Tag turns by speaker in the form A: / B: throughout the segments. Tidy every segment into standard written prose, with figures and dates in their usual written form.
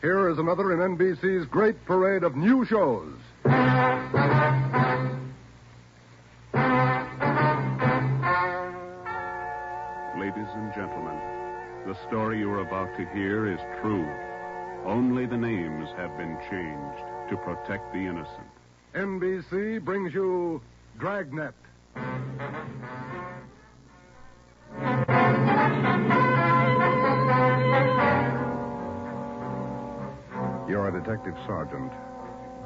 A: Here is another in NBC's great parade of new shows.
B: Ladies and gentlemen, the story you are about to hear is true. Only the names have been changed to protect the innocent.
A: NBC brings you Dragnet. You're a detective sergeant.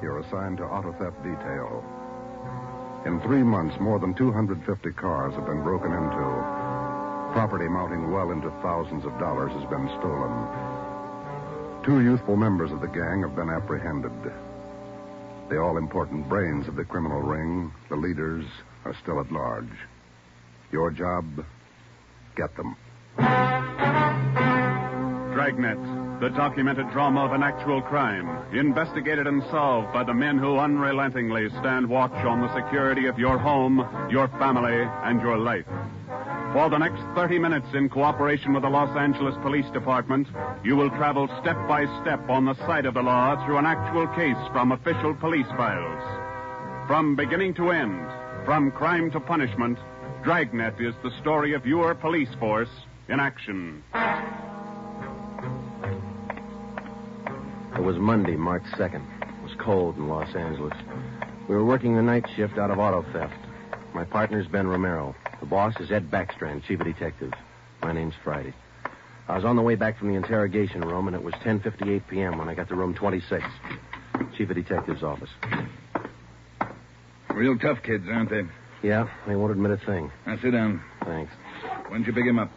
A: You're assigned to auto theft detail. In 3 months, more than 250 cars have been broken into. Property mounting well into thousands of dollars has been stolen. 2 youthful members of the gang have been apprehended. The all-important brains of the criminal ring, the leaders, are still at large. Your job, get them.
B: Dragnet, the documented drama of an actual crime, investigated and solved by the men who unrelentingly stand watch on the security of your home, your family, and your life. For the next 30 minutes, in cooperation with the Los Angeles Police Department, you will travel step by step on the side of the law through an actual case from official police files. From beginning to end, from crime to punishment, Dragnet is the story of your police force in action.
C: It was Monday, March 2nd. It was cold in Los Angeles. We were working the night shift out of auto theft. My partner's Ben Romero. The boss is Ed Backstrand, chief of detectives. My name's Friday. I was on the way back from the interrogation room, and it was 10:58 p.m. when I got to room 26, chief of detectives' office.
D: Real tough kids, aren't they?
C: Yeah, they won't admit a thing.
D: Now, sit down.
C: Thanks.
D: When'd you pick him up?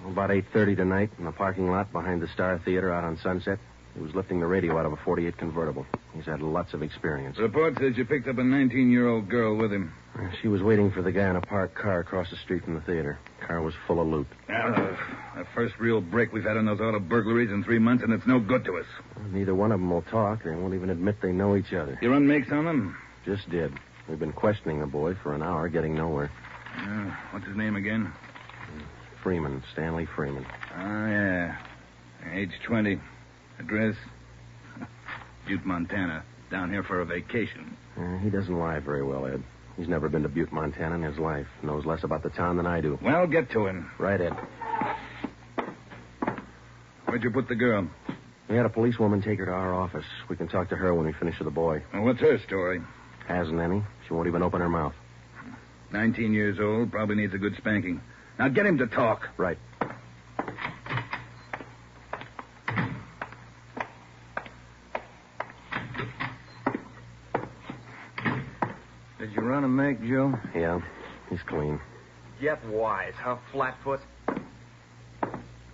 C: About 8:30 tonight in the parking lot behind the Star Theater out on Sunset. He was lifting the radio out of a 48 convertible. He's had lots of experience.
D: The report says you picked up a 19-year-old girl with him.
C: She was waiting for the guy in a parked car across the street from the theater. Car was full of loot.
D: The first real break we've had on those auto burglaries in 3 months, and it's no good to us.
C: Neither one of them will talk. They won't even admit they know each other.
D: You run makes on them?
C: Just did. We've been questioning the boy for an hour, getting nowhere.
D: What's his name again?
C: Freeman, Stanley Freeman.
D: Oh, yeah. Age 20. Address? Butte, Montana. Down here for a vacation.
C: He doesn't lie very well, Ed. He's never been to Butte, Montana in his life. Knows less about the town than I do.
D: Well, get to him.
C: Right, Ed.
D: Where'd you put the girl?
C: We had a policewoman take her to our office. We can talk to her when we finish with the boy.
D: Well, what's her story?
C: Hasn't any. She won't even open her mouth.
D: 19 years old, probably needs a good spanking. Now get him to talk.
C: Right.
E: Did you run a make, Joe?
C: Yeah, he's clean.
F: Get wise, huh, Flatfoot?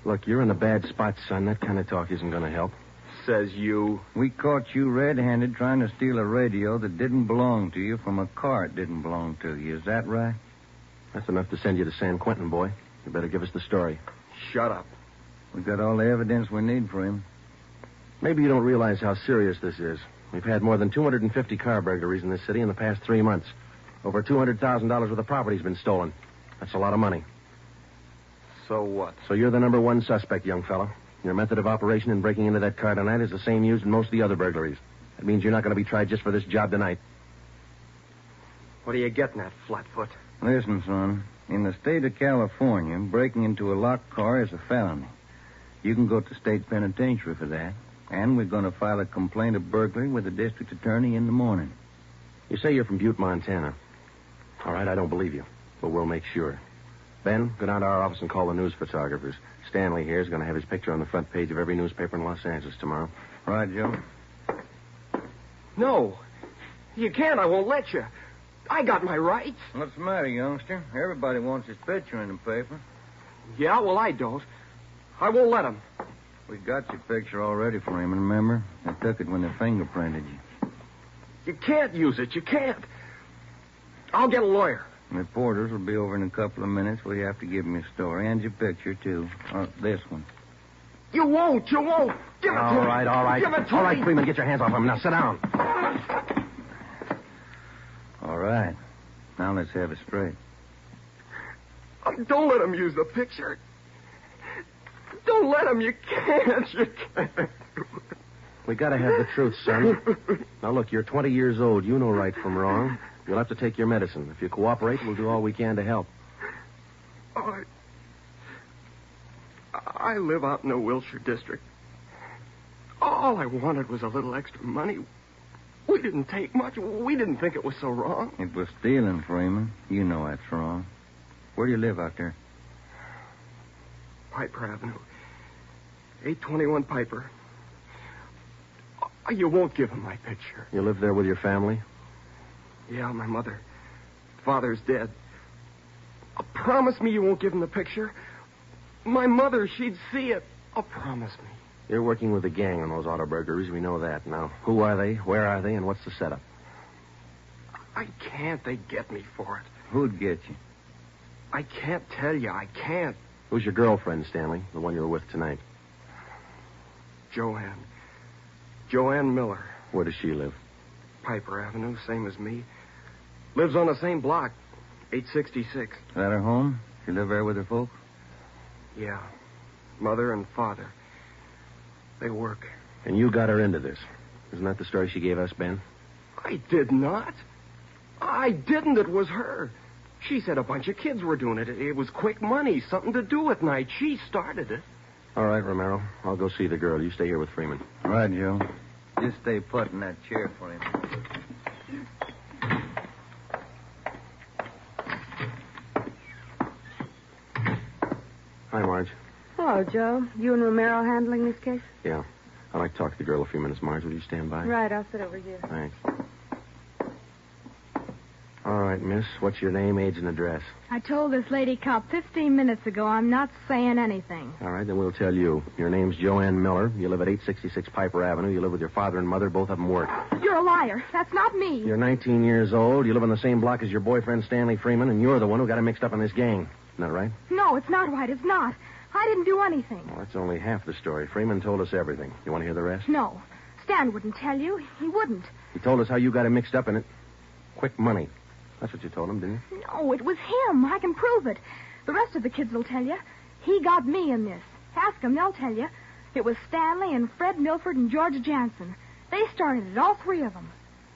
C: Look, you're in a bad spot, son. That kind of talk isn't going to help.
F: Says you.
E: We caught you red-handed trying to steal a radio that didn't belong to you from a car it didn't belong to you. Is that right?
C: That's enough to send you to San Quentin, boy. You better give us the story.
F: Shut up.
E: We've got all the evidence we need for him.
C: Maybe you don't realize how serious this is. We've had more than 250 car burglaries in this city in the past 3 months. Over $200,000 worth of property's been stolen. That's a lot of money.
F: So what?
C: So you're the number one suspect, young fella. Your method of operation in breaking into that car tonight is the same used in most of the other burglaries. That means you're not going to be tried just for this job tonight.
F: What are you getting at, Flatfoot?
E: Listen, son. In the state of California, breaking into a locked car is a felony. You can go to state penitentiary for that. And we're going to file a complaint of burglary with the district attorney in the morning.
C: You say you're from Butte, Montana. All right, I don't believe you, but we'll make sure. Ben, go down to our office and call the news photographers. Stanley here is going to have his picture on the front page of every newspaper in Los Angeles tomorrow.
E: Right, Joe?
F: No. You can't. I won't let you. I got my rights.
E: What's the matter, youngster? Everybody wants his picture in the paper.
F: Yeah, well, I don't. I won't let him.
E: We got your picture already for him, remember? They took it when they fingerprinted you.
F: You can't use it. You can't. I'll get a lawyer.
E: Reporters will be over in a couple of minutes. Well, you have to give them your story and your picture, too. This one.
F: You won't. You won't. Give it to me.
C: All right.
F: Give it to
C: All
F: me.
C: right, Freeman, get your hands off him. Now, sit down.
E: All right. Now let's have it straight.
F: Don't let him use the picture. Don't let him. You can't. You can't.
C: We gotta have the truth, son. Now, look, you're 20 years old. You know right from wrong. You'll have to take your medicine. If you cooperate, we'll do all we can to help.
F: I live out in the Wilshire district. All I wanted was a little extra money. We didn't take much. We didn't think it was so wrong.
E: It was stealing, Freeman. You know that's wrong. Where do you live out there?
F: Piper Avenue. 821 Piper. You won't give him my picture.
C: You live there with your family?
F: Yeah, my mother. Father's dead. Promise me you won't give him the picture. My mother, she'd see it. Promise me.
C: You're working with a gang on those auto burglaries. We know that. Now, who are they? Where are they? And what's the setup?
F: I can't. They get me for it.
E: Who'd get you?
F: I can't tell you. I can't.
C: Who's your girlfriend, Stanley? The one you were with tonight?
F: Joanne. Joanne Miller.
C: Where does she live?
F: Piper Avenue, same as me. Lives on the same block, 866.
E: Is that her home? She live there with her folks?
F: Yeah. Mother and father. They work.
C: And you got her into this. Isn't that the story she gave us, Ben?
F: I did not. I didn't. It was her. She said a bunch of kids were doing it. It was quick money, something to do at night. She started it.
C: All right, Romero. I'll go see the girl. You stay here with Freeman.
E: All right, Joe. Just stay put in that chair for him.
C: Hi, Marge.
G: Hello, Joe. You and Romero handling this case?
C: Yeah. I'd like to talk to the girl a few minutes, Marge. Will you stand by?
G: Right, I'll sit over here.
C: Thanks. All right, miss. What's your name, age, and address?
H: I told this lady cop 15 minutes ago I'm not saying anything.
C: All right, then we'll tell you. Your name's Joanne Miller. You live at 866 Piper Avenue. You live with your father and mother. Both of them work.
H: You're a liar. That's not me.
C: You're 19 years old. You live on the same block as your boyfriend, Stanley Freeman, and you're the one who got him mixed up in this gang. Isn't that right?
H: No, it's not right. It's not. I didn't do anything.
C: Well, that's only half the story. Freeman told us everything. You want to hear the rest?
H: No. Stan wouldn't tell you. He wouldn't.
C: He told us how you got him mixed up in it. Quick money. That's what you told him, didn't you?
H: No, it was him. I can prove it. The rest of the kids will tell you. He got me in this. Ask them, they'll tell you. It was Stanley and Fred Milford and George Jansen. They started it, all three of them.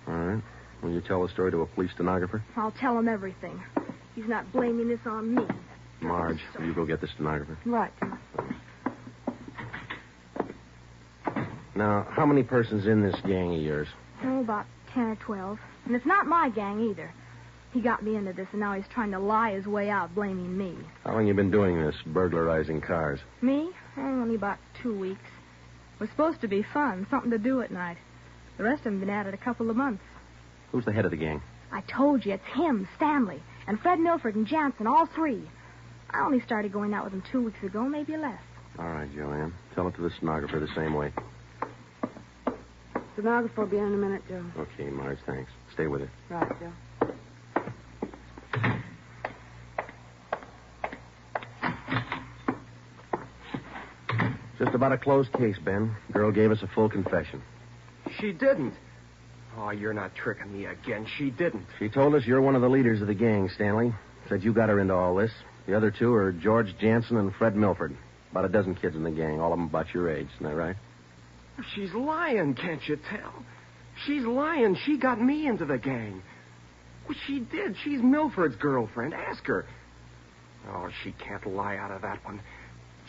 C: All right. Will you tell the story to a police stenographer?
H: I'll tell him everything. He's not blaming this on me.
C: Marge, will you go get the stenographer?
G: Right.
C: Now, how many persons in this gang of yours?
H: Oh, about 10 or 12. And it's not my gang either. He got me into this, and now he's trying to lie his way out, blaming me.
C: How long you been doing this, burglarizing cars?
H: Me? Only about 2 weeks. It was supposed to be fun, something to do at night. The rest of them been at it a couple of months.
C: Who's the head of the gang?
H: I told you, it's him, Stanley, and Fred Milford and Jansen, all three. I only started going out with them 2 weeks ago, maybe less.
C: All right, Joanne. Tell it to the stenographer the same way.
G: Stenographer will be in a minute, Joe.
C: Okay, Marge, thanks. Stay with her.
G: Right, Joe.
C: Just about a closed case, Ben. Girl gave us a full confession.
F: She didn't. Oh, you're not tricking me again. She didn't.
C: She told us you're one of the leaders of the gang, Stanley. Said you got her into all this. The other two are George Jansen and Fred Milford. About a dozen kids in the gang, all of them about your age. Isn't that right?
F: She's lying, can't you tell? She's lying. She got me into the gang. Well, she did. She's Milford's girlfriend. Ask her. Oh, she can't lie out of that one.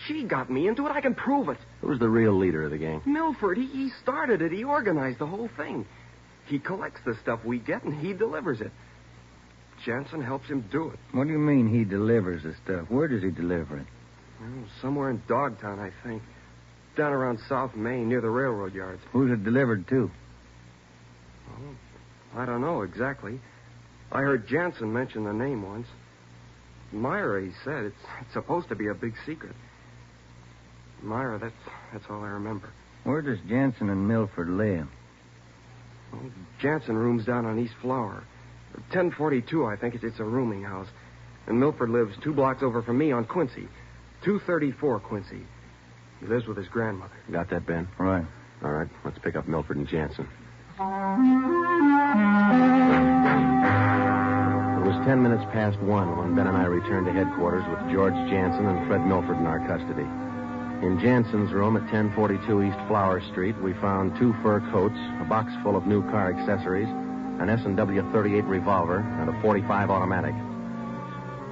F: She got me into it. I can prove it.
C: Who's the real leader of the gang?
F: Milford. He started it. He organized the whole thing. He collects the stuff we get, and he delivers it. Jansen helps him do it.
E: What do you mean he delivers the stuff? Where does he deliver it?
F: Well, somewhere in Dogtown, I think. Down around South Main, near the railroad yards.
E: Who's it delivered to?
F: Well, I don't know exactly. I heard Jansen mention the name once. Myra, he said. It's supposed to be a big secret. Myra, that's all I remember.
E: Where does Jansen and Milford live?
F: Well, Jansen rooms down on East Flower. 1042, I think. It's a rooming house. And Milford lives 2 blocks over from me on Quincy. 234 Quincy. He lives with his grandmother.
C: Got that, Ben?
E: Right.
C: All right, let's pick up Milford and Jansen. It was 10 minutes past 1 when Ben and I returned to headquarters with George Jansen and Fred Milford in our custody. In Jansen's room at 1042 East Flower Street, we found 2 fur coats, a box full of new car accessories, an S&W .38 revolver, and a .45 automatic.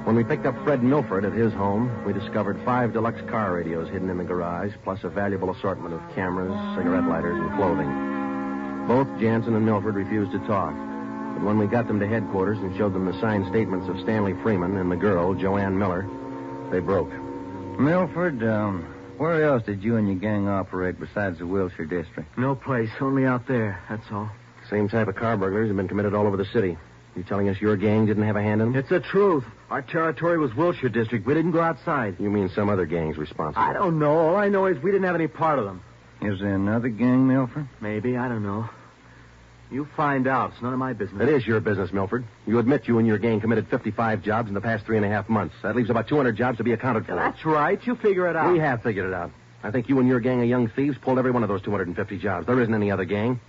C: When we picked up Fred Milford at his home, we discovered 5 deluxe car radios hidden in the garage, plus a valuable assortment of cameras, cigarette lighters, and clothing. Both Jansen and Milford refused to talk, but when we got them to headquarters and showed them the signed statements of Stanley Freeman and the girl, Joanne Miller, they broke.
E: Milford, where else did you and your gang operate besides the Wilshire district?
F: No place, only out there, that's all.
C: Same type of car burglaries have been committed all over the city. You telling us your gang didn't have a hand in them?
F: It's the truth. Our territory was Wilshire district. We didn't go outside.
C: You mean some other gang's responsible?
F: I don't know. All I know is we didn't have any part of them.
E: Is there another gang, Milford?
F: Maybe, I don't know. You find out. It's none of my business.
C: It is your business, Milford. You admit you and your gang committed 55 jobs in the past 3.5 months. That leaves about 200 jobs to be accounted for.
F: Yeah, that's right. You figure it out.
C: We have figured it out. I think you and your gang of young thieves pulled every one of those 250 jobs. There isn't any other gang.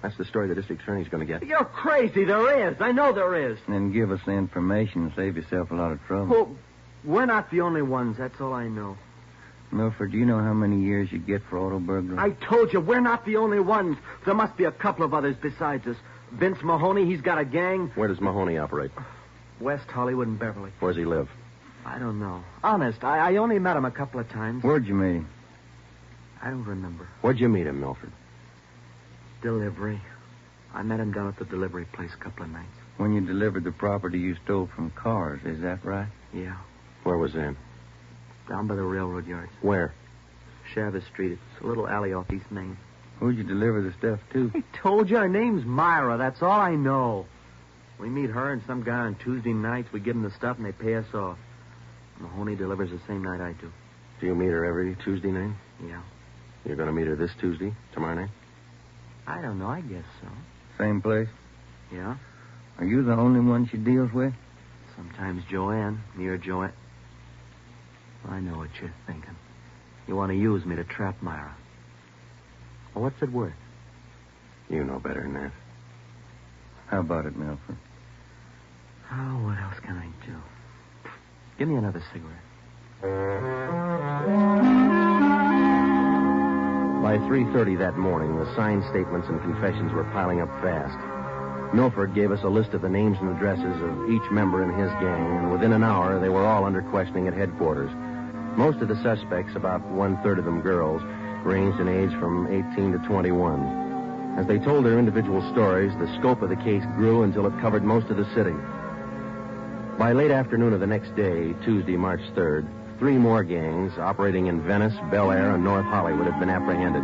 C: That's the story the district attorney's going to get.
F: You're crazy. There is. I know there is.
E: Then give us the information and save yourself a lot of trouble.
F: Well, we're not the only ones. That's all I know.
E: Milford, do you know how many years you get for auto burglary?
F: I told you, we're not the only ones. There must be a couple of others besides us. Vince Mahoney, he's got a gang.
C: Where does Mahoney operate?
F: West Hollywood and Beverly.
C: Where does he live?
F: I don't know. Honest, I only met him a couple of times.
E: Where'd you meet him?
F: I don't remember.
C: Where'd you meet him, Milford?
F: Delivery. I met him down at the delivery place a couple of nights.
E: When you delivered the property you stole from cars, is that right?
F: Yeah.
C: Where was that?
F: Down by the railroad yards.
C: Where?
F: Chavez Street. It's a little alley off East Main.
E: Who'd you deliver the stuff to?
F: I told you, her name's Myra. That's all I know. We meet her and some guy on Tuesday nights. We give them the stuff and they pay us off. Mahoney delivers the same night I do.
C: Do you meet her every Tuesday night?
F: Yeah.
C: You're going to meet her this Tuesday, tomorrow night?
F: I don't know. I guess so.
E: Same place?
F: Yeah.
E: Are you the only one she deals with?
F: Sometimes Joanne, near Joanne. I know what you're thinking. You want to use me to trap Myra. Well, what's it worth?
C: You know better than that.
E: How about it, Milford?
F: Oh, what else can I do? Give me another cigarette.
C: By 3:30 that morning, the signed statements and confessions were piling up fast. Milford gave us a list of the names and addresses of each member in his gang, and within an hour, they were all under questioning at headquarters. Most of the suspects, about 1/3 of them girls, ranged in age from 18 to 21. As they told their individual stories, the scope of the case grew until it covered most of the city. By late afternoon of the next day, Tuesday, March 3rd, 3 more gangs operating in Venice, Bel Air, and North Hollywood had been apprehended.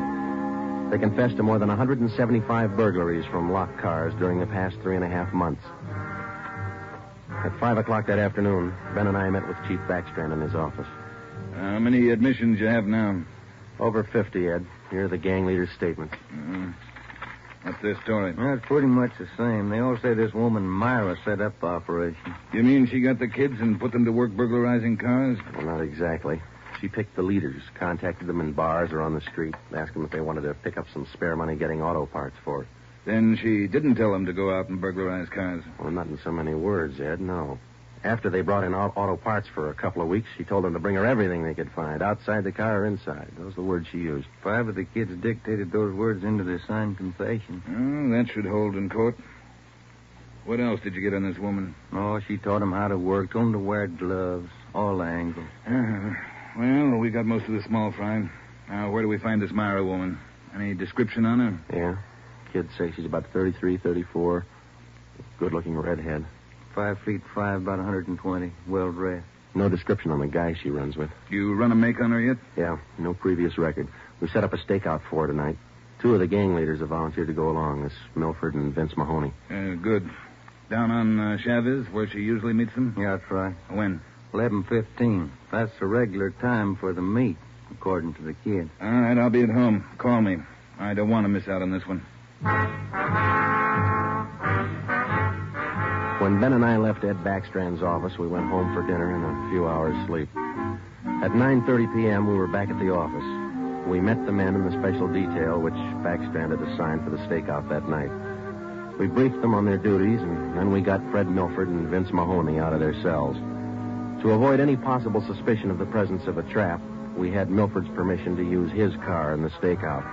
C: They confessed to more than 175 burglaries from locked cars during the past 3.5 months. At 5 o'clock that afternoon, Ben and I met with Chief Backstrand in his office.
D: How many admissions you have now?
C: Over 50, Ed. Here are the gang leaders' statements.
D: What's their story?
E: Well, it's pretty much the same. They all say this woman Myra set up the operation.
D: You mean she got the kids and put them to work burglarizing cars?
C: Well, not exactly. She picked the leaders, contacted them in bars or on the street, asked them if they wanted to pick up some spare money getting auto parts for it.
D: Then she didn't tell them to go out and burglarize cars.
C: Well, not in so many words, Ed, no. After they brought in auto parts for a couple of weeks, she told them to bring her everything they could find, outside the car or inside. Those are the words she used.
E: 5 of the kids dictated those words into their signed confession.
D: Oh, that should hold in court. What else did you get on this woman?
E: Oh, she taught them how to work, told them to wear gloves, all angles.
D: Well, we got most of the small fry. Now, where do we find this Myra woman? Any description on her?
C: Yeah. Kids say she's about 33, 34. Good-looking redhead.
E: 5'5", about 120, well-dressed.
C: No description on the guy she runs with.
D: You run a make on her yet?
C: Yeah, no previous record. We set up a stakeout for her tonight. 2 of the gang leaders have volunteered to go along, this Milford and Vince Mahoney.
D: Good. Down on Chavez, where she usually meets them?
E: Yeah, that's right.
D: When?
E: 11:15. That's the regular time for the meet, according to the kid.
D: All right, I'll be at home. Call me. I don't want to miss out on this one.
C: When Ben and I left Ed Backstrand's office, we went home for dinner and a few hours' sleep. At 9:30 p.m., we were back at the office. We met the men in the special detail which Backstrand had assigned for the stakeout that night. We briefed them on their duties, and then we got Fred Milford and Vince Mahoney out of their cells. To avoid any possible suspicion of the presence of a trap, we had Milford's permission to use his car in the stakeout.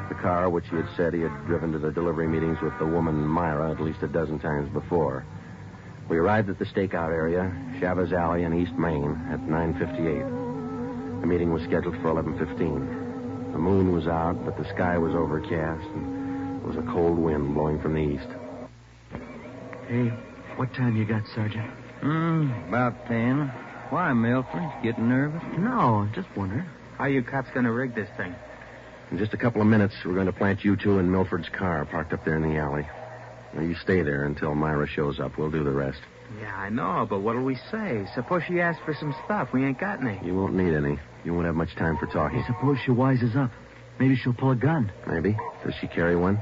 C: The car which he had said he had driven to the delivery meetings with the woman Myra at least a dozen times before. We arrived at the stakeout area, Chavez Alley in East Main, at 9:58. The meeting was scheduled for 11:15. The moon was out, but the sky was overcast, and there was a cold wind blowing from the east.
I: Hey, what time you got, Sergeant?
E: About 10. Why, Milford? Getting nervous?
I: No, just wondering.
J: How you cops gonna rig this thing?
C: In just a couple of minutes, we're going to plant you two in Milford's car parked up there in the alley. Now, you stay there until Myra shows up. We'll do the rest.
J: Yeah, I know, but what'll we say? Suppose she asks for some stuff. We ain't got any.
C: You won't need any. You won't have much time for talking.
I: Suppose she wises up. Maybe she'll pull a gun.
C: Maybe. Does she carry one?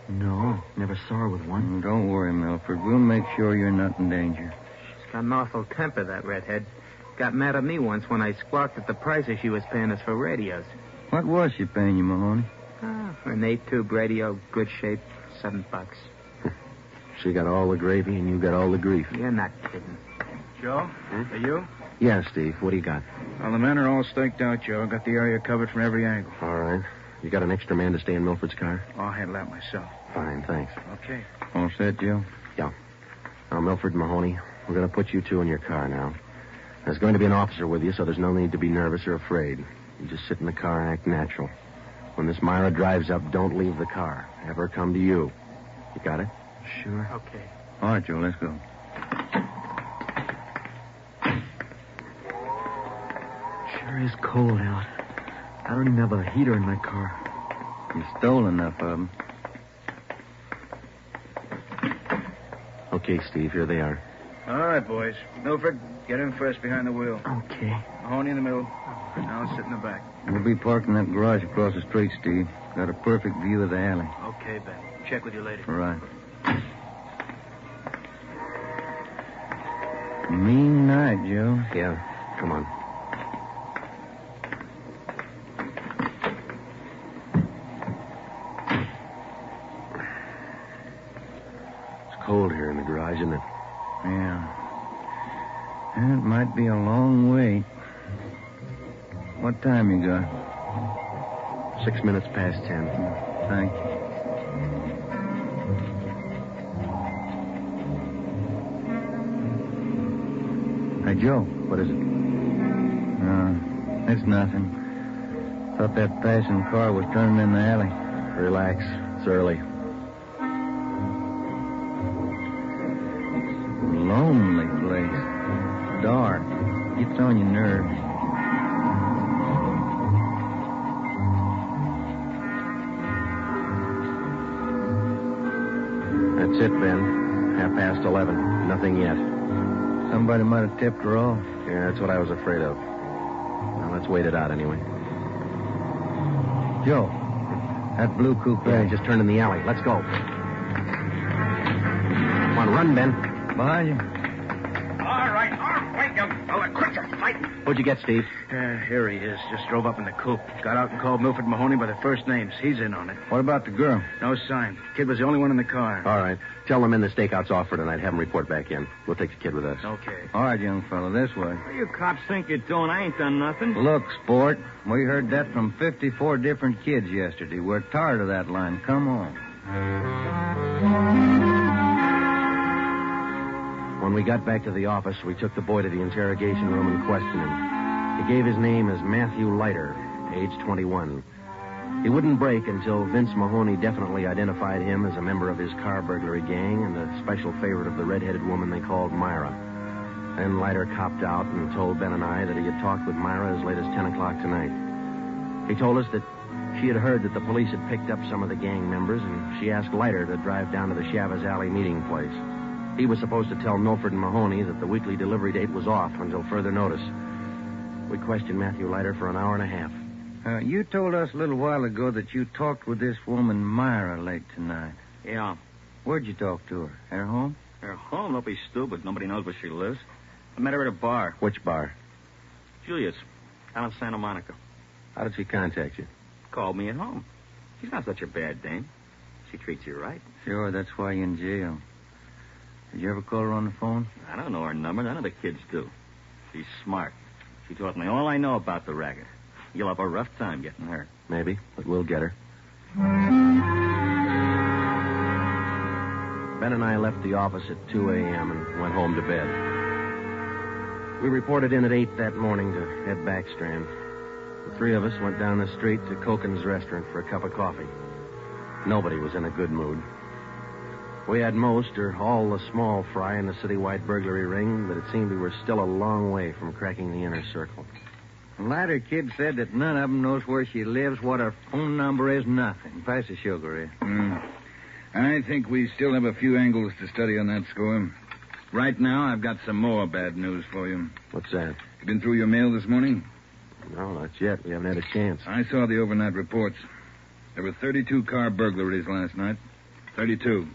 I: No, never saw her with one.
E: Don't worry, Milford. We'll make sure you're not in danger.
J: She's got an awful temper, that redhead. Got mad at me once when I squawked at the prices she was paying us for radios.
E: What was she paying you, Mahoney?
J: An 8-tube radio, good shape, $7.
C: She got all the gravy and you got all the grief.
J: You're not kidding.
D: Joe, are you?
C: Yeah, Steve. What do you got?
D: Well, the men are all staked out, Joe. Got the area covered from every angle.
C: All right. You got an extra man to stay in Milford's car?
D: I'll handle that myself.
C: Fine, thanks.
D: Okay.
E: All set, Joe?
C: Yeah. Now, Milford and Mahoney, we're going to put you two in your car now. There's going to be an officer with you, so there's no need to be nervous or afraid. You just sit in the car and act natural. When this Myra drives up, don't leave the car. Have her come to you. You got it?
I: Sure.
J: Okay.
E: All right, Joe, let's go.
I: Sure is cold out. I don't even have a heater in my car.
E: You stole enough of them.
C: Okay, Steve, here they are.
D: All right, boys. Milford, get in first behind the wheel.
I: Okay.
D: Mahoney in the middle. Now sit in the back.
E: We'll be parked in that garage across the street, Steve. Got a perfect view of the alley.
J: Okay, Ben. Check with you later.
E: All right. Mean night, Joe.
C: Yeah, come on. It's cold here in the garage, isn't it?
E: Yeah. And it might be a long wait. What time you got?
C: 6 minutes past 10.
E: Thank you. Hey, Joe.
C: What is it?
E: It's nothing. Thought that passing car was turning in the alley.
C: Relax. It's early.
E: Lonely place. Dark. Gets on your nerves.
C: That's it, Ben. 11:30. Nothing yet.
E: Somebody might have tipped her off.
C: Yeah, that's what I was afraid of. Well, let's wait it out anyway.
E: Joe, that blue coupe.
C: Yeah, just turned in the alley. Let's go. Come on, run, Ben.
E: Behind you.
F: All right, wait, you fella. Quit your fighting.
C: What'd you get, Steve?
D: Here he is. Just drove up in the coupe. Got out and called Milford Mahoney by their first names. He's in on it.
E: What about the girl?
D: No sign. Kid was the only one in the car.
C: All right. Tell them in the stakeout's off for tonight. Have them report back in. We'll take the kid with us.
D: Okay.
E: All right, young fella, this way.
J: What do you cops think you're doing? I ain't done nothing.
E: Look, sport, we heard that from 54 different kids yesterday. We're tired of that line. Come on.
C: When we got back to the office, we took the boy to the interrogation room and questioned him. He gave his name as Matthew Leiter, age 21. He wouldn't break until Vince Mahoney definitely identified him as a member of his car burglary gang and a special favorite of the red-headed woman they called Myra. Then Leiter copped out and told Ben and I that he had talked with Myra as late as 10 o'clock tonight. He told us that she had heard that the police had picked up some of the gang members, and she asked Leiter to drive down to the Chavez Alley meeting place. He was supposed to tell Milford and Mahoney that the weekly delivery date was off until further notice. We questioned Matthew Leiter for an hour and a half.
E: You told us a little while ago that you talked with this woman, Myra, late tonight.
K: Yeah.
E: Where'd you talk to her? At her home?
K: Her home? Don't be stupid. Nobody knows where she lives. I met her at a bar.
C: Which bar?
K: Julius, down in Santa Monica.
C: How did she contact you?
K: Called me at home. She's not such a bad dame. She treats you right.
E: Sure, that's why you're in jail. Did you ever call her on the phone?
K: I don't know her number. None of the kids do. She's smart. She taught me all I know about the racket. You'll have a rough time getting her.
C: Maybe, but we'll get her. Ben and I left the office at 2 a.m. and went home to bed. We reported in at 8 that morning to Ed Backstrand. The three of us went down the street to Koken's restaurant for a cup of coffee. Nobody was in a good mood. We had most or all the small fry in the citywide burglary ring, but it seemed we were still a long way from cracking the inner circle.
E: The latter kid said that none of them knows where she lives, what her phone number is, nothing. Pass the sugar,
D: I think we still have a few angles to study on that score. Right now, I've got some more bad news for you.
C: What's that?
D: You been through your mail this morning?
C: No, not yet. We haven't had a chance.
D: I saw the overnight reports. There were 32 car burglaries last night. 32.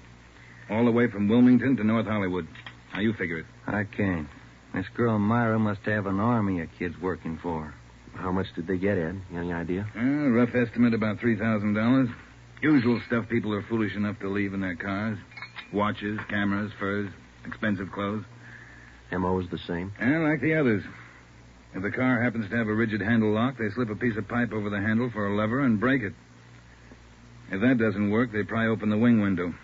D: All the way from Wilmington to North Hollywood. Now, you figure it.
E: I can't. This girl Myra must have an army of kids working for her.
C: How much did they get, Ed? Any idea?
D: Rough estimate, about $3,000. Usual stuff people are foolish enough to leave in their cars. Watches, cameras, furs, expensive clothes.
C: M.O.'s the same?
D: Like the others. If the car happens to have a rigid handle lock, they slip a piece of pipe over the handle for a lever and break it. If that doesn't work, they pry open the wing window.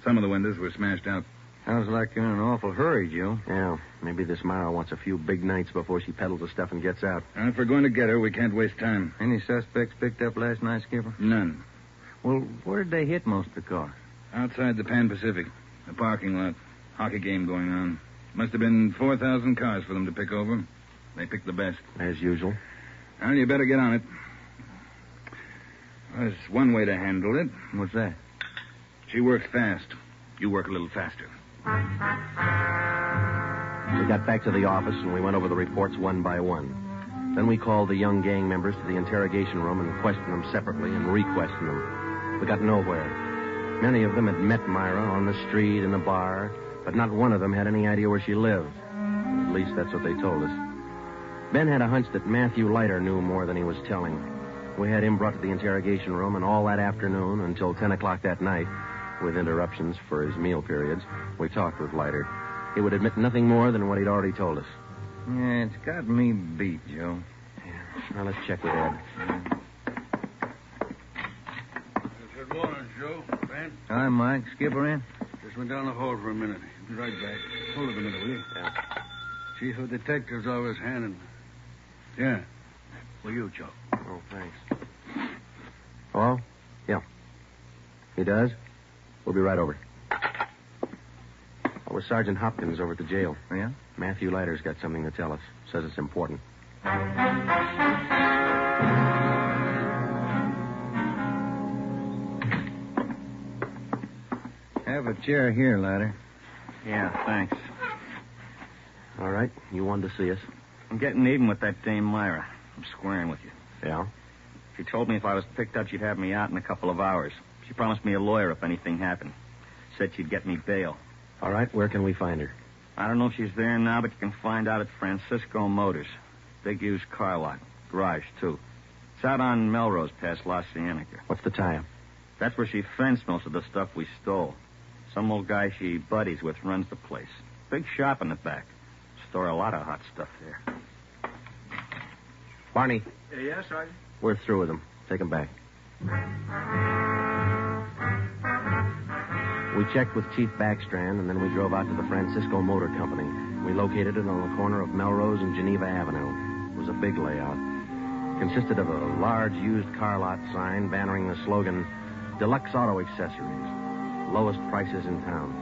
D: Some of the windows were smashed out.
E: Sounds like you're in an awful hurry, Joe.
C: Yeah, maybe this Myra wants a few big nights before she peddles the stuff and gets out.
D: If we're going to get her, we can't waste time.
E: Any suspects picked up last night, Skipper?
D: None.
E: Well, where did they hit most of the cars?
D: Outside the Pan Pacific. A parking lot. Hockey game going on. Must have been 4,000 cars for them to pick over. They picked the best.
C: As usual.
D: Well, you better get on it. There's one way to handle it.
E: What's that?
D: She works fast. You work a little faster.
C: We got back to the office and we went over the reports one by one. Then we called the young gang members to the interrogation room and questioned them separately and re-questioned them. We got nowhere. Many of them had met Myra on the street, in a bar, but not one of them had any idea where she lived. At least that's what they told us. Ben had a hunch that Matthew Leiter knew more than he was telling. We had him brought to the interrogation room, and all that afternoon until 10 o'clock that night, with interruptions for his meal periods, we talked with Leiter. He would admit nothing more than what he'd already told us.
E: Yeah, it's got me beat, Joe.
C: Yeah. Now, let's check with Ed.
L: Good morning, Joe. Ben?
E: Hi, Mike. Skipper in?
L: Just went down the hall for a minute. Be right back. Hold it a minute, will you?
C: Yeah.
L: Chief of Detectives always handing. Yeah. For you, Joe.
C: Oh, thanks. Hello? Yeah. He does? We'll be right over. Oh, we're Sergeant Hopkins over at the jail.
E: Oh, yeah?
C: Matthew Leiter's got something to tell us. Says it's important.
E: Have a chair here, Leiter.
K: Yeah, thanks.
C: All right. You wanted to see us.
K: I'm getting even with that dame Myra. I'm squaring with you.
C: Yeah?
K: She told me if I was picked up, she'd have me out in a couple of hours. She promised me a lawyer if anything happened. Said she'd get me bail.
C: All right. Where can we find her?
K: I don't know if she's there now, but you can find out at Francisco Motors. Big used car lot. Garage, too. It's out on Melrose past La Cienega.
C: What's the tie-up?
K: That's where she fenced most of the stuff we stole. Some old guy she buddies with runs the place. Big shop in the back. Store a lot of hot stuff there.
C: Barney,
L: Yes, Sergeant?
C: we're through with them. Take them back. We checked with Chief Backstrand, and then we drove out to the Francisco Motor Company. We located it on the corner of Melrose and Geneva Avenue. It was a big layout. It consisted of a large used car lot sign bannering the slogan, Deluxe Auto Accessories, lowest prices in town.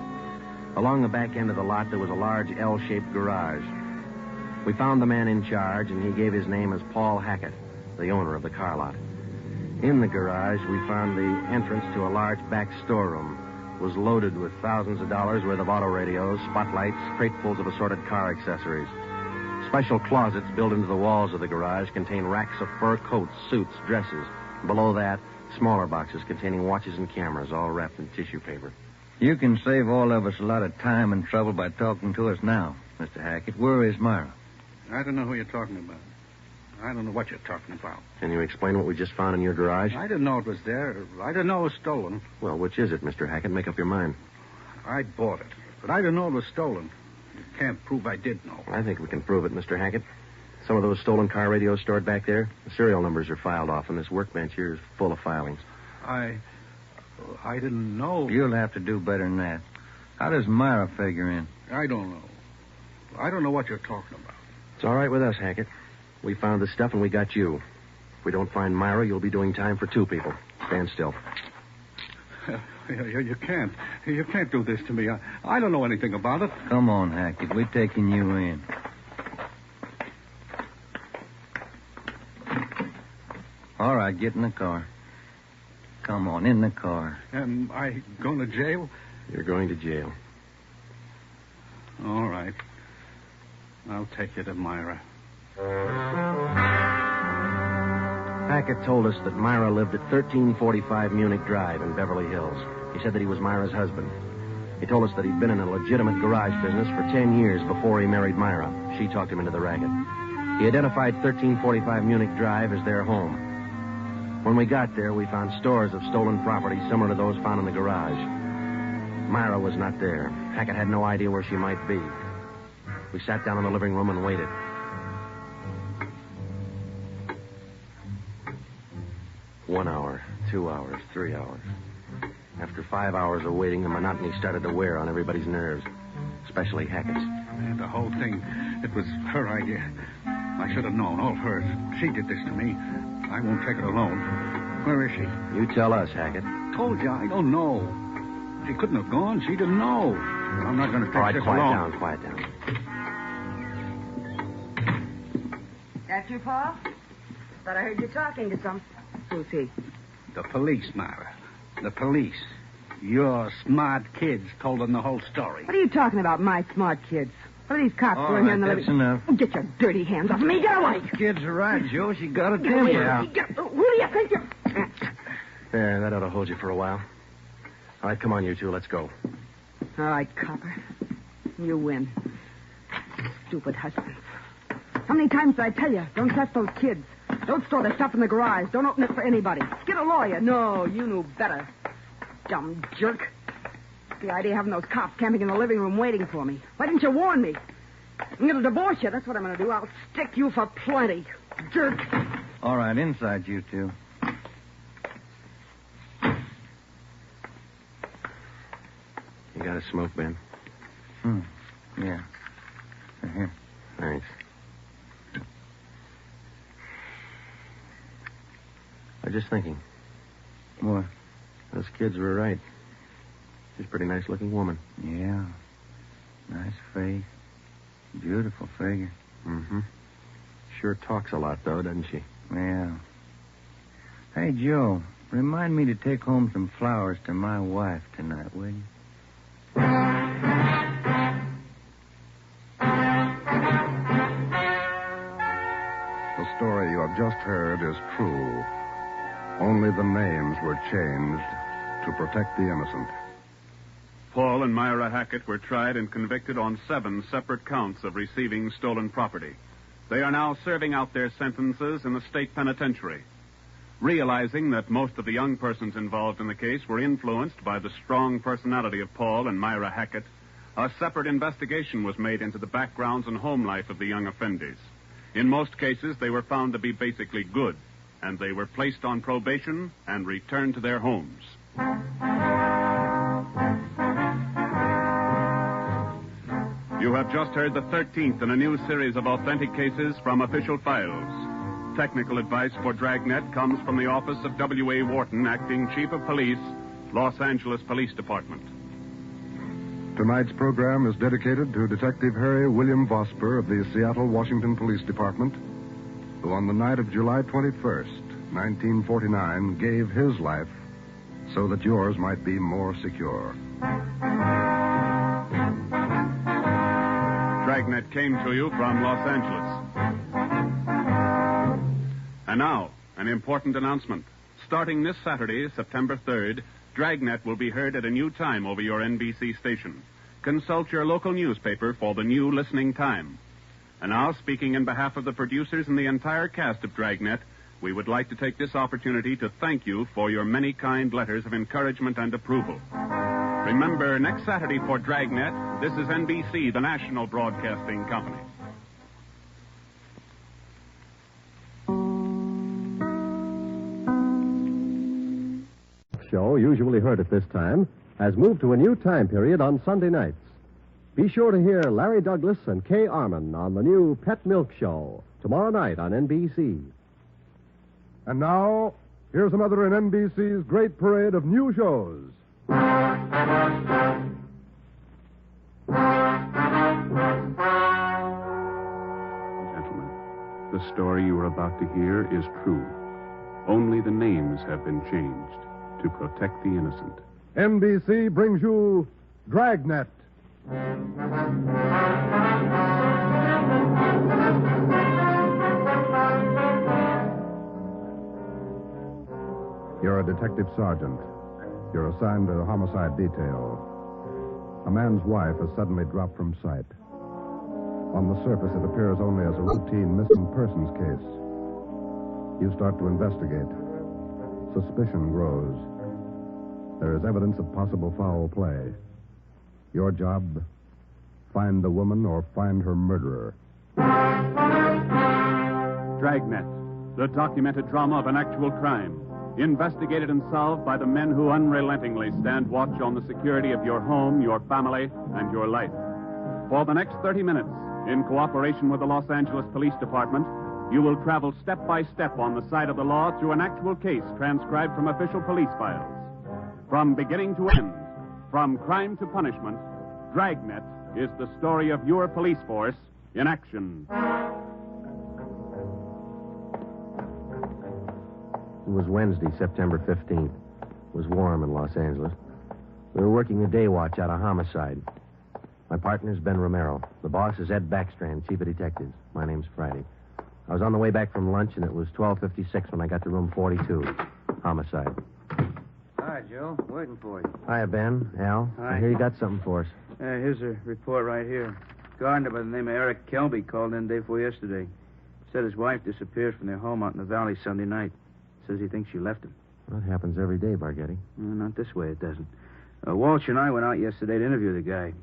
C: Along the back end of the lot, there was a large L-shaped garage. We found the man in charge, and he gave his name as Paul Hackett, the owner of the car lot. In the garage, we found the entrance to a large back storeroom. It was loaded with thousands of dollars worth of auto radios, spotlights, cratefuls of assorted car accessories. Special closets built into the walls of the garage contain racks of fur coats, suits, dresses. Below that, smaller boxes containing watches and cameras, all wrapped in tissue paper.
E: You can save all of us a lot of time and trouble by talking to us now, Mr. Hackett. Where is Myra?
L: I don't know who you're talking about. I don't know what you're talking about.
C: Can you explain what we just found in your garage?
L: I didn't know it was there. I didn't know it was stolen.
C: Well, which is it, Mr. Hackett? Make up your mind.
L: I bought it. But I didn't know it was stolen. You can't prove I did know.
C: I think we can prove it, Mr. Hackett. Some of those stolen car radios stored back there, the serial numbers are filed off, and this workbench here is full of filings.
L: I didn't know.
E: You'll have to do better than that. How does Myra figure in?
L: I don't know. I don't know what you're talking about.
C: It's all right with us, Hackett. We found the stuff and we got you. If we don't find Myra, you'll be doing time for 2 people. Stand still.
L: You can't. You can't do this to me. I don't know anything about it.
E: Come on, Hackett. We're taking you in. All right, get in the car. Come on, in the car.
L: Am I going to jail?
C: You're going to jail.
L: All right. I'll take you to Myra.
C: Hackett told us that Myra lived at 1345 Munich Drive in Beverly Hills. He said that he was Myra's husband. He told us that he'd been in a legitimate garage business for 10 years before he married Myra. She talked him into the racket. He identified 1345 Munich Drive as their home. When we got there, we found stores of stolen property similar to those found in the garage. Myra was not there. Hackett had no idea where she might be. We sat down in the living room and waited. One hour, 2 hours, 3 hours. After 5 hours of waiting, the monotony started to wear on everybody's nerves, especially Hackett's.
L: And the whole thing, it was her idea. I should have known, all hers. She did this to me. I won't take it alone. Where is she?
C: You tell us, Hackett.
L: Told you, I don't know. She couldn't have gone. She didn't know. I'm not going to take
C: All right,
L: this
C: quiet
L: alone.
C: down, quiet down.
G: That you, Paul? Thought I heard you talking to some. Who's he?
L: The police, Myra. The police. Your smart kids told them the whole story.
G: What are you talking about, my smart kids? What are these cops
E: All
G: doing here
E: right,
G: in the
E: that's
G: living...
E: enough.
G: Oh, get your dirty hands off me. Get away.
E: Kids are right, Joe. She got it
G: Get
E: to
G: away.
E: you.
G: Who do you think you're...
C: There, that ought to hold you for a while. All right, come on, you two. Let's go.
G: All right, copper. You win. Stupid husbands. How many times did I tell you? Don't trust those kids. Don't store their stuff in the garage. Don't open it for anybody. Get a lawyer. No, you knew better. Dumb jerk. The idea of having those cops camping in the living room waiting for me. Why didn't you warn me? I'm going to divorce you. That's what I'm going to do. I'll stick you for plenty. Jerk.
E: All right, inside you two.
C: You got a smoke, Ben?
E: Yeah. Here.
C: Thanks. I was just thinking.
E: What?
C: Those kids were right. She's a pretty nice-looking woman.
E: Yeah. Nice face. Beautiful figure.
C: Mm-hmm. Sure talks a lot, though, doesn't she?
E: Yeah. Hey, Joe, remind me to take home some flowers to my wife tonight, will you?
A: The story you have just heard is true. Only the names were changed to protect the innocent.
B: Paul and Myra Hackett were tried and convicted on 7 separate counts of receiving stolen property. They are now serving out their sentences in the state penitentiary. Realizing that most of the young persons involved in the case were influenced by the strong personality of Paul and Myra Hackett, a separate investigation was made into the backgrounds and home life of the young offenders. In most cases, they were found to be basically good, and they were placed on probation and returned to their homes. You have just heard the 13th in a new series of authentic cases from official files. Technical advice for Dragnet comes from the office of W.A. Wharton, Acting Chief of Police, Los Angeles Police Department.
A: Tonight's program is dedicated to Detective Harry William Vosper of the Seattle, Washington Police Department, who on the night of July 21st, 1949, gave his life so that yours might be more secure.
B: Dragnet came to you from Los Angeles. And now, an important announcement. Starting this Saturday, September 3rd, Dragnet will be heard at a new time over your NBC station. Consult your local newspaper for the new listening time. And now, speaking in behalf of the producers and the entire cast of Dragnet, we would like to take this opportunity to thank you for your many kind letters of encouragement and approval. Remember, next Saturday for Dragnet, this is NBC, the national broadcasting company.
M: Show, usually heard at this time, has moved to a new time period on Sunday nights. Be sure to hear Larry Douglas and Kay Arman on the new Pet Milk Show tomorrow night on NBC.
N: And now, here's another in NBC's great parade of new shows.
B: Gentlemen, the story you are about to hear is true. Only the names have been changed to protect the innocent.
N: NBC brings you Dragnet.
A: You're a detective sergeant. You're assigned to the homicide detail. A man's wife has suddenly dropped from sight. On the surface, it appears only as a routine missing persons case. You start to investigate. Suspicion grows. There is evidence of possible foul play. Your job, find the woman or find her murderer.
B: Dragnet, the documented drama of an actual crime. Investigated and solved by the men who unrelentingly stand watch on the security of your home, your family, and your life. For the next 30 minutes, in cooperation with the Los Angeles Police Department, you will travel step by step on the side of the law through an actual case transcribed from official police files. From beginning to end, from crime to punishment, Dragnet is the story of your police force in action.
C: It was Wednesday, September 15th. It was warm in Los Angeles. We were working the day watch out of homicide. My partner's Ben Romero. The boss is Ed Backstrand, chief of detectives. My name's Friday. I was on the way back from lunch, and it was 12:56 when I got to room 42. Homicide.
E: Hi, Joe. Waiting for you.
C: Hiya, Ben. Al.
O: Hi.
C: I hear you got something for us.
O: Here's a report right here. Gardener by the name of Eric Kelby called in day before yesterday. Said his wife disappeared from their home out in the valley Sunday night. Says he thinks she left him.
C: That happens every day, Bargetti.
O: Not this way, it doesn't. Walsh and I went out yesterday to interview the guy.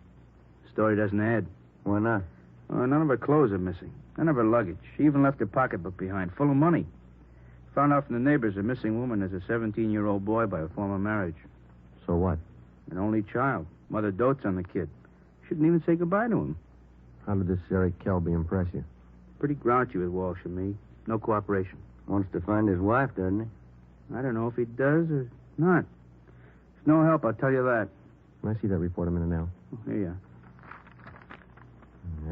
O: Story doesn't add.
E: Why not?
O: None of her clothes are missing. None of her luggage. She even left her pocketbook behind, full of money. Found out from the neighbors a missing woman is a 17-year-old boy by a former marriage.
C: So what?
O: An only child. Mother dotes on the kid. Shouldn't even say goodbye to him.
C: How did this Eric Kelby impress you?
O: Pretty grouchy with Walsh and me. No cooperation.
E: Wants to find his wife, doesn't he?
O: I don't know if he does or not. It's no help, I'll tell you that.
C: Can I see that report a minute now?
O: Oh, here you are.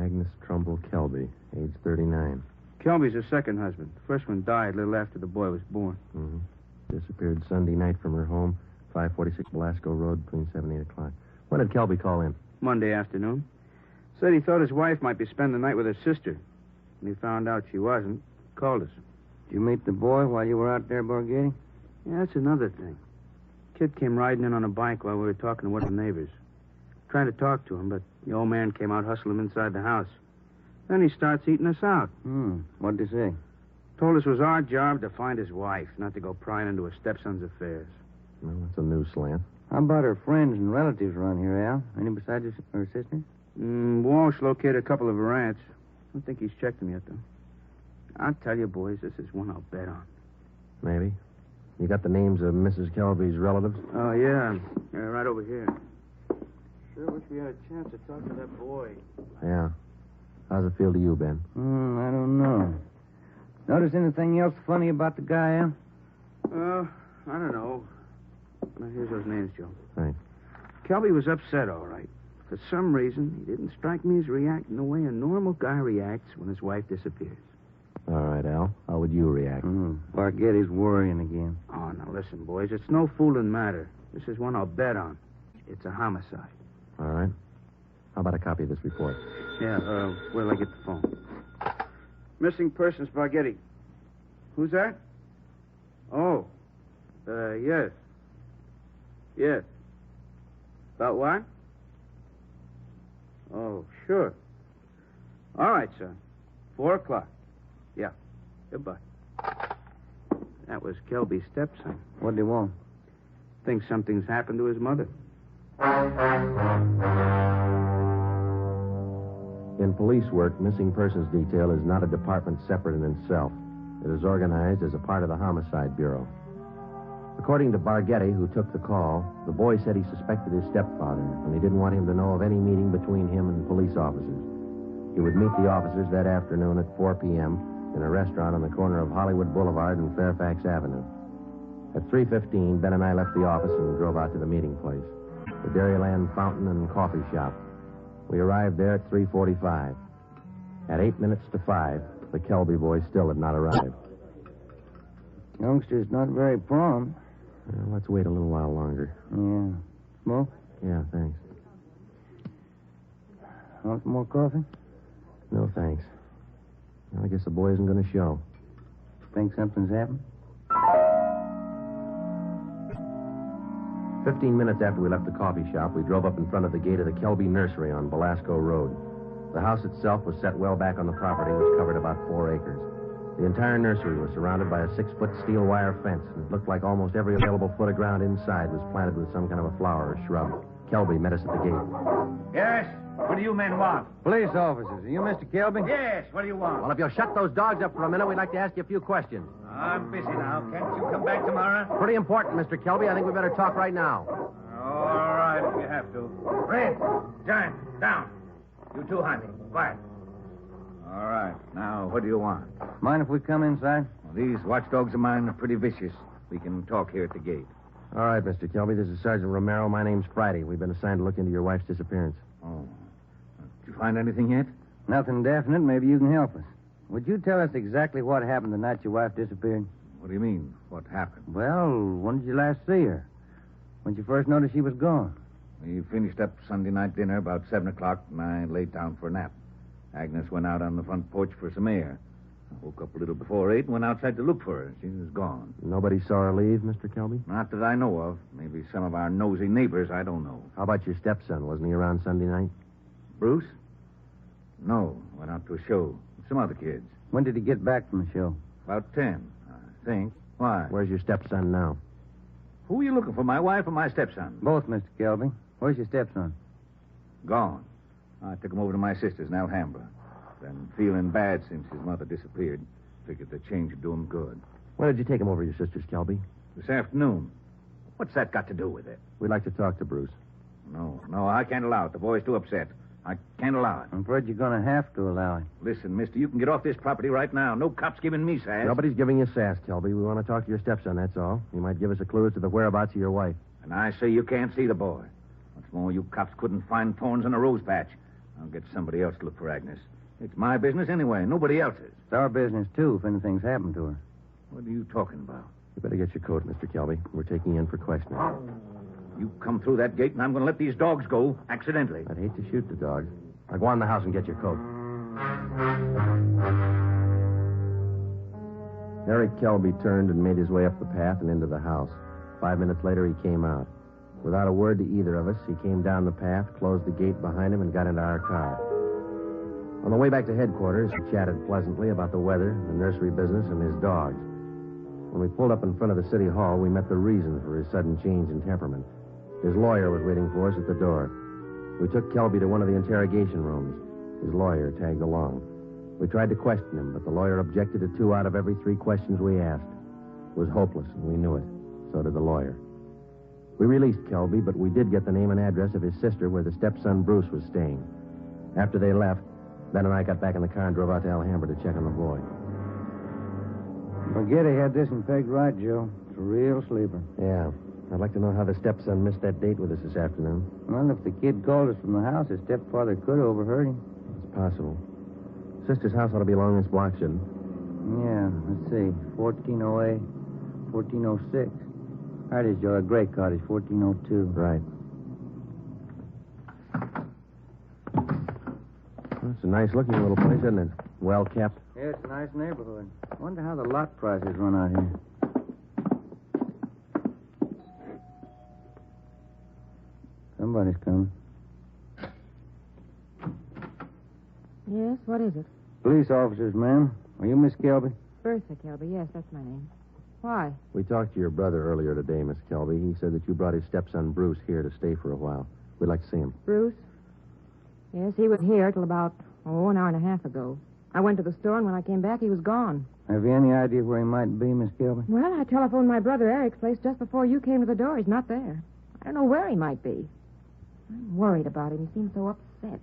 C: Agnes Trumbull Kelby, age 39.
O: Kelby's her second husband. The first one died a little after the boy was born.
C: Mm-hmm. Disappeared Sunday night from her home, 546 Belasco Road, between 7 and 8 o'clock. When did Kelby call in?
O: Monday afternoon. Said he thought his wife might be spending the night with her sister. When he found out she wasn't, called us.
E: Did you meet the boy while you were out there, Bargetti?
O: Yeah, that's another thing. Kid came riding in on a bike while we were talking to one of the neighbors. Trying to talk to him, but the old man came out hustling him inside the house. Then he starts eating us out.
E: What'd he say?
O: Told us it was our job to find his wife, not to go prying into her stepson's affairs.
C: Well, that's a new slant.
E: How about her friends and relatives around here, Al? Any besides her sister?
O: Walsh located a couple of her aunts. I don't think he's checked them yet, though. I'll tell you, boys, this is one I'll bet on.
C: Maybe. You got the names of Mrs. Kelby's relatives?
O: Oh, yeah. Right over here. Sure wish we had a chance to talk to that boy.
C: Yeah. How's it feel to you, Ben?
E: I don't know. Notice anything else funny about the guy, Al?
O: I don't know. Well, here's those names, Joe.
C: Thanks.
O: Kelby was upset, all right. For some reason, he didn't strike me as reacting the way a normal guy reacts when his wife disappears.
C: All right, Al. How would you react?
E: Bargetti's worrying again.
O: Oh, now listen, boys. It's no fooling matter. This is one I'll bet on. It's a homicide.
C: All right. How about a copy of this report?
O: Yeah, where'll I get the phone? Missing persons, Bargetti. Who's that? Oh. Yes. Yes. About what? Oh, sure. All right, sir. 4 o'clock. Yeah. Goodbye. That was Kelby's stepson.
E: What'd he want?
O: Thinks something's happened to his mother.
C: In police work, missing persons detail is not a department separate in itself. It is organized as a part of the Homicide Bureau. According to Barghetti, who took the call, the boy said he suspected his stepfather, and he didn't want him to know of any meeting between him and police officers. He would meet the officers that afternoon at 4 p.m. in a restaurant on the corner of Hollywood Boulevard and Fairfax Avenue. At 3:15, Ben and I left the office and drove out to the meeting place, the Dairyland Fountain and Coffee Shop. We arrived there at 3:45. At 8 minutes to 5, the Kelby boy still had not arrived.
E: Youngster's not very prompt.
C: Well, let's wait a little while longer.
E: Yeah. Smoke?
C: Yeah, thanks.
E: Want some more coffee?
C: No, thanks. Well, I guess the boy isn't going to show.
E: Think something's happened?
C: 15 minutes after we left the coffee shop, we drove up in front of the gate of the Kelby nursery on Belasco Road. The house itself was set well back on the property, which covered about 4 acres. The entire nursery was surrounded by a 6-foot steel wire fence, and it looked like almost every available foot of ground inside was planted with some kind of a flower or shrub. Kelby met us at the gate.
P: Yes? What do you men want?
E: Police officers. Are you Mr. Kelby?
P: Yes, what do you want?
C: Well, if you'll shut those dogs up for a minute, we'd like to ask you a few questions.
P: I'm busy now. Can't you come back tomorrow?
C: Pretty important, Mr. Kelby. I think we better talk right now.
P: All right, if you have to. Red, Giant, down. You too, Honey. Quiet. All right. Now, what do you want?
E: Mind if we come inside?
P: Well, these watchdogs of mine are pretty vicious. We can talk here at the gate.
C: All right, Mr. Kelby. This is Sergeant Romero. My name's Friday. We've been assigned to look into your wife's disappearance.
P: Oh. Did you find anything yet?
E: Nothing definite. Maybe you can help us. Would you tell us exactly what happened the night your wife disappeared?
P: What do you mean? What happened?
E: Well, when did you last see her? When did you first notice she was gone?
P: We finished up Sunday night dinner about 7 o'clock, and I laid down for a nap. Agnes went out on the front porch for some air. I woke up a little before 8 and went outside to look for her. She was gone.
C: Nobody saw her leave, Mr. Kelby?
P: Not that I know of. Maybe some of our nosy neighbors, I don't know.
C: How about your stepson? Wasn't he around Sunday night?
P: Bruce? No, went out to a show with some other kids.
E: When did he get back from the show?
P: About 10, I think. Why?
C: Where's your stepson now?
P: Who are you looking for, my wife or my stepson?
E: Both, Mr. Kelby. Where's your stepson?
P: Gone. I took him over to my sister's in Alhambra. Been feeling bad since his mother disappeared. Figured the change would do him good.
C: When did you take him over to your sister's, Kelby?
P: This afternoon. What's that got to do with it?
C: We'd like to talk to Bruce.
P: No, I can't allow it. The boy's too upset. I can't allow it.
E: I'm afraid you're going to have to allow it.
P: Listen, mister, you can get off this property right now. No cop's giving me sass.
C: Nobody's giving you sass, Kelby. We want to talk to your stepson, that's all. He might give us a clue as to the whereabouts of your wife.
P: And I say you can't see the boy. What's more, you cops couldn't find thorns in a rose patch. I'll get somebody else to look for Agnes. It's my business anyway, nobody else's.
E: It's our business, too, if anything's happened to her.
P: What are you talking about?
C: You better get your coat, Mr. Kelby. We're taking you in for questioning.
P: You come through that gate, and I'm going to let these dogs go accidentally.
C: I'd hate to shoot the dogs. Now go on in the house and get your coat. Eric Kelby turned and made his way up the path and into the house. 5 minutes later, he came out. Without a word to either of us, he came down the path, closed the gate behind him, and got into our car. On the way back to headquarters, he chatted pleasantly about the weather, the nursery business, and his dogs. When we pulled up in front of the city hall, we met the reason for his sudden change in temperament. His lawyer was waiting for us at the door. We took Kelby to one of the interrogation rooms. His lawyer tagged along. We tried to question him, but the lawyer objected to 2 out of every 3 questions we asked. It was hopeless, and we knew it. So did the lawyer. We released Kelby, but we did get the name and address of his sister where the stepson Bruce was staying. After they left, Ben and I got back in the car and drove out to Alhambra to check on the boy.
E: Barghetti had this one pegged right, Joe. It's a real sleeper.
C: Yeah. I'd like to know how the stepson missed that date with us this afternoon.
E: Well, if the kid called us from the house, his stepfather could have overheard him.
C: It's possible. Sister's house ought to be along this block, shouldn't it?
E: Yeah, let's see. 1408, 1406. Right is, Joe. A gray cottage, 1402.
C: Right. Well, it's a nice-looking little place, isn't it? Well kept.
E: Yeah, it's a nice neighborhood. Wonder how the lot prices run out here. Somebody's coming.
Q: Yes, what is it?
E: Police officers, ma'am. Are you Miss Kelby?
Q: Bertha Kelby, yes, that's my name. Why?
C: We talked to your brother earlier today, Miss Kelby. He said that you brought his stepson Bruce here to stay for a while. We'd like to see him.
Q: Bruce? Yes, he was here till about, an hour and a half ago. I went to the store, and when I came back, he was gone.
E: Have you any idea where he might be, Miss Kelby?
Q: Well, I telephoned my brother Eric's place just before you came to the door. He's not there. I don't know where he might be. I'm worried about him. He seems so upset.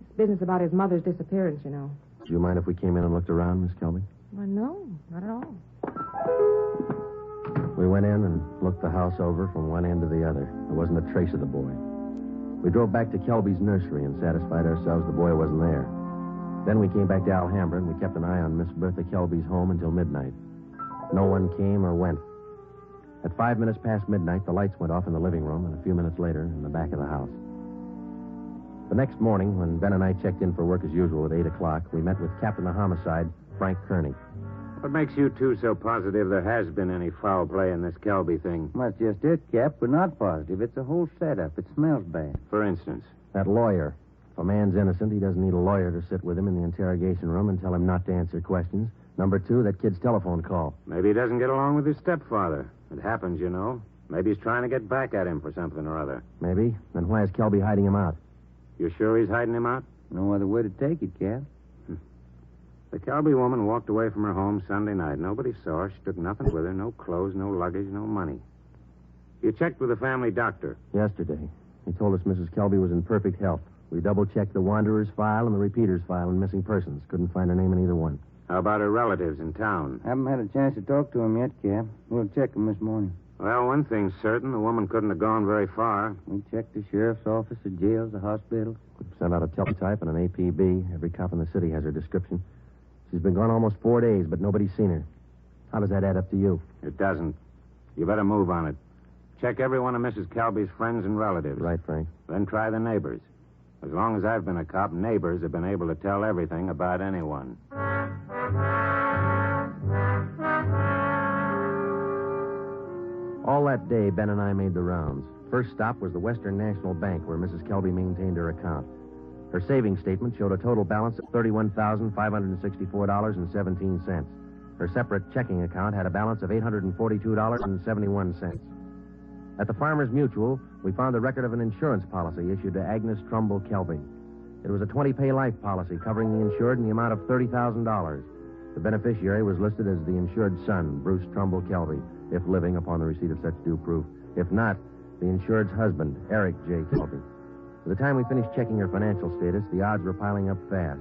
Q: This business about his mother's disappearance, you know.
C: Do you mind if we came in and looked around, Miss Kelby?
Q: Well, no, not at all.
C: We went in and looked the house over from one end to the other. There wasn't a trace of the boy. We drove back to Kelby's nursery and satisfied ourselves the boy wasn't there. Then we came back to Alhambra and we kept an eye on Miss Bertha Kelby's home until midnight. No one came or went. At 5 minutes past midnight, the lights went off in the living room, and a few minutes later, in the back of the house. The next morning, when Ben and I checked in for work as usual at 8 o'clock, we met with Captain of Homicide, Frank Kearney.
R: What makes you two so positive there has been any foul play in this Kelby thing?
E: Well, that's just it, Cap. We're not positive. It's a whole setup. It smells bad.
R: For instance?
C: That lawyer. If a man's innocent, he doesn't need a lawyer to sit with him in the interrogation room and tell him not to answer questions. Number two, that kid's telephone call.
R: Maybe he doesn't get along with his stepfather. It happens, you know. Maybe he's trying to get back at him for something or other.
C: Maybe. Then why is Kelby hiding him out?
R: You sure he's hiding him out?
E: No other way to take it, Cap.
R: The Kelby woman walked away from her home Sunday night. Nobody saw her. She took nothing with her. No clothes, no luggage, no money. You checked with the family doctor?
C: Yesterday. He told us Mrs. Kelby was in perfect health. We double-checked the Wanderer's file and the Repeater's file and missing persons. Couldn't find her name in either one.
R: How about her relatives in town?
E: Haven't had a chance to talk to him yet, Cap. We'll check him this morning.
R: Well, one thing's certain. The woman couldn't have gone very far.
E: We checked the sheriff's office, the jails, the hospitals.
C: We've sent out a teletype and an APB. Every cop in the city has her description. She's been gone almost 4 days, but nobody's seen her. How does that add up to you?
R: It doesn't. You better move on it. Check every one of Mrs. Kelby's friends and relatives.
C: Right, Frank.
R: Then try the neighbors. As long as I've been a cop, neighbors have been able to tell everything about anyone.
C: All that day, Ben and I made the rounds. First stop was the Western National Bank, where Mrs. Kelby maintained her account. Her savings statement showed a total balance of $31,564.17. Her separate checking account had a balance of $842.71. At the Farmers Mutual, we found the record of an insurance policy issued to Agnes Trumbull Kelby. It was a 20-pay life policy covering the insured in the amount of $30,000. The beneficiary was listed as the insured son, Bruce Trumbull Kelby, if living upon the receipt of such due proof. If not, the insured's husband, Eric J. Kelby. By the time we finished checking her financial status, the odds were piling up fast.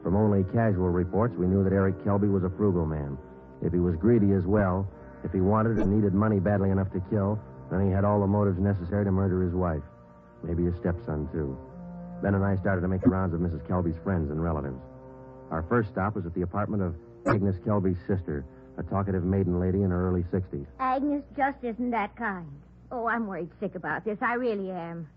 C: From only casual reports, we knew that Eric Kelby was a frugal man. If he was greedy as well, if he wanted and needed money badly enough to kill, then he had all the motives necessary to murder his wife. Maybe his stepson, too. Ben and I started to make the rounds of Mrs. Kelby's friends and relatives. Our first stop was at the apartment of Agnes Kelby's sister, a talkative maiden lady in her early 60s.
S: Agnes just isn't that kind. Oh, I'm worried sick about this. I really am.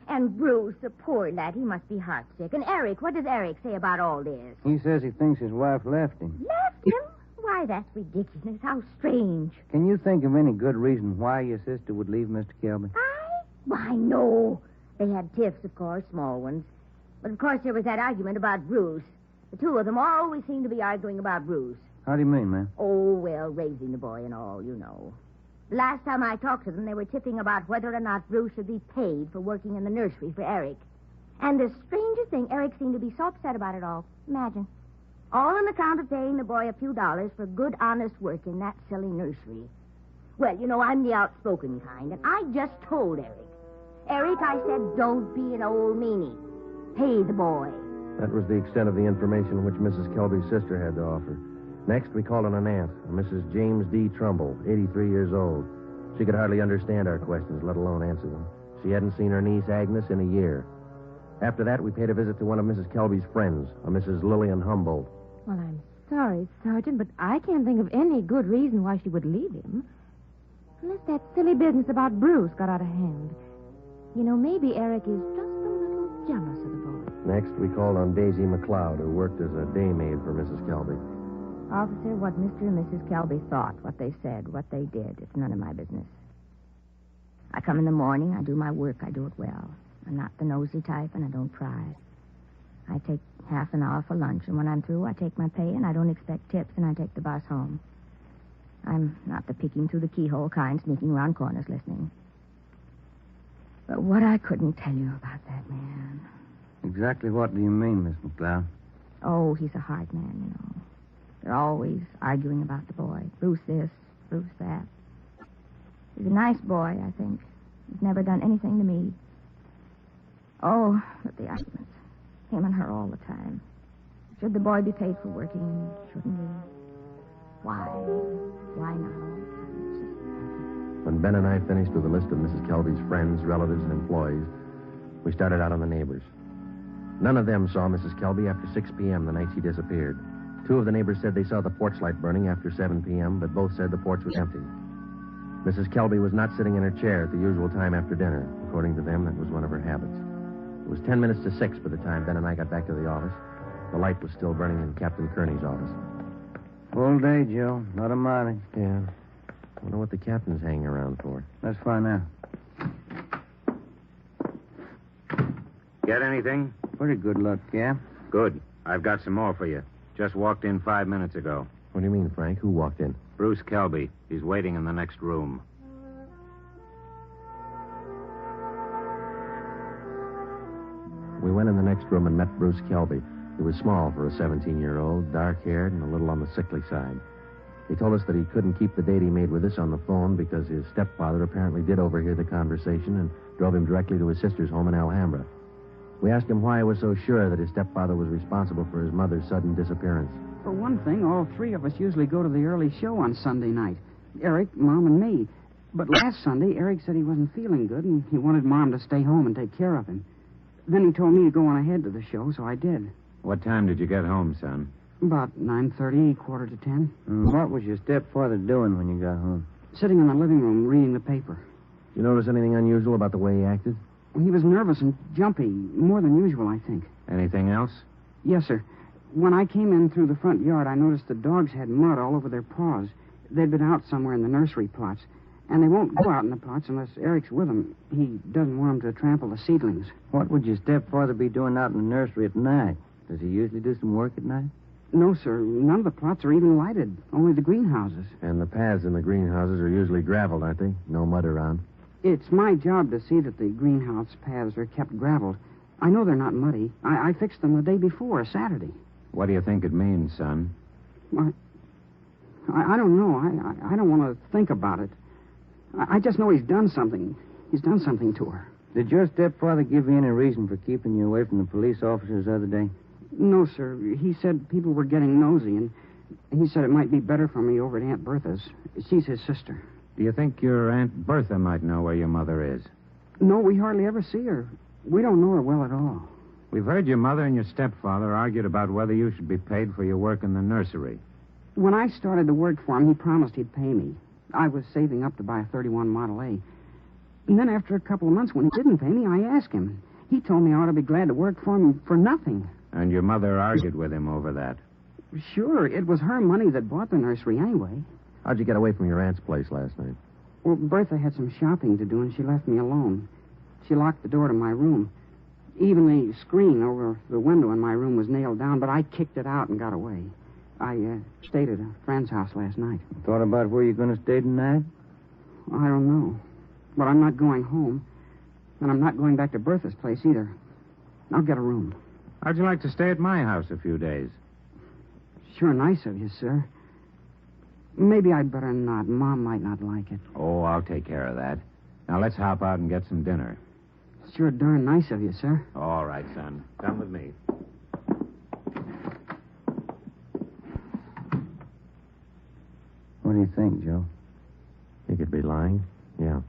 S: And Bruce, the poor lad, he must be heartsick. And Eric, what does Eric say about all this?
E: He says he thinks his wife left him.
S: Left him? Why, that's ridiculous. How strange.
E: Can you think of any good reason why your sister would leave Mr. Kelby?
S: Why, no. They had tiffs, of course, small ones. But, of course, there was that argument about Bruce. The two of them always seem to be arguing about Bruce.
E: How do you mean, ma'am?
S: Oh, well, raising the boy and all, you know. The last time I talked to them, they were tipping about whether or not Bruce should be paid for working in the nursery for Eric. And the strangest thing, Eric seemed to be so upset about it all. Imagine. All on account of paying the boy a few dollars for good, honest work in that silly nursery. Well, you know, I'm the outspoken kind, and I just told Eric. Eric, I said, don't be an old meanie. Pay the boy.
C: That was the extent of the information which Mrs. Kelby's sister had to offer. Next, we called on an aunt, Mrs. James D. Trumbull, 83 years old. She could hardly understand our questions, let alone answer them. She hadn't seen her niece, Agnes, in a year. After that, we paid a visit to one of Mrs. Kelby's friends, a Mrs. Lillian Humboldt.
Q: Well, I'm sorry, Sergeant, but I can't think of any good reason why she would leave him. Unless that silly business about Bruce got out of hand. You know, maybe Eric is just a little jealous of the boy.
C: Next, we called on Daisy McLeod, who worked as a day maid for Mrs. Kelby.
S: Officer, what Mr. and Mrs. Kelby thought, what they said, what they did, it's none of my business. I come in the morning, I do my work, I do it well. I'm not the nosy type, and I don't pry. I take half an hour for lunch, and when I'm through, I take my pay, and I don't expect tips, and I take the bus home. I'm not the peeking through the keyhole kind, sneaking around corners listening. But what I couldn't tell you about that man.
E: Exactly what do you mean, Miss McLeod?
S: Oh, he's a hard man, you know. They're always arguing about the boy. Bruce this, Bruce that. He's a nice boy, I think. He's never done anything to me. Oh, but the arguments. Him and her all the time. Should the boy be paid for working? Shouldn't he? Why? Why not all the time?
C: When Ben and I finished with a list of Mrs. Kelby's friends, relatives, and employees, we started out on the neighbors. None of them saw Mrs. Kelby after 6 p.m. the night she disappeared. 2 of the neighbors said they saw the porch light burning after 7 p.m., but both said the porch was empty. Mrs. Kelby was not sitting in her chair at the usual time after dinner. According to them, that was one of her habits. It was 10 minutes to 6 by the time Ben and I got back to the office. The light was still burning in Captain Kearney's office.
E: Full day, Joe. Not a mileage.
C: Yeah. I wonder what the captain's hanging around for.
E: Let's find out.
P: Get anything?
E: Pretty good luck, Cap.
P: Good. I've got some more for you. Just walked in 5 minutes ago.
C: What do you mean, Frank? Who walked in?
P: Bruce Kelby. He's waiting in the next room.
C: We went in the next room and met Bruce Kelby. He was small for a 17-year-old, dark-haired, and a little on the sickly side. He told us that he couldn't keep the date he made with us on the phone because his stepfather apparently did overhear the conversation and drove him directly to his sister's home in Alhambra. We asked him why he was so sure that his stepfather was responsible for his mother's sudden disappearance.
T: For one thing, all 3 of us usually go to the early show on Sunday night. Eric, Mom, and me. But last Sunday, Eric said he wasn't feeling good and he wanted Mom to stay home and take care of him. Then he told me to go on ahead to the show, so I did.
P: What time did you get home, son?
T: About 9:30, quarter to 10.
E: What was your stepfather doing when you got home?
T: Sitting in the living room reading the paper.
C: You notice anything unusual about the way he acted?
T: He was nervous and jumpy, more than usual, I think.
P: Anything else?
T: Yes, sir. When I came in through the front yard, I noticed the dogs had mud all over their paws. They'd been out somewhere in the nursery plots. And they won't go out in the plots unless Eric's with them. He doesn't want them to trample the seedlings.
E: What would your stepfather be doing out in the nursery at night? Does he usually do some work at night?
T: No, sir. None of the plots are even lighted. Only the greenhouses.
C: And the paths in the greenhouses are usually graveled, aren't they? No mud around.
T: It's my job to see that the greenhouse paths are kept graveled. I know they're not muddy. I fixed them the day before, Saturday.
P: What do you think it means, son?
T: I don't know. I don't want to think about it. I just know he's done something. He's done something to her.
E: Did your stepfather give you any reason for keeping you away from the police officers the other day?
T: No, sir. He said people were getting nosy, and he said it might be better for me over at Aunt Bertha's. She's his sister.
P: Do you think your Aunt Bertha might know where your mother is?
T: No, we hardly ever see her. We don't know her well at all.
P: We've heard your mother and your stepfather argued about whether you should be paid for your work in the nursery.
T: When I started to work for him, he promised he'd pay me. I was saving up to buy a 31 Model A. And then after a couple of months, when he didn't pay me, I asked him. He told me I ought to be glad to work for him for nothing.
P: And your mother argued with him over that?
T: Sure, it was her money that bought the nursery anyway.
C: How'd you get away from your aunt's place last night?
T: Well, Bertha had some shopping to do, and she left me alone. She locked the door to my room. Even the screen over the window in my room was nailed down, but I kicked it out and got away. I stayed at a friend's house last night.
E: Thought about where you're going to stay tonight?
T: I don't know. But I'm not going home. And I'm not going back to Bertha's place either. I'll get a room.
P: How'd you like to stay at my house a few days?
T: Sure nice of you, sir. Maybe I'd better not. Mom might not like it.
P: Oh, I'll take care of that. Now, let's hop out and get some dinner.
T: Sure darn nice of you, sir.
P: All right, son. Come with me.
E: What do you think, Joe?
C: He could be lying. Yeah.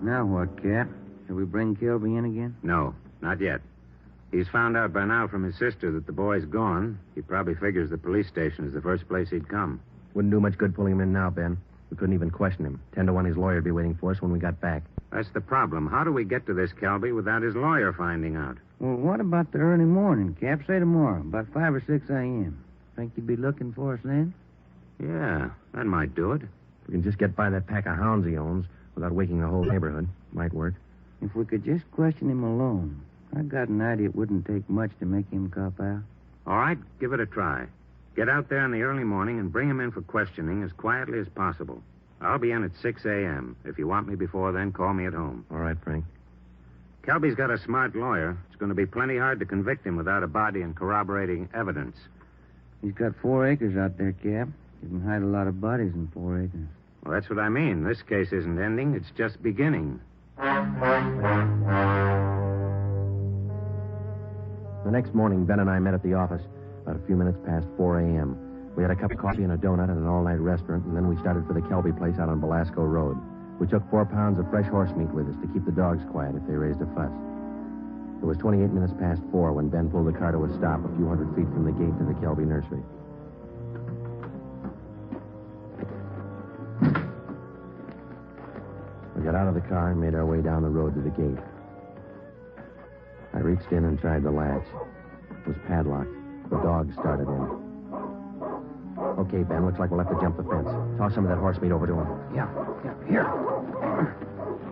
E: Now what, Cap? Shall we bring Kelby in again?
P: No, not yet. He's found out by now from his sister that the boy's gone. He probably figures the police station is the first place he'd come.
C: Wouldn't do much good pulling him in now, Ben. We couldn't even question him. 10 to 1 his lawyer would be waiting for us when we got back.
P: That's the problem. How do we get to this Kelby without his lawyer finding out?
E: Well, what about the early morning, Cap? Say tomorrow, about 5 or 6 a.m. Think you'd be looking for us then?
P: Yeah, that might do it.
C: If we can just get by that pack of hounds he owns without waking the whole neighborhood, might work.
E: If we could just question him alone, I got an idea it wouldn't take much to make him cop out.
P: All right, give it a try. Get out there in the early morning and bring him in for questioning as quietly as possible. I'll be in at 6 a.m. If you want me before then, call me at home.
C: All right, Frank.
R: Kelby's got a smart lawyer. It's going to be plenty hard to convict him without a body and corroborating evidence.
E: He's got 4 acres out there, Cap. You can hide a lot of bodies in 4 acres.
R: Well, that's what I mean. This case isn't ending. It's just beginning.
C: The next morning, Ben and I met at the office about a few minutes past 4 a.m. We had a cup of coffee and a donut at an all-night restaurant, and then we started for the Kelby place out on Belasco Road. We took 4 pounds of fresh horse meat with us to keep the dogs quiet if they raised a fuss. It was 28 minutes past 4 when Ben pulled the car to a stop a few hundred feet from the gate to the Kelby nursery. We got out of the car and made our way down the road to the gate. I reached in and tried the latch. It was padlocked. The dogs started in. Okay, Ben, looks like we'll have to jump the fence. Toss some of that horse meat over to him.
E: Yeah, here.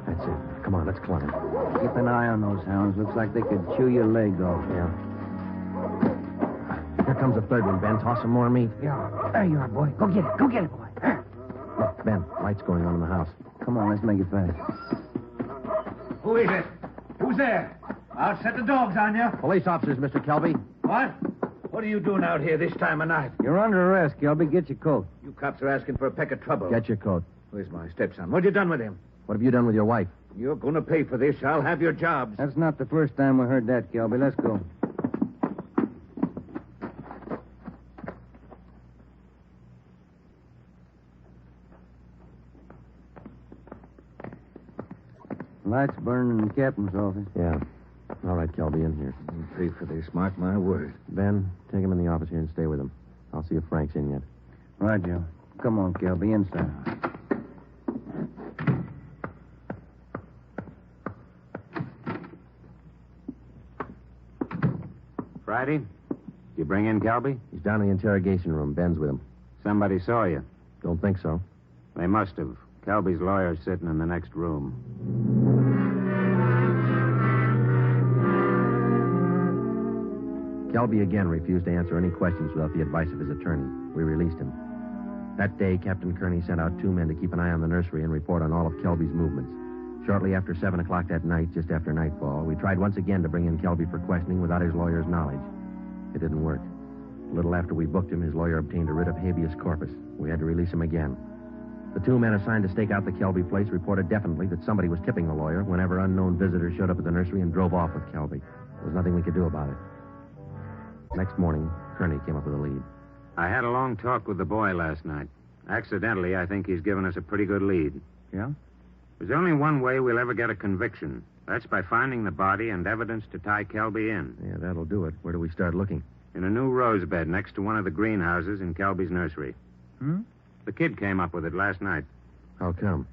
C: That's it. Come on, let's climb.
E: Keep an eye on those hounds. Looks like they could chew your leg off.
C: Yeah. Here comes the third one, Ben. Toss some more meat.
E: Yeah. There you are, boy. Go get it. Go get it, boy.
C: Look, Ben, lights going on in the house.
E: Come on, let's make it fast.
L: Who is it? Who's there? I'll set the dogs on you.
C: Police officers, Mr. Kelby.
L: What? What are you doing out here this time of night?
E: You're under arrest, Kelby. Get your coat.
P: You cops are asking for a peck of trouble.
C: Get your coat.
P: Where's my stepson? What you done with him?
C: What have you done with your wife?
P: You're going to pay for this. I'll have your jobs.
E: That's not the first time we heard that, Kelby. Let's go. Lights burning in the captain's office.
C: Yeah. All right, Kelby, in here.
P: I'll pay for this. Mark my word.
C: Ben, take him in the office here and stay with him. I'll see if Frank's in yet.
E: Right, Joe. Come on, Kelby, inside.
R: Friday? You bring in Kelby?
C: He's down in the interrogation room. Ben's with him.
R: Somebody saw you.
C: Don't think so.
R: They must have. Kelby's lawyer's sitting in the next room.
C: Kelby again refused to answer any questions without the advice of his attorney. We released him. That day, Captain Kearney sent out 2 men to keep an eye on the nursery and report on all of Kelby's movements. Shortly after 7 o'clock that night, just after nightfall, we tried once again to bring in Kelby for questioning without his lawyer's knowledge. It didn't work. A little after we booked him, his lawyer obtained a writ of habeas corpus. We had to release him again. The 2 men assigned to stake out the Kelby place reported definitely that somebody was tipping the lawyer whenever unknown visitors showed up at the nursery and drove off with Kelby. There was nothing we could do about it. Next morning, Kearney came up with a lead.
R: I had a long talk with the boy last night. Accidentally, I think he's given us a pretty good lead.
E: Yeah?
R: There's only one way we'll ever get a conviction. That's by finding the body and evidence to tie Kelby in.
C: Yeah, that'll do it. Where do we start looking?
R: In a new rose bed next to one of the greenhouses in Kelby's nursery.
E: Hmm?
R: The kid came up with it last night.
C: How come?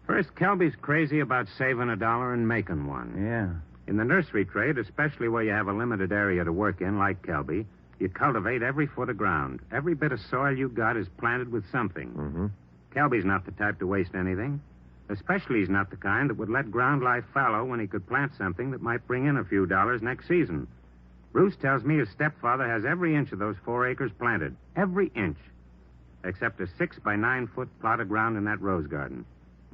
R: First, Kelby's crazy about saving $1 and making one.
E: Yeah.
R: In the nursery trade, especially where you have a limited area to work in, like Kelby, you cultivate every foot of ground. Every bit of soil you got is planted with something.
C: Mm-hmm.
R: Kelby's not the type to waste anything. Especially he's not the kind that would let ground lie fallow when he could plant something that might bring in a few dollars next season. Bruce tells me his stepfather has every inch of those 4 acres planted. Every inch. Except a 6 by 9 foot plot of ground in that rose garden.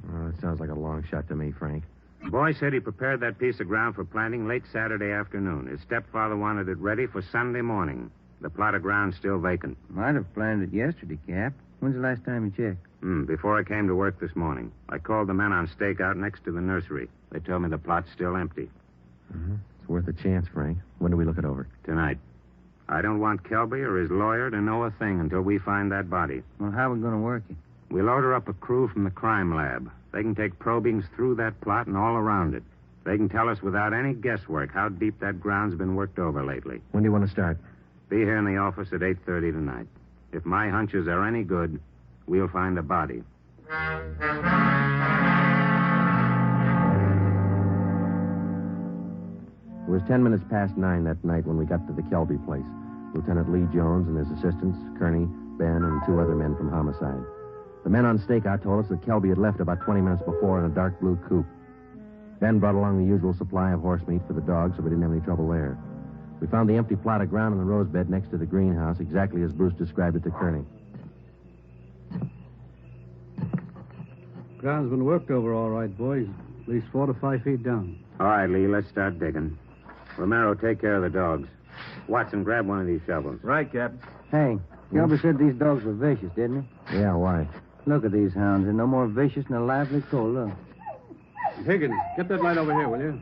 C: Oh, that sounds like a long shot to me, Frank.
R: The boy said he prepared that piece of ground for planting late Saturday afternoon. His stepfather wanted it ready for Sunday morning. The plot of ground's still vacant.
E: Might have planned it yesterday, Cap. When's the last time you checked?
R: Before I came to work this morning. I called the men on stakeout next to the nursery. They told me the plot's still empty.
C: Mm-hmm. It's worth a chance, Frank. When do we look it over?
R: Tonight. I don't want Kelby or his lawyer to know a thing until we find that body.
E: Well, how are we going to work it?
R: We'll order up a crew from the crime lab. They can take probings through that plot and all around it. They can tell us without any guesswork how deep that ground's been worked over lately.
C: When do you want to start?
R: Be here in the office at 8:30 tonight. If my hunches are any good, we'll find a body.
C: It was 10 minutes past 9 that night when we got to the Kelby place. Lieutenant Lee Jones and his assistants, Kearney, Ben, and 2 other men from homicide. The men on stakeout told us that Kelby had left about 20 minutes before in a dark blue coupe. Ben brought along the usual supply of horse meat for the dogs, so we didn't have any trouble there. We found the empty plot of ground in the rose bed next to the greenhouse, exactly as Bruce described it to Kearney.
U: Ground's been worked over all right, boys.
O: At least 4 to 5 feet down.
R: All right, Lee, let's start digging. Romero, take care of the dogs. Watson, grab one of these shovels.
C: Right, Captain.
E: Hey, Kelby said these dogs were vicious, didn't he?
C: Yeah, why?
E: Look at these hounds. They're no more vicious than a lively coal. Look.
O: Higgins, get that light over here, will you?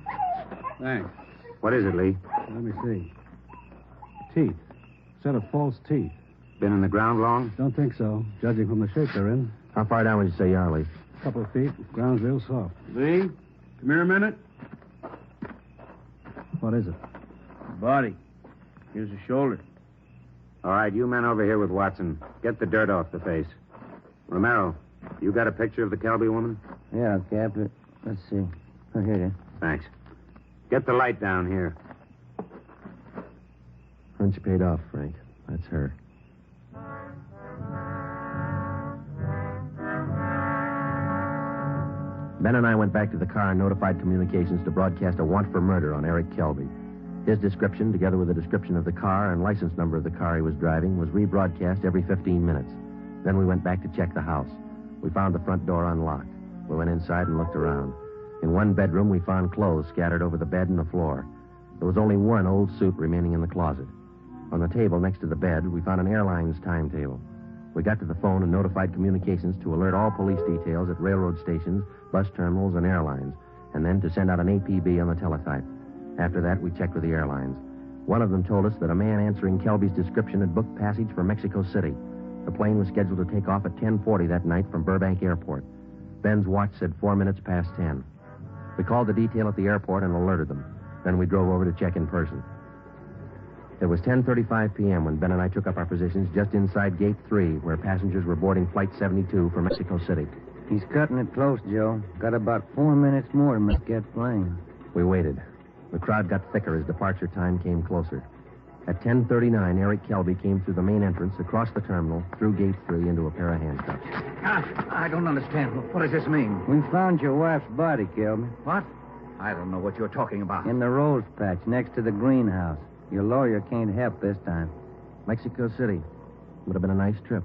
O: Thanks.
R: What is it, Lee?
O: Let me see. Teeth. Set of false teeth.
R: Been in the ground long?
O: Don't think so, judging from the shape they're in.
C: How far down would you say you are, Lee?
O: A couple of feet. Ground's real soft. Lee, come here a minute. What is it?
J: Body. Here's the shoulder.
R: All right, you men over here with Watson. Get the dirt off the face. Romero, you got a picture of the Kelby woman?
E: Yeah, Cap. Let's see. Oh, here it is.
R: Thanks. Get the light down here.
C: Hunch paid off, Frank. That's her. Ben and I went back to the car and notified communications to broadcast a want for murder on Eric Kelby. His description, together with a description of the car and license number of the car he was driving, was rebroadcast every 15 minutes. Then we went back to check the house. We found the front door unlocked. We went inside and looked around. In one bedroom, we found clothes scattered over the bed and the floor. There was only one old suit remaining in the closet. On the table next to the bed, we found an airline's timetable. We got to the phone and notified communications to alert all police details at railroad stations, bus terminals, and airlines, and then to send out an APB on the teletype. After that, we checked with the airlines. One of them told us that a man answering Kelby's description had booked passage for Mexico City. The plane was scheduled to take off at 10:40 that night from Burbank Airport. Ben's watch said 4 minutes past 10. We called the detail at the airport and alerted them. Then we drove over to check in person. It was 10:35 p.m. when Ben and I took up our positions just inside Gate 3, where passengers were boarding Flight 72 for Mexico City.
E: He's cutting it close, Joe. Got about 4 minutes more to make that plane.
C: We waited. The crowd got thicker as departure time came closer. At 10:39, Eric Kelby came through the main entrance, across the terminal, through Gate 3, into a pair of handcuffs.
P: I don't understand. What does this mean?
E: We found your wife's body, Kelby.
P: What? I don't know what you're talking about.
E: In the rose patch next to the greenhouse. Your lawyer can't help this time.
C: Mexico City. Would have been a nice trip.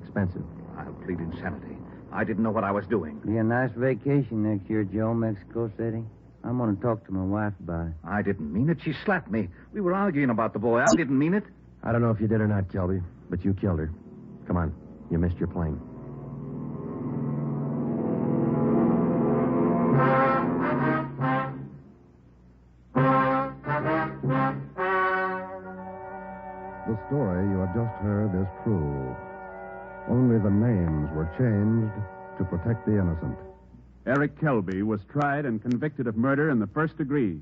C: Expensive.
P: I'll plead insanity. I didn't know what I was doing.
E: Be a nice vacation next year, Joe, Mexico City. I'm going to talk to my wife about it.
P: I didn't mean it. She slapped me. We were arguing about the boy. I didn't mean it.
C: I don't know if you did or not, Kelby, but you killed her. Come on. You missed your plane.
N: The story you have just heard is true. Only the names were changed to protect the innocent.
B: Eric Kelby was tried and convicted of murder in the first degree.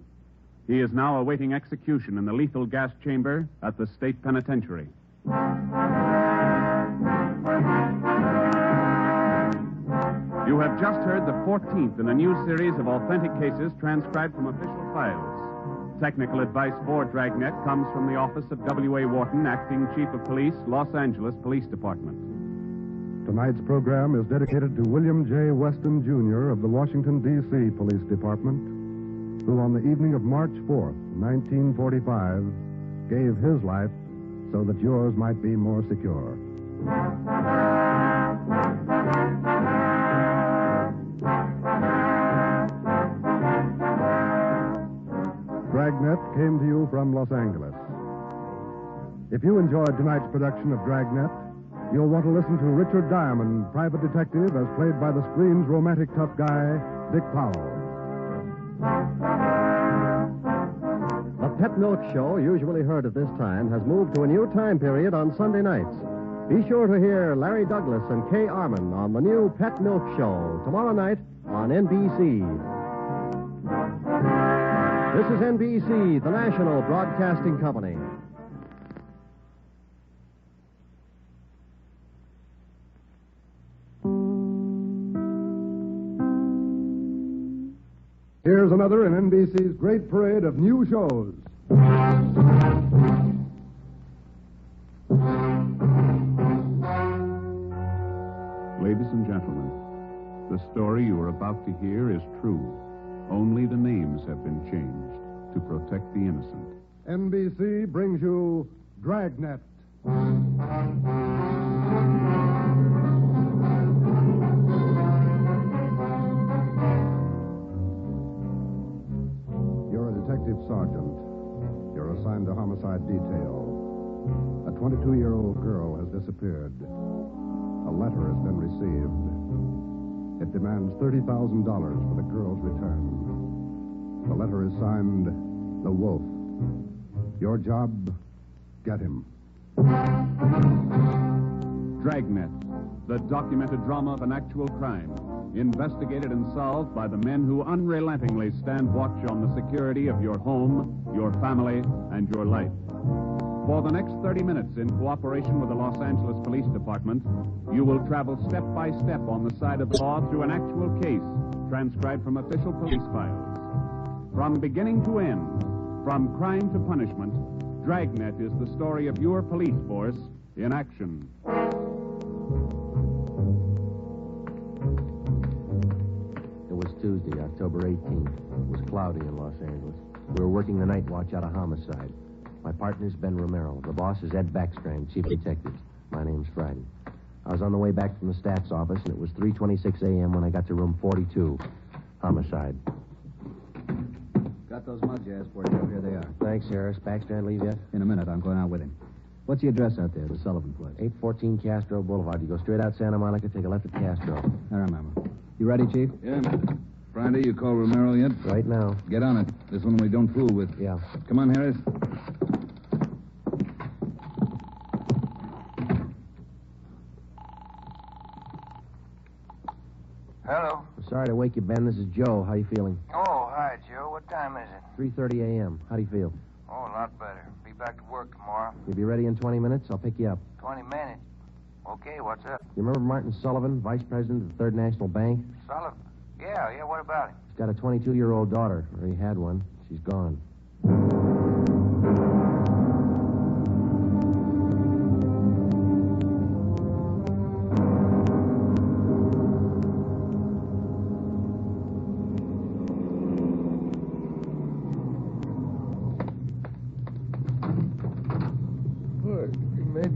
B: He is now awaiting execution in the lethal gas chamber at the state penitentiary. You have just heard the 14th in a new series of authentic cases transcribed from official files. Technical advice for Dragnet comes from the office of W.A. Wharton, Acting Chief of Police, Los Angeles Police Department.
N: Tonight's program is dedicated to William J. Weston, Jr. of the Washington, D.C. Police Department, who on the evening of March 4th, 1945, gave his life so that yours might be more secure. Dragnet came to you from Los Angeles. If you enjoyed tonight's production of Dragnet, you'll want to listen to Richard Diamond, private detective, as played by the screen's romantic tough guy, Dick Powell.
M: The Pet Milk Show, usually heard at this time, has moved to a new time period on Sunday nights. Be sure to hear Larry Douglas and Kay Arman on the new Pet Milk Show tomorrow night on NBC. This is NBC, the national broadcasting company.
N: Here's another in NBC's great parade of new shows.
B: Ladies and gentlemen, the story you are about to hear is true. Only the names have been changed to protect the innocent.
N: NBC brings you Dragnet. 22-year-old girl has disappeared. A letter has been received. It demands $30,000 for the girl's return. The letter is signed, The Wolf. Your job, get him.
B: Dragnet, the documented drama of an actual crime, investigated and solved by the men who unrelentingly stand watch on the security of your home, your family, and your life. For the next 30 minutes, in cooperation with the Los Angeles Police Department, you will travel step by step on the side of the law through an actual case, transcribed from official police files. From beginning to end, from crime to punishment, Dragnet is the story of your police force in action.
C: It was Tuesday, October 18th. It was cloudy in Los Angeles. We were working the night watch out of homicide. My partner's Ben Romero. The boss is Ed Backstrand, chief detective. My name's Friday. I was on the way back from the staff's office, and it was 3:26 a.m. when I got to room 42. Homicide.
U: Got those mugs you asked for, Joe. Here they are.
C: Thanks, Harris. Backstrand leave yet?
U: In a minute. I'm going out with him. What's the address out there, the Sullivan place?
C: 814 Castro Boulevard. You go straight out Santa Monica, take a left at Castro.
U: I remember. You ready, Chief?
D: Yeah. Friday, you call Romero yet?
C: Right now.
D: Get on it. This one we don't fool with.
C: Yeah.
D: Come on, Harris.
E: Hello.
C: Sorry to wake you, Ben. This is Joe. How you feeling?
E: Oh, hi, Joe. What time is it?
C: 3:30 a.m. How do you feel?
E: Oh, a lot better. Be back to work tomorrow.
C: You'll be ready in 20 minutes? I'll pick you up.
E: 20 minutes. Okay, what's up?
C: You remember Martin Sullivan, vice president of the Third National Bank?
E: Sullivan? Yeah, what about him?
C: He's got a 22-year-old daughter, or he had one. She's gone.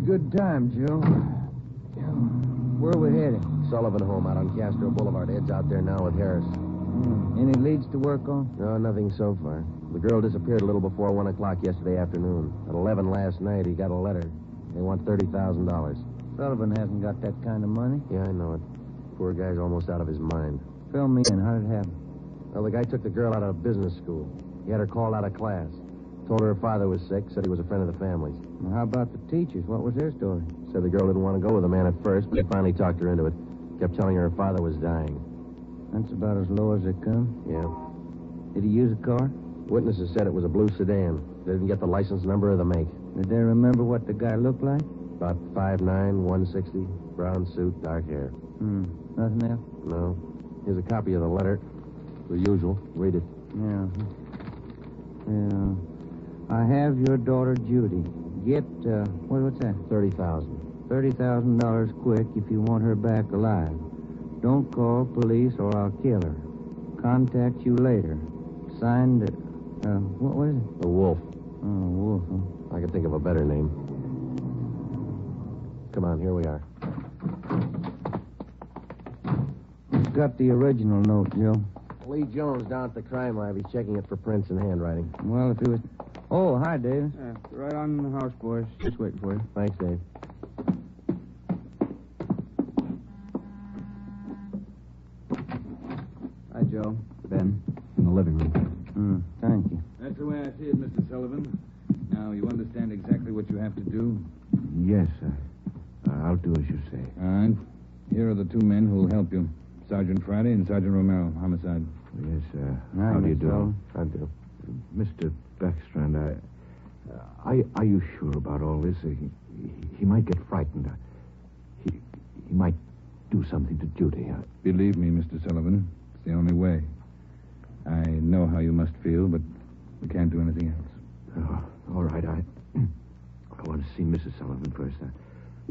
E: Good time, Joe. Where are we heading?
C: Sullivan home out on Castro Boulevard. Ed's out there now with Harris.
E: Any leads to work on?
C: No, nothing so far. The girl disappeared a little before 1 o'clock yesterday afternoon. At 11 last night, he got a letter. They want $30,000.
E: Sullivan hasn't got that kind of money.
C: Yeah, I know it. Poor guy's almost out of his mind.
E: Fill me in. How did it happen?
C: Well, the guy took the girl out of business school. He had her called out of class. Told her father was sick, said he was a friend of the family's.
E: Well, how about the teachers? What was their story?
C: Said the girl didn't want to go with the man at first, but he finally talked her into it. Kept telling her father was dying.
E: That's about as low as they come.
C: Yeah.
E: Did he use a car?
C: Witnesses said it was a blue sedan. They didn't get the license number or the make.
E: Did they remember what the guy looked like?
C: About 5'9", 160, brown suit, dark hair.
E: Nothing else?
C: No. Here's a copy of the letter. The usual. Read it.
E: Yeah. I have your daughter, Judy. Get, what's that?
C: $30,000.
E: $30,000 quick if you want her back alive. Don't call police or I'll kill her. Contact you later. Signed, what was it?
C: The Wolf.
E: Oh, Wolf, huh?
C: I could think of a better name. Come on, here we are.
E: Who's got the original note, Joe?
C: Lee Jones down at the crime lab. He's checking it for prints and handwriting.
E: Well, if he was... Oh, hi, Davis.
O: Right on the house, boys. Just waiting for you.
C: Thanks, Dave.
O: Hi, Joe. Ben. In the living room.
E: Thank you.
D: That's the way I see it, Mr. Sullivan. Now, you understand exactly what you have to do?
P: Yes, I'll do as you say.
D: All right. Here are the two men who'll help you. Sergeant Friday and Sergeant Romero, homicide.
P: Yes, how do you do?
C: I do.
P: Mr. Backstrand, are you sure about all this? He might get frightened. He might do something to Judy.
D: Believe me, Mr. Sullivan, it's the only way. I know how you must feel, but we can't do anything else.
P: Oh, all right, I want to see Mrs. Sullivan first.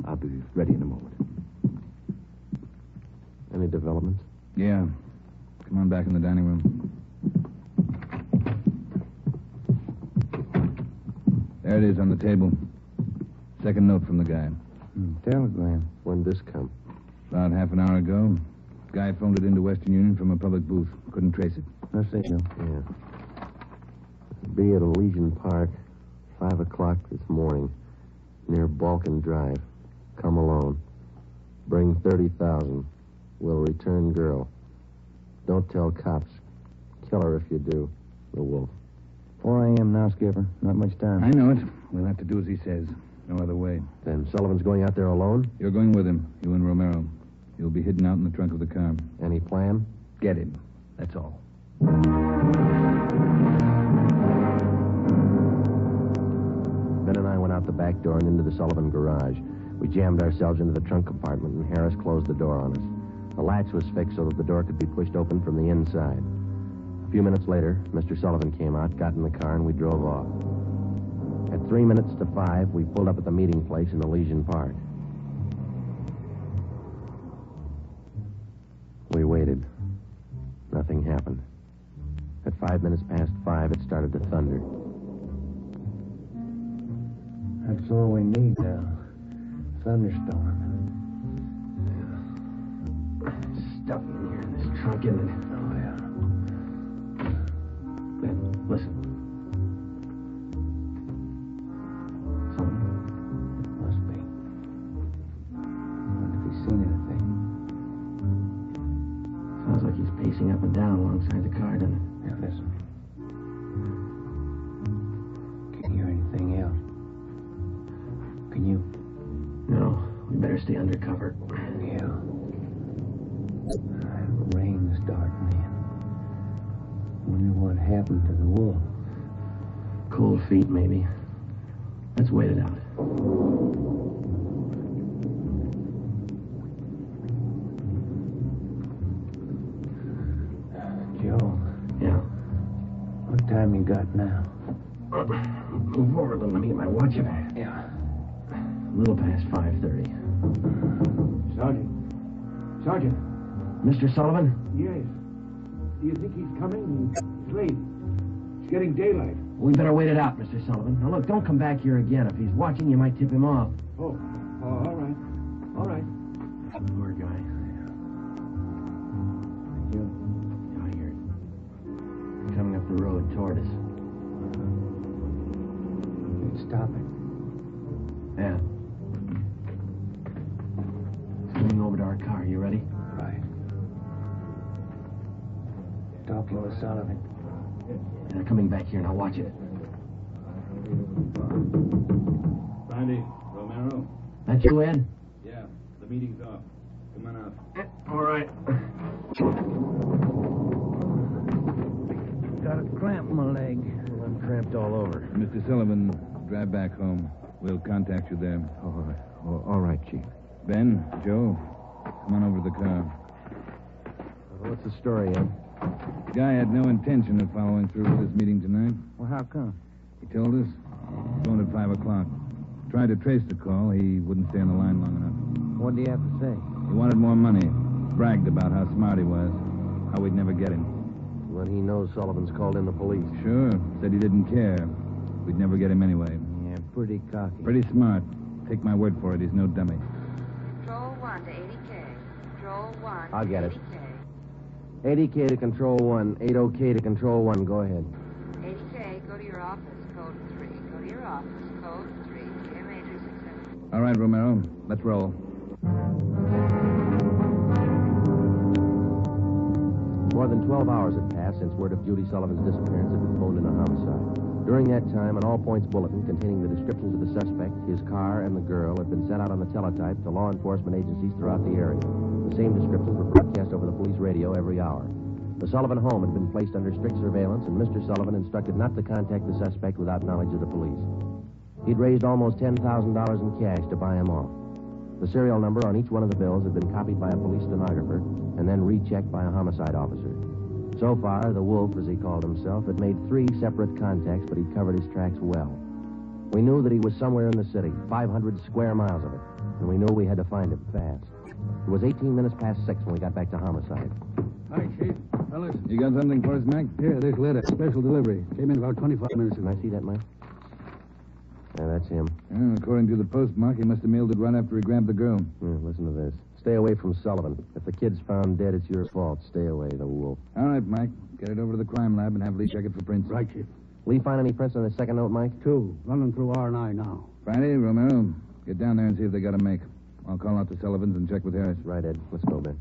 P: I'll be ready in a moment.
C: Any developments?
D: Yeah. Come on back in the dining room. There it is on the table. Second note from the guy.
E: Telegram.
C: When'd this come?
D: About half an hour ago. Guy phoned it into Western Union from a public booth. Couldn't trace it.
E: I see, Joe.
C: Yeah. Be at Elysian Park, 5 o'clock this morning. Near Balkan Drive. Come alone. Bring 30,000. Will return girl. Don't tell cops. Kill her if you do. The Wolf.
E: 4 a.m. now, Skipper. Not much time.
D: I know it. We'll have to do as he says. No other way.
C: Then Sullivan's going out there alone?
D: You're going with him, you and Romero. You'll be hidden out in the trunk of the car.
C: Any plan?
D: Get him. That's all.
C: Ben and I went out the back door and into the Sullivan garage. We jammed ourselves into the trunk compartment, and Harris closed the door on us. The latch was fixed so that the door could be pushed open from the inside. A few minutes later, Mr. Sullivan came out, got in the car, and we drove off. At 3 minutes to 5, we pulled up at the meeting place in Elysian Park. We waited. Nothing happened. At 5 minutes past 5, it started to thunder.
E: That's all we need now. Thunderstorm.
C: Stuff in here in this trunk, isn't it?
E: Oh, yeah.
C: Ben, listen.
E: Must be. Wonder if he's seen anything.
C: Sounds like he's pacing up and down alongside the car, doesn't it?
E: Yeah, listen. Can you hear anything else? Can you?
C: No, we better stay undercover.
E: Yeah. Rain's starting in. Wonder what happened to the wolf.
C: Cold feet, maybe. Let's wait it out.
E: Joe.
C: Yeah?
E: What time you got now?
C: Move over a little. Let me get my watch.
E: Yeah.
C: A little past 5:30.
H: Sergeant.
C: Mr. Sullivan?
H: Yes. Do you think he's coming? It's late. It's getting daylight.
C: We better wait it out, Mr. Sullivan. Now, look, don't come back here again. If he's watching, you might tip him off.
H: Oh, all right. All right.
C: Poor guy. I hear it. Coming up the road toward us.
E: Stop it.
C: Yeah. Swinging over to our car. You ready?
E: Right. Talking with Sullivan.
C: They're coming back here. Now watch it.
D: Sandy, Romero?
C: That you, Ed?
D: Yeah, the meeting's off. Come on out.
C: All right.
E: Got a cramp in my leg.
C: I'm cramped all over.
D: Mr. Sullivan, drive back home. We'll contact you there.
C: All right, Chief.
D: Ben, Joe, come on over to the car.
C: What's the story, Ed?
D: The guy had no intention of following through with his meeting tonight.
E: Well, how come?
D: He told us. Phoned at 5 o'clock. Tried to trace the call. He wouldn't stay on the line long enough.
E: What do you have to say?
D: He wanted more money. Bragged about how smart he was. How we'd never get him.
C: When he knows Sullivan's called in the police.
D: Sure. Said he didn't care. We'd never get him anyway.
E: Yeah, pretty cocky.
D: Pretty smart. Take my word for it. He's no dummy.
V: Control 1 to 80K. Control 1
C: I'll get it.
V: 80K.
C: 80K to Control 1. 80K to Control 1. Go ahead.
V: 80K, go to your office. Code 3. Go to your office. Code 3. GMA 367.
D: All right, Romero. Let's roll.
C: More than 12 hours had passed since word of Judy Sullivan's disappearance had been phoned in a homicide. During that time, an all-points bulletin containing the descriptions of the suspect, his car, and the girl had been sent out on the teletype to law enforcement agencies throughout the area. The same descriptions were broadcast over the police radio every hour. The Sullivan home had been placed under strict surveillance, and Mr. Sullivan instructed not to contact the suspect without knowledge of the police. He'd raised almost $10,000 in cash to buy him off. The serial number on each one of the bills had been copied by a police stenographer and then rechecked by a homicide officer. So far, the Wolf, as he called himself, had made 3 separate contacts, but he'd covered his tracks well. We knew that he was somewhere in the city, 500 square miles of it, and we knew we had to find him fast. It was 18 minutes past 6 when we got back to homicide.
L: Hi, Chief. Fellas.
D: You got something for us, Mac?
L: Here, this letter. Special delivery. Came in about 25 minutes ago.
C: Can I see that, Mike? Yeah, that's him.
D: According to the postmark, he must have mailed it right after he grabbed the girl.
C: Listen to this. Stay away from Sullivan. If the kid's found dead, it's your fault. Stay away, the Wolf.
D: All right, Mike. Get it over to the crime lab and have Lee check it for prints.
L: Right, Chief.
C: Lee find any prints on the second note, Mike?
L: 2. Running through R&I now.
D: Friday, Romero, get down there and see if they got a make. I'll call out the Sullivans and check with Harris.
C: Right, Ed. Let's go, Ben.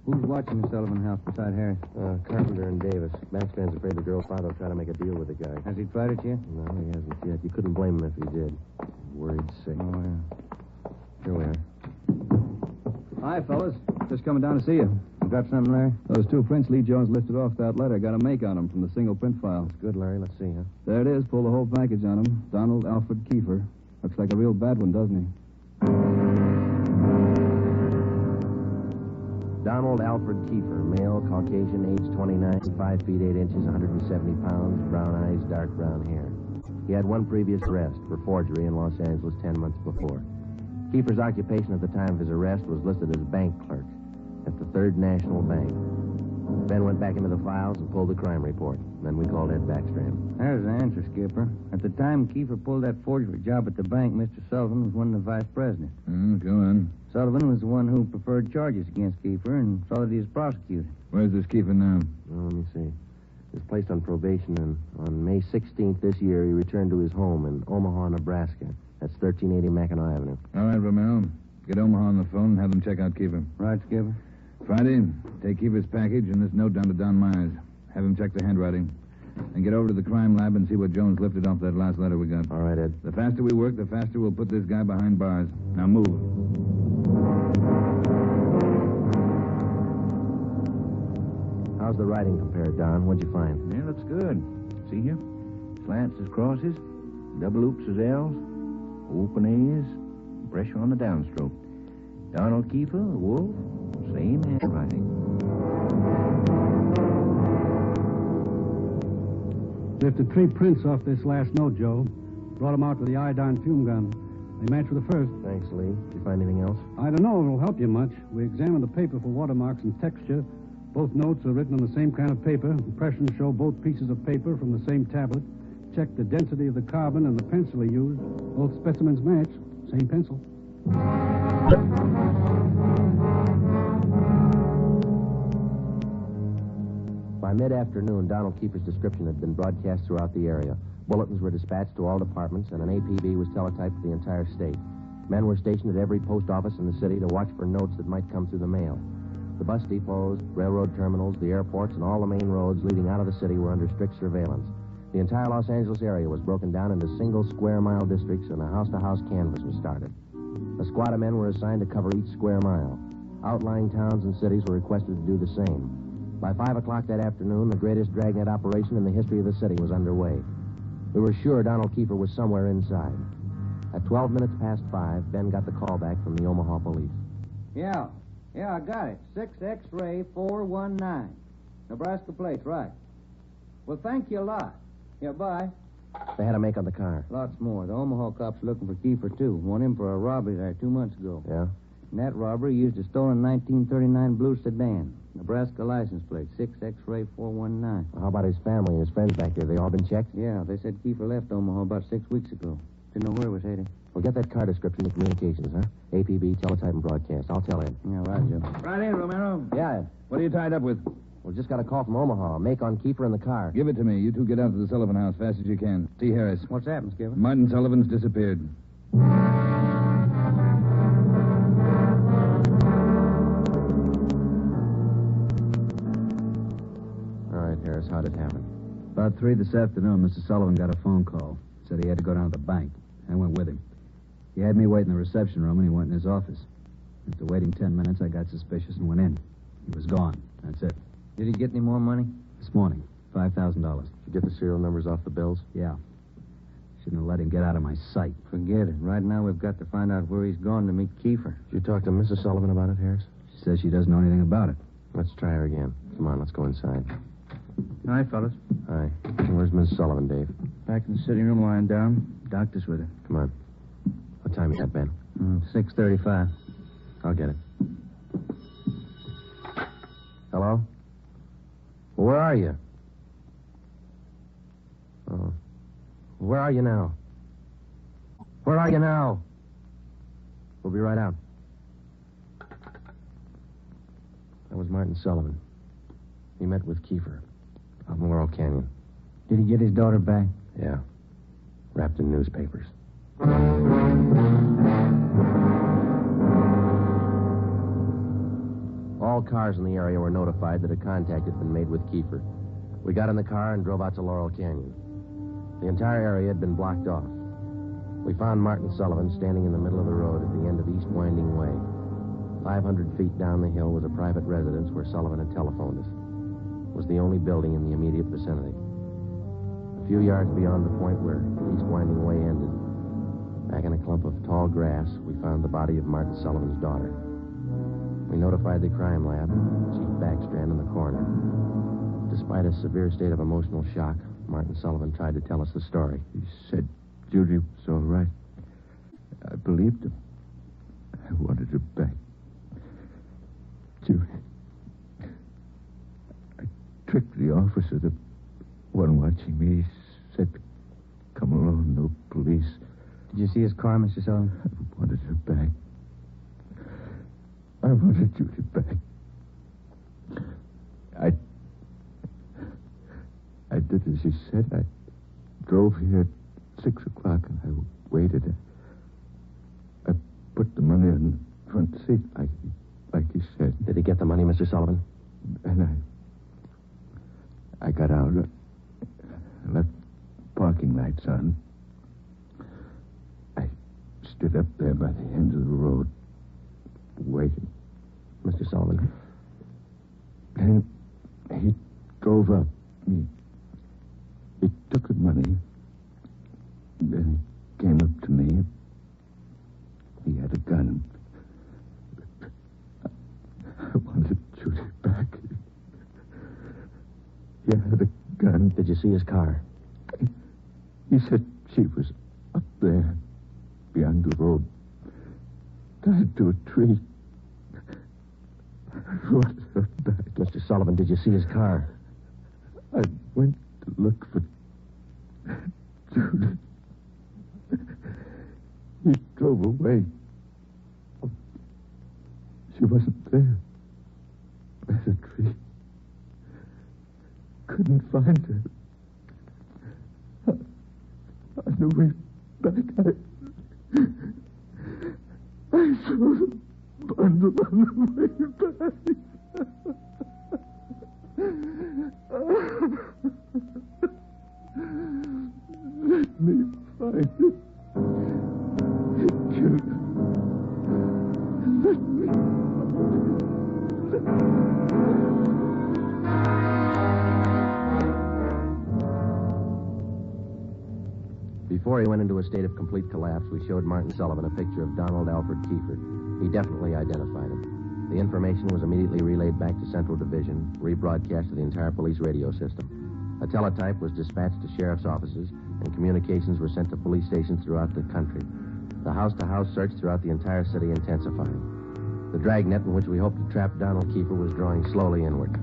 E: Who's watching the Sullivan house beside Harris?
C: Carpenter and Davis. Backstrand's afraid the girl's father will try to make a deal with the guy.
E: Has he tried it yet?
C: No, he hasn't yet. You couldn't blame him if he did. Worried sick.
E: Oh, yeah.
C: Here we are.
U: Hi, fellas. Just coming down to see you.
E: You got something, Larry?
U: Those two prints Lee Jones listed off that letter got a make on them from the single print file.
C: It's good, Larry. Let's see, huh?
U: There it is. Pull the whole package on him. Donald Alfred Kiefer. Looks like a real bad one, doesn't he?
C: Donald Alfred Kiefer, male, Caucasian, age 29, 5 feet 8 inches, 170 pounds, brown eyes, dark brown hair. He had one previous arrest for forgery in Los Angeles 10 months before. Kiefer's occupation at the time of his arrest was listed as bank clerk at the Third National Bank. Ben went back into the files and pulled the crime report. Then we called Ed Backstrand.
E: There's the answer, Skipper. At the time Kiefer pulled that forgery job at the bank, Mr. Sullivan was one of the vice presidents.
D: Go on.
E: Sullivan was the one who preferred charges against Kiefer and saw that he was prosecuted.
D: Where's this Kiefer now?
C: Let me see. He was placed on probation, and on May 16th this year, he returned to his home in Omaha, Nebraska. That's 1380 Mackinac Avenue.
D: All right, Romero. Get Omaha on the phone and have them check out Kiefer.
E: Right, Skipper.
D: Friday, take Kiefer's package and this note down to Don Myers. Have him check the handwriting. And get over to the crime lab and see what Jones lifted off that last letter we got.
C: All right, Ed.
D: The faster we work, the faster we'll put this guy behind bars. Now move.
C: How's the writing compared, Don? What'd you find?
P: Yeah, looks good. See here? Slants as crosses, double oops as L's, open A's, pressure on the downstroke. Donald Kiefer, Wolf, same handwriting.
H: 53 prints off this last note, Joe. Brought them out with the iodine fume gun. They match with the first.
C: Thanks, Lee. Did you find anything else?
H: I don't know if it'll help you much. We examined the paper for watermarks and texture. Both notes are written on the same kind of paper. Impressions show both pieces of paper from the same tablet. Checked the density of the carbon and the pencil he used. Both specimens match. Same pencil.
C: By mid-afternoon, Donald Kiefer's description had been broadcast throughout the area. Bulletins were dispatched to all departments, and an APB was teletyped to the entire state. Men were stationed at every post office in the city to watch for notes that might come through the mail. The bus depots, railroad terminals, the airports, and all the main roads leading out of the city were under strict surveillance. The entire Los Angeles area was broken down into single square-mile districts, and a house-to-house canvass was started. A squad of men were assigned to cover each square mile. Outlying towns and cities were requested to do the same. By 5 o'clock that afternoon, the greatest dragnet operation in the history of the city was underway. We were sure Donald Kiefer was somewhere inside. At 12 minutes past 5, Ben got the call back from the Omaha police.
E: Yeah, I got it. 6 X-ray 419. Nebraska plates, right. Well, thank you a lot. Yeah, bye.
C: They had a make on the car.
E: Lots more. The Omaha cops are looking for Kiefer, too. Want him for a robbery there 2 months ago.
C: Yeah?
E: In that robbery, he used a stolen 1939 blue sedan. Nebraska license plate, 6 X-ray 419.
C: Well, how about his family and his friends back there? They all been checked?
E: Yeah, they said Kiefer left Omaha about 6 weeks ago. Didn't know where he was heading.
C: Well, get that car description to communications, huh? APB, teletype, and broadcast. I'll tell Ed.
E: Yeah, right, Joe.
P: Friday, Romero.
C: Yeah, Ed.
D: What are you tied up with?
C: Well, just got a call from Omaha. Make on Kiefer in the car.
D: Give it to me. You two get out to the Sullivan house fast as you can. See Harris.
E: What's happened, Skipper?
D: Martin Sullivan's disappeared.
C: Harris, how'd it happen?
U: About 3 this afternoon, Mr. Sullivan got a phone call. Said he had to go down to the bank. I went with him. He had me wait in the reception room, and he went in his office. After waiting 10 minutes, I got suspicious and went in. He was gone. That's it.
E: Did he get any more money?
U: This morning, $5,000.
C: Did you get the serial numbers off the bills?
U: Yeah. Shouldn't have let him get out of my sight.
E: Forget it. Right now, we've got to find out where he's gone to meet Kiefer.
C: Did you talk to Mrs. Sullivan about it, Harris?
U: She says she doesn't know anything about it.
C: Let's try her again. Come on, let's go inside.
E: Hi, fellas.
C: Hi. Where's Mrs. Sullivan, Dave?
E: Back in the sitting room lying down. Doctor's with her.
C: Come on. What time you got, Ben?
E: 6:35.
C: I'll get it. Hello? Well, where are you? Oh. Where are you now? Where are you now? We'll be right out. That was Martin Sullivan. He met with Kiefer out in Laurel Canyon.
E: Did he get his daughter back?
C: Yeah. Wrapped in newspapers. All cars in the area were notified that a contact had been made with Kiefer. We got in the car and drove out to Laurel Canyon. The entire area had been blocked off. We found Martin Sullivan standing in the middle of the road at the end of East Winding Way. 500 feet down the hill was a private residence where Sullivan had telephoned us. It was the only building in the immediate vicinity. A few yards beyond the point where East Winding Way ended, back in a clump of tall grass, we found the body of Martin Sullivan's daughter. We notified the crime lab, Chief Backstrand in the coroner. Despite a severe state of emotional shock, Martin Sullivan tried to tell us the story.
F: He said Judy was all right. I believed him. I wanted her back. Judy. I tricked the officer, the one watching me. He said, come along, no police.
U: Did you see his car, Mr. Sullivan?
F: I wanted her back. I wanted Judy back. I did as he said. I drove here at 6 o'clock and I waited. I put the money in the front seat like he said.
C: Did he get the money, Mr. Sullivan?
F: And I got out. I left parking lights on. I stood up there by the end of the road, waiting.
C: Mr. Sullivan?
F: Then he drove up. He took the money. Then he came up to me. He had a gun. I wanted Judy back. He had a gun.
C: Did you see his car?
F: He said she was up there, beyond the road, tied to a tree. I wanted her back.
C: Mr. Sullivan, did you see his car?
F: I went to look for Judy. He drove away. She wasn't there. By the tree. Couldn't find her. On the way back, I saw the bundle on the way back. Let me find it. Judy. Let me find it.
C: Before he went into a state of complete collapse, we showed Martin Sullivan a picture of Donald Alfred Kiefer. He definitely identified him. The information was immediately relayed back to Central Division, rebroadcast to the entire police radio system. A teletype was dispatched to sheriff's offices, and communications were sent to police stations throughout the country. The house-to-house search throughout the entire city intensified. The dragnet in which we hoped to trap Donald Kiefer was drawing slowly inward.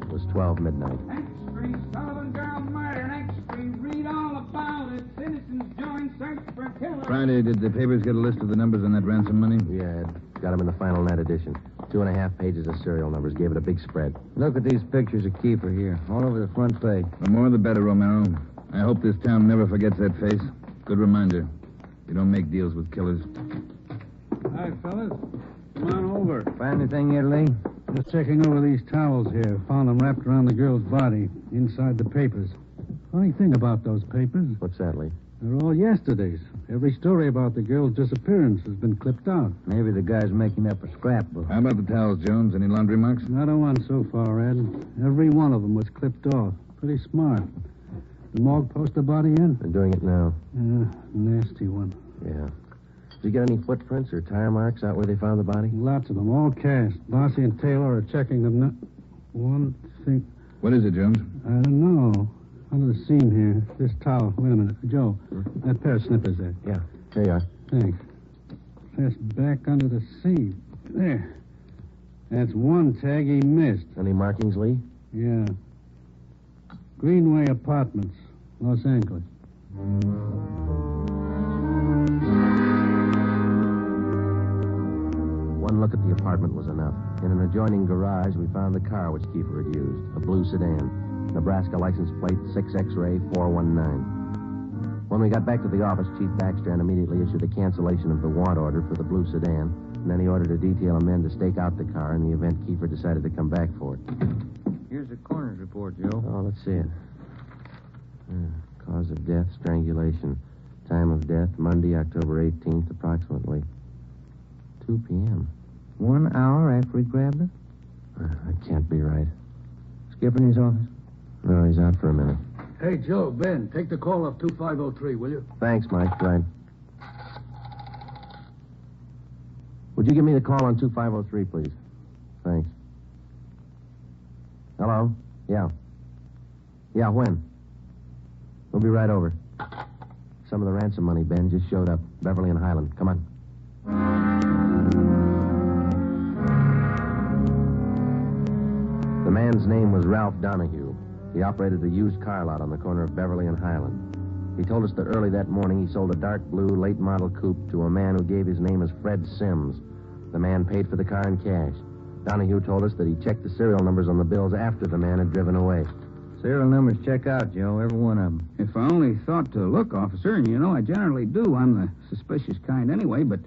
C: It was 12 midnight.
I: Next Street, Sullivan girl murder. Next Street, read all about it. Citizens join search for killer.
D: Friday, did the papers get a list of the numbers on that ransom money?
C: Yeah, got them in the final night edition. 2.5 pages of serial numbers. Gave it a big spread.
E: Look at these pictures of Kiefer here, all over the front page.
D: The more the better, Romero. I hope this town never forgets that face. Good reminder. You don't make deals with killers.
H: Hi, fellas. Come on over.
E: Find anything yet, Lee?
H: Just checking over these towels here. Found them wrapped around the girl's body, inside the papers. Funny thing about those papers,
C: What's that, Lee?
H: they're all yesterday's. Every story about the girl's disappearance has been clipped out.
E: Maybe the guy's making up a scrapbook.
D: How about the towels, Jones? Any laundry marks?
H: Not a one so far, Ed. Every one of them was clipped off. Pretty smart. The morgue post the body in?
C: They're doing it now.
H: Nasty one.
C: Yeah. Did you get any footprints or tire marks out where they found the body?
H: Lots of them, all cast. Bossy and Taylor are checking them now. One thing.
D: What is it, Jones?
H: I don't know. Under the seam here. This towel. Wait a minute. Joe, that pair of snippers there.
C: Yeah. Here you are.
H: Thanks. Just back under the seam. There. That's one tag he missed.
C: Any markings, Lee?
H: Yeah. Greenway Apartments, Los Angeles.
C: One look at the apartment was enough. In an adjoining garage, we found the car which Kiefer had used, a blue sedan. Nebraska license plate 6X-ray 419. When we got back to the office, Chief Backstrand immediately issued a cancellation of the want order for the blue sedan, and then he ordered a detail of men to stake out the car in the event Kiefer decided to come back for it.
E: Here's the coroner's report, Joe.
C: Oh, let's see it. Cause of death, strangulation. Time of death, Monday, October 18th, approximately 2 p.m.
E: 1 hour after he grabbed her?
C: That can't be right.
E: Skipper in his office?
C: No, he's out for a minute.
H: Hey, Joe, Ben, take the call off 2503, will you?
C: Thanks, Mike. Right. Would you give me the call on 2503, please? Thanks. Hello? Yeah. Yeah, when? We'll be right over. Some of the ransom money, Ben, just showed up. Beverly and Highland. Come on. The man's name was Ralph Donahue. He operated the used car lot on the corner of Beverly and Highland. He told us that early that morning he sold a dark blue late model coupe to a man who gave his name as Fred Sims. The man paid for the car in cash. Donahue told us that he checked the serial numbers on the bills after the man had driven away.
E: Serial numbers check out, Joe, every one of them.
G: If I only thought to look, officer, and you know I generally do. I'm the suspicious kind anyway, but,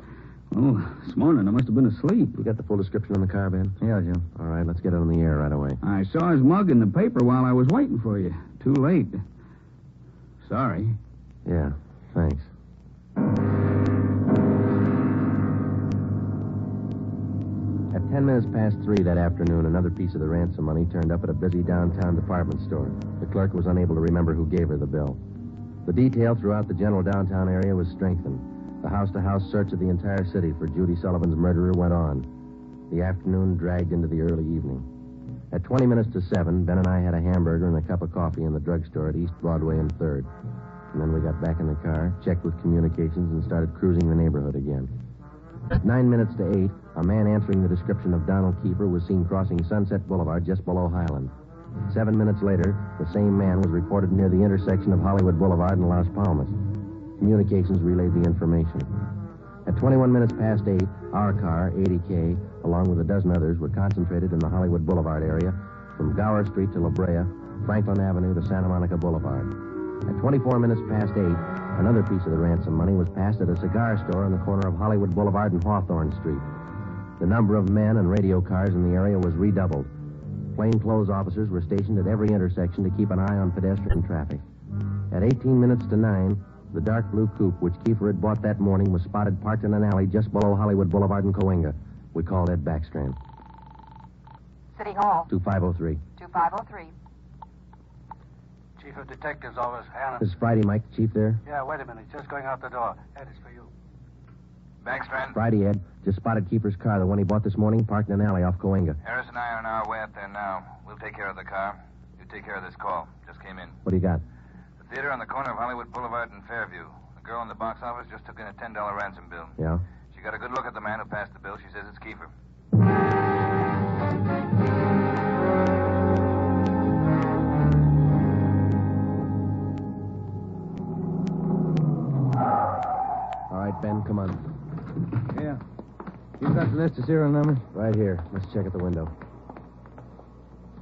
G: this morning I must have been asleep.
C: You got the full description on the car, Ben?
E: Yeah, Joe.
C: All right, let's get it on the air right away.
G: I saw his mug in the paper while I was waiting for you. Too late. Sorry.
C: Yeah, thanks. At 10 minutes past 3 that afternoon, another piece of the ransom money turned up at a busy downtown department store. The clerk was unable to remember who gave her the bill. The detail throughout the general downtown area was strengthened. The house-to-house search of the entire city for Judy Sullivan's murderer went on. The afternoon dragged into the early evening. At 20 minutes to 7, Ben and I had a hamburger and a cup of coffee in the drugstore at East Broadway and 3rd. And then we got back in the car, checked with communications, and started cruising the neighborhood again. At 9 minutes to 8, a man answering the description of Donald Kiefer was seen crossing Sunset Boulevard just below Highland. 7 minutes later, the same man was reported near the intersection of Hollywood Boulevard and Las Palmas. Communications relayed the information. At 21 minutes past 8, our car, 80K, along with a dozen others, were concentrated in the Hollywood Boulevard area from Gower Street to La Brea, Franklin Avenue to Santa Monica Boulevard. At 24 minutes past 8, another piece of the ransom money was passed at a cigar store on the corner of Hollywood Boulevard and Hawthorne Street. The number of men and radio cars in the area was redoubled. Plainclothes officers were stationed at every intersection to keep an eye on pedestrian traffic. At 18 minutes to 9, the dark blue coupe which Kiefer had bought that morning was spotted parked in an alley just below Hollywood Boulevard and Cahuenga. We called Ed Backstrand.
V: City Hall.
C: 2503.
V: 2503.
H: Chief of Detectives Office, Hannah.
C: This is Friday, Mike. Chief there?
H: Yeah, wait a minute. Just going out the door. Ed, it's for you.
K: Backstrand?
C: Friday, Ed. Just spotted Kiefer's car, the one he bought this morning, parked in an alley off Cahuenga.
K: Harris and I are on our way up there now. We'll take care of the car. You take care of this call. Just came in.
C: What do you got?
K: The theater on the corner of Hollywood Boulevard and Fairview. The girl in the box office just took in a $10 ransom bill.
C: Yeah?
K: She got a good look at the man who passed the bill. She says it's Kiefer.
C: All right, Ben, come on.
E: Yeah. You got the list of serial numbers?
C: Right here. Let's check at the window.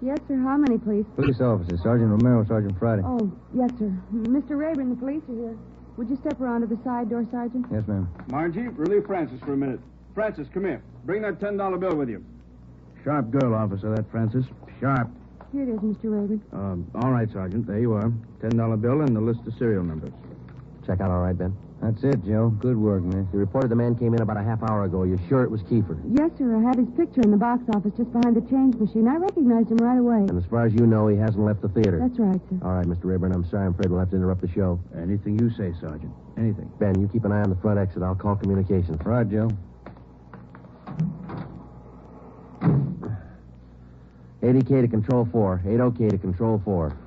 Q: Yes, sir. How many, please?
E: Police officers, Sergeant Romero, Sergeant Friday.
Q: Oh, yes, sir. Mr. Rayburn, the police are here. Would you step around to the side door, Sergeant?
E: Yes, ma'am.
W: Margie, relieve Francis for a minute. Francis, come here. Bring that $10 bill with you.
H: Sharp girl, officer, that Francis. Sharp.
Q: Here it is, Mr. Rayburn.
H: All right, Sergeant. There you are. $10 bill and the list of serial numbers.
C: Check out all right, Ben?
E: That's it, Joe. Good work, man.
C: You reported the man came in about a half hour ago. You're sure it was Kiefer?
Q: Yes, sir. I had his picture in the box office just behind the change machine. I recognized him right away.
C: And as far as you know, he hasn't left the theater.
Q: That's right, sir.
C: All right, Mr. Rayburn, I'm sorry. I'm afraid we'll have to interrupt the show.
H: Anything you say, Sergeant. Anything.
C: Ben, you keep an eye on the front exit. I'll call communications.
E: Right, Joe.
C: 80K to Control 4. 80K to Control 4.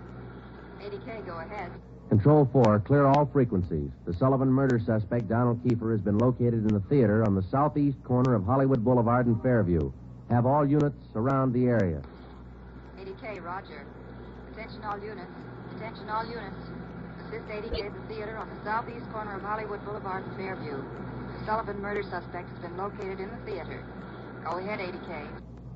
V: 80K, go ahead.
C: Control 4, clear all frequencies. The Sullivan murder suspect, Donald Kiefer, has been located in the theater on the southeast corner of Hollywood Boulevard and Fairview. Have all units around the area.
V: 80K, roger. Attention all units. Attention all units. Assist 80K at the theater on the southeast corner of Hollywood Boulevard and Fairview. The Sullivan murder suspect has been located in the theater. Go ahead, 80K.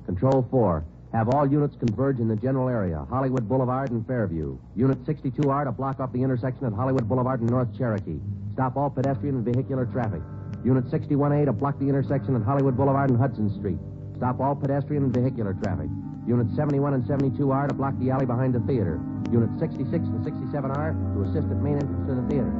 C: Control 4, Have all units converge in the general area, Hollywood Boulevard and Fairview. Unit 62R to block off the intersection at Hollywood Boulevard and North Cherokee. Stop all pedestrian and vehicular traffic. Unit 61A to block the intersection at Hollywood Boulevard and Hudson Street. Stop all pedestrian and vehicular traffic. Unit 71 and 72R to block the alley behind the theater. Unit 66 and 67R to assist at main entrance to the theater.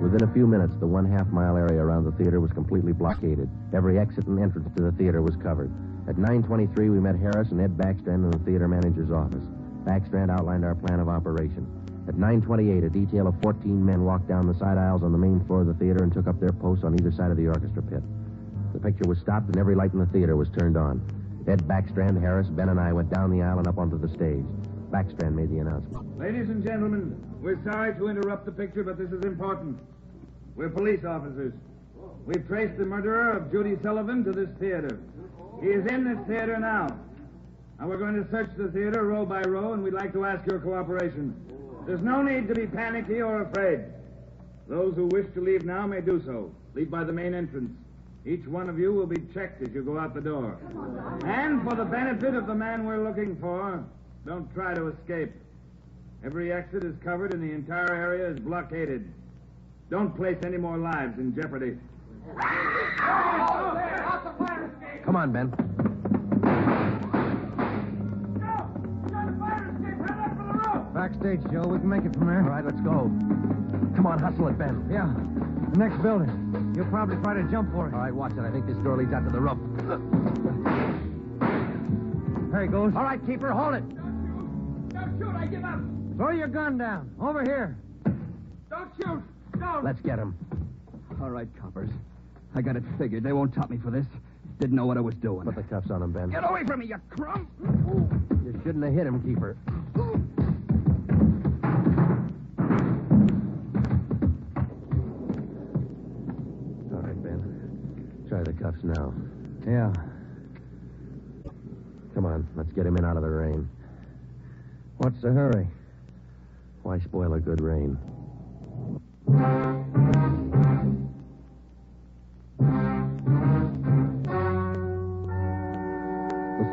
C: Within a few minutes, the 1/2 mile area around the theater was completely blockaded. Every exit and entrance to the theater was covered. At 9:23, we met Harris and Ed Backstrand in the theater manager's office. Backstrand outlined our plan of operation. At 9:28, a detail of 14 men walked down the side aisles on the main floor of the theater and took up their posts on either side of the orchestra pit. The picture was stopped and every light in the theater was turned on. Ed Backstrand, Harris, Ben, and I went down the aisle and up onto the stage. Backstrand made the announcement.
I: Ladies and gentlemen, we're sorry to interrupt the picture, but this is important. We're police officers. We've traced the murderer of Judy Sullivan to this theater. He is in this theater now. Now we're going to search the theater row by row, and we'd like to ask your cooperation. There's no need to be panicky or afraid. Those who wish to leave now may do so. Leave by the main entrance. Each one of you will be checked as you go out the door. And for the benefit of the man we're looking for, don't try to escape. Every exit is covered and the entire area is blockaded. Don't place any more lives in jeopardy.
C: Come on, Ben.
E: Backstage, Joe. We can make it from there.
C: All right, let's go. Come on, hustle it, Ben.
E: Yeah. The next building. You'll probably try to jump for it.
C: All right, watch it. I think this door leads out to the roof.
E: There he goes.
C: All right, keeper, hold it.
I: Don't shoot, I give up.
E: Throw your gun down. Over here.
I: Don't shoot. Don't.
C: Let's get him.
G: All right, coppers. I got it figured. They won't top me for this. Didn't know what I was doing.
C: Put the cuffs on him, Ben.
G: Get away from me, you crumb!
C: You shouldn't have hit him, keeper. All right, Ben. Try the cuffs now.
E: Yeah.
C: Come on, let's get him in out of the rain.
E: What's the hurry?
C: Why spoil a good rain?
N: The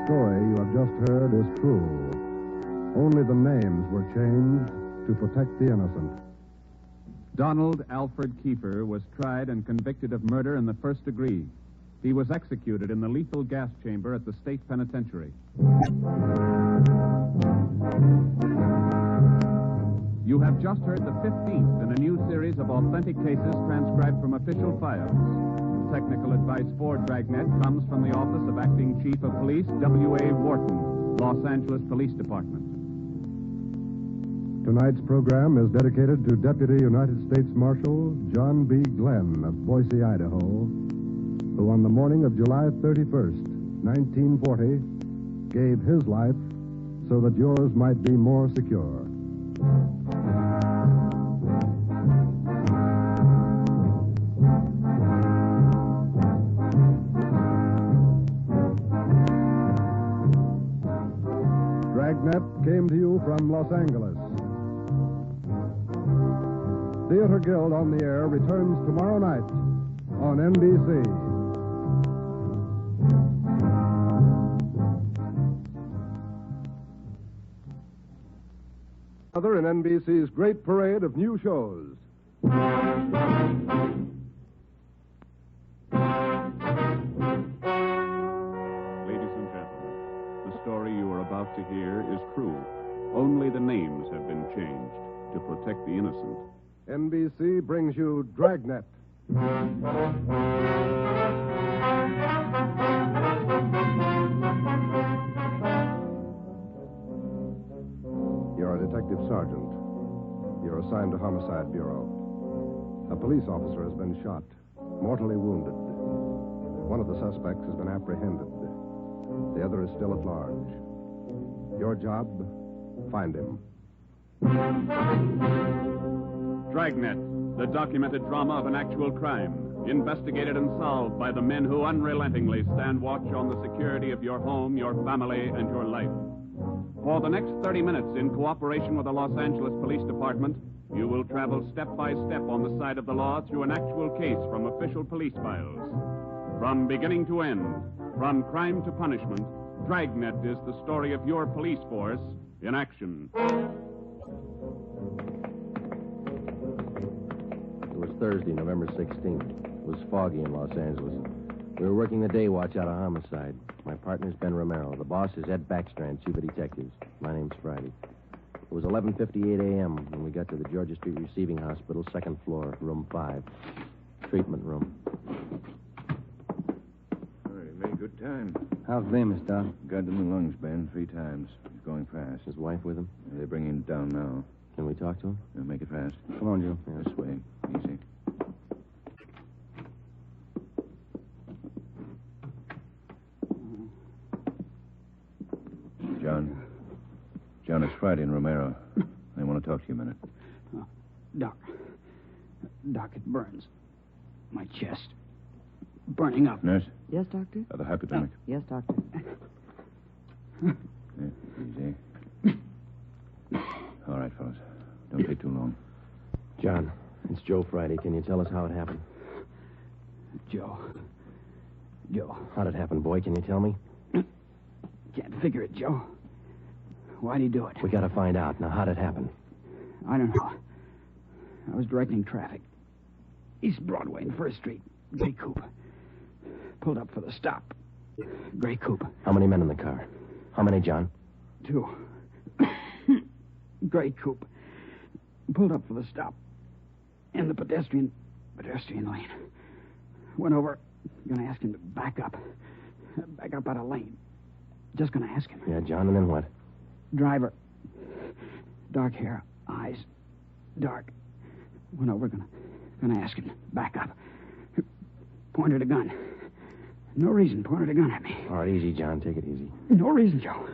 N: story you have just heard is true. Only the names were changed to protect the innocent.
B: Donald Alfred Kiefer was tried and convicted of murder in the first degree. He was executed in the lethal gas chamber at the state penitentiary. You have just heard the 15th in a new series of authentic cases transcribed from official files. Technical advice for Dragnet comes from the Office of Acting Chief of Police, W.A. Wharton, Los Angeles Police Department.
N: Tonight's program is dedicated to Deputy United States Marshal John B. Glenn of Boise, Idaho, who on the morning of July 31st, 1940, gave his life so that yours might be more secure. Dragnet came to you from Los Angeles. Theater Guild on the Air returns tomorrow night on NBC. Other in NBC's great parade of new shows.
B: Ladies and gentlemen, the story you are about to hear is true. Only the names have been changed to protect the innocent.
N: NBC brings you Dragnet. You're a detective sergeant. You're assigned to Homicide Bureau. A police officer has been shot, mortally wounded. One of the suspects has been apprehended. The other is still at large. Your job, find him.
B: Dragnet, the documented drama of an actual crime, investigated and solved by the men who unrelentingly stand watch on the security of your home, your family, and your life. For the next 30 minutes, in cooperation with the Los Angeles Police Department, You will travel step by step on the side of the law through an actual case from official police files. From beginning to end, from crime to punishment, Dragnet is the story of your police force in action.
C: It was Thursday, November 16th. It was foggy in Los Angeles. We were working the day watch out of homicide. My partner's Ben Romero. The boss is Ed Backstrand, chief of detectives. My name's Friday. It was 11:58 a.m. when we got to the Georgia Street Receiving Hospital, second floor, room 5. Treatment room.
P: All right, made good time.
E: How's Bemis, Doc?
P: Got in the lungs, Ben, 3 times. He's going fast.
C: His wife with him?
P: They're bringing him down now.
C: Can we talk to him?
P: They'll make it fast.
E: Come on, Joe.
P: This way. Easy. John, it's Friday and Romero. I want to talk to you a minute.
G: Doc, it burns. My chest. Burning up.
P: Nurse?
A: Yes, Doctor?
P: The hypodermic.
A: Yes, Doctor.
P: Easy. All right, fellas. Don't take too long.
C: John, it's Joe Friday. Can you tell us how it happened?
G: Joe.
C: How'd it happen, boy? Can you tell me?
G: Can't figure it, Joe. Why'd he do it?
C: We gotta find out. Now, how'd it happen?
G: I don't know. I was directing traffic. East Broadway and First Street. Gray coupe. Pulled up for the stop. Gray coupe.
C: How many men in the car? How many, John?
G: 2. Gray coupe. Pulled up for the stop. In the pedestrian lane. Went over. Gonna ask him to back up. Back up out of lane. Just gonna ask him.
C: Yeah, John, and then what?
G: Driver. Dark hair. Eyes. Dark. Went over. Gonna ask him. Back up. Pointed a gun. No reason. Pointed a gun at me.
C: All right, easy, John. Take it easy.
G: No reason, Joe.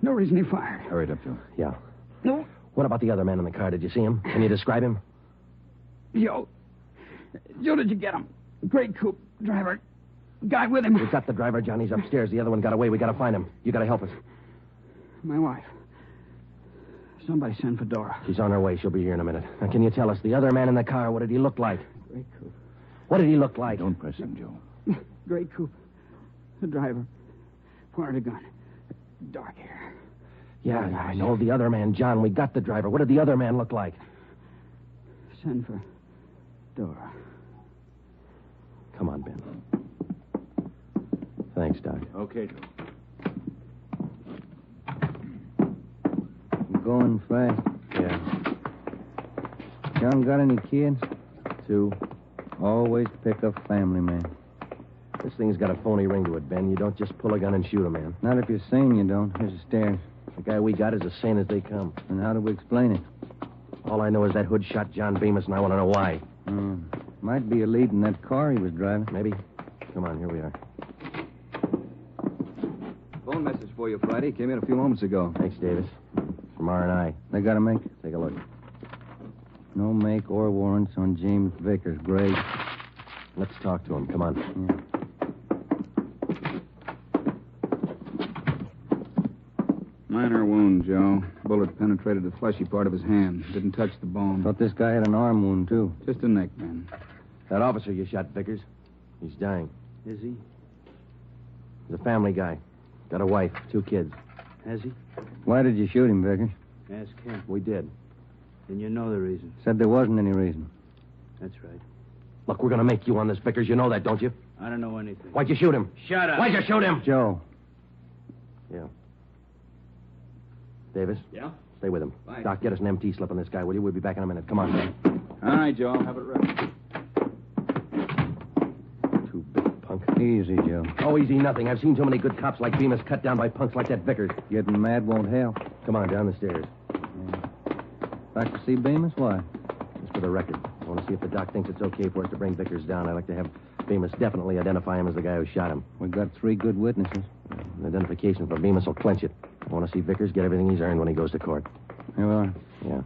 G: No reason he fired.
P: Hurry it up, Joe.
C: Yeah.
G: No.
C: What about the other man in the car? Did you see him? Can you describe him?
G: Joe, did you get him? Gray coupe. Driver. Guy with him.
C: We've got the driver. Johnny's upstairs. The other one got away. We gotta find him. You gotta help us.
G: My wife. Somebody send for Dora.
C: She's on her way. She'll be here in a minute. Now, can you tell us, the other man in the car, what did he look like?
G: Gray coupe.
C: What did he look like?
P: Don't press him, Joe.
G: Gray coupe. The driver. Pointed a gun. Dark hair.
C: Yeah, I know. The other man, John. We got the driver. What did the other man look like?
G: Send for Dora.
C: Come on, Ben. Thanks, Doc.
P: Okay, Joe.
E: Going fast.
C: Yeah.
E: John got any kids?
C: 2.
E: Always pick a family man.
C: This thing's got a phony ring to it, Ben. You don't just pull a gun and shoot a man.
E: Not if you're sane, you don't. Here's the stairs.
C: The guy we got is as sane as they come.
E: And how do we explain it?
C: All I know is that hood shot John Bemis, and I want to know why.
E: Might be a lead in that car he was driving.
C: Maybe. Come on, here we are.
U: Phone message for you, Friday. Came in a few moments ago.
C: Thanks, Davis. From R&I.
E: They got a make?
C: Take a look.
E: No make or warrants on James Vickers. Great.
C: Let's talk to him. Come on.
E: Yeah.
W: Minor wound, Joe. Bullet penetrated the fleshy part of his hand. Didn't touch the bone.
E: Thought this guy had an arm wound, too.
W: Just a neck, man.
C: That officer you shot, Vickers, he's dying.
O: Is he?
C: He's a family guy. Got a wife, 2 kids.
O: Has he?
E: Why did you shoot him, Vickers?
O: Ask him.
C: We did.
O: Then you know the reason.
E: Said there wasn't any reason.
O: That's right.
C: Look, we're going to make you on this, Vickers. You know that, don't you?
O: I don't know anything.
C: Why'd you shoot him?
O: Shut up.
C: Why'd you shoot him?
E: Joe.
C: Yeah. Davis?
W: Yeah?
C: Stay with him.
W: Fine.
C: Doc, get us an MT slip on this guy, will you? We'll be back in a minute. Come on, Ben.
W: All right, Joe. I'll have it ready.
C: Too big punk.
E: Easy, Joe.
C: Oh, easy nothing. I've seen too many good cops like Bemis cut down by punks like that Vickers.
E: Getting mad won't help.
C: Come on, down the stairs.
E: Like to see Bemis? Why?
C: Just for the record. I want to see if the doc thinks it's okay for us to bring Vickers down. I'd like to have Bemis definitely identify him as the guy who shot him.
E: We've got 3 good witnesses.
C: An identification for Bemis will clinch it. I want to see Vickers get everything he's earned when he goes to court.
E: Here we are.
C: Yeah.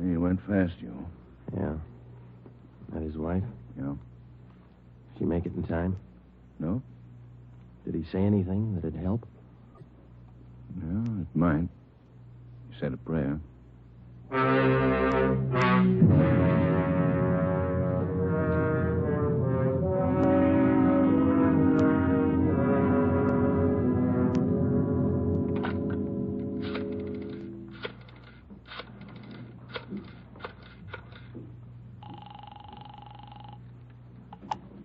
P: He went fast, Joe.
C: Yeah. That his wife?
P: Yeah.
C: She make it in time? No. Did he say anything that'd help?
P: No, it might. He said a prayer.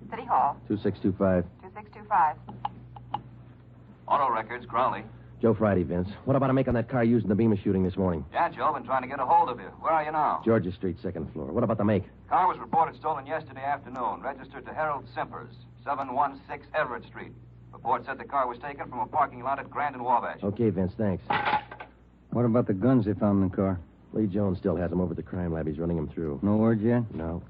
V: City Hall.
C: 2625.
V: 2625.
K: Auto records, Crowley.
C: Joe Friday, Vince. What about a make on that car used in the Beamer shooting this morning?
K: Yeah, Joe, been trying to get a hold of you. Where are you now?
C: Georgia Street, second floor. What about the make?
K: Car was reported stolen yesterday afternoon. Registered to Harold Simpers, 716 Everett Street. Report said the car was taken from a parking lot at Grand and Wabash.
C: Okay, Vince, thanks.
E: What about the guns they found in the car?
C: Lee Jones still has them over at the crime lab. He's running them through.
E: No word yet?
C: No.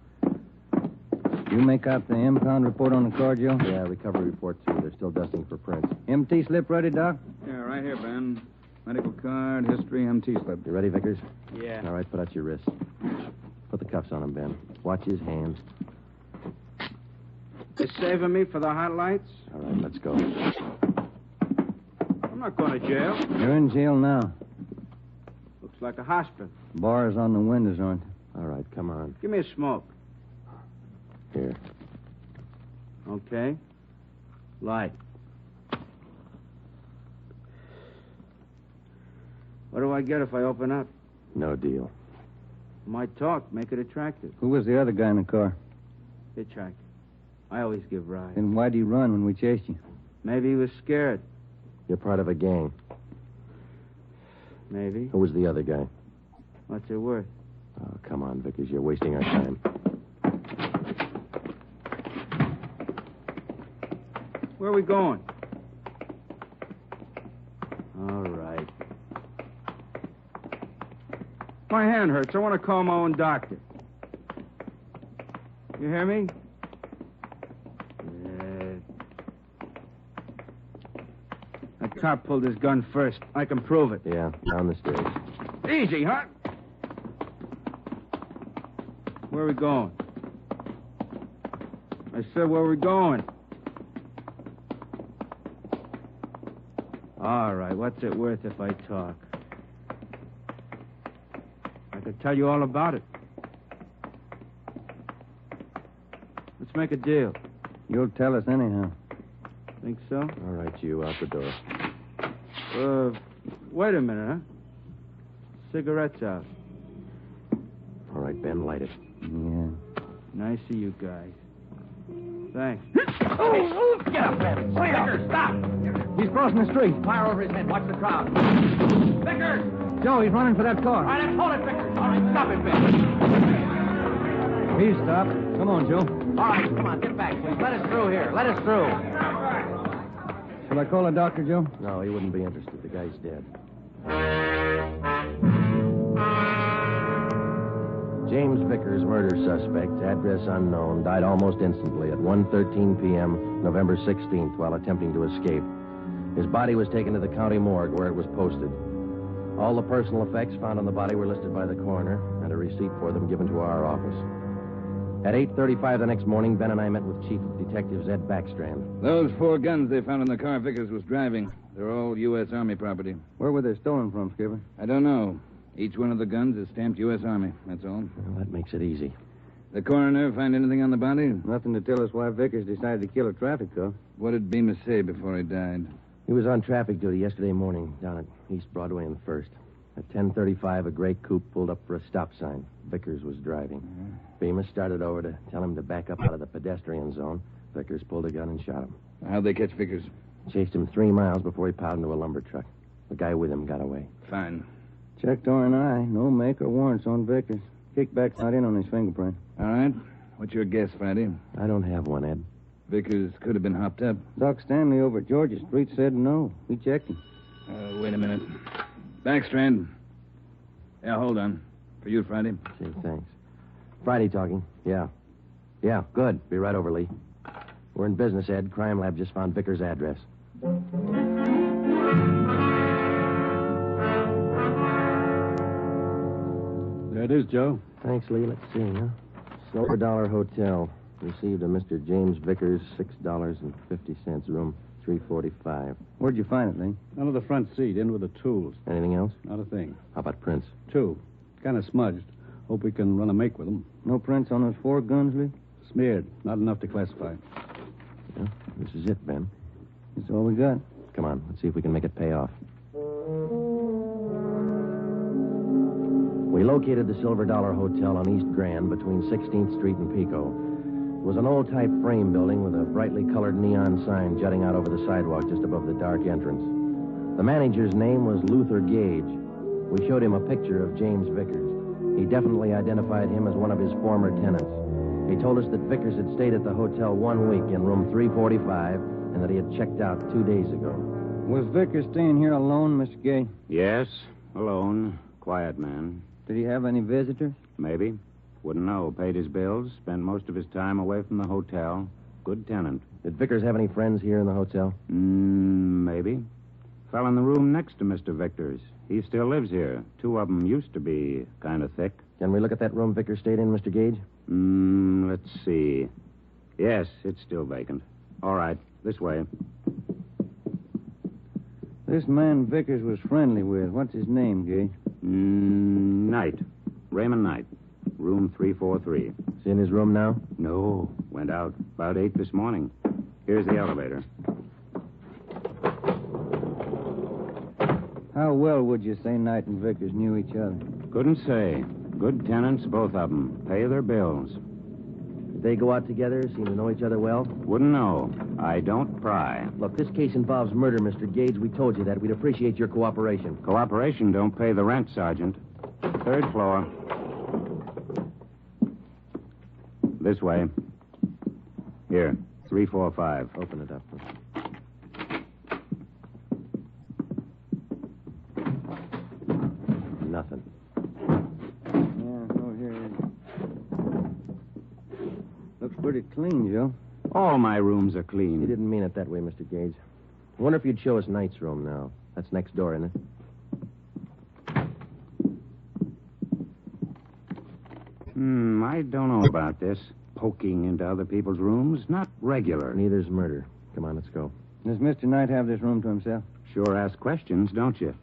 E: You make out the impound report on the car, Joe?
C: Yeah, recovery report, too. They're still dusting for prints.
E: MT slip ready, Doc?
W: Yeah, right here, Ben. Medical card, history, MT slip.
C: You ready, Vickers?
O: Yeah.
C: All right, put out your wrists. Put the cuffs on him, Ben. Watch his hands.
O: You saving me for the hot lights?
C: All right, let's go.
O: I'm not going to jail.
E: You're in jail now.
O: Looks like a hospital.
E: Bars on the windows, aren't
C: All right, come on.
O: Give me a smoke.
C: Here.
O: Okay. Light. What do I get if I open up?
C: No deal.
O: Might talk, make it attractive.
E: Who was the other guy in the car?
O: Hitchhiker. I always give rides.
E: Then why'd he run when we chased you?
O: Maybe he was scared.
C: You're part of a gang.
O: Maybe.
C: Who was the other guy?
O: What's it worth?
C: Oh, come on, Vickers. You're wasting our time.
O: Where are we going? All right. My hand hurts. I want to call my own doctor. You hear me? That cop pulled his gun first. I can prove it.
C: Yeah, down the stairs.
O: Easy, huh? Where are we going? I said, where are we going? All right, what's it worth if I talk? I could tell you all about it. Let's make a deal.
E: You'll tell us anyhow.
O: Think so?
C: All right, you out the door.
O: Wait a minute, huh? Cigarettes out.
C: All right, Ben, light it.
E: Yeah.
O: Nice of you guys. Thanks.
A: Oh, get up, Ben. Vickers, stop.
E: He's crossing the street.
A: Fire over his head. Watch the crowd. Vickers!
E: Joe, he's running for that car.
A: All right, let's hold it, Vickers. All right, stop him, Ben.
E: He's stopped. Come on, Joe.
A: All right, come on, get back, please. Let us through here. Let us through.
E: Shall I call a doctor, Joe?
C: No, he wouldn't be interested. The guy's dead. James Vickers, murder suspect, address unknown, died almost instantly at 1:13 p.m., November 16th, while attempting to escape. His body was taken to the county morgue where it was posted. All the personal effects found on the body were listed by the coroner, and a receipt for them given to our office. At 8:35 the next morning, Ben and I met with Chief of Detectives Ed Backstrand.
W: Those 4 guns they found in the car Vickers was driving. They're all U.S. Army property.
E: Where were they stolen from, Skipper?
W: I don't know. Each one of the guns is stamped U.S. Army, that's all.
C: Well, that makes it easy.
W: The coroner find anything on the body?
E: Nothing to tell us why Vickers decided to kill a traffic cop.
W: What did Bemis say before he died?
C: He was on traffic duty yesterday morning down at East Broadway and First. At 10:35, a gray coupe pulled up for a stop sign. Vickers was driving. Bemis started over to tell him to back up out of the pedestrian zone. Vickers pulled a gun and shot him.
W: How'd they catch Vickers?
C: Chased him 3 miles before he piled into a lumber truck. The guy with him got away.
W: Fine.
E: Checked R&I. No make or warrants on Vickers. Kickback's not in on his fingerprint.
W: All right. What's your guess, Friday?
C: I don't have one, Ed.
W: Vickers could have been hopped up.
E: Doc Stanley over at Georgia Street said no. We checked him.
W: Wait a minute. Backstrand. Yeah, hold on. For you, Friday.
C: Gee, thanks. Friday talking. Yeah. Yeah, good. Be right over, Lee. We're in business, Ed. Crime Lab just found Vickers' address.
H: There it is, Joe.
C: Thanks, Lee. Let's see, huh? Silver Dollar Hotel. Received a Mr. James Vickers, $6.50, room 345.
E: Where'd you find it, Lee?
H: Under the front seat, in with the tools.
C: Anything else?
H: Not a thing.
C: How about prints?
H: 2. Kind of smudged. Hope we can run a make with them.
E: No prints on those 4 guns, Lee?
H: Smeared. Not enough to classify.
C: Yeah, this is it, Ben.
E: That's all we got.
C: Come on, let's see if we can make it pay off. We located the Silver Dollar Hotel on East Grand between 16th Street and Pico. It was an old-type frame building with a brightly colored neon sign jutting out over the sidewalk just above the dark entrance. The manager's name was Luther Gage. We showed him a picture of James Vickers. He definitely identified him as one of his former tenants. He told us that Vickers had stayed at the hotel 1 week in room 345 and that he had checked out 2 days ago.
E: Was Vickers staying here alone, Mr. Gay?
R: Yes, alone. Quiet man.
E: Did he have any visitors?
R: Maybe. Wouldn't know. Paid his bills, spent most of his time away from the hotel. Good tenant.
C: Did Vickers have any friends here in the hotel?
R: Maybe. Fell in the room next to Mr. Vickers. He still lives here. 2 of them used to be kind of thick.
C: Can we look at that room Vickers stayed in, Mr. Gage?
R: Let's see. Yes, it's still vacant. All right, this way.
E: This man Vickers was friendly with. What's his name, Gage?
R: Knight. Raymond Knight. Room 343.
C: Is he in his room now?
R: No. Went out about 8 this morning. Here's the elevator.
E: How well would you say Knight and Vickers knew each other?
R: Couldn't say. Good tenants, both of them. Pay their bills.
C: Did they go out together? Seem to know each other well?
R: Wouldn't know. I don't pry.
C: Look, this case involves murder, Mr. Gage. We told you that. We'd appreciate your cooperation.
R: Cooperation don't pay the rent, Sergeant. 3rd floor. This way. Here, 345.
C: Open it up. Nothing.
E: Yeah, oh, here it is. Looks pretty clean, Joe.
R: All my rooms are clean.
C: You didn't mean it that way, Mr. Gage. I wonder if you'd show us Knight's room now. That's next door, isn't it?
R: I don't know about this. Poking into other people's rooms. Not regular.
C: Neither's murder. Come on, let's go.
E: Does Mr. Knight have this room to himself?
R: Sure ask questions, don't you?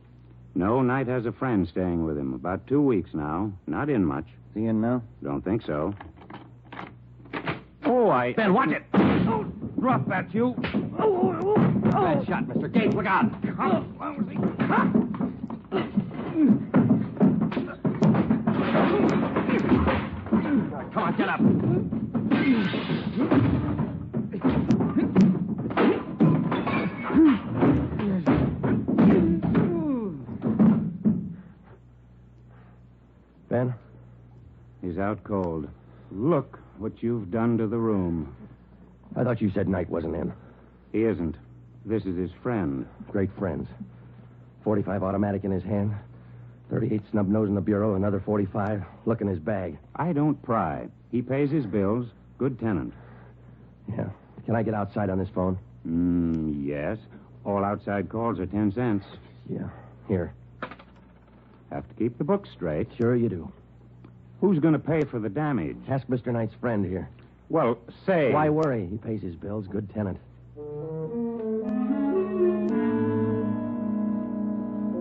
R: No, Knight has a friend staying with him. About 2 weeks now. Not in much.
E: Is he in now?
R: Don't think so.
A: Ben, watch it! Oh, drop that, you! Bad shot, Mr. Gage. Look out! Come on, get up!
C: Ben?
R: He's out cold. Look what you've done to the room.
C: I thought you said Knight wasn't in.
R: He isn't. This is his friend.
C: Great friends. 45 automatic in his hand. 38 snub nose in the bureau, another 45. Look in his bag.
R: I don't pry. He pays his bills. Good tenant.
C: Yeah. Can I get outside on this phone?
R: Yes. All outside calls are 10 cents.
C: Yeah. Here.
R: Have to keep the books straight.
C: Sure you do.
R: Who's going to pay for the damage?
C: Ask Mr. Knight's friend here.
R: Well, say...
C: Why worry? He pays his bills. Good tenant.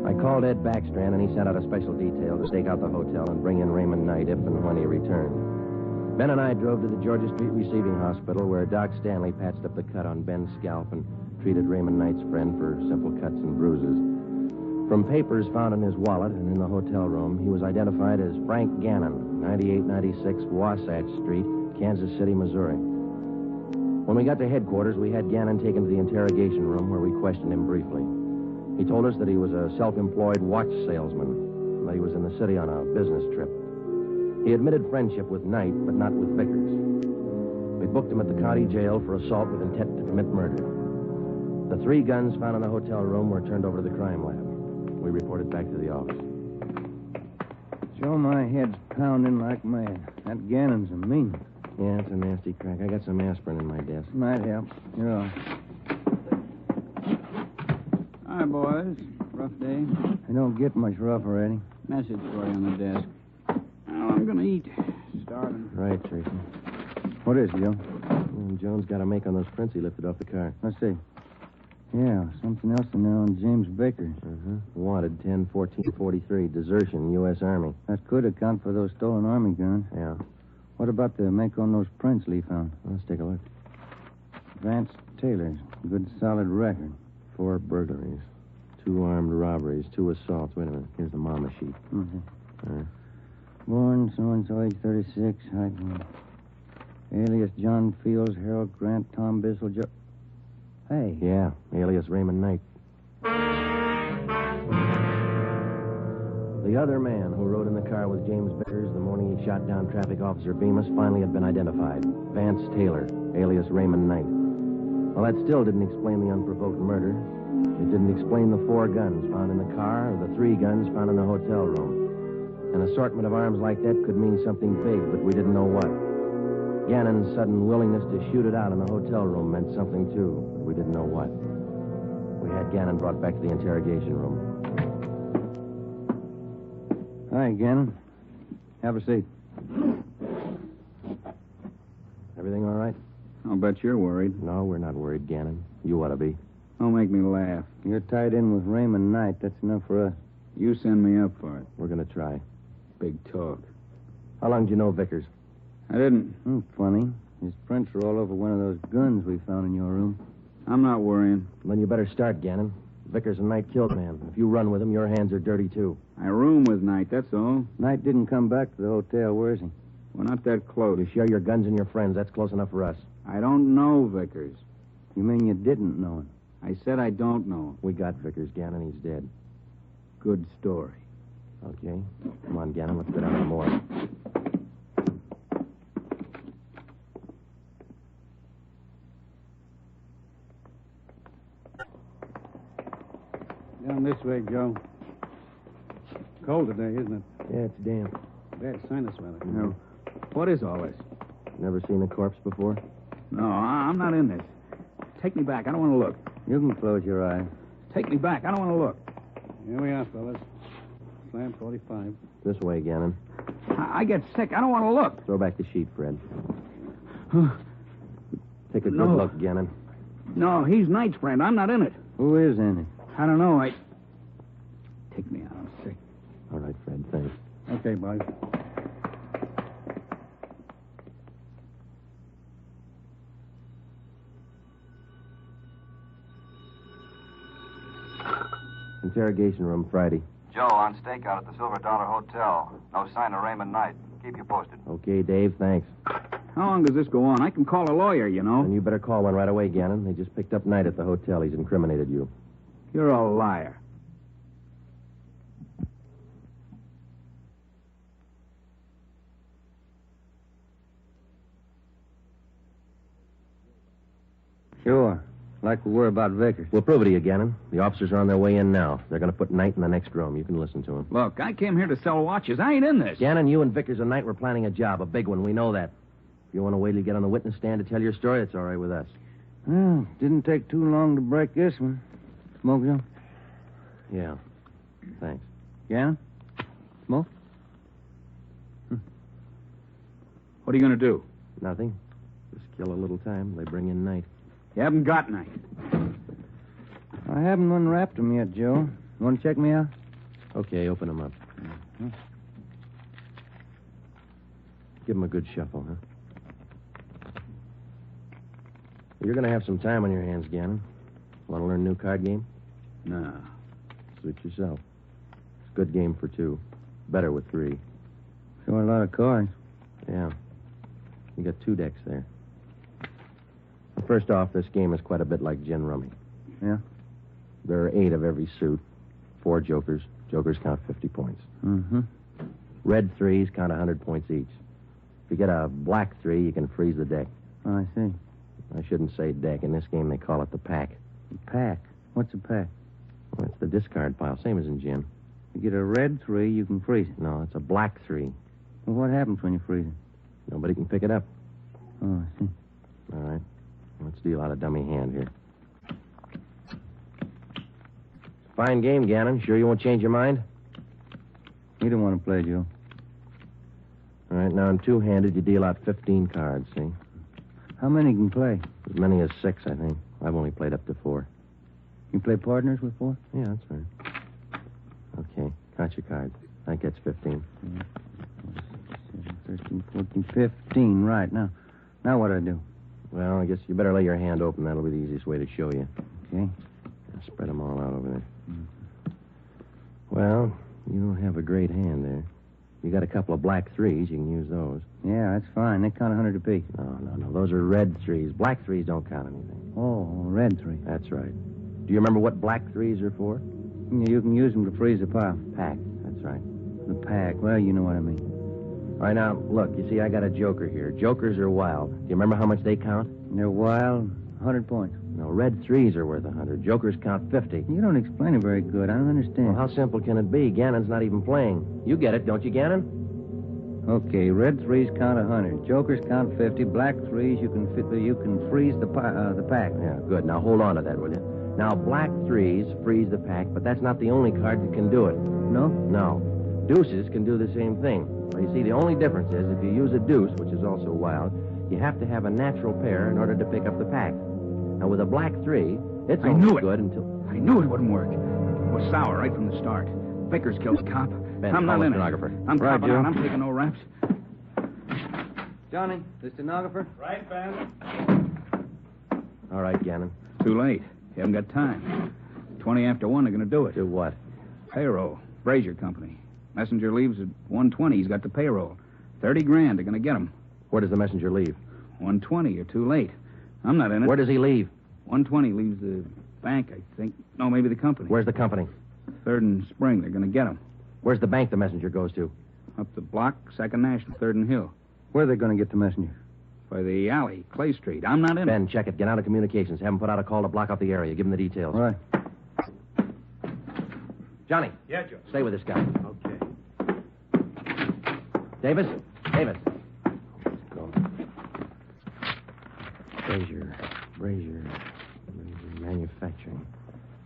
C: I called Ed Backstrand, and he sent out a special detail to stake out the hotel and bring in Raymond Knight if and when he returned. Ben and I drove to the Georgia Street Receiving Hospital, where Doc Stanley patched up the cut on Ben's scalp and treated Raymond Knight's friend for simple cuts and bruises. From papers found in his wallet and in the hotel room, he was identified as Frank Gannon, 9896 Wasatch Street, Kansas City, Missouri. When we got to headquarters, we had Gannon taken to the interrogation room where we questioned him briefly. He told us that he was a self-employed watch salesman, and that he was in the city on a business trip. He admitted friendship with Knight, but not with Vickers. We booked him at the county jail for assault with intent to commit murder. The 3 guns found in the hotel room were turned over to the crime lab. We reported back to the office.
E: Joe, my head's pounding like mad. That Gannon's a mean one.
C: Yeah, it's a nasty crack. I got some aspirin in my desk.
E: Might help. You're on.
G: Hi, boys. Rough day.
E: I don't get much rougher, Eddie.
G: Message for you on the desk. Well, I'm going to eat. Starving.
C: Right, Tracy.
E: What is it, Joe?
C: Jones got a make on those prints he lifted off the car.
E: Let's see. Yeah, something else in there on James Vickers.
C: Wanted 10-14-43, desertion, U.S. Army.
E: That could account for those stolen Army guns.
C: Yeah.
E: What about the make on those prints Lee found?
C: Let's take a look.
E: Vance Taylor's. Good solid record.
C: 4 burglaries, 2 armed robberies, 2 assaults. Wait a minute. Here's the mama sheet.
E: Mm-hmm. Born so-and-so, age 36, height. Alias John Fields, Harold Grant, Tom Bissell, Joe... Hey.
C: Yeah, alias Raymond Knight. The other man who rode in the car with James Vickers the morning he shot down Traffic Officer Bemis finally had been identified. Vance Taylor, alias Raymond Knight. Well, that still didn't explain the unprovoked murder. It didn't explain the 4 guns found in the car or the 3 guns found in the hotel room. An assortment of arms like that could mean something big, but we didn't know what. Gannon's sudden willingness to shoot it out in the hotel room meant something, too, but we didn't know what. We had Gannon brought back to the interrogation room.
E: Hi, Gannon. Have a seat.
C: Everything all right?
W: I'll bet you're worried.
C: No, we're not worried, Gannon. You ought to be.
W: Don't make me laugh.
E: You're tied in with Raymond Knight. That's enough for us.
W: You send me up for it.
C: We're going to try.
W: Big talk.
C: How long did you know Vickers?
W: I didn't.
E: Funny. His prints are all over one of those guns we found in your room.
W: I'm not worrying.
C: Then you better start, Gannon. Vickers and Knight killed man. If you run with him, your hands are dirty, too.
W: I room with Knight, that's all.
E: Knight didn't come back to the hotel. Where is he?
W: We're not that close.
C: You share your guns and your friends. That's close enough for us.
W: I don't know Vickers.
E: You mean you didn't know him?
W: I said I don't know him.
C: We got Vickers, Gannon. He's dead.
W: Good story.
C: Okay. Come on, Gannon. Let's go down to the morgue.
H: Down this way, Joe. Cold today, isn't it?
C: Yeah, it's damp.
H: Bad sinus weather.
W: No. What is all this?
C: Never seen a corpse before?
W: No, I'm not in this. Take me back. I don't want to look.
E: You can close your eyes.
W: Take me back. I don't want to look.
H: Here we are, fellas. Slam 45.
C: This way, Gannon.
W: I get sick. I don't want to look.
C: Throw back the sheet, Fred. Take a good
W: No.
C: look, Gannon.
W: No, he's Knight's friend. I'm not in it.
E: Who is in it?
W: I don't know. Take me out. I'm sick.
C: All right, Fred. Thanks.
H: Okay, boys.
C: Interrogation room, Friday.
K: Joe on stakeout at the Silver Dollar Hotel. No sign of Raymond Knight. Keep you posted.
C: Okay, Dave, thanks.
W: How long does this go on? I can call a lawyer, you know.
C: And you better call one right away, Gannon. They just picked up Knight at the hotel. He's incriminated you.
W: You're a liar.
E: Sure. Like we were about Vickers.
C: We'll prove it to you, Gannon. The officers are on their way in now. They're going to put Knight in the next room. You can listen to him.
W: Look, I came here to sell watches. I ain't in this.
C: Gannon, you and Vickers and Knight were planning a job, a big one. We know that. If you want to wait till you get on the witness stand to tell your story, it's all right with us.
E: Well, didn't take too long to break this one. Smoke, Joe?
C: Yeah. Thanks.
E: Gannon? Smoke?
W: What are you going to do?
C: Nothing. Just kill a little time. They bring in Knight.
W: You haven't got Knight.
E: I haven't unwrapped him yet, Joe. You want to check me out?
C: Okay, open him up. Give him a good shuffle, huh? You're going to have some time on your hands, Gannon. Want to learn a new card game?
W: No.
C: Suit yourself. It's a good game for 2. Better with 3.
E: Sure, a lot of cards.
C: Yeah. You got 2 decks there. First off, this game is quite a bit like gin rummy.
E: Yeah?
C: There are 8 of every suit. 4 jokers. Jokers count 50 points.
E: Mm-hmm.
C: Red 3s count 100 points each. If you get a black 3, you can freeze the deck.
E: Oh, I see.
C: I shouldn't say deck. In this game, they call it the pack.
E: The pack? What's a pack?
C: Well, it's the discard pile, same as in gin.
E: You get a red 3, you can freeze it.
C: No, it's a black 3.
E: Well, what happens when you freeze it?
C: Nobody can pick it up.
E: Oh, I see.
C: All right. Let's deal out a dummy hand here. Fine game, Gannon. Sure you won't change your mind?
E: You don't want to play, Joe.
C: All right, now in 2-handed, you deal out 15 cards, see?
E: How many can play?
C: As many as 6, I think. I've only played up to 4.
E: You play partners with 4?
C: Yeah, that's right. Okay, count your cards. That gets 15.
E: 13, 14, 15. Right. Now what do I do?
C: Well, I guess you better lay your hand open. That'll be the easiest way to show you.
E: Okay.
C: Now, spread them all out over there. Well, you don't have a great hand there. You got a couple of black 3s. You can use those.
E: Yeah, that's fine. They count 100 apiece.
C: No. Those are red 3s. Black 3s don't count anything.
E: Oh, red 3.
C: That's right. Do you remember what black 3s are for?
E: You can use them to freeze the pile.
C: Pack. That's right.
E: The pack. Well, you know what I mean.
C: All right, now, look. You see, I got a joker here. Jokers are wild. Do you remember how much they count?
E: They're wild. 100 points.
C: No, red 3s are worth 100. Jokers count 50.
E: You don't explain it very good. I don't understand.
C: Well, how simple can it be? Gannon's not even playing. You get it, don't you, Gannon?
E: Okay, red 3s count 100. Jokers count 50. Black 3s, you can freeze the pack.
C: Yeah, good. Now, hold on to that, will you? Now, black 3s freeze the pack, but that's not the only card that can do it.
E: No?
C: No. Deuces can do the same thing. Well, you see, the only difference is if you use a deuce, which is also wild, you have to have a natural pair in order to pick up the pack. Now, with a black 3, it's only good until...
A: I knew it wouldn't work. It was sour right from the start. Vickers killed the cop.
C: Ben,
A: I'm not
C: call
A: in
C: the
A: it.
C: stenographer.
A: I'm
C: Right,
A: copping
C: Joe.
A: out. I'm taking no raps.
E: Johnny, the stenographer?
I: Right, Ben.
C: All right, Gannon.
A: Too late. You haven't got time. 20 after 1, they're going to do it.
C: Do what?
A: Payroll. Brazier Company. Messenger leaves at 1:20. He's got the payroll. 30 grand. They're going to get him.
C: Where does the messenger leave?
A: 1:20. You're too late. I'm not in it.
C: Where does he leave?
A: 1:20 leaves the bank, I think. No, maybe the company.
C: Where's the company?
A: 3rd and Spring. They're going to get him.
C: Where's the bank the messenger goes to?
A: Up the block, 2nd National, 3rd and Hill.
E: Where are they going to get the messenger?
A: By the alley, Clay Street. I'm not in it.
C: Ben, check it. Get out of communications. Have him put out a call to block up the area. Give him the details.
E: Right.
C: Johnny.
I: Yeah, Joe.
C: Stay with this guy.
I: Okay.
C: Davis? Davis. Let's go. Brazier Manufacturing.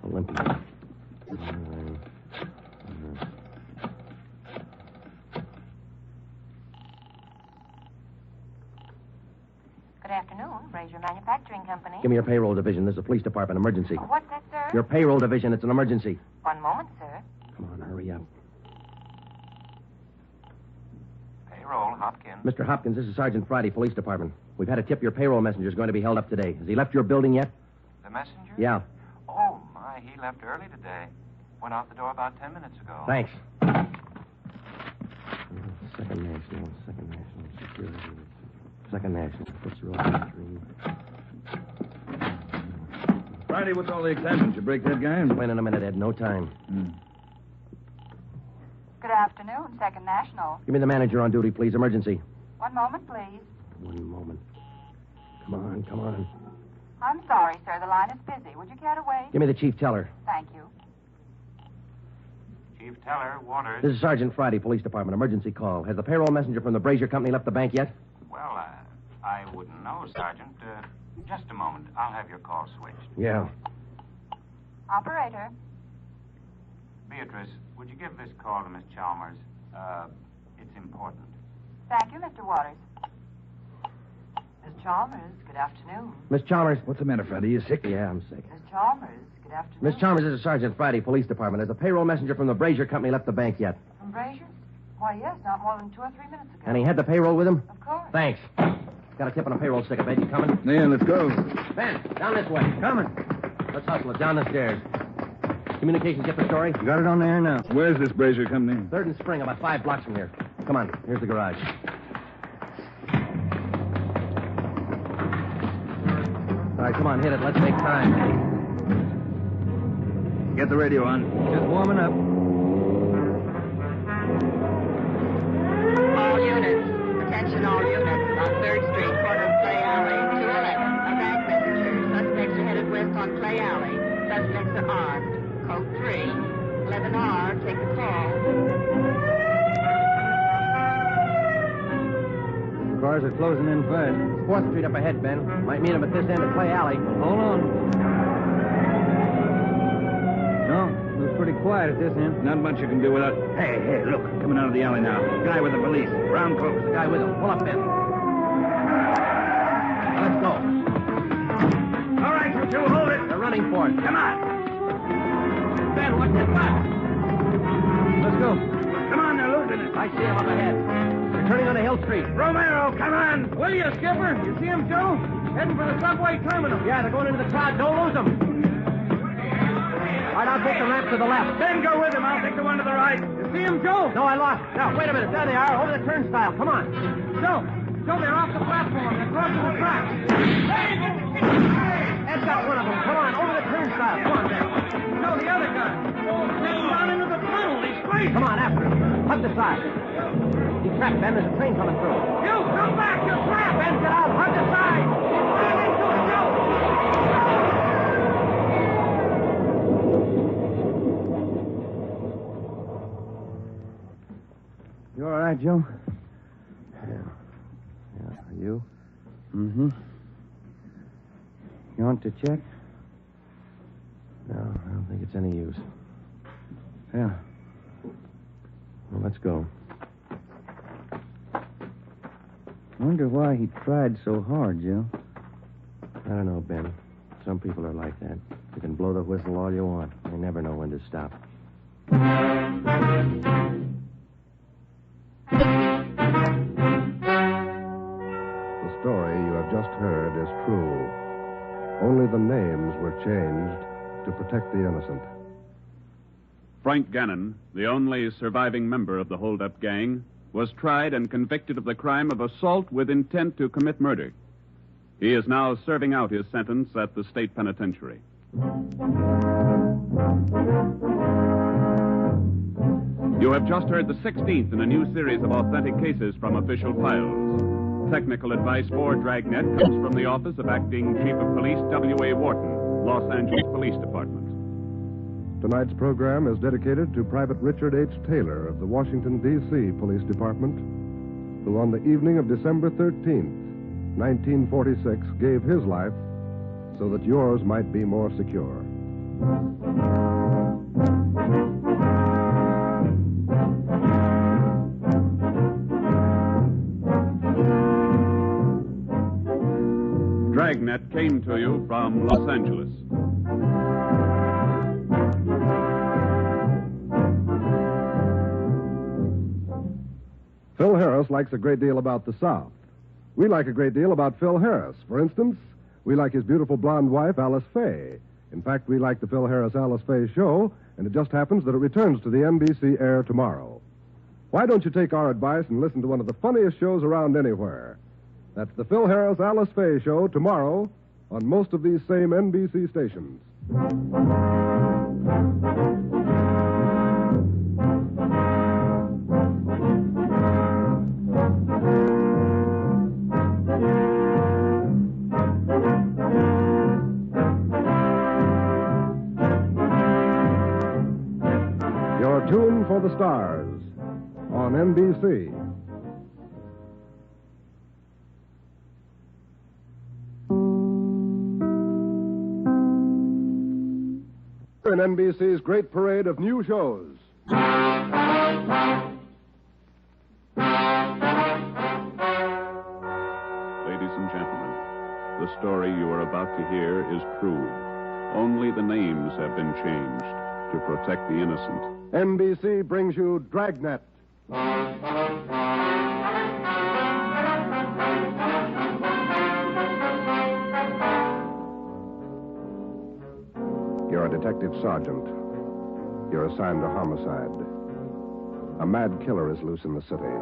C: Olympia.
Q: Good afternoon, Brazier Manufacturing Company.
C: Give me your payroll division. This is a police department emergency.
Q: What's that, sir?
C: Your payroll division. It's an emergency.
Q: One moment, sir.
C: Come on, hurry up.
K: Payroll, Hopkins.
C: Mr. Hopkins, this is Sergeant Friday, Police Department. We've had a tip your payroll messenger's going to be held up today. Has he left your building yet?
K: The messenger?
C: Yeah.
K: Oh, my, he left early today. Went out the door about 10 minutes ago.
C: Thanks. Second National Security. Second National. Fitzroy 3.
I: Friday, what's all the excitement? You break that guy?
C: Wait in a minute, Ed. No time.
V: Good afternoon, 2nd National.
C: Give me the manager on duty, please. Emergency.
V: One moment, please.
C: One moment. Come on.
V: I'm sorry, sir. The line is busy. Would you care to wait?
C: Give me the chief teller.
V: Thank you.
K: Chief Teller, Waters.
C: This is Sergeant Friday, Police Department. Emergency call. Has the payroll messenger from the Brazier Company left the bank yet?
K: Well, I wouldn't know, Sergeant. Just a moment. I'll have your call switched.
C: Yeah.
V: Operator.
K: Beatrice, would you give this call to Miss Chalmers? It's important.
V: Thank you, Mr. Waters. Miss Chalmers, good afternoon.
C: Miss Chalmers.
A: What's the matter, Friday? You sick?
C: Yeah, I'm sick.
V: Miss Chalmers, good afternoon.
C: Miss Chalmers, this is Sergeant Friday, Police Department. Has the payroll messenger from the Brazier Company left the bank yet?
V: From Brazier's? Why, yes, not more than 2 or 3 minutes ago.
C: And he had the payroll with him?
V: Of course.
C: Thanks. Got a tip on a payroll sticker, Ben. You coming?
I: Yeah, let's go.
C: Ben, down this way.
E: Coming.
C: Let's hustle it. Down the stairs. Communications get the story?
E: Got it on there now.
I: Where's this Brazier Company?
C: 3rd and Spring, about 5 blocks from here. Come on. Here's the garage. All right, come on, hit it. Let's make time.
I: Get the radio on.
E: Just warming up.
V: All units. Attention all units. On 3rd Street, corner of Clay Alley, 211. A bank messenger. Suspects are headed west on Clay Alley. Suspects are armed. Code 3. 11R. Take the call.
E: Cars are closing in fast.
C: 4th Street up ahead, Ben. Might meet him at this end of Clay Alley.
E: Hold on. No, it was pretty quiet at this end.
I: Not much you can do without... Hey, look. Coming out of the alley now. Guy with the police. Brown clothes.
C: The guy with him. Pull up, Ben. Now, let's go.
J: waiting for us.
I: Come on.
J: Ben, what's this box? Let's go.
I: Come on, they're losing it.
J: I see him up ahead. They're turning on the Hill Street.
I: Romero, come on. Will you, Skipper? You see him, Joe? Heading for the subway terminal.
J: Yeah, they're going into the crowd. Don't lose them. All right, I'll take the ramp to the left.
I: Ben, go with him. I'll take the one to the right. You see him, Joe?
J: No, I lost. Now, wait a minute. There they are, over the turnstile. Come on.
I: Joe, they're off the platform. They're crossing the tracks.
J: Ed's got one of them. Come on, over the turnstile. Come on, Ben.
I: Joe, the other guy. He's down into the tunnel. He's crazy.
J: Come on, after him. Hug the side. He's trapped, Ben. There's a train coming through.
I: You, come back. You're trapped.
J: Ben, get out. Hug the side.
E: You all right, Joe? Yeah. You? Mm-hmm. You want to check? No, I don't think it's any use. Yeah. Well, let's go. Wonder why he tried so hard, Joe. I don't know, Ben. Some people are like that. You can blow the whistle all you want. They never know when to stop.
N: The story you have just heard is true. Only the names were changed to protect the innocent.
B: Frank Gannon, the only surviving member of the hold-up gang, was tried and convicted of the crime of assault with intent to commit murder. He is now serving out his sentence at the state penitentiary. You have just heard the 16th in a new series of authentic cases from official files. Technical advice for Dragnet comes from the office of Acting Chief of Police W.A. Wharton, Los Angeles Police Department.
N: Tonight's program is dedicated to Private Richard H. Taylor of the Washington, D.C. Police Department, who on the evening of December 13th, 1946, gave his life so that yours might be more secure.
B: Dragnet came to you from Los Angeles.
N: Phil Harris likes a great deal about the South. We like a great deal about Phil Harris. For instance, we like his beautiful blonde wife, Alice Faye. In fact, we like the Phil Harris-Alice Faye show, and it just happens that it returns to the NBC air tomorrow. Why don't you take our advice and listen to one of the funniest shows around anywhere? That's the Phil Harris-Alice Faye show tomorrow on most of these same NBC stations. Your tune for the stars on NBC. In NBC's great parade of new shows.
B: Ladies and gentlemen, the story you are about to hear is true. Only the names have been changed to protect the innocent.
N: NBC brings you Dragnet. You're a detective sergeant. You're assigned to homicide. A mad killer is loose in the city.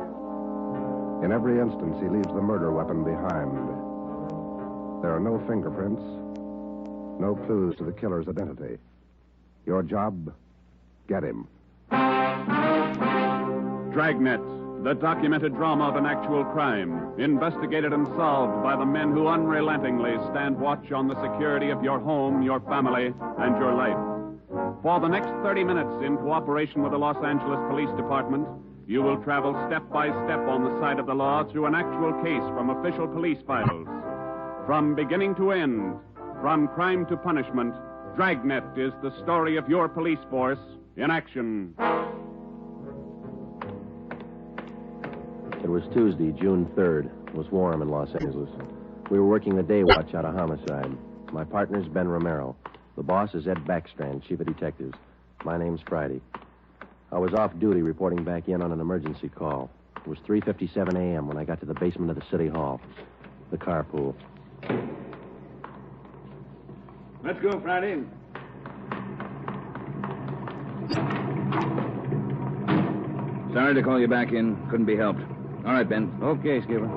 N: In every instance, he leaves the murder weapon behind. There are no fingerprints, no clues to the killer's identity. Your job, get him.
B: Dragnet, the documented drama of an actual crime, investigated and solved by the men who unrelentingly stand watch on the security of your home, your family, and your life. For the next 30 minutes, in cooperation with the Los Angeles Police Department, you will travel step by step on the side of the law through an actual case from official police files. From beginning to end, from crime to punishment, Dragnet is the story of your police force in action.
C: It was Tuesday, June 3rd. It was warm in Los Angeles. We were working the day watch out of homicide. My partner's Ben Romero. The boss is Ed Backstrand, chief of detectives. My name's Friday. I was off duty reporting back in on an emergency call. It was 3:57 a.m. when I got to the basement of the city hall. The carpool.
I: Let's go, Friday.
A: Sorry to call you back in. Couldn't be helped. All right, Ben.
U: Okay, Skipper.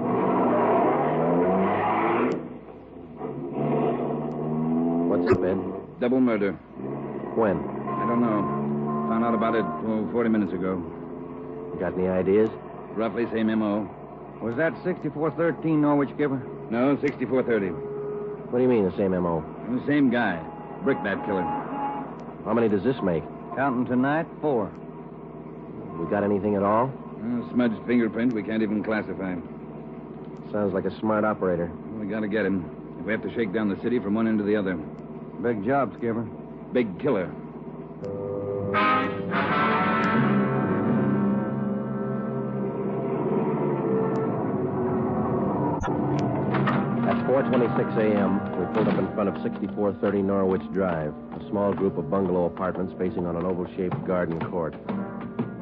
C: What's up, Ed?
A: Double murder.
C: When?
A: I don't know. Found out about it 40 minutes ago.
C: Got any ideas?
A: Roughly same M.O.
U: Was that 6413 Norwich, Skipper?
A: No, 6430.
C: What do you mean, the same M.O.?
A: The same guy. Brickbat killer.
C: How many does this make?
U: Counting tonight, 4.
C: We got anything at all?
A: Smudged fingerprint we can't even classify.
C: Sounds like a smart operator.
A: We gotta get him. If we have to shake down the city from one end to the other.
U: Big job, Skipper.
A: Big killer.
C: At 4:26 a.m., we pulled up in front of 6430 Norwich Drive, a small group of bungalow apartments facing on an oval-shaped garden court.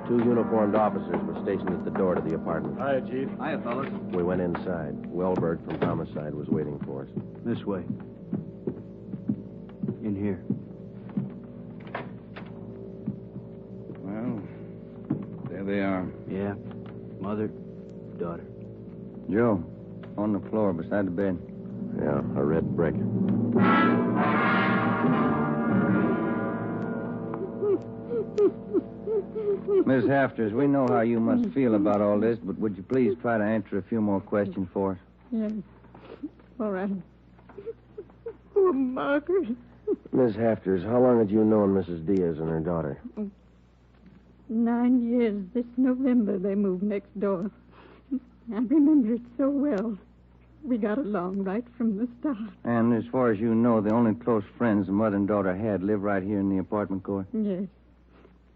C: 2 uniformed officers were stationed at the door to the apartment.
M: Hiya, Chief.
U: Hiya, fellas.
C: We went inside. Wellberg from Homicide was waiting for us.
U: This way. In here.
A: Well, there they are.
U: Yeah. Mother, daughter.
E: Joe, on the floor beside the bed.
C: Yeah, a red brick.
E: Miss Hafters, we know how you must feel about all this, but would you please try to answer a few more questions for us?
S: Yes. All right. Poor Margaret.
C: Miss Hafters, how long had you known Mrs. Diaz and her daughter?
S: 9 years. This November they moved next door. I remember it so well. We got along right from the start.
E: And as far as you know, the only close friends the mother and daughter had live right here in the apartment court?
S: Yes.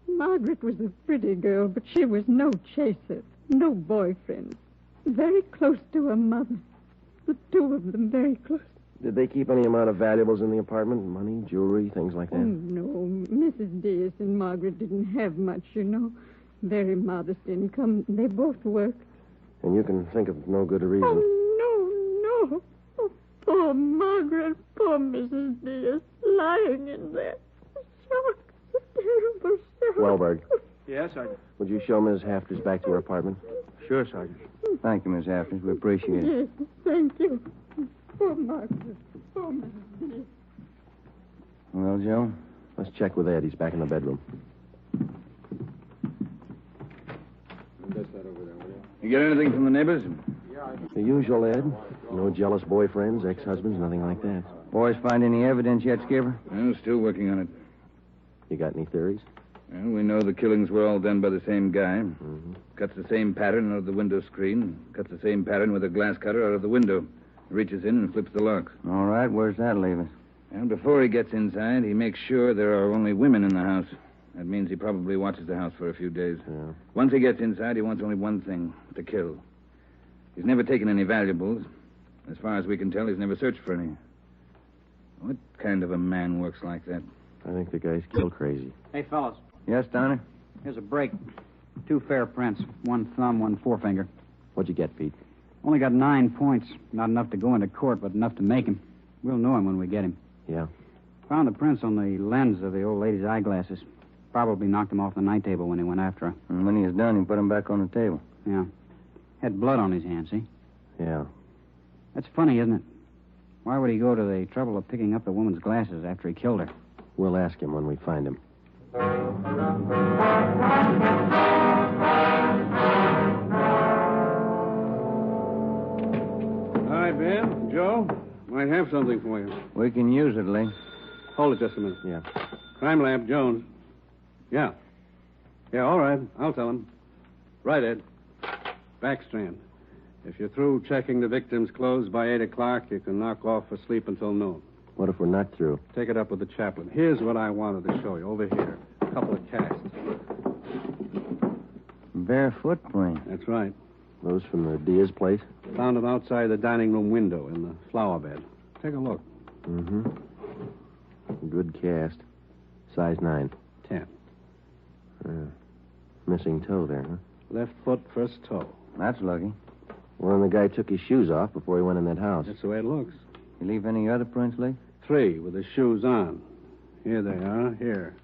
S: Margaret was a pretty girl, but she was no chaser, no boyfriend. Very close to her mother. The two of them very close.
C: Did they keep any amount of valuables in the apartment? Money, jewelry, things like that?
S: Oh, no. Mrs. Diaz and Margaret didn't have much, you know. Very modest income. They both worked.
C: And you can think of no good reason.
S: Oh, no. Oh, poor Margaret. Poor Mrs. Diaz. Lying in there. Shock. Terrible shock.
C: Wellberg,
M: Yes, Sergeant.
C: would you show Ms. Hafters back to her apartment?
M: Sure, Sergeant.
E: Thank you, Miss Hafters. We appreciate it.
S: Yes, thank you. Poor Margaret. Poor Mrs. Diaz.
E: Well, Joe?
C: Let's check with Ed. He's back in the bedroom.
A: You get anything from the neighbors?
C: The usual, Ed. No jealous boyfriends, ex-husbands, nothing like that.
E: Boys find any evidence yet, Skipper?
A: Well, still working on it.
C: You got any theories?
A: Well, we know the killings were all done by the same guy.
C: Mm-hmm.
A: Cuts the same pattern out of the window screen. Cuts the same pattern with a glass cutter out of the window. Reaches in and flips the lock.
E: All right, where's that leave us?
A: And before he gets inside, he makes sure there are only women in the house. That means he probably watches the house for a few days.
C: Yeah.
A: Once he gets inside, he wants only one thing, to kill. He's never taken any valuables. As far as we can tell, he's never searched for any. What kind of a man works like that?
C: I think the guy's kill crazy.
G: Hey, fellas.
E: Yes, Donner?
G: Here's a break. 2 fair prints. 1 thumb, 1 forefinger.
C: What'd you get, Pete?
G: Only got 9 points. Not enough to go into court, but enough to make him. We'll know him when we get him.
C: Yeah?
G: Found the prints on the lens of the old lady's eyeglasses. Probably knocked him off the night table when he went after her.
E: And when he was done, he put him back on the table.
G: Yeah. Had blood on his hands, see?
C: Yeah.
G: That's funny, isn't it? Why would he go to the trouble of picking up the woman's glasses after he killed her?
C: We'll ask him when we find him.
H: Hi, Ben. Joe. Might have something for you.
E: We can use it, Lee.
H: Hold it just a minute.
C: Yeah.
H: Crime Lab, Jones. Yeah. Yeah, all right. I'll tell him. Right, Ed. Backstrand. If you're through checking the victim's clothes by 8 o'clock, you can knock off for sleep until noon.
C: What if we're not through?
H: Take it up with the chaplain. Here's what I wanted to show you. Over here. A couple of casts.
E: Bare footprint.
H: That's right.
C: Those from the Diaz place?
H: Found them outside the dining room window in the flower bed. Take a look.
C: Mm-hmm. Good cast. Size 9.
H: 10.
C: Missing toe there, huh?
H: Left foot, first toe.
C: That's lucky. Well, then the guy took his shoes off before he went in that house.
H: That's the way it looks.
C: You leave any other prints, Lee?
H: 3 with the shoes on. Here they are. Here.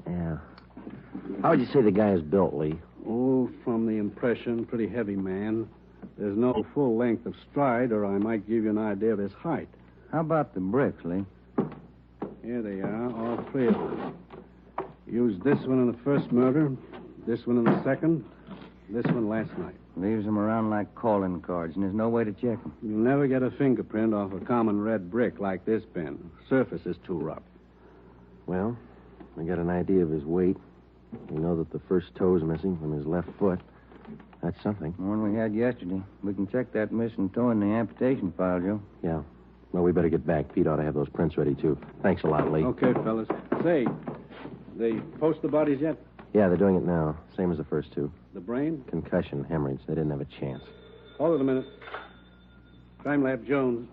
C: Yeah. How would you say the guy is built, Lee?
H: Oh, from the impression, pretty heavy man. There's no full length of stride, or I might give you an idea of his height.
C: How about the bricks, Lee?
H: Here they are, all 3 of them. Used this one in the first murder, this one in the second, this one last night.
C: Leaves them around like calling cards, and there's no way to check them.
H: You'll never get a fingerprint off a common red brick like this bin. Surface is too rough.
C: Well, we got an idea of his weight. We know that the first toe's missing from his left foot. That's something. The one we had yesterday. We can check that missing toe in the amputation file, Joe. Yeah. Well, we better get back. Pete ought to have those prints ready, too. Thanks a lot, Lee.
H: Okay, fellas. Say, they post the bodies yet?
C: Yeah, they're doing it now. Same as the first 2.
H: The brain?
C: Concussion, hemorrhage. They didn't have a chance.
H: Hold it a minute. Crime Lab Jones.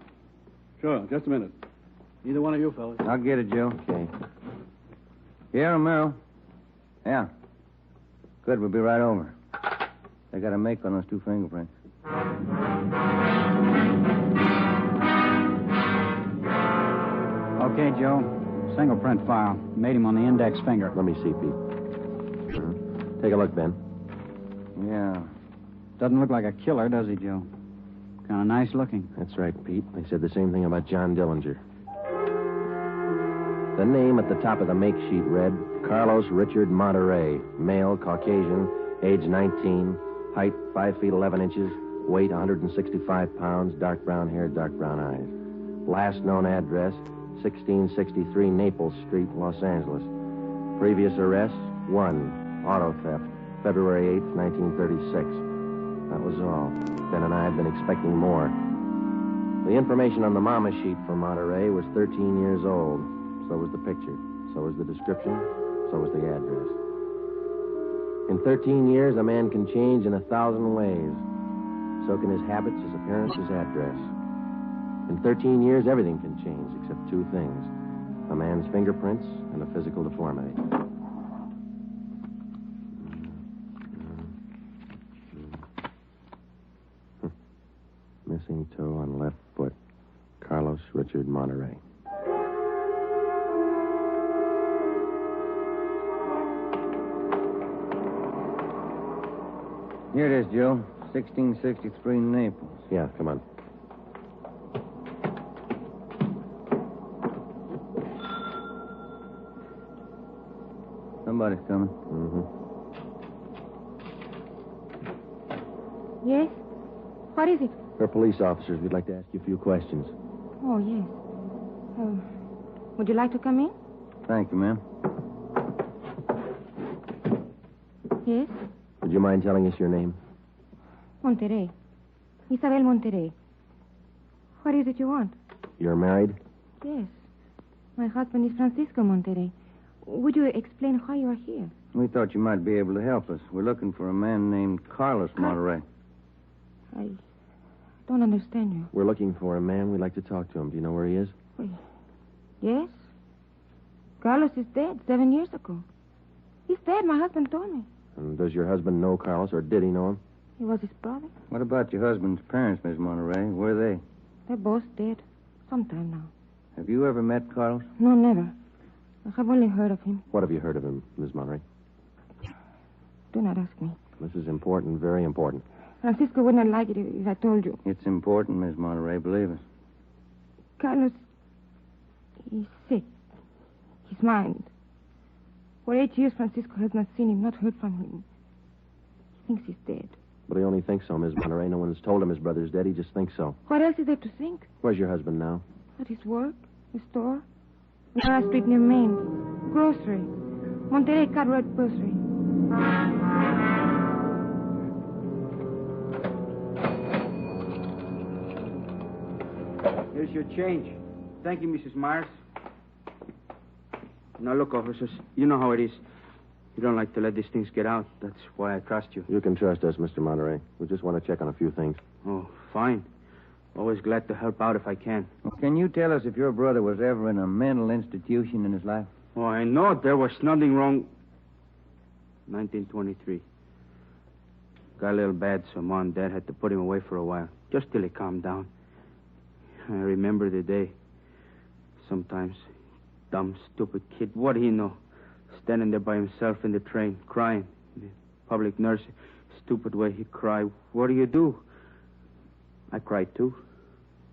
H: Sure, just a minute. Either one of you fellas.
C: I'll get it, Joe. Okay. Yeah, Romero. Yeah. Good, we'll be right over. They got a make on those 2 fingerprints.
G: Okay, Joe. Single print file. Made him on the index finger.
C: Let me see, Pete. Take a look, Ben.
G: Yeah. Doesn't look like a killer, does he, Joe? Kind of nice looking.
C: That's right, Pete. They said the same thing about John Dillinger. The name at the top of the make sheet read Carlos Richard Monterey, male, Caucasian, age 19, height 5 feet 11 inches, weight 165 pounds, dark brown hair, dark brown eyes. Last known address, 1663 Naples Street, Los Angeles. Previous arrests, 1, auto theft, February 8th, 1936. That was all. Ben and I have been expecting more. The information on the mama sheet for Monterey was 13 years old. So was the picture. So was the description. So was the address. In 13 years, a man can change in 1,000 ways. So can his habits, his appearance, his address. In 13 years, everything can change except 2 things. A man's fingerprints and a physical deformity. Missing toe on left foot. Carlos Richard Monterey. Here it is, Joe. 1663 Naples. Yeah, come on. Somebody's coming.
Q: Yes? What is it?
C: We're police officers. We'd like to ask you a few questions.
Q: Oh, yes. Would you like to come in?
C: Thank you, ma'am.
Q: Yes?
C: Would you mind telling us your name?
Q: Monterey. Isabel Monterey. What is it you want?
C: You're married?
Q: Yes. My husband is Francisco Monterey. Would you explain why you are here?
C: We thought you might be able to help us. We're looking for a man named Carlos Monterey.
Q: I don't understand you.
C: We're looking for a man. We'd like to talk to him. Do you know where he is?
Q: Yes. Carlos is dead 7 years ago. He's dead, my husband told me.
C: And does your husband know Carlos, or did he know him?
Q: He was his brother.
C: What about your husband's parents, Miss Monterey? Where are they?
Q: They're both dead. Sometime now.
C: Have you ever met Carlos?
Q: No, never. I have only heard of him.
C: What have you heard of him, Miss Monterey?
Q: Do not ask me.
C: This is important, very important.
Q: Francisco wouldn't like it if I told you.
C: It's important, Miss Monterey, believe us.
Q: Carlos, he's sick. His mind. For 8 years, Francisco has not seen him, not heard from him. He thinks he's dead.
C: But he only thinks so, Miss Monterey. No one's told him his brother's dead. He just thinks so.
Q: What else is there to think?
C: Where's your husband now?
Q: At his work, his store. Myra Street near Main. Grocery. Monterey Cartwright Grocery.
O: Here's your change. Thank you, Mrs. Myers. Now, look, officers, you know how it is. You don't like to let these things get out. That's why I trust you.
C: You can trust us, Mr. Monterey. We just want to check on a few things.
O: Oh, fine. Always glad to help out if I can.
E: Well, can you tell us if your brother was ever in a mental institution in his life?
O: Oh, I know there was nothing wrong. 1923. Got a little bad, so Mom and Dad had to put him away for a while, just till he calmed down. I remember the day. Sometimes, dumb, stupid kid, what do you know? Standing there by himself in the train, crying. The public nurse, stupid way he cried. What do you do? I cried too.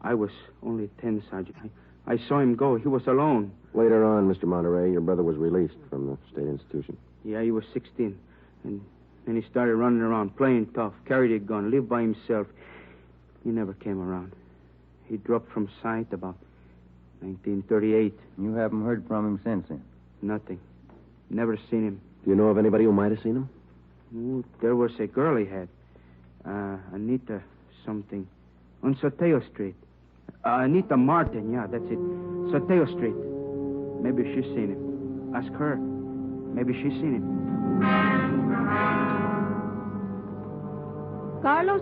O: I was only 10, Sergeant. I saw him go. He was alone.
C: Later on, Mr. Monterey, your brother was released from the state institution.
O: Yeah, he was 16. And then he started running around, playing tough, carried a gun, lived by himself. He never came around. He dropped from sight about 1938.
E: You haven't heard from him since then?
O: Nothing. Never seen him.
C: Do you know of anybody who might have seen him?
O: Ooh, there was a girl he had. Anita something. On Soteo Street. Anita Martin, yeah, that's it. Soteo Street. Maybe she's seen him. Ask her. Maybe she's seen him.
S: Carlos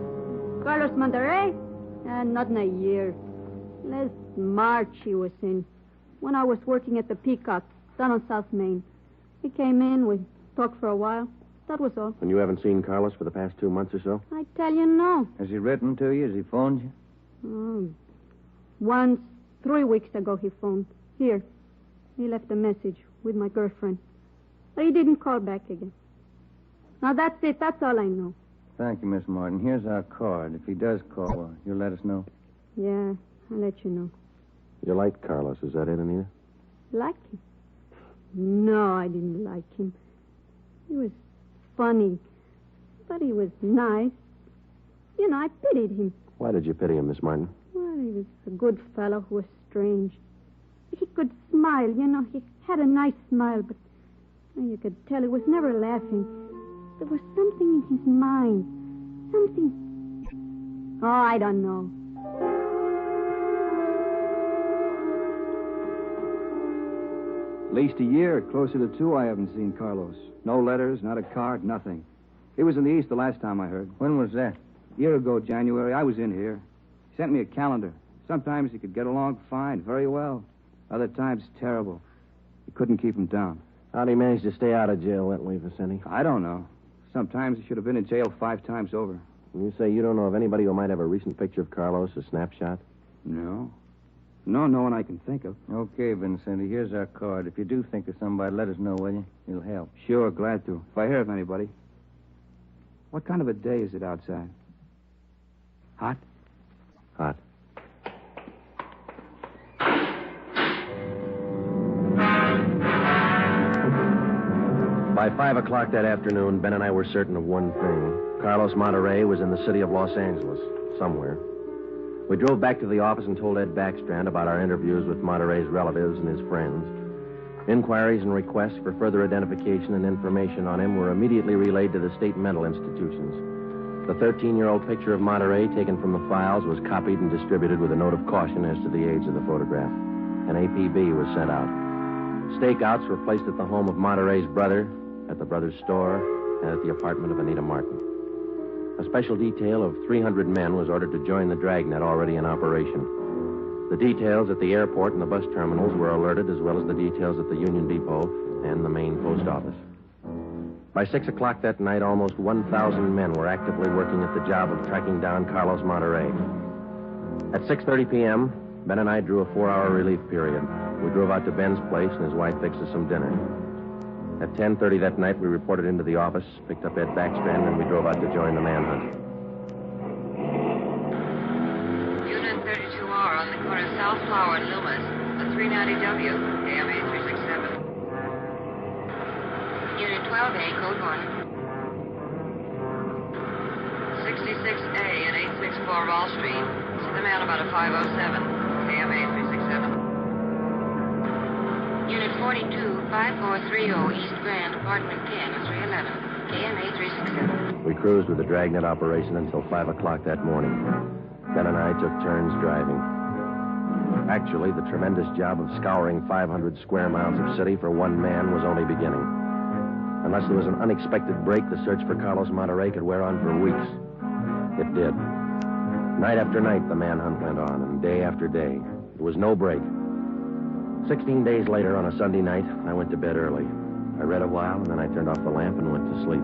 S: Monterey? Not in a year. Last March he was in. When I was working at the Peacock, down on South Main. He came in, we talked for a while. That was all.
C: And you haven't seen Carlos for the past 2 months or so?
S: I tell you, no.
E: Has he written to you? Has he phoned you?
S: Once, 3 weeks ago, he phoned. Here. He left a message with my girlfriend. But he didn't call back again. Now, that's it. That's all I know.
E: Thank you, Miss Martin. Here's our card. If he does call, you'll let us know.
S: Yeah, I'll let you know.
C: You liked Carlos, is that it, Anita?
S: Like him? No, I didn't like him. He was funny, but he was nice. You know, I pitied him.
C: Why did you pity him, Miss Martin?
S: Well, he was a good fellow who was strange. He could smile, you know. He had a nice smile, but you could tell he was never laughing. There was something in his mind. Something... Oh, I don't know.
F: At least a year, closer to 2, I haven't seen Carlos. No letters, not a card, nothing. He was in the East the last time I heard.
E: When was that?
F: A year ago, January. I was in here. He sent me a calendar. Sometimes he could get along fine, very well. Other times, terrible. You couldn't keep him down.
C: How'd he manage to stay out of jail that way, Vicente?
F: I don't know. Sometimes he should have been in jail 5 times over.
C: When you say you don't know of anybody who might have a recent picture of Carlos, a snapshot?
F: No. No one I can think of.
E: Okay, Vincenti, here's our card. If you do think of somebody, let us know, will you? It'll help.
F: Sure, glad to. If I hear of anybody. What kind of a day is it outside? Hot?
C: Hot. By 5 o'clock that afternoon, Ben and I were certain of one thing. Carlos Monterey was in the city of Los Angeles, somewhere. We drove back to the office and told Ed Backstrand about our interviews with Monterey's relatives and his friends. Inquiries and requests for further identification and information on him were immediately relayed to the state mental institutions. The 13-year-old picture of Monterey taken from the files was copied and distributed with a note of caution as to the age of the photograph. An APB was sent out. Stakeouts were placed at the home of Monterey's brother, at the brother's store, and at the apartment of Anita Martin. A special detail of 300 men was ordered to join the Dragnet already in operation. The details at the airport and the bus terminals were alerted, as well as the details at the Union Depot and the main post office. By 6 o'clock that night, almost 1,000 men were actively working at the job of tracking down Carlos Monterey. At 6:30 p.m., Ben and I drew a 4-hour relief period. We drove out to Ben's place, and his wife fixed us some dinner. At 10:30 that night, we reported into the office, picked up Ed Backstrand, and we drove out to join the manhunt.
V: Unit 32R on the corner of South Flower and Loomis, the 390W, AMA 367. Unit 12A, code 1. 66A and 864 Wall Street. See the man about a 507, AMA 367. Unit 42, 5430 East Grand, apartment 10, 311, KMA 367.
C: We cruised with the Dragnet operation until 5 o'clock that morning. Ben and I took turns driving. Actually, the tremendous job of scouring 500 square miles of city for one man was only beginning. Unless there was an unexpected break, the search for Carlos Monterey could wear on for weeks. It did. Night after night, the manhunt went on, and day after day. There was no break. 16 days later, on a Sunday night, I went to bed early. I read a while, and then I turned off the lamp and went to sleep.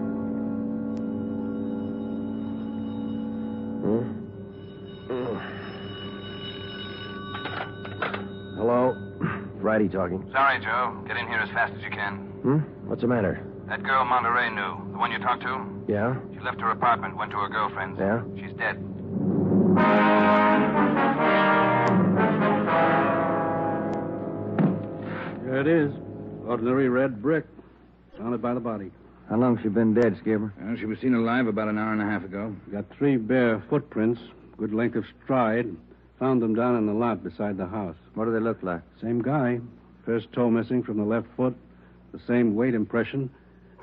C: Hello? Friday talking.
A: Sorry, Joe. Get in here as fast as you can.
C: What's the matter?
A: That girl Monterey knew. The one you talked to?
C: Yeah?
A: She left her apartment, went to her girlfriend's.
C: Yeah?
A: She's dead.
H: There it is. Ordinary red brick. Found it by the body.
E: How long she been dead, Skipper?
A: Well, she was seen alive about an hour and a half ago.
H: Got 3 bare footprints, good length of stride. Found them down in the lot beside the house.
E: What do they look like?
H: Same guy. First toe missing from the left foot. The same weight impression.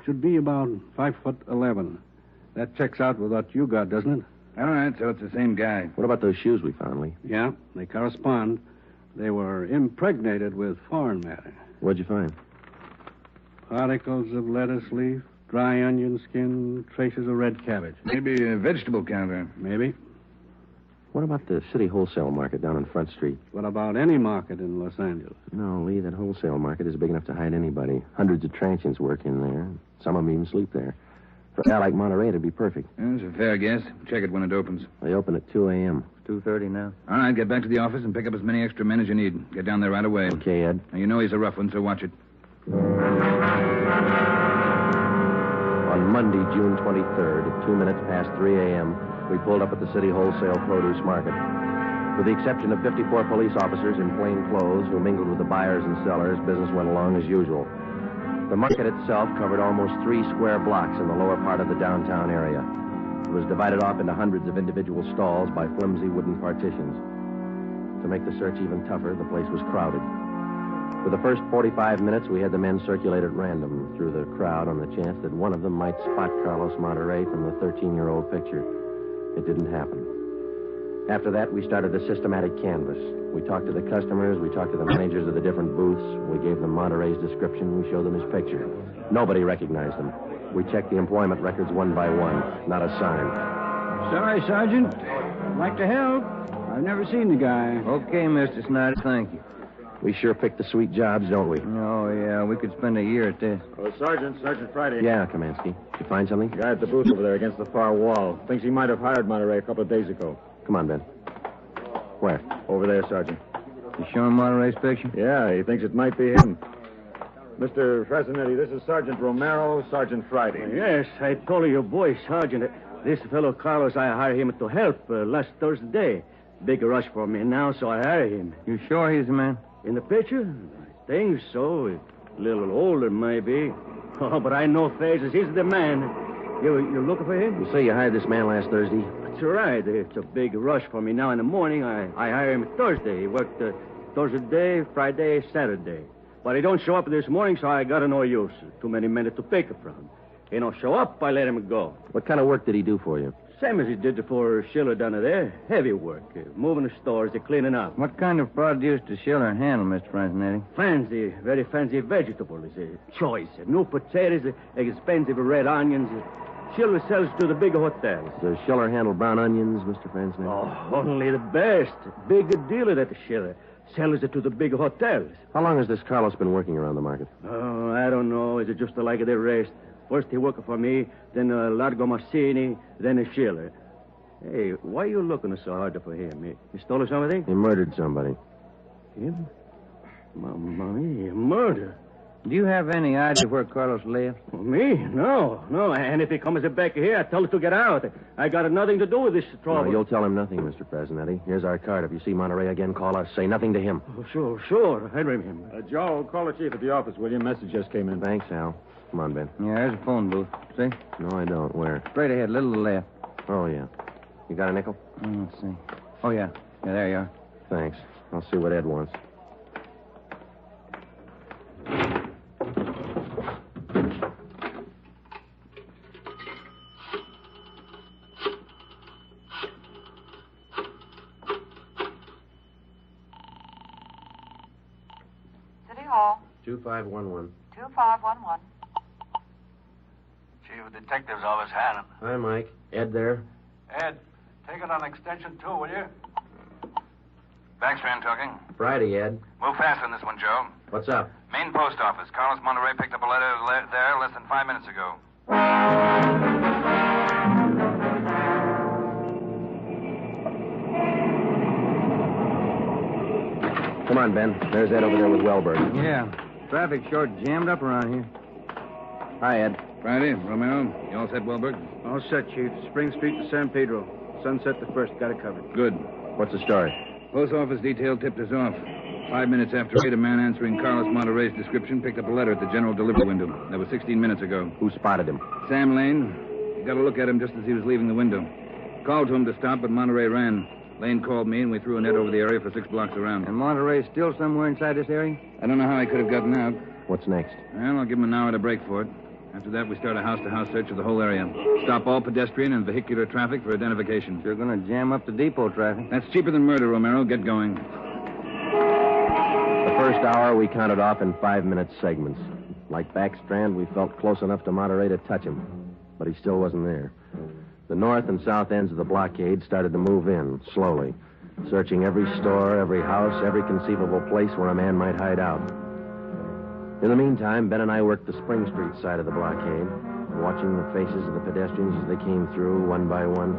H: Should be about 5'11". That checks out with what you got, doesn't it?
A: All right, so it's the same guy.
C: What about those shoes we found, Lee?
H: Yeah, they correspond. They were impregnated with foreign matter.
C: What'd you find?
H: Particles of lettuce leaf, dry onion skin, traces of red cabbage.
A: Maybe a vegetable counter.
H: Maybe.
C: What about the city wholesale market down on Front Street?
H: What about any market in Los Angeles?
C: No, Lee, that wholesale market is big enough to hide anybody. Hundreds of transients work in there. Some of them even sleep there. For a guy like Monterey, it'd be perfect.
A: That's a fair guess. Check it when it opens.
C: They open at 2 a.m.
E: 2:30 now.
A: All right, get back to the office and pick up as many extra men as you need. Get down there right away.
C: Okay, Ed.
A: Now, you know he's a rough one, so watch it.
C: On Monday, June 23rd, at 2 minutes past 3 a.m., we pulled up at the city wholesale produce market. With the exception of 54 police officers in plain clothes who mingled with the buyers and sellers, business went along as usual. The market itself covered almost 3 square blocks in the lower part of the downtown area. It was divided off into hundreds of individual stalls by flimsy wooden partitions. To make the search even tougher, the place was crowded. For the first 45 minutes, we had the men circulate at random through the crowd on the chance that one of them might spot Carlos Monterey from the 13-year-old picture. It didn't happen. After that, we started a systematic canvass. We talked to the customers. We talked to the managers of the different booths. We gave them Monterey's description. We showed them his picture. Nobody recognized him. We checked the employment records one by one. Not a sign.
G: Sorry, Sergeant. I'd like to help. I've never seen the guy.
E: Okay, Mr. Snyder, thank you.
C: We sure pick the sweet jobs, don't we?
E: Oh, yeah, we could spend a year at this.
M: Sergeant Friday.
C: Yeah, Kamansky. You find something?
M: Guy at the booth over there against the far wall. Thinks he might have hired Monterey a couple of days ago.
C: Come on, Ben. Where?
M: Over there, Sergeant.
E: You showing Monterey's picture?
M: Yeah, he thinks it might be him. Mr. Frasinetti, this is Sergeant Romero, Sergeant Friday.
D: Yes, I told your boy, Sergeant. This fellow Carlos, I hired him to help last Thursday. Big rush for me now, so I hired him.
E: You sure he's the man?
D: In the picture? I think so. A little older, maybe. Oh, but I know faces. He's the man. You looking for him?
C: You say you hired this man last Thursday?
D: That's right. It's a big rush for me now in the morning. I hire him Thursday. He worked Thursday, Friday, Saturday. But he don't show up this morning, so I got no use. Too many men to pick from. He don't show up, I let him go.
C: What kind of work did he do for you?
D: Same as he did for Schiller down there. Heavy work. Moving the stores, cleaning up.
E: What kind of produce does Schiller handle, Mr. Frasinetti?
D: Fancy, very fancy vegetables. Choice. New potatoes, expensive red onions. Schiller sells to the big hotels.
C: Does Schiller handle brown onions, Mr. Frasinetti?
D: Oh, only the best. Big dealer that Schiller. Sells it to the big hotels.
C: How long has this Carlos been working around the market?
D: Oh, I don't know. Is it just like the rest? First he worked for me, then Largo Massini, then Schiller. Hey, why are you looking so hard for him? He stole something?
C: He murdered somebody.
D: Him? Mamma mia, murder.
E: Do you have any idea where Carlos lives?
D: Me? No. And if he comes back here, I tell him to get out. I got nothing to do with this trouble.
C: No, you'll tell him nothing, Mr. Frasinetti. Here's our card. If you see Monterey again, call us. Say nothing to him.
D: Oh, sure. I remember.
M: Joe, call the chief at the office, will you? Message just came in.
C: Thanks, Al. Come on, Ben.
E: Yeah, there's a phone booth. See?
C: No, I don't. Where?
E: Straight ahead, a little to the left.
C: Oh, yeah. You got a nickel?
E: Let's see. Oh, yeah. Yeah, there you are.
C: Thanks. I'll see what Ed wants.
V: City Hall.
C: 2511.
V: 2511.
L: Chief of Detectives Office, Hannon.
C: Hi, Mike. Ed there?
L: Ed,
K: Take it on extension 2, will you? Backstrand talking.
C: Friday, Ed.
K: Move fast on this one, Joe.
C: What's up?
K: Main post office. Carlos Monterey picked up a letter there less than 5 minutes ago.
C: Come on, Ben. There's Ed over there with Wellberg.
F: Yeah. Traffic short jammed up around here.
C: Hi, Ed.
A: Friday, Romero. You all set, Wellberg?
O: All set, Chief. Spring Street to San Pedro. Sunset the 1st. Got it covered.
A: Good.
C: What's the story?
A: Post office detail tipped us off. 5 minutes after 8, a man answering Carlos Monterey's description picked up a letter at the general delivery window. That was 16 minutes ago.
C: Who spotted him?
A: Sam Lane. He got a look at him just as he was leaving the window. Called to him to stop, but Monterey ran. Lane called me, and we threw a net over the area for 6 blocks around.
F: And Monterey's still somewhere inside this area?
A: I don't know how he could have gotten out.
C: What's next?
A: Well, I'll give him an hour to break for it. After that, we start a house-to-house search of the whole area. Stop all pedestrian and vehicular traffic for identification.
F: You're going to jam up the depot traffic.
A: That's cheaper than murder, Romero. Get going.
C: The first hour we counted off in 5-minute segments. Like Backstrand, we felt close enough to Monterey to touch him, but he still wasn't there. The north and south ends of the blockade started to move in, slowly, searching every store, every house, every conceivable place where a man might hide out. In the meantime, Ben and I worked the Spring Street side of the blockade, watching the faces of the pedestrians as they came through one by one,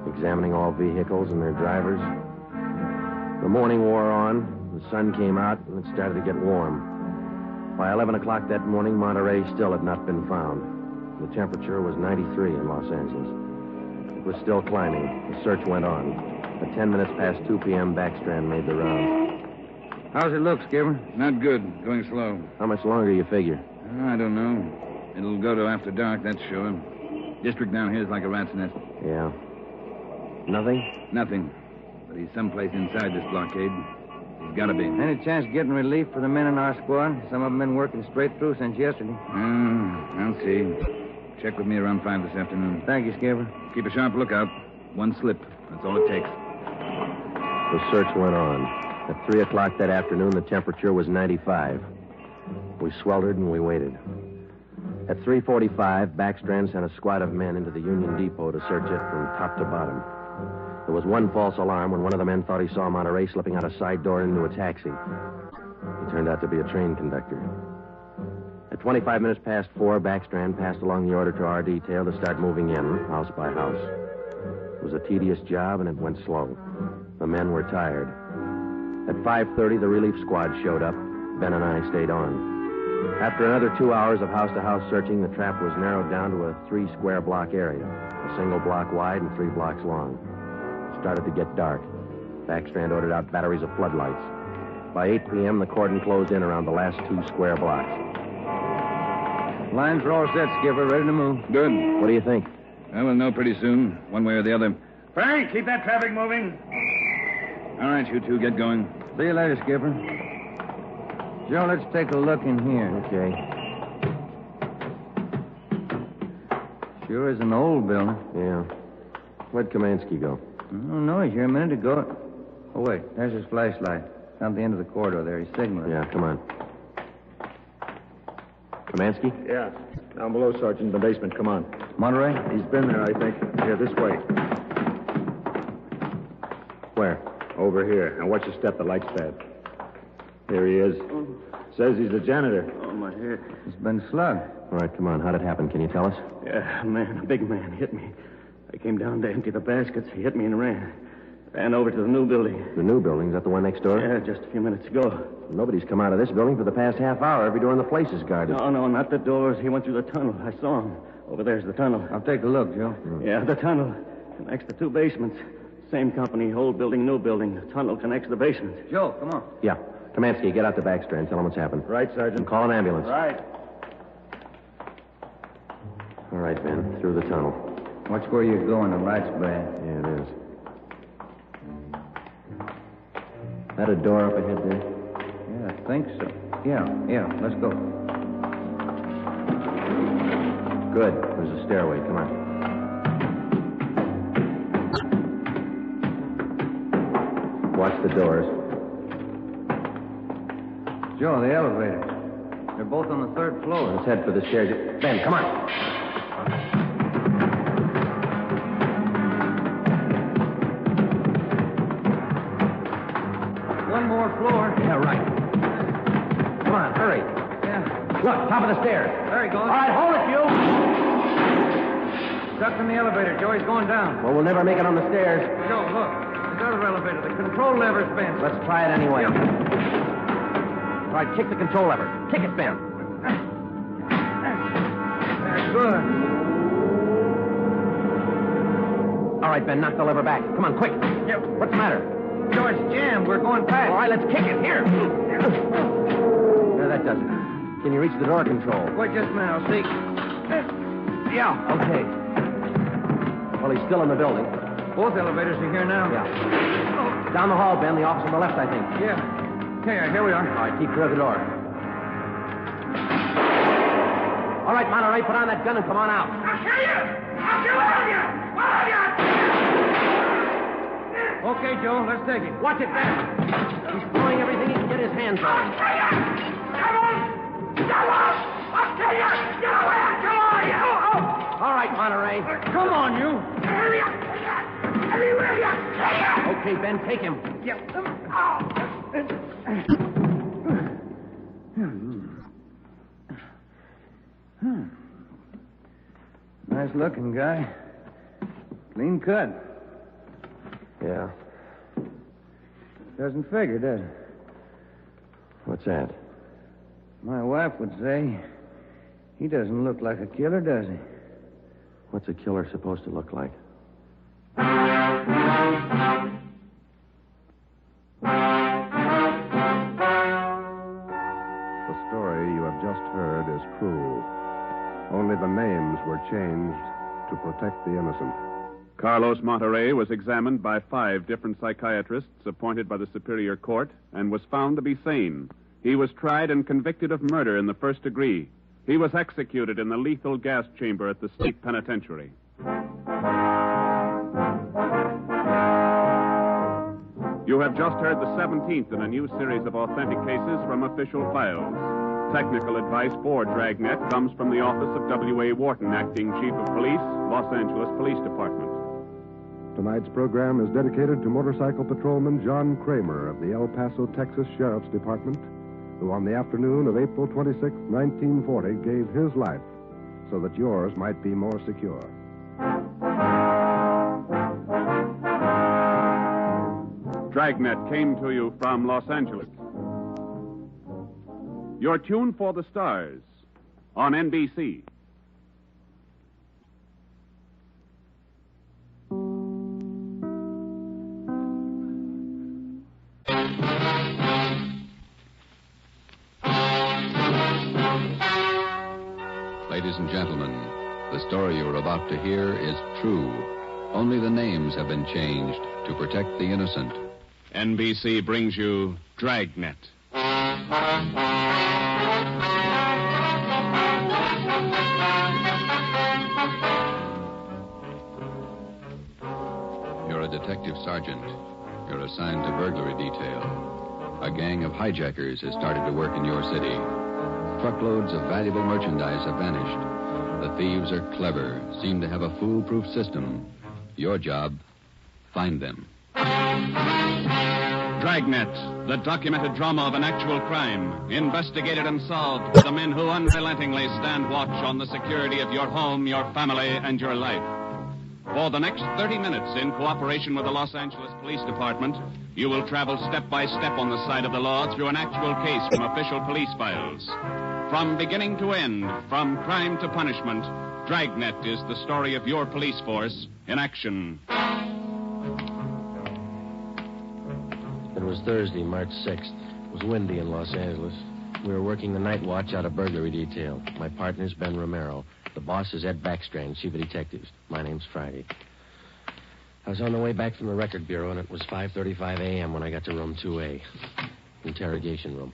C: examining all vehicles and their drivers. The morning wore on, the sun came out, and it started to get warm. By 11 o'clock that morning, Monterey still had not been found. The temperature was 93 in Los Angeles. It was still climbing. The search went on. At 10 minutes past 2 p.m., Backstrand made the round.
F: How's it look, Skipper?
A: Not good. Going slow.
C: How much longer do you figure?
A: I don't know. It'll go to after dark, that's sure. District down here is like a rat's nest.
C: Yeah. Nothing?
A: Nothing. But he's someplace inside this blockade. He's got to be.
F: Any chance of getting relief for the men in our squad? Some of them been working straight through since yesterday.
A: I'll see. Check with me around 5 this afternoon.
F: Thank you, Skipper.
A: Keep a sharp lookout. One slip. That's all it takes.
C: The search went on. At 3 o'clock that afternoon, the temperature was 95. We sweltered and we waited. At 3:45, Backstrand sent a squad of men into the Union Depot to search it from top to bottom. There was one false alarm when one of the men thought he saw Monterey slipping out a side door into a taxi. He turned out to be a train conductor. At 25 minutes past 4, Backstrand passed along the order to our detail to start moving in, house by house. It was a tedious job, and it went slow. The men were tired. At 5:30, the relief squad showed up. Ben and I stayed on. After another 2 hours of house-to-house searching, the trap was narrowed down to a 3-square-block area, a single block wide and 3 blocks long. It started to get dark. Backstrand ordered out batteries of floodlights. By 8 p.m., the cordon closed in around the last 2 square blocks.
F: Lines are all set, Skipper. Ready to move.
A: Good.
C: What do you think?
A: We'll know pretty soon, one way or the other.
I: Frank, keep that traffic moving.
A: All right, you two, get going.
F: See you later, Skipper. Joe, let's take a look in here.
C: Okay.
F: Sure is an old building.
C: Yeah. Where'd Kamansky go?
F: I don't know. He's here a minute ago. Oh, wait. There's his flashlight. Down at the end of the corridor there. He's signaling.
C: Yeah, come on. Kamansky?
M: Yeah. Down below, Sergeant, in the basement. Come on.
F: Monterey?
M: He's been there, I think. Here, this way.
C: Where?
M: Over here. Now, watch your step. The light's bad. Here he is. Says he's the janitor.
O: Oh, my head.
F: He's been slugged.
C: All right, come on. How'd it happen? Can you tell us?
O: Yeah, a big man hit me. I came down to empty the baskets. He hit me and ran. Ran over to the new building.
C: The new building? Is that the one next door?
O: Yeah, just a few minutes ago.
C: Nobody's come out of this building for the past half hour. Every door in the place is guarded.
O: No, not the doors. He went through the tunnel. I saw him. Over there's the tunnel.
F: I'll take a look, Joe.
O: Yeah, the tunnel. Connects the 2 basements. Same company, old building, new building. The tunnel connects the basements.
F: Joe, come on.
C: Yeah. Kamansky, get out the Backstrand. Tell him what's happened.
M: Right, Sergeant.
C: And call an ambulance.
M: Right.
C: All right, Ben. Through the tunnel.
F: Watch where you're going. The light's bad.
C: Yeah, it is. That a door up ahead there?
F: Yeah, I think so. Yeah. Let's go.
C: Good. There's a stairway. Come on. Watch the doors.
F: Joe, the elevator. They're both on the 3rd floor.
C: Let's head for the stairs. Ben, come on.
F: lower floor.
C: Yeah, right. Come on, hurry.
F: Yeah.
C: Look, top of the stairs.
F: There he goes.
C: All right, hold it, you.
F: Stuck in the elevator, Joe. He's going down.
C: Well, we'll never make it on the stairs.
F: Joe, look. This other elevator. The control lever's bent.
C: Let's try it anyway.
F: Yeah.
C: All right, kick the control lever. Kick it, Ben.
F: That's good.
C: All right, Ben, knock the lever back. Come on, quick.
F: Yep.
C: What's the matter?
F: Joe, it's jammed. We're going past.
C: All right, let's kick it. Here. There, that does it. Can you reach the door control?
F: Wait just a minute. I'll see. Yeah.
C: Okay. Well, he's still in the building.
F: Both elevators are here now.
C: Yeah. Down the hall, Ben. The office on the left, I think.
F: Yeah. Here we are.
C: All right, keep clear of the door. All right, Monterey, put on that gun and come on out.
L: I'll kill you! I'll kill all of you! All of you!
F: Okay, Joe, let's take it.
C: Watch it, Ben. He's throwing everything he can get his hands on.
L: I'll kill you! Come on! Come on! I'll kill you! Get away! Come on, you!
C: All right, Monterey.
F: Come on, you.
C: Okay, Ben, take him.
F: Nice looking guy. Clean cut.
C: Yeah.
F: Doesn't figure, does it?
C: What's that?
F: My wife would say he doesn't look like a killer, does he?
C: What's a killer supposed to look like?
N: The story you have just heard is true. Only the names were changed to protect the innocent.
B: Carlos Monterey was examined by 5 different psychiatrists appointed by the Superior Court and was found to be sane. He was tried and convicted of murder in the first degree. He was executed in the lethal gas chamber at the state penitentiary. You have just heard the 17th in a new series of authentic cases from official files. Technical advice for Dragnet comes from the office of W.A. Wharton, Acting Chief of Police, Los Angeles Police Department.
N: Tonight's program is dedicated to motorcycle patrolman John Kramer of the El Paso, Texas Sheriff's Department, who on the afternoon of April 26, 1940, gave his life so that yours might be more secure.
B: Dragnet came to you from Los Angeles. Your tune for the stars on NBC.
P: Ladies and gentlemen, the story you are about to hear is true. Only the names have been changed to protect the innocent.
T: NBC brings you Dragnet.
P: You're a detective sergeant. You're assigned to burglary detail. A gang of hijackers has started to work in your city. Truckloads of valuable merchandise have vanished. The thieves are clever, seem to have a foolproof system. Your job, find them.
T: Dragnet, the documented drama of an actual crime, investigated and solved by the men who unrelentingly stand watch on the security of your home, your family, and your life. For the next 30 minutes, in cooperation with the Los Angeles Police Department, you will travel step by step on the side of the law through an actual case from official police files. From beginning to end, from crime to punishment, Dragnet is the story of your police force in action.
C: It was Thursday, March 6th. It was windy in Los Angeles. We were working the night watch out of burglary detail. My partner's Ben Romero. The boss is Ed Backstrand, chief of detectives. My name's Friday. I was on the way back from the record bureau, and it was 5:35 a.m. when I got to room 2A. Interrogation room.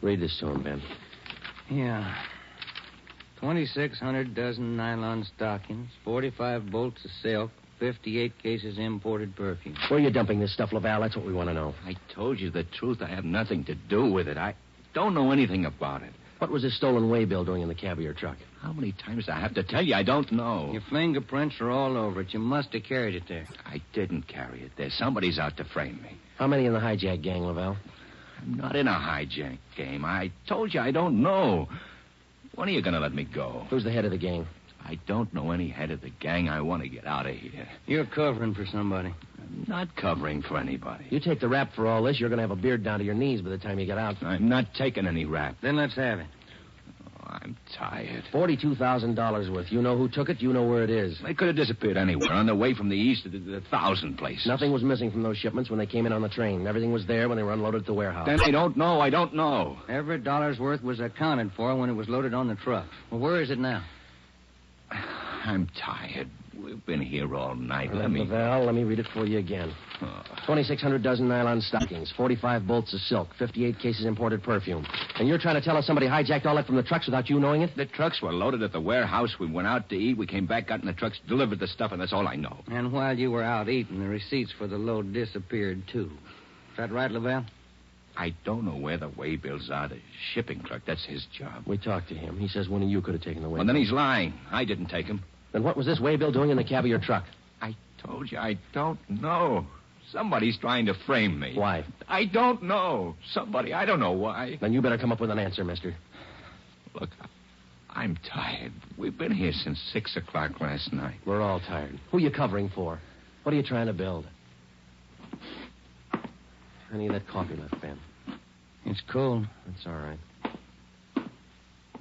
C: Read this to him, Ben.
E: Yeah. 2,600 dozen nylon stockings, 45 bolts of silk, 58 cases imported perfume.
C: Where are you dumping this stuff, Laval? That's what we want to know.
X: I told you the truth. I have nothing to do with it. I don't know anything about it.
C: What was this stolen way bill doing in the cab of your truck?
P: How many times do I have to tell you I don't know?
E: Your fingerprints are all over it. You must have carried it there.
P: I didn't carry it there. Somebody's out to frame me.
C: How many in the hijack gang, Laval?
P: I'm not in a hijack game. I told you I don't know. When are you going to let me go?
C: Who's the head of the gang?
P: I don't know any head of the gang. I want to get out of here.
E: You're covering for somebody.
P: I'm not covering for anybody.
C: You take the rap for all this, you're going to have a beard down to your knees by the time you get out.
P: I'm not taking any rap.
E: Then let's have it.
P: I'm tired.
C: $42,000 worth. You know who took it. You know where it is.
P: They could have disappeared anywhere on their way from the east to the 1,000 places.
C: Nothing was missing from those shipments when they came in on the train. Everything was there when they were unloaded at the warehouse.
P: Then I don't know. I don't know.
E: Every dollar's worth was accounted for when it was loaded on the truck. Well, where is it now?
P: I'm tired. We've been here all night. Let me
C: read it for you again. 2,600 dozen nylon stockings, 45 bolts of silk, 58 cases imported perfume. And you're trying to tell us somebody hijacked all that from the trucks without you knowing it?
P: The trucks were loaded at the warehouse. We went out to eat. We came back, got in the trucks, delivered the stuff, and that's all I know.
E: And while you were out eating, the receipts for the load disappeared, too. Is that right, Laval?
P: I don't know where the waybills are. The shipping clerk, that's his job.
C: We talked to him. He says one of you could have taken the waybill.
P: Well, then he's lying. I didn't take him.
C: Then what was this waybill doing in the cab of your truck?
P: I told you I don't know. Somebody's trying to frame me.
C: Why?
P: I don't know. Somebody, I don't know why.
C: Then you better come up with an answer, mister.
P: Look, I'm tired. We've been here since 6 o'clock last night.
C: We're all tired. Who are you covering for? What are you trying to build? Any of that coffee left, Ben?
E: It's cold.
C: That's all right.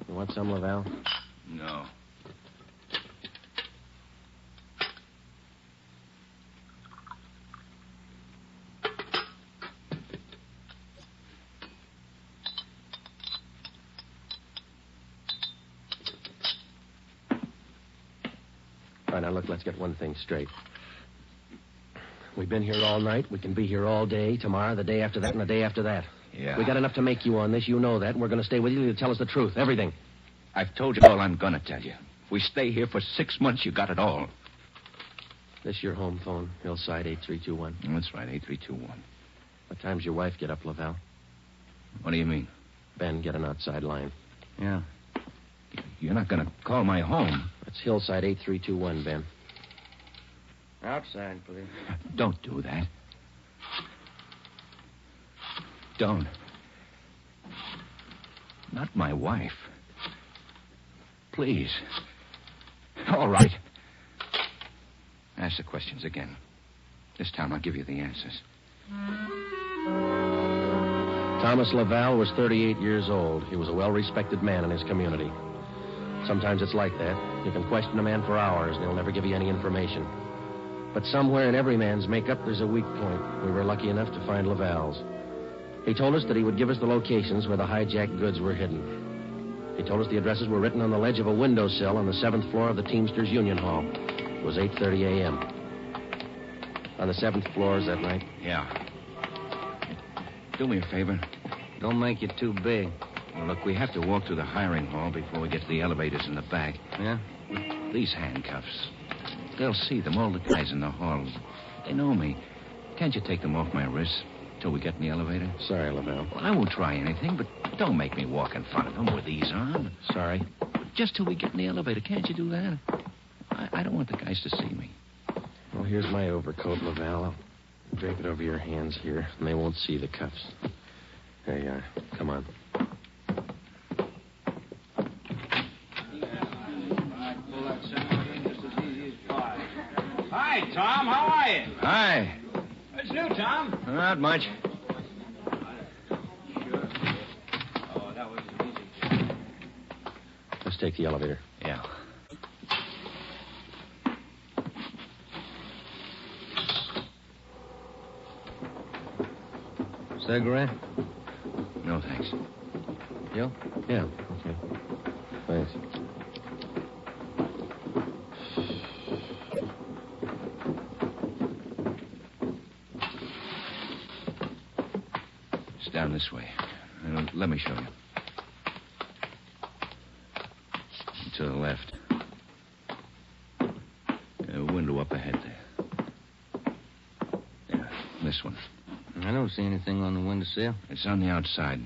C: You want some, Laval?
P: No.
C: All right, now, look, let's get one thing straight. We've been here all night. We can be here all day, tomorrow, the day after that, and the day after that.
P: Yeah.
C: We got enough to make you on this. You know that, and we're going to stay with you to tell us the truth, everything.
P: I've told you all I'm going to tell you. If we stay here for 6 months, you got it all.
C: This your home phone, Hillside 8321.
P: That's right, 8321.
C: What time's your wife get up, Laval?
P: What do you mean?
C: Ben, get an outside line.
E: Yeah.
P: You're not going to call my home.
C: It's Hillside 8321, Ben.
E: Outside, please.
P: Don't do that. Don't. Not my wife. Please. All right. Ask the questions again. This time I'll give you the answers.
C: Thomas Laval was 38 years old. He was a well-respected man in his community. Sometimes it's like that. You can question a man for hours, and he'll never give you any information. But somewhere in every man's makeup, there's a weak point. We were lucky enough to find Laval's. He told us that he would give us the locations where the hijacked goods were hidden. He told us the addresses were written on the ledge of a windowsill on the 7th floor of the Teamsters Union Hall. It was 8:30 a.m. On the 7th floor, is that right?
P: Yeah. Do me a favor.
E: Don't make it too big.
P: Well, look, we have to walk through the hiring hall before we get to the elevators in the back.
E: Yeah?
P: These handcuffs. They'll see them, all the guys in the hall. They know me. Can't you take them off my wrists till we get in the elevator?
C: Sorry, Laval.
P: Well, I won't try anything, but don't make me walk in front of them with these on.
C: Sorry.
P: Just till we get in the elevator. Can't you do that? I don't want the guys to see me.
C: Well, here's my overcoat, Laval. I'll drape it over your hands here, and they won't see the cuffs. There you are. Come on.
I: Hi, Tom. How are you?
P: Hi.
I: What's new, Tom?
P: Not much.
C: Let's take the elevator.
P: Yeah.
E: Cigarette?
P: No, thanks.
E: You?
C: Yeah, okay. Thanks.
P: It's down this way. Let me show you. To the left. A window up ahead there. Yeah, this one.
E: I don't see anything on the windowsill.
P: It's on the outside.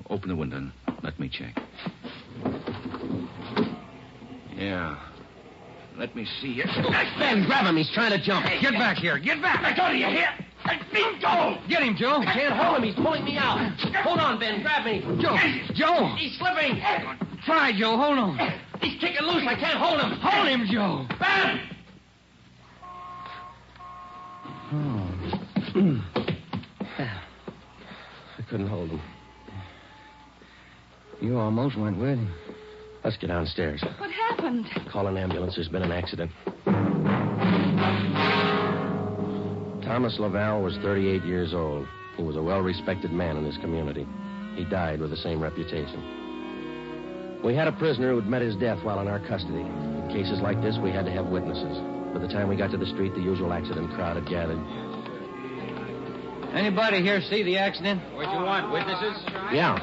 P: Open the window and let me check.
C: Yeah. Let me see you. Ben, grab him. He's trying to jump. Get back here. Get back.
L: I told you here. Joe!
C: Get him, Joe. I can't hold him. He's pulling me out. Hold on, Ben. Grab me. Joe. He's slipping. Try, Joe. Hold on. He's kicking loose. I can't hold him. Hold him, Joe. Ben! I couldn't hold him.
E: You almost went with him.
C: Let's get downstairs.
J: What happened?
C: Call an ambulance. There's been an accident. Thomas Laval was 38 years old. He was a well-respected man in his community. He died with the same reputation. We had a prisoner who'd met his death while in our custody. In cases like this, we had to have witnesses. By the time we got to the street, the usual accident crowd had gathered.
E: Anybody here see the accident?
R: What you want, witnesses?
C: Yeah.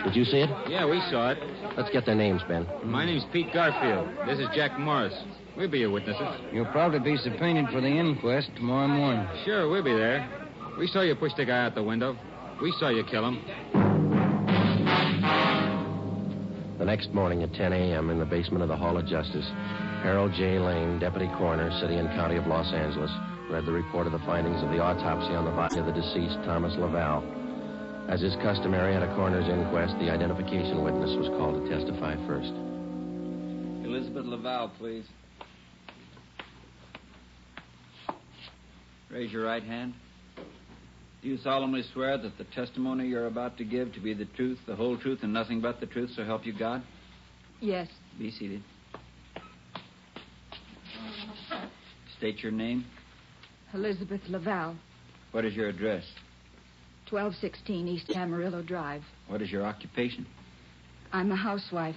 C: Did you see it?
R: Yeah, we saw it.
C: Let's get their names, Ben.
R: My name's Pete Garfield. This is Jack Morris. We'll be your witnesses.
E: You'll probably be subpoenaed for the inquest tomorrow morning.
R: Sure, we'll be there. We saw you push the guy out the window. We saw you kill him.
C: The next morning at 10 a.m. in the basement of the Hall of Justice, Harold J. Lane, Deputy Coroner, City and County of Los Angeles, read the report of the findings of the autopsy on the body of the deceased Thomas Laval. As is customary at a coroner's inquest, the identification witness was called to testify first.
A: Elizabeth Laval, please. Raise your right hand. Do you solemnly swear that the testimony you're about to give to be the truth, the whole truth, and nothing but the truth, so help you God?
J: Yes.
A: Be seated. State your name.
J: Elizabeth Laval,
A: What is your address?
J: 1216 East Amarillo Drive.
A: What is your occupation?
J: I'm a housewife.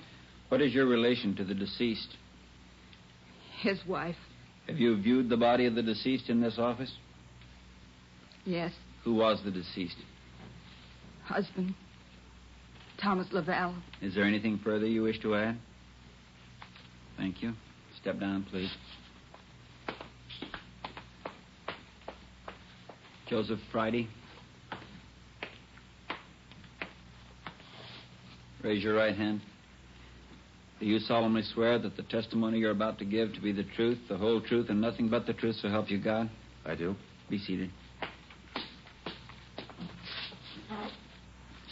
A: What is your relation to the deceased?
J: His wife.
A: Have you viewed the body of the deceased in this office?
J: Yes.
A: Who was the deceased?
J: Husband. Thomas Laval.
A: Is there anything further you wish to add? Thank you. Step down, please. Joseph Friday. Raise your right hand. Do you solemnly swear that the testimony you're about to give to be the truth, the whole truth, and nothing but the truth, so help you God?
C: I do.
A: Be seated.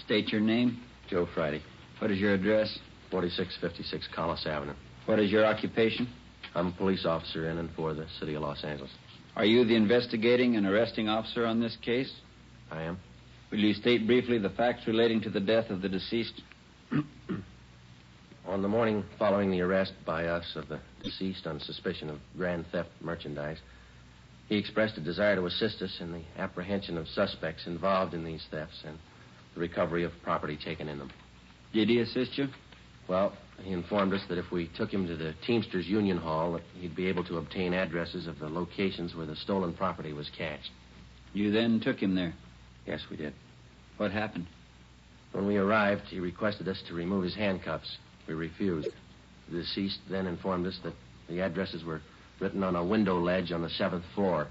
A: State your name.
C: Joe Friday.
A: What is your address?
C: 4656 Collis Avenue.
A: What is your occupation?
C: I'm a police officer in and for the city of Los Angeles.
A: Are you the investigating and arresting officer on this case?
C: I am.
A: Will you state briefly the facts relating to the death of the deceased?
C: On the morning following the arrest by us of the deceased on suspicion of grand theft merchandise, he expressed a desire to assist us in the apprehension of suspects involved in these thefts and the recovery of property taken in them.
A: Did he assist you?
C: Well, he informed us that if we took him to the Teamsters Union Hall, that he'd be able to obtain addresses of the locations where the stolen property was cached.
A: You then took him there?
C: Yes, we did.
A: What happened?
C: When we arrived, he requested us to remove his handcuffs. We refused. The deceased then informed us that the addresses were written on a window ledge on the 7th floor.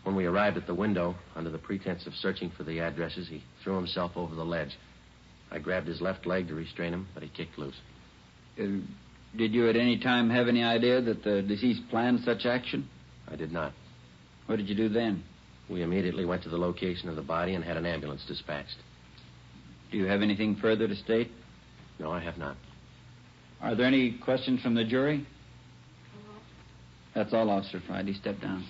C: When we arrived at the window, under the pretense of searching for the addresses, he threw himself over the ledge. I grabbed his left leg to restrain him, but he kicked loose.
A: Did you at any time have any idea that the deceased planned such action?
C: I did not.
A: What did you do then?
C: We immediately went to the location of the body and had an ambulance dispatched.
A: Do you have anything further to state?
C: No, I have not.
A: Are there any questions from the jury? That's all, Officer Friday. Step down.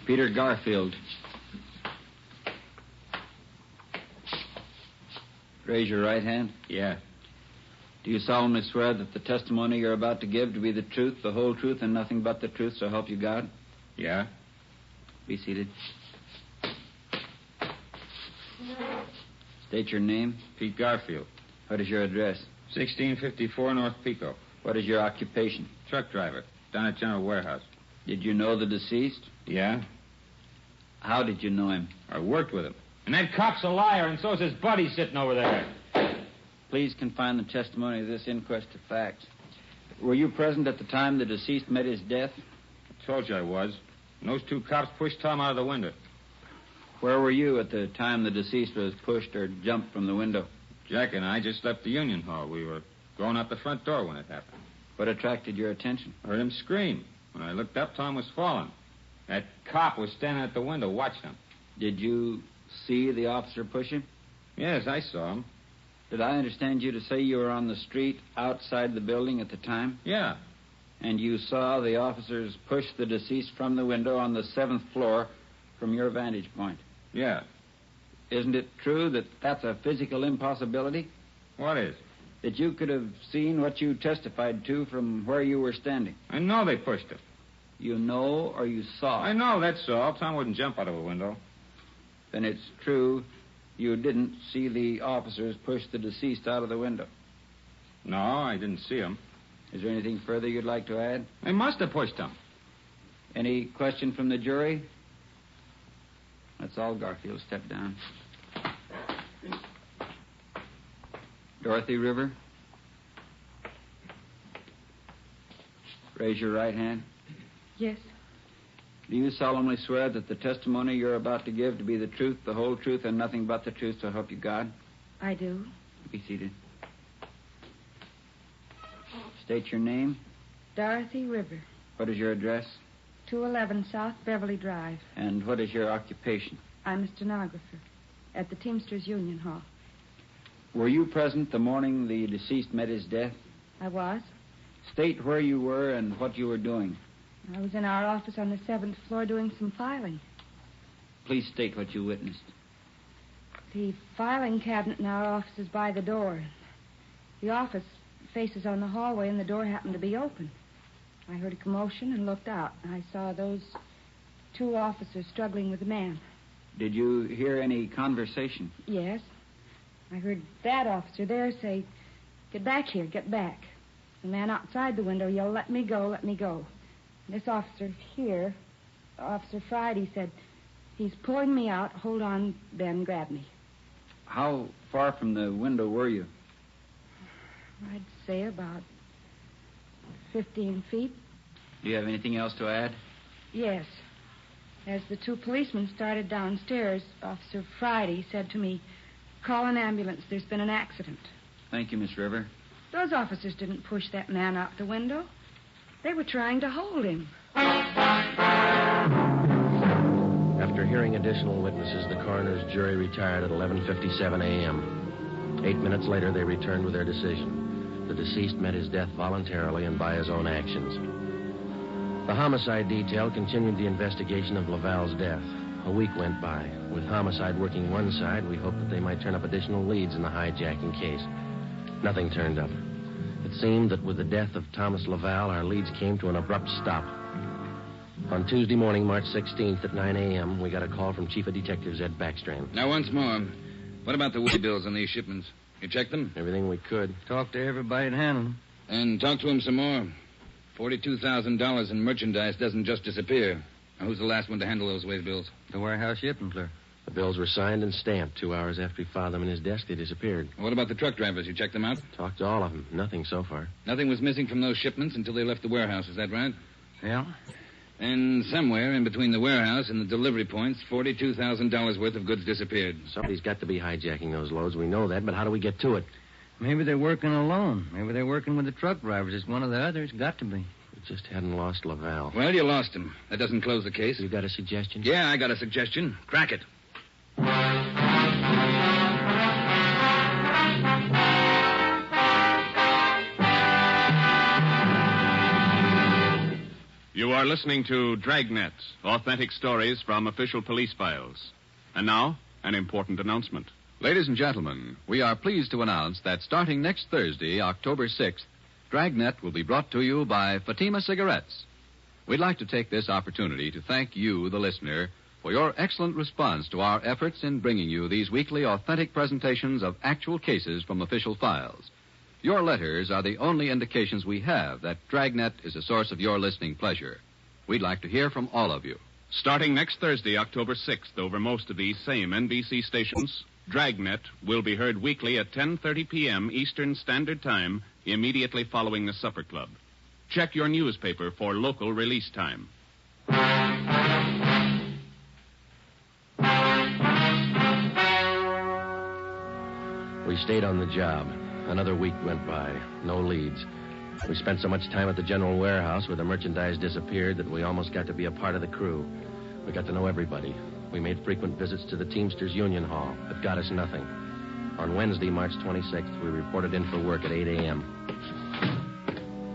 A: Peter Garfield. Raise your right hand.
R: Yeah.
A: Do you solemnly swear that the testimony you're about to give to be the truth, the whole truth, and nothing but the truth, so help you God?
R: Yeah.
A: Be seated. State your name.
R: Pete Garfield.
A: What is your address?
R: 1654 North Pico.
A: What is your occupation?
R: Truck driver. Down at General Warehouse.
A: Did you know the deceased?
R: Yeah.
A: How did you know him?
R: I worked with him. And that cop's a liar, and so's his buddy sitting over there.
A: Please confine the testimony of this inquest to facts. Were you present at the time the deceased met his death?
R: I told you I was. And those two cops pushed Tom out of the window.
A: Where were you at the time the deceased was pushed or jumped from the window?
R: Jack and I just left the Union Hall. We were going out the front door when it happened.
Q: What attracted your attention?
R: I heard him scream. When I looked up, Tom was falling. That cop was standing at the window watching him.
Q: Did you see the officer push him?
R: Yes, I saw him.
Q: Did I understand you to say you were on the street outside the building at the time?
R: Yeah.
Q: And you saw the officers push the deceased from the window on the 7th floor from your vantage point?
R: Yeah.
Q: Isn't it true that that's a physical impossibility?
R: What is?
Q: That you could have seen what you testified to from where you were standing?
R: I know they pushed him.
Q: You know or you saw?
R: I know, that's all. Tom wouldn't jump out of a window.
Q: Then it's true you didn't see the officers push the deceased out of the window?
R: No, I didn't see him.
Q: Is there anything further you'd like to add?
R: They must have pushed him.
Q: Any question from the jury? That's all, Garfield. Step down. Dorothy River. Raise your right hand.
J: Yes.
Q: Do you solemnly swear that the testimony you're about to give to be the truth, the whole truth, and nothing but the truth, so help you God?
J: I do.
Q: Be seated. State your name.
J: Dorothy River.
Q: What is your address?
J: 211 South Beverly Drive.
Q: And what is your occupation?
J: I'm a stenographer at the Teamsters Union Hall.
Q: Were you present the morning the deceased met his death?
J: I was.
Q: State where you were and what you were doing.
J: I was in our office on the 7th floor doing some filing.
Q: Please state what you witnessed.
J: The filing cabinet in our office is by the door. The office faces on the hallway, and the door happened to be open. I heard a commotion and looked out. I saw those 2 officers struggling with a man.
Q: Did you hear any conversation?
J: Yes. I heard that officer there say, "Get back here, get back." The man outside the window yelled, "Let me go, let me go." And this officer here, Officer Friday, said, "He's pulling me out. Hold on, Ben, grab me."
Q: How far from the window were you?
J: I'd say about 15 feet.
Q: Do you have anything else to add?
J: Yes. As the 2 policemen started downstairs, Officer Friday said to me, "Call an ambulance. There's been an accident."
Q: Thank you, Miss River.
J: Those officers didn't push that man out the window. They were trying to hold him.
C: After hearing additional witnesses, the coroner's jury retired at 11:57 a.m. 8 minutes later, they returned with their decision. The deceased met his death voluntarily and by his own actions. The homicide detail continued the investigation of Laval's death. A week went by. With homicide working one side, we hoped that they might turn up additional leads in the hijacking case. Nothing turned up. It seemed that with the death of Thomas Laval, our leads came to an abrupt stop. On Tuesday morning, March 16th at 9 a.m., we got a call from Chief of Detectives Ed Backstrand.
A: Now, once more, what about the way bills on these shipments? You checked them?
C: Everything we could.
E: Talked to everybody at Hannon.
A: And talk to him some more. $42,000 in merchandise doesn't just disappear. Now, who's the last one to handle those way bills?
E: The warehouse shipping clerk.
C: The bills were signed and stamped. 2 hours after he filed them in his desk, they disappeared.
A: What about the truck drivers? You checked them out?
C: Talked to all of them. Nothing so far.
A: Nothing was missing from those shipments until they left the warehouse. Is that right?
E: Yeah.
A: And somewhere in between the warehouse and the delivery points, $42,000 worth of goods disappeared.
C: Somebody's got to be hijacking those loads. We know that, but how do we get to it?
E: Maybe they're working alone. Maybe they're working with the truck drivers. It's one of the others. Got to be.
C: We just hadn't lost Laval.
A: Well, you lost him. That doesn't close the case.
C: You got a suggestion?
A: Yeah, I got a suggestion. Crack it.
B: You are listening to Dragnet, authentic stories from official police files. And now, an important announcement.
P: Ladies and gentlemen, we are pleased to announce that starting next Thursday, October 6th, Dragnet will be brought to you by Fatima Cigarettes. We'd like to take this opportunity to thank you, the listener, for your excellent response to our efforts in bringing you these weekly authentic presentations of actual cases from official files. Your letters are the only indications we have that Dragnet is a source of your listening pleasure. We'd like to hear from all of you.
B: Starting next Thursday, October 6th, over most of these same NBC stations, Dragnet will be heard weekly at 10:30 p.m. Eastern Standard Time, immediately following the Supper Club. Check your newspaper for local release time.
C: We We stayed on the job. Another week went by. No leads. We spent so much time at the general warehouse where the merchandise disappeared that we almost got to be a part of the crew. We got to know everybody. We made frequent visits to the Teamsters Union Hall, but got us nothing. On Wednesday, March 26th, we reported in for work at 8 a.m.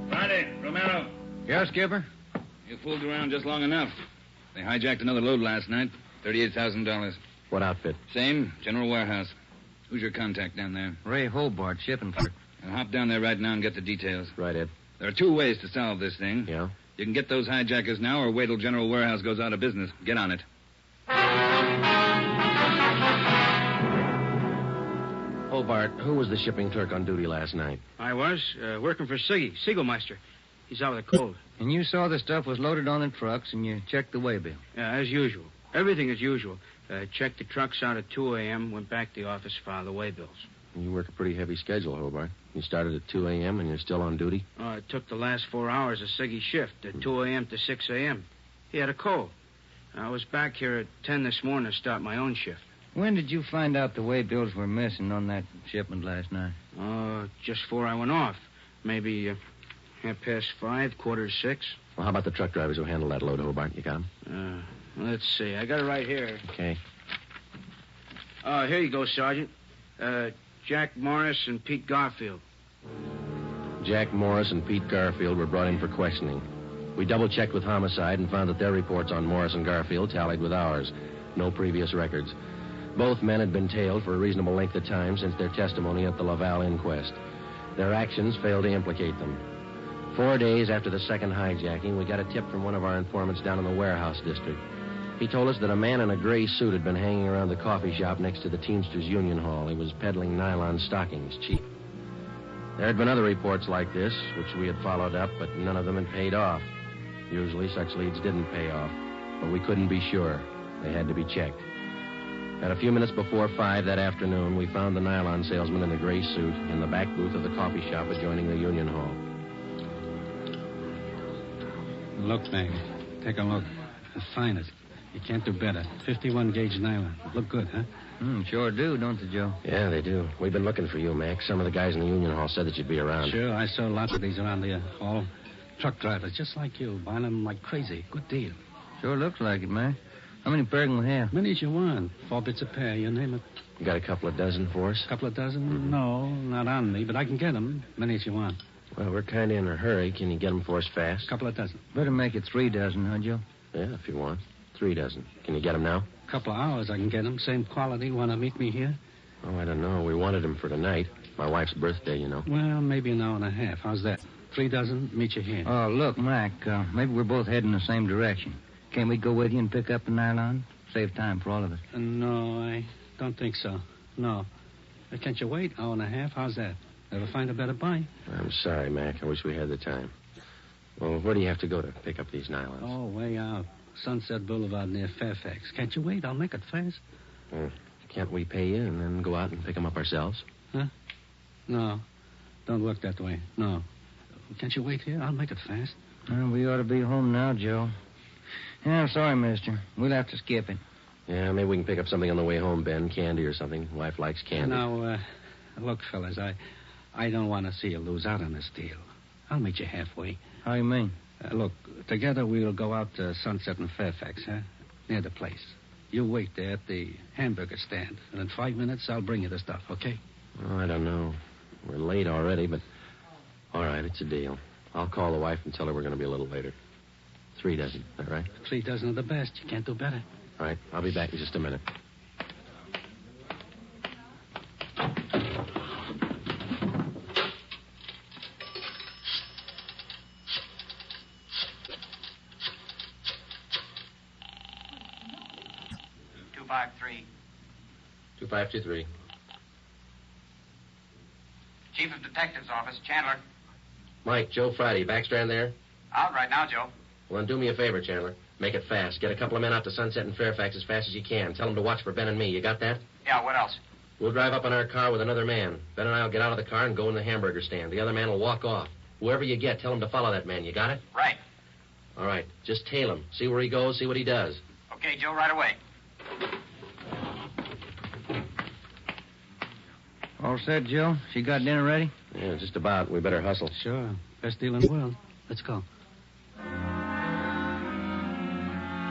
A: Friday, Romero.
E: Yeah, Skipper?
A: You fooled around just long enough. They hijacked another load last night. $38,000.
C: What outfit?
A: Same, general warehouse. Who's your contact down there?
E: Ray Hobart, shipping clerk.
A: I'll hop down there right now and get the details.
C: Right, Ed.
A: There are two ways to solve this thing.
C: Yeah?
A: You can get those hijackers now or wait till General Warehouse goes out of business. Get on it.
C: Hobart, who was the shipping clerk on duty last night?
O: I was, working for Siggy, Siegelmeister. He's out with a cold.
E: And you saw the stuff was loaded on the trucks, and you checked the waybill.
O: Yeah, as usual. Everything as usual. Checked the trucks out at 2 a.m., went back to the office, filed the waybills.
C: You work a pretty heavy schedule, Hobart. You started at 2 a.m. and you're still on duty?
O: It took the last 4 hours of Siggy's shift, at 2 a.m. to 6 a.m. He had a cold. I was back here at 10 this morning to start my own shift.
E: When did you find out the waybills were missing on that shipment last night?
O: Just before I went off. Maybe 5:30, 5:45.
C: Well, how about the truck drivers who handled that load, Hobart? You got them?
O: Let's see. I got it right here.
C: Okay.
O: Here you go, Sergeant. Jack Morris and Pete Garfield.
C: Jack Morris and Pete Garfield were brought in for questioning. We double-checked with Homicide and found that their reports on Morris and Garfield tallied with ours. No previous records. Both men had been tailed for a reasonable length of time since their testimony at the Laval inquest. Their actions failed to implicate them. 4 days after the second hijacking, we got a tip from one of our informants down in the warehouse district. He told us that a man in a gray suit had been hanging around the coffee shop next to the Teamsters Union Hall. He was peddling nylon stockings, cheap. There had been other reports like this, which we had followed up, but none of them had paid off. Usually such leads didn't pay off, but we couldn't be sure. They had to be checked. At a few minutes before 5 that afternoon, we found the nylon salesman in the gray suit in the back booth of the coffee shop adjoining the Union Hall.
H: Look, Meg. Take a look. Fine it. You can't do better. 51-gauge nylon. Look good, huh?
E: Sure do, don't they, Joe?
C: Yeah, they do. We've been looking for you, Mac. Some of the guys in the Union Hall said that you'd be around.
H: Sure, I saw lots of these around the hall. Truck drivers, just like you, buying them like crazy. Good deal.
E: Sure looks like it, Mac. How many pair can we have?
H: Many as you want. 4 bits a pair, you name it.
C: You got a couple of dozen for us?
H: Couple of dozen? No, not on me, but I can get them. Many as you want.
C: Well, we're kind of in a hurry. Can you get them for us fast?
H: Couple of dozen.
E: Better make it 3 dozen, huh, Joe?
C: Yeah, if you want. 3 dozen. Can you get them now?
H: Couple of hours I can get them. Same quality. Want to meet me here?
C: Oh, I don't know. We wanted them for tonight. My wife's birthday, you know.
H: Well, maybe an hour and a half. How's that? 3 dozen, meet you here.
E: Oh, look, Mac, maybe we're both heading the same direction. Can't we go with you and pick up the nylon? Save time for all of us.
H: No, I don't think so. No. Can't you wait? Hour and a half? How's that? Ever find a better buy?
C: I'm sorry, Mac. I wish we had the time. Well, where do you have to go to pick up these nylons?
H: Oh, way out. Sunset Boulevard near Fairfax. Can't you wait? I'll make it fast.
C: Can't we pay you and then go out and pick them up ourselves?
H: Huh? No. Don't work that way. No. Can't you wait here? I'll make it fast.
E: Well, we ought to be home now, Joe. Yeah, I'm sorry, mister. We'll have to skip it.
C: Yeah, maybe we can pick up something on the way home, Ben. Candy or something. Wife likes candy.
H: Now, look, fellas, I don't want to see you lose out on this deal. I'll meet you halfway.
E: How you mean?
H: Look, together we'll go out to Sunset and Fairfax, huh? Near the place. You wait there at the hamburger stand, and in 5 minutes I'll bring you the stuff, okay?
C: Oh, I don't know. We're late already, but... All right, it's a deal. I'll call the wife and tell her we're going to be a little later. 3 dozen, is that right?
H: 3 dozen are the best. You can't do better.
C: All right, I'll be back in just a minute.
K: $253.
C: 2523.
K: Chief of Detectives Office, Chandler.
C: Mike, Joe Friday, Backstrand there?
K: Out right now, Joe.
C: Well, then do me a favor, Chandler. Make it fast. Get a couple of men out to Sunset and Fairfax as fast as you can. Tell them to watch for Ben and me. You got that?
K: Yeah, what else?
C: We'll drive up in our car with another man. Ben and I will get out of the car and go in the hamburger stand. The other man will walk off. Whoever you get, tell him to follow that man. You got it?
K: Right.
C: All right. Just tail him. See where he goes, see what he does.
K: Okay, Joe, right away.
E: All set, Joe? She got dinner ready?
C: Yeah, just about. We better hustle.
H: Sure. Best deal in the world. Let's go.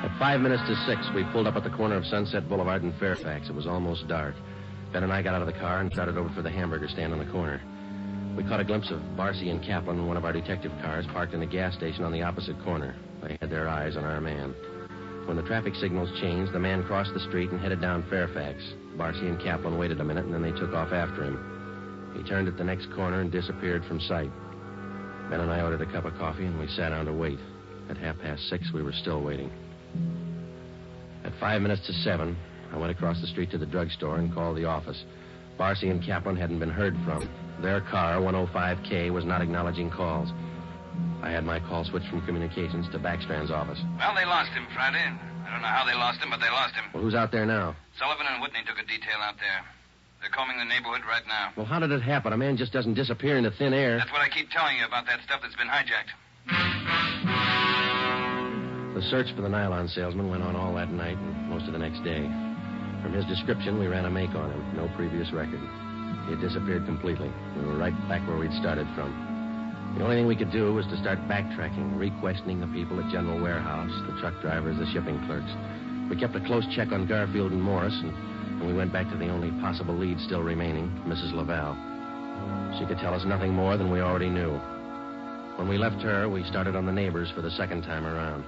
C: At 5 minutes to 6, we pulled up at the corner of Sunset Boulevard and Fairfax. It was almost dark. Ben and I got out of the car and started over for the hamburger stand on the corner. We caught a glimpse of Barcy and Kaplan in one of our detective cars parked in a gas station on the opposite corner. They had their eyes on our man. When the traffic signals changed, the man crossed the street and headed down Fairfax. Barcy and Kaplan waited a minute, and then they took off after him. He turned at the next corner and disappeared from sight. Ben and I ordered a cup of coffee, and we sat down to wait. At 6:30, we were still waiting. At 5 minutes to 7, I went across the street to the drugstore and called the office. Barcy and Kaplan hadn't been heard from. Their car, 105K, was not acknowledging calls. I had my call switched from communications to Backstrand's office.
A: Well, they lost him Friday. I don't know how they lost him, but they lost him.
C: Well, who's out there now?
A: Sullivan and Whitney took a detail out there. They're combing the neighborhood right now.
C: Well, how did it happen? A man just doesn't disappear into thin air.
A: That's what I keep telling you about that stuff that's been hijacked.
C: The search for the nylon salesman went on all that night and most of the next day. From his description, we ran a make on him. No previous record. He had disappeared completely. We were right back where we'd started from. The only thing we could do was to start backtracking, re-questioning the people at General Warehouse, the truck drivers, the shipping clerks. We kept a close check on Garfield and Morris, and we went back to the only possible lead still remaining, Mrs. Laval. She could tell us nothing more than we already knew. When we left her, we started on the neighbors for the second time around.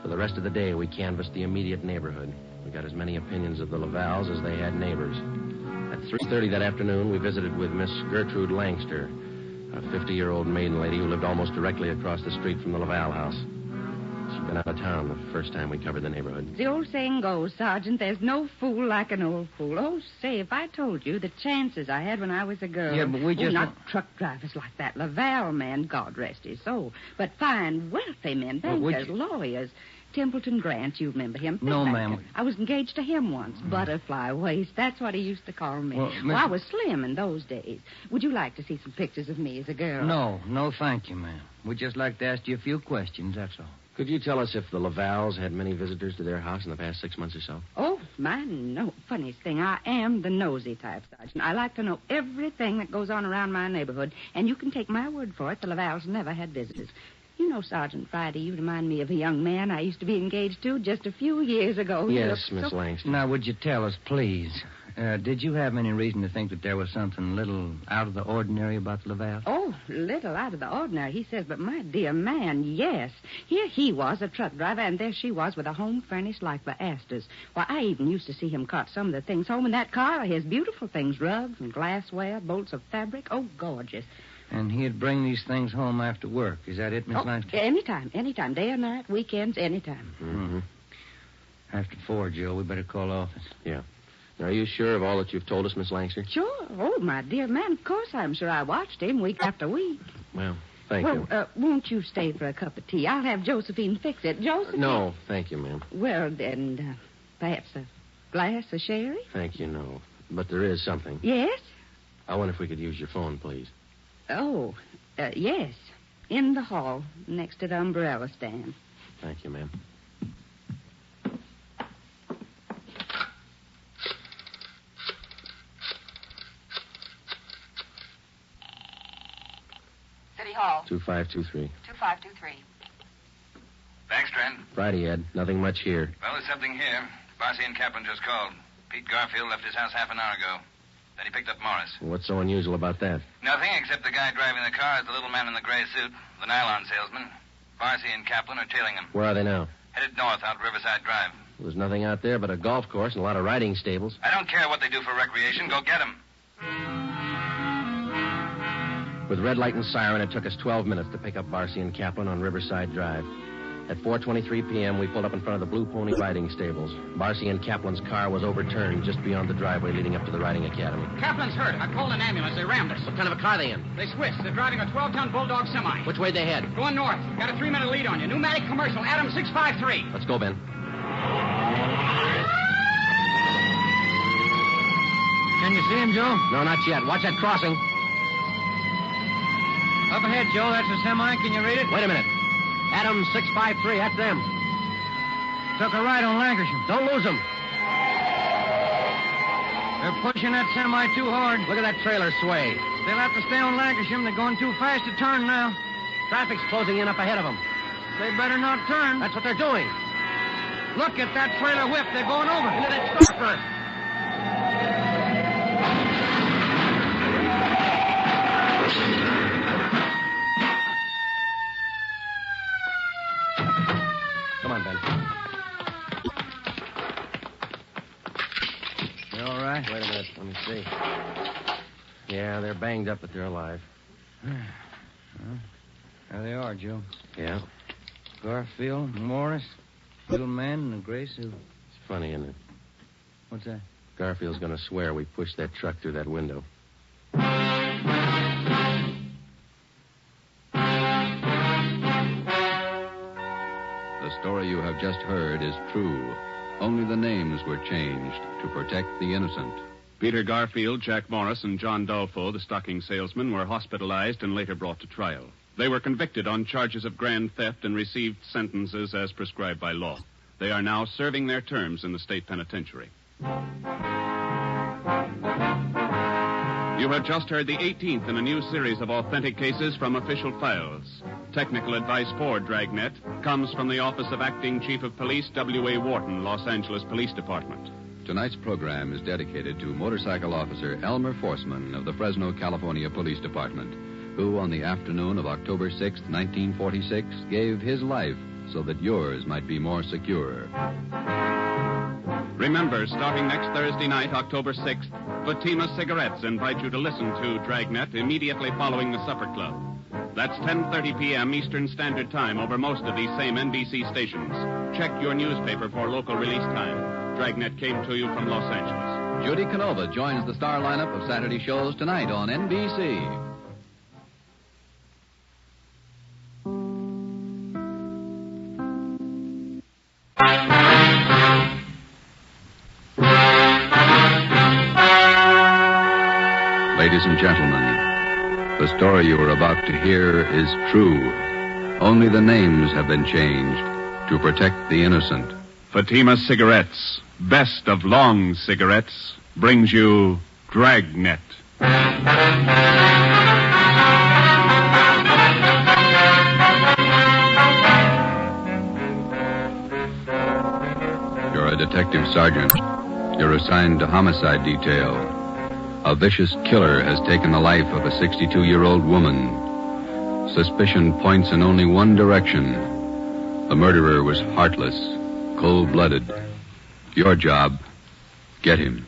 C: For the rest of the day, we canvassed the immediate neighborhood. We got as many opinions of the Lavals as they had neighbors. At 3:30 that afternoon, we visited with Miss Gertrude Langster, a 50-year-old maiden lady who lived almost directly across the street from the Laval house. She'd been out of town the first time we covered the neighborhood.
J: The old saying goes, Sergeant, there's no fool like an old fool. Oh, say, if I told you the chances I had when I was a girl.
E: Yeah, but we just...
J: not truck drivers like that Laval man, God rest his soul, but fine, wealthy men, bankers, lawyers. Templeton Grant, you remember him?
E: No, ma'am.
J: I was engaged to him once. Butterfly waist. That's what he used to call me.
E: Well,
J: I was slim in those days. Would you like to see some pictures of me as a girl?
E: No, thank you, ma'am. We'd just like to ask you a few questions, that's all.
C: Could you tell us if the Lavals had many visitors to their house in the past 6 months or so?
J: Oh, no. Funniest thing, I am the nosy type, Sergeant. I like to know everything that goes on around my neighborhood, and you can take my word for it, the Lavals never had visitors. You know, Sergeant Friday, you remind me of a young man I used to be engaged to just a few years ago.
C: Yes, Miss Langston.
E: Now, would you tell us, please, did you have any reason to think that there was something little out of the ordinary about the Laval?
J: Oh, little out of the ordinary, he says, but my dear man, yes. Here he was, a truck driver, and there she was with a home furnished like the Astors. Why, I even used to see him cart some of the things home in that car, his beautiful things, rugs and glassware, bolts of fabric. Oh, gorgeous.
E: And he'd bring these things home after work. Is that it, Miss Langston?
J: Anytime. Day or night, weekends, anytime.
C: Mm-hmm.
E: After 4, Joe, we better call office.
C: Yeah. Now, are you sure of all that you've told us, Miss Langston?
J: Sure. Oh, my dear man, of course I'm sure. I watched him week after week.
C: Well, thank you.
J: Won't you stay for a cup of tea? I'll have Josephine fix it. Josephine?
C: No, thank you, ma'am.
J: Well, then, perhaps a glass of sherry?
C: Thank you, no. But there is something.
J: Yes?
C: I wonder if we could use your phone, please.
J: Oh, yes. In the hall, next to the umbrella stand.
C: Thank you, ma'am.
V: City Hall.
C: 2523.
V: 2523.
A: Backstrand.
C: Friday, Ed. Nothing much here.
A: Well, there's something here. Barcy and Kaplan just called. Pete Garfield left his house half an hour ago. Then he picked up Morris.
C: What's so unusual about that?
A: Nothing, except the guy driving the car is the little man in the gray suit, the nylon salesman. Barcy and Kaplan are tailing him.
C: Where are they now?
A: Headed north out Riverside Drive.
C: There's nothing out there but a golf course and a lot of riding stables.
A: I don't care what they do for recreation. Go get them.
C: With red light and siren, it took us 12 minutes to pick up Barcy and Kaplan on Riverside Drive. At 4:23 p.m., we pulled up in front of the Blue Pony riding stables. Barcy and Kaplan's car was overturned just beyond the driveway leading up to the riding academy.
G: Kaplan's hurt. I called an ambulance. They rammed us.
C: What kind of a car are they in?
G: They switched. They're driving a 12-ton Bulldog semi.
C: Which way they head?
G: Going north. Got a 3-minute lead on you. Pneumatic commercial. Adam 653.
C: Let's go, Ben.
E: Can you see him, Joe?
C: No, not yet. Watch that crossing.
E: Up ahead, Joe. That's a semi. Can you read it?
C: Wait a minute. Adam 653. That's them.
E: Took a ride on Lancashire.
C: Don't lose them.
D: They're pushing that semi too hard.
C: Look at that trailer sway.
D: They'll have to stay on Lancashire. They're going too fast to turn now.
C: Traffic's closing in up ahead of them.
D: They better not turn.
C: That's what they're doing.
D: Look at that trailer whip. They're going over.
C: Into that storefront. Come on, Ben.
D: You all right?
C: Wait a minute. Let me see. Yeah, they're banged up, but they're alive.
D: There they are, Joe.
C: Yeah.
D: Garfield, Morris, little man, and a gray suit.
C: It's funny, isn't it?
D: What's that?
C: Garfield's going to swear we pushed that truck through that window.
P: The story you have just heard is true. Only the names were changed to protect the innocent.
B: Peter Garfield, Jack Morris, and John Dolfo, the stocking salesman, were hospitalized and later brought to trial. They were convicted on charges of grand theft and received sentences as prescribed by law. They are now serving their terms in the state penitentiary. You have just heard the 18th in a new series of authentic cases from official files. Technical advice for Dragnet comes from the Office of Acting Chief of Police W.A. Wharton, Los Angeles Police Department.
P: Tonight's program is dedicated to motorcycle officer Elmer Forsman of the Fresno, California Police Department, who on the afternoon of October 6, 1946, gave his life so that yours might be more secure.
B: Remember, starting next Thursday night, October 6th, Fatima Cigarettes invite you to listen to Dragnet immediately following the Supper Club. That's 10:30 p.m. Eastern Standard Time over most of these same NBC stations. Check your newspaper for local release time. Dragnet came to you from Los Angeles.
P: Judy Canova joins the star lineup of Saturday shows tonight on NBC. Ladies and gentlemen, the story you are about to hear is true. Only the names have been changed to protect the innocent.
B: Fatima Cigarettes, best of long cigarettes, brings you Dragnet.
P: You're a detective sergeant. You're assigned to homicide detail. A vicious killer has taken the life of a 62-year-old woman. Suspicion points in only one direction. The murderer was heartless, cold-blooded. Your job, get him.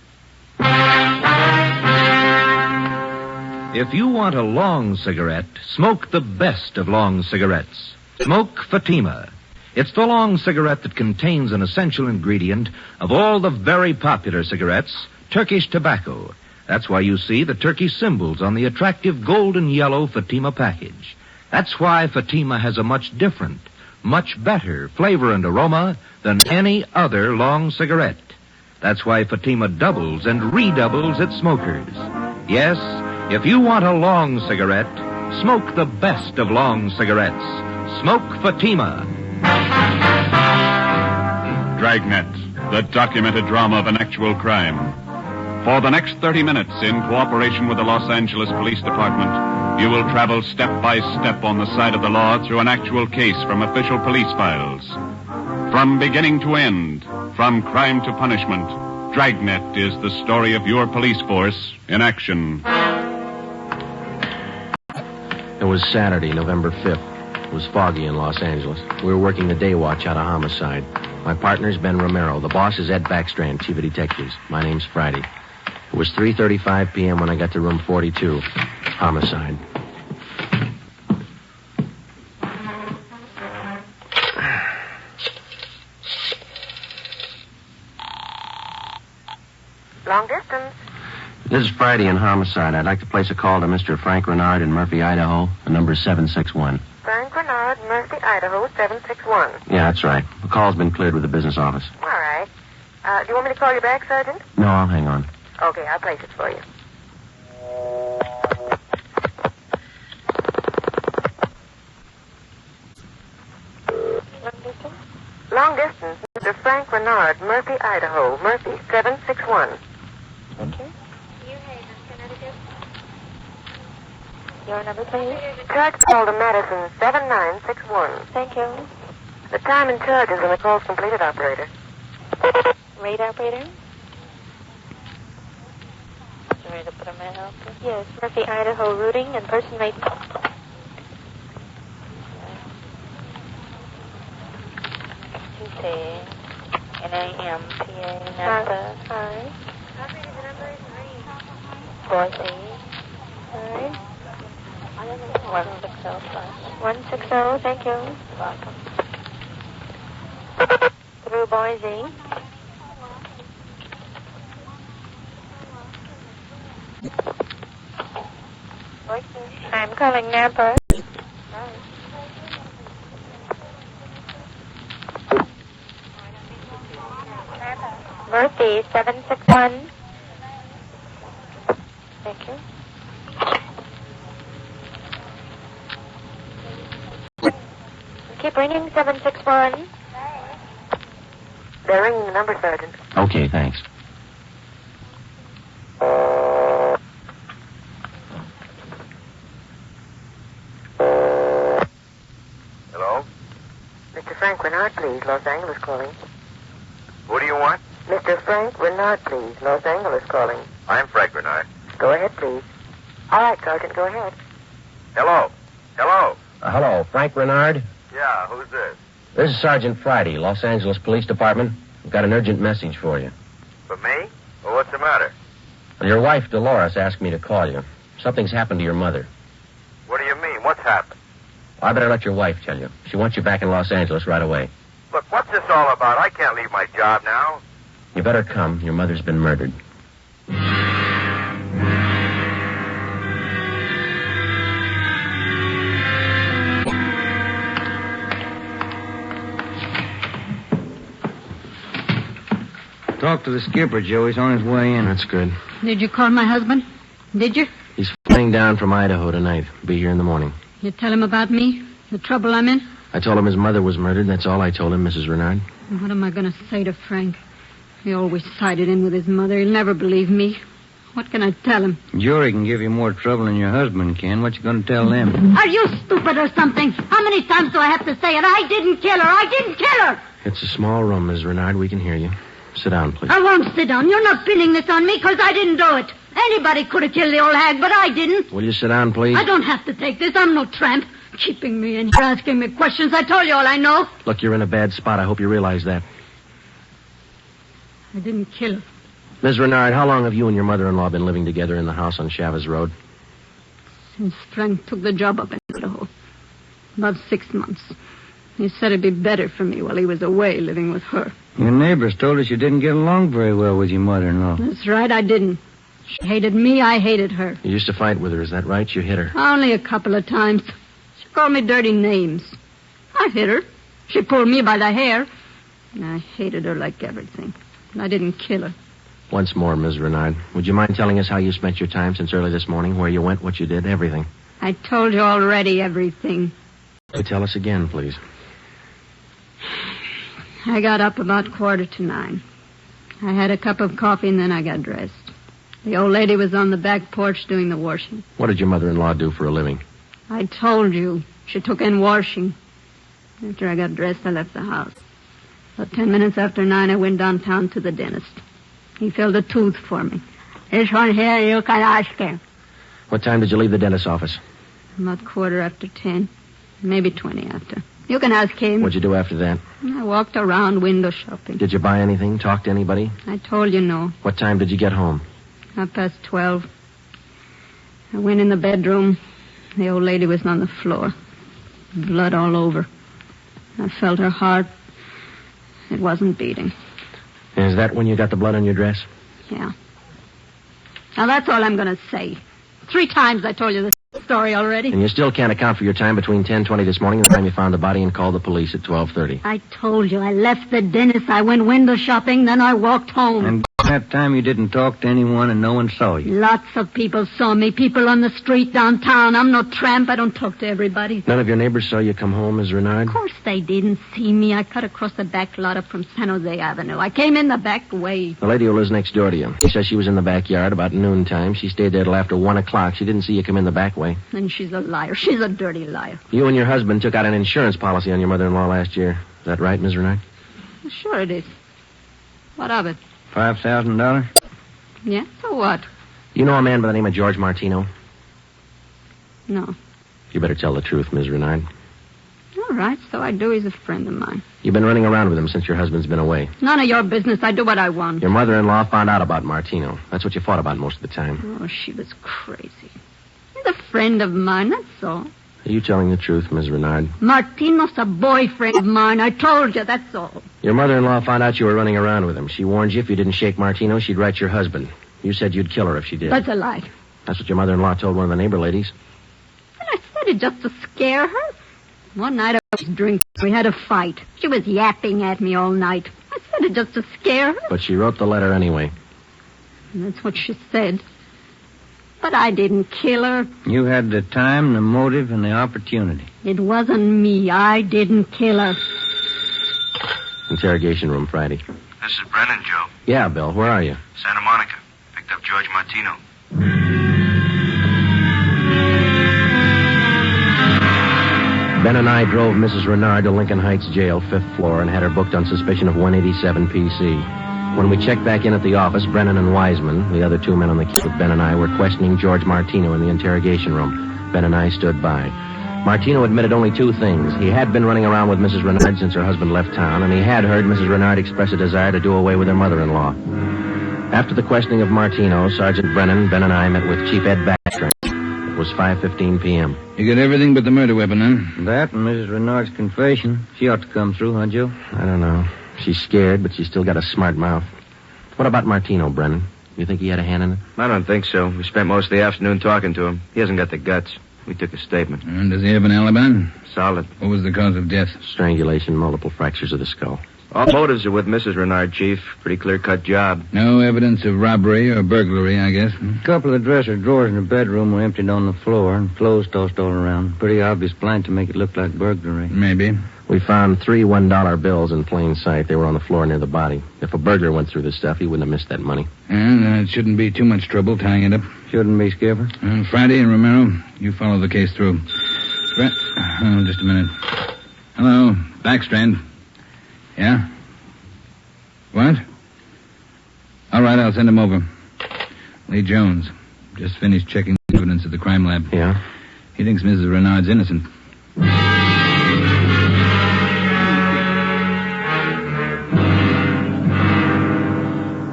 S: If you want a long cigarette, smoke the best of long cigarettes. Smoke Fatima. It's the long cigarette that contains an essential ingredient of all the very popular cigarettes, Turkish tobacco. That's why you see the Turkish symbols on the attractive golden yellow Fatima package. That's why Fatima has a much different, much better flavor and aroma than any other long cigarette. That's why Fatima doubles and redoubles its smokers. Yes, if you want a long cigarette, smoke the best of long cigarettes. Smoke Fatima.
B: Dragnet, the documented drama of an actual crime. For the next 30 minutes, in cooperation with the Los Angeles Police Department, you will travel step by step on the side of the law through an actual case from official police files. From beginning to end, from crime to punishment, Dragnet is the story of your police force in action.
C: It was Saturday, November 5th. It was foggy in Los Angeles. We were working the day watch out of homicide. My partner's Ben Romero. The boss is Ed Backstrand, chief of detectives. My name's Friday. It was 3:35 p.m. when I got to room 42. Homicide.
V: Long distance.
C: This is Friday in homicide. I'd like to place a call to Mr. Frank Renard in Murphy, Idaho. The number's 761.
V: Frank Renard, Murphy, Idaho, 761.
C: Yeah, that's right. The call's been cleared with the business office.
V: All right. Do you want me to call you back, Sergeant?
C: No, I'll hang on.
V: Okay, I'll place it for you. Long distance, Mr. Frank Renard, Murphy, Idaho. Murphy, 761.
F: Thank you. Your number, please. Charge call to Madison 7961. Thank you. The time and charges when the call's completed, operator. Rate operator. Ready to put a man out? Yes, Murphy, Idaho, routing and person rate. Chute, NAMPA, Napa. Hi. Operator, the number is 4C. Hi. 160, thank you. Welcome. Through Boise. I'm calling Napa. Murphy, 761. Thank you. Keep ringing, 761. They're ringing the number, Sergeant.
C: Okay, thanks.
M: Hello?
F: Mr. Frank Renard, please. Los Angeles calling.
M: Who do you want?
F: Mr. Frank Renard, please. Los Angeles calling.
M: I'm Frank Renard.
F: Go ahead, please. All right, Sergeant, go ahead.
M: Hello? Hello?
C: Hello, Frank Renard?
M: Yeah, who's this?
C: This is Sergeant Friday, Los Angeles Police Department. I've got an urgent message for you.
M: For me? Well, what's the matter?
C: Well, your wife, Dolores, asked me to call you. Something's happened to your mother.
M: What do you mean? What's happened?
C: I better let your wife tell you. She wants you back in Los Angeles right away.
M: Look, what's this all about? I can't leave my job now.
C: You better come. Your mother's been murdered.
E: Talk to the skipper, Joe. He's on his way in.
C: That's good.
U: Did you call my husband? Did you?
C: He's flying down from Idaho tonight. Be here in the morning.
U: You tell him about me? The trouble I'm in?
C: I told him his mother was murdered. That's all I told him, Mrs. Renard.
U: What am I going to say to Frank? He always sided in with his mother. He'll never believe me. What can I tell him?
E: Jury can give you more trouble than your husband can. What you going to tell them?
U: Are you stupid or something? How many times do I have to say it? I didn't kill her. I didn't kill her.
C: It's a small room, Ms. Renard. We can hear you. Sit down, please.
U: I won't sit down. You're not pinning this on me because I didn't do it. Anybody could have killed the old hag, but I didn't.
C: Will you sit down, please?
U: I don't have to take this. I'm no tramp. Keeping me in here, asking me questions. I told you all I know.
C: Look, you're in a bad spot. I hope you realize that.
U: I didn't kill her.
C: Ms. Renard, how long have you and your mother-in-law been living together in the house on Chavez Road?
U: Since Frank took the job up in Idaho. About 6 months. He said it'd be better for me while he was away living with her.
E: Your neighbors told us you didn't get along very well with your mother-in-law.
U: That's right, I didn't. She hated me, I hated her.
C: You used to fight with her, is that right? You hit her.
U: Only a couple of times. She called me dirty names. I hit her. She pulled me by the hair. And I hated her like everything. And I didn't kill her.
C: Once more, Ms. Renard, would you mind telling us how you spent your time since early this morning, where you went, what you did, everything?
U: I told you already everything.
C: Tell us again, please.
U: I got up about 9:15. I had a cup of coffee and then I got dressed. The old lady was on the back porch doing the washing.
C: What did your mother-in-law do for a living?
U: I told you. She took in washing. After I got dressed, I left the house. About 10 minutes after 9, I went downtown to the dentist. He filled a tooth for me. This one here, you can ask him.
C: What time did you leave the dentist's office?
U: About 10:15. Maybe 20 after. You can ask him.
C: What'd you do after that?
U: I walked around window shopping.
C: Did you buy anything? Talk to anybody?
U: I told you no.
C: What time did you get home?
U: 12:30. I went in the bedroom. The old lady was on the floor. Blood all over. I felt her heart. It wasn't beating.
C: Is that when you got the blood on your dress?
U: Yeah. Now, that's all I'm going to say. 3 times I told you this story already.
C: And you still can't account for your time between 10:20 this morning and the time you found the body and called the police at 12:30.
U: I told you I left the dentist. I went window shopping, then I walked home.
E: And That time you didn't talk to anyone and no one saw you.
U: Lots of people saw me. People on the street downtown. I'm no tramp. I don't talk to everybody.
C: None of your neighbors saw you come home, Miss Renard?
U: Of course they didn't see me. I cut across the back lot up from San Jose Avenue. I came in the back way.
C: The lady who lives next door to you. She says she was in the backyard about noontime. She stayed there till after 1 o'clock. She didn't see you come in the back way.
U: And she's a liar. She's a dirty liar.
C: You and your husband took out an insurance policy on your mother-in-law last year. Is that right, Miss Renard?
U: Sure it is. What of it?
E: $5,000?
U: Yeah, so what?
C: You know a man by the name of George Martino?
U: No.
C: You better tell the truth, Miss Renard.
U: All right, so I do. He's a friend of mine.
C: You've been running around with him since your husband's been away.
U: None of your business. I do what I want.
C: Your mother-in-law found out about Martino. That's what you fought about most of the time.
U: Oh, she was crazy. He's a friend of mine, that's all.
C: Are you telling the truth, Miss Renard?
U: Martino's a boyfriend of mine. I told you, that's all.
C: Your mother-in-law found out you were running around with him. She warned you if you didn't shake Martino, she'd write your husband. You said you'd kill her if she did.
U: That's a lie.
C: That's what your mother-in-law told one of the neighbor ladies.
U: And I said it just to scare her. One night I was drinking. We had a fight. She was yapping at me all night. I said it just to scare her.
C: But she wrote the letter anyway.
U: And that's what she said. But I didn't kill her.
E: You had the time, the motive, and the opportunity.
U: It wasn't me. I didn't kill her.
C: Interrogation room, Friday.
M: This is Brennan, Joe.
C: Yeah, Bill. Where are you?
M: Santa Monica. Picked up George Martino.
C: Ben and I drove Mrs. Renard to Lincoln Heights Jail, 5th floor, and had her booked on suspicion of 187 PC. When we checked back in at the office, Brennan and Wiseman, the other two men on the case with Ben and I, were questioning George Martino in the interrogation room. Ben and I stood by. Martino admitted only two things. He had been running around with Mrs. Renard since her husband left town, and he had heard Mrs. Renard express a desire to do away with her mother-in-law. After the questioning of Martino, Sergeant Brennan, Ben and I met with Chief Ed Backstrom. It was 5:15 p.m.
A: You got everything but the murder weapon, huh?
E: That and Mrs. Renard's confession. She ought to come through, huh, Joe?
C: I don't know. She's scared, but she's still got a smart mouth. What about Martino, Brennan? You think he had a hand in it?
N: I don't think so. We spent most of the afternoon talking to him. He hasn't got the guts. We took a statement.
A: And does he have an alibi?
N: Solid.
A: What was the cause of death?
C: Strangulation, multiple fractures of the skull.
N: All motives are with Mrs. Renard, Chief. Pretty clear-cut job.
A: No evidence of robbery or burglary, I guess.
E: A couple of dresser drawers in the bedroom were emptied on the floor and clothes tossed all around. Pretty obvious plan to make it look like burglary.
A: Maybe.
C: We found 3 $1 bills in plain sight. They were on the floor near the body. If a burglar went through this stuff, he wouldn't have missed that money.
A: And it shouldn't be too much trouble tying it up.
E: Shouldn't be, Skipper.
A: Friday and Romero, you follow the case through. Just a minute. Hello, Backstrand. Yeah? What? All right, I'll send him over. Lee Jones. Just finished checking the evidence at the crime lab.
C: Yeah?
A: He thinks Mrs. Renard's innocent.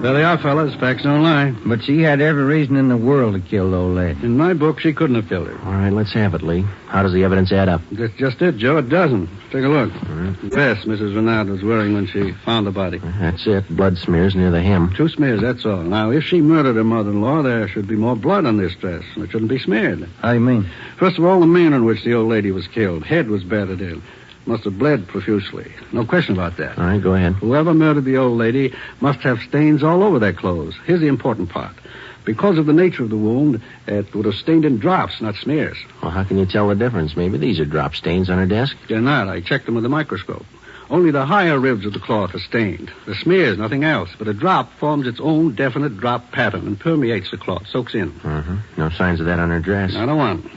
T: There they are, fellas. Facts don't lie.
E: But she had every reason in the world to kill the old lady.
T: In my book, she couldn't have killed her.
C: All right, let's have it, Lee. How does the evidence add up?
T: That's just it, Joe. It doesn't. Take a look. The vest Mrs. Renard was wearing when she found the body.
C: That's it. Blood smears near the hem.
T: 2 smears, that's all. Now, if she murdered her mother-in-law, there should be more blood on this dress. And it shouldn't be smeared.
E: How do you mean?
T: First of all, the manner in which the old lady was killed. Head was battered in. Must have bled profusely. No question about that.
C: All right, go ahead.
T: Whoever murdered the old lady must have stains all over their clothes. Here's the important part. Because of the nature of the wound, it would have stained in drops, not smears.
C: Well, how can you tell the difference? Maybe these are drop stains on her desk.
T: They're not. I checked them with a microscope. Only the higher ribs of the cloth are stained. The smears, nothing else. But a drop forms its own definite drop pattern and permeates the cloth, soaks in.
C: No signs of that on her dress.
T: Not a one.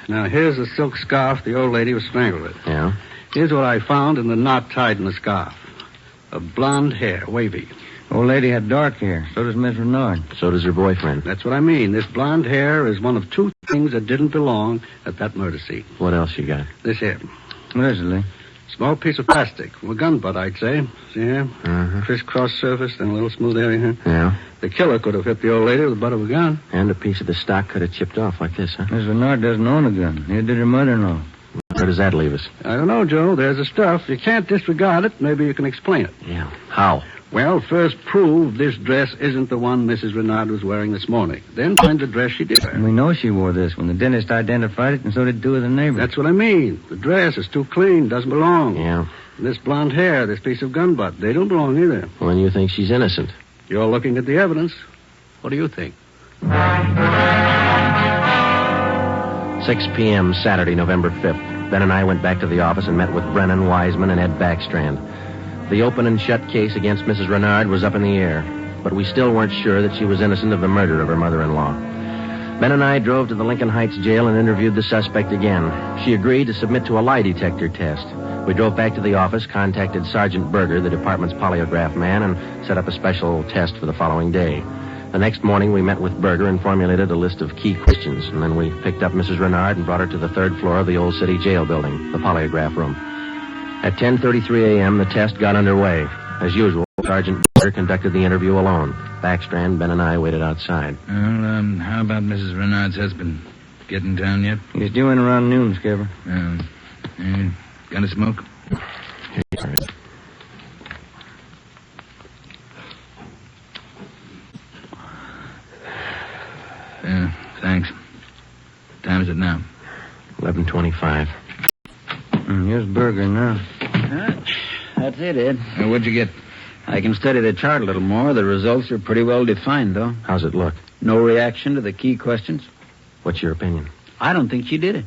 T: Now, here's the silk scarf the old lady was strangled with.
C: Yeah?
T: Here's what I found in the knot tied in the scarf. A blonde hair, wavy.
E: Old lady had dark hair. So does Miss Renard.
C: So does her boyfriend.
T: That's what I mean. This blonde hair is one of 2 things that didn't belong at that murder scene.
C: What else you got?
T: This here.
E: What is it, Lee?
T: Small piece of plastic. From a gun butt, I'd say. See here? Crisscross surface, then a little smooth area here.
C: Yeah.
T: The killer could have hit the old lady with the butt of a gun.
C: And a piece of the stock could have chipped off like this, huh?
E: Miss Renard doesn't own a gun. Neither did her mother-in-law.
C: Where does that leave us?
T: I don't know, Joe. There's the stuff. You can't disregard it. Maybe you can explain it.
C: Yeah. How?
T: Well, first prove this dress isn't the one Mrs. Renard was wearing this morning. Then find the dress she did wear.
E: And we know she wore this when the dentist identified it, and so did 2 of the neighbors.
T: That's what I mean. The dress is too clean. Doesn't belong.
C: Yeah.
T: And this blonde hair, this piece of gun butt, they don't belong either.
C: Well, then you think she's innocent.
T: You're looking at the evidence. What do you think?
C: 6 p.m. Saturday, November 5th. Ben and I went back to the office and met with Brennan, Wiseman, and Ed Backstrand. The open and shut case against Mrs. Renard was up in the air, but we still weren't sure that she was innocent of the murder of her mother-in-law. Ben and I drove to the Lincoln Heights jail and interviewed the suspect again. She agreed to submit to a lie detector test. We drove back to the office, contacted Sergeant Berger, the department's polygraph man, and set up a special test for the following day. The next morning, we met with Berger and formulated a list of key questions, and then we picked up Mrs. Renard and brought her to the third floor of the old city jail building, the polygraph room. At 10:33 a.m., the test got underway. As usual, Sergeant Berger conducted the interview alone. Backstrand, Ben, and I waited outside.
A: Well, how about Mrs. Renard's husband? Get in town yet?
E: He's due in around noon, Skipper.
A: Got a smoke?
C: Here you are.
A: Thanks. What time is it now?
C: 11:25.
E: Here's Berger now.
Q: That's it, Ed.
A: What'd you get?
Q: I can study the chart a little more. The results are pretty well defined, though.
C: How's it look?
Q: No reaction to the key questions.
C: What's your opinion?
Q: I don't think she did it.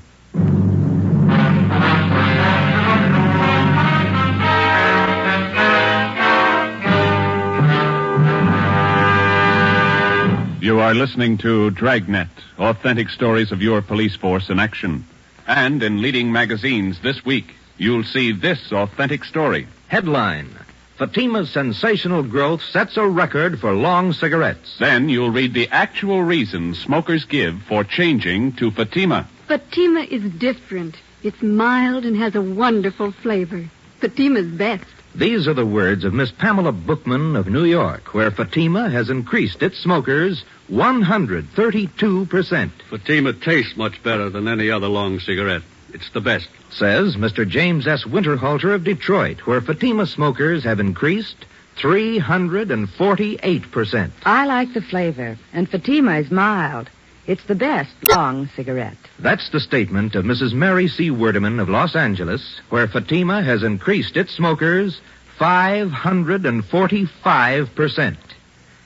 B: You are listening to Dragnet, authentic stories of your police force in action. And in leading magazines this week, you'll see this authentic story.
S: Headline: Fatima's sensational growth sets a record for long cigarettes.
B: Then you'll read the actual reasons smokers give for changing to Fatima.
U: Fatima is different. It's mild and has a wonderful flavor. Fatima's best.
S: These are the words of Miss Pamela Bookman of New York, where Fatima has increased its smokers 132%.
T: Fatima tastes much better than any other long cigarette. It's the best.
S: Says Mr. James S. Winterhalter of Detroit, where Fatima smokers have increased 348%.
J: I like the flavor, and Fatima is mild. It's the best long cigarette.
S: That's the statement of Mrs. Mary C. Werdeman of Los Angeles, where Fatima has increased its smokers 545%.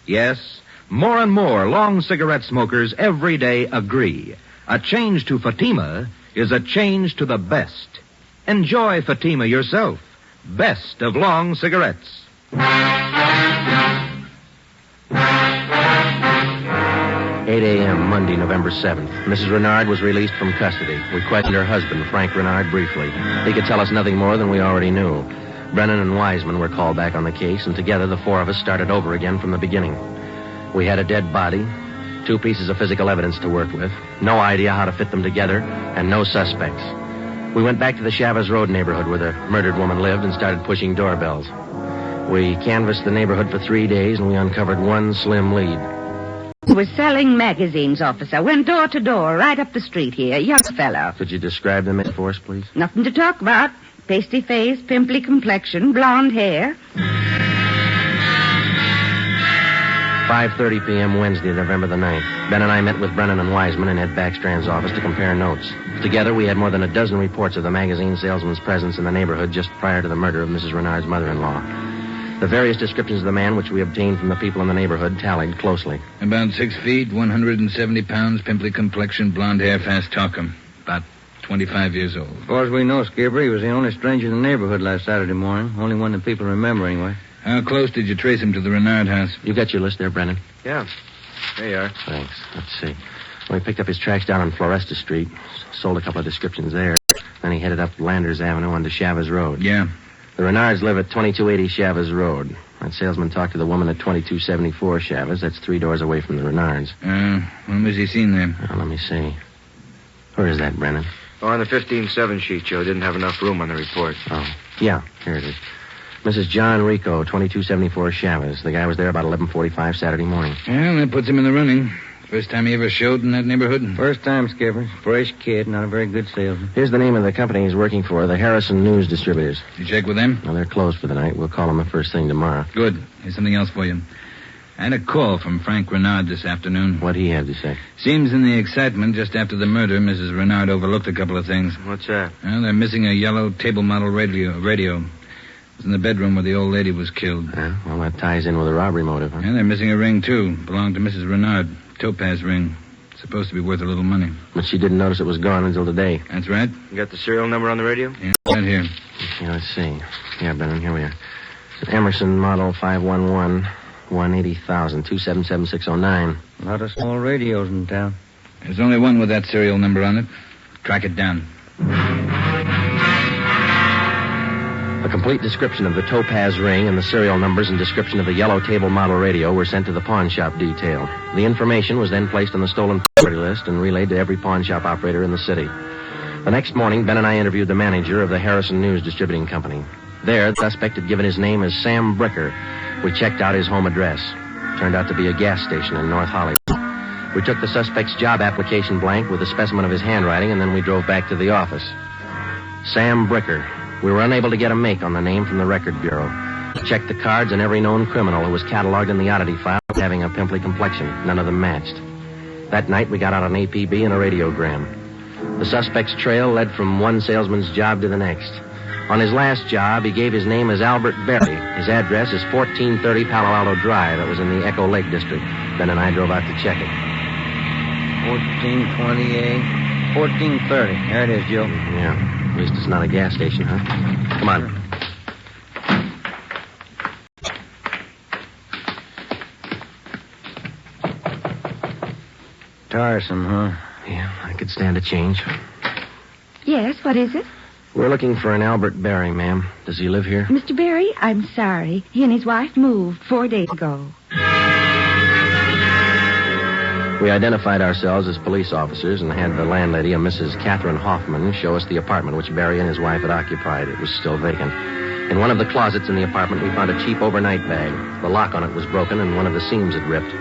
S: Yes, more and more long cigarette smokers every day agree. A change to Fatima is a change to the best. Enjoy Fatima yourself. Best of long cigarettes.
C: 8 a.m., Monday, November 7th. Mrs. Renard was released from custody. We questioned her husband, Frank Renard, briefly. He could tell us nothing more than we already knew. Brennan and Wiseman were called back on the case, and together the four of us started over again from the beginning. We had a dead body, 2 pieces of physical evidence to work with, no idea how to fit them together, and no suspects. We went back to the Chavez Road neighborhood where the murdered woman lived and started pushing doorbells. We canvassed the neighborhood for 3 days, and we uncovered one slim lead.
I: He was selling magazines, officer. Went door to door, right up the street here. Young fellow.
C: Could you describe the man for us, please?
I: Nothing to talk about. Pasty face, pimply complexion, blonde hair.
C: 5:30 p.m. Wednesday, November the 9th. Ben and I met with Brennan and Wiseman in Ed Backstrand's office to compare notes. Together, we had more than a dozen reports of the magazine salesman's presence in the neighborhood just prior to the murder of Mrs. Renard's mother-in-law. The various descriptions of the man which we obtained from the people in the neighborhood tallied closely.
A: About 6 feet, 170 pounds, pimply complexion, blonde hair, fast talker. About 25 years old.
E: As far as we know, Skipper, he was the only stranger in the neighborhood last Saturday morning. Only one that people remember, anyway.
A: How close did you trace him to the Renard house?
C: You got your list there, Brennan?
N: Yeah. There you are.
C: Thanks. Let's see. Well, he picked up his tracks down on Floresta Street, sold a couple of descriptions there. Then he headed up Landers Avenue onto Chavez Road.
A: Yeah.
C: The Renards live at 2280 Chavez Road. That salesman talked to the woman at 2274 Chavez. That's 3 doors away from the Renards.
A: When was he seen there?
C: Let me see. Where is that, Brennan?
N: Oh, on the 15-7 sheet, Joe. Didn't have enough room on the report.
C: Oh, yeah. Here it is. Mrs. John Rico, 2274 Chavez. The guy was there about 11:45 Saturday morning.
A: Well, that puts him in the running. First time he ever showed in that neighborhood?
E: First time, Skipper. Fresh kid, not a very good salesman.
C: Here's the name of the company he's working for, the Harrison News Distributors.
A: You check with them?
C: Well, they're closed for the night. We'll call them the first thing tomorrow.
A: Good. Here's something else for you. I had a call from Frank Renard this afternoon.
C: What'd he have to say?
A: Seems in the excitement just after the murder, Mrs. Renard overlooked a couple of things.
N: What's that?
A: Well, they're missing a yellow table model radio. It's in the bedroom where the old lady was killed.
C: Yeah, well, that ties in with a robbery motive, huh?
A: And they're missing a ring, too. Belonged to Mrs. Renard. Topaz ring. Supposed to be worth a little money.
C: But she didn't notice it was gone until today.
A: That's right.
N: You got the serial number on the radio?
A: Yeah, right here.
C: Okay, let's see. Yeah, Brennan, here we are. It's an Emerson model 511, 180,000, 277609.
E: A lot of small radios in town.
A: There's only one with that serial number on it. Track it down.
C: A complete description of the Topaz ring and the serial numbers and description of the yellow table model radio were sent to the pawn shop detail. The information was then placed on the stolen property list and relayed to every pawn shop operator in the city. The next morning, Ben and I interviewed the manager of the Harrison News Distributing Company. There, the suspect had given his name as Sam Bricker. We checked out his home address. Turned out to be a gas station in North Hollywood. We took the suspect's job application blank with a specimen of his handwriting, and then we drove back to the office. Sam Bricker. We were unable to get a make on the name from the Record Bureau. Checked the cards and every known criminal who was cataloged in the oddity file having a pimply complexion. None of them matched. That night, we got out an APB and a radiogram. The suspect's trail led from one salesman's job to the next. On his last job, he gave his name as Albert Berry. His address is 1430 Palo Alto Drive. It was in the Echo Lake District. Ben and I drove out to check it.
E: 1428, 1430. There it is, Joe.
C: Yeah. At least it's not a gas station, huh? Come on.
E: Tiresome, huh?
C: Yeah, I could stand a change.
I: Yes, what is it?
C: We're looking for an Albert Berry, ma'am. Does he live here?
I: Mr. Berry, I'm sorry. He and his wife moved 4 days ago.
C: We identified ourselves as police officers and had the landlady, a Mrs. Catherine Hoffman, show us the apartment which Berry and his wife had occupied. It was still vacant. In one of the closets in the apartment, we found a cheap overnight bag. The lock on it was broken and one of the seams had ripped.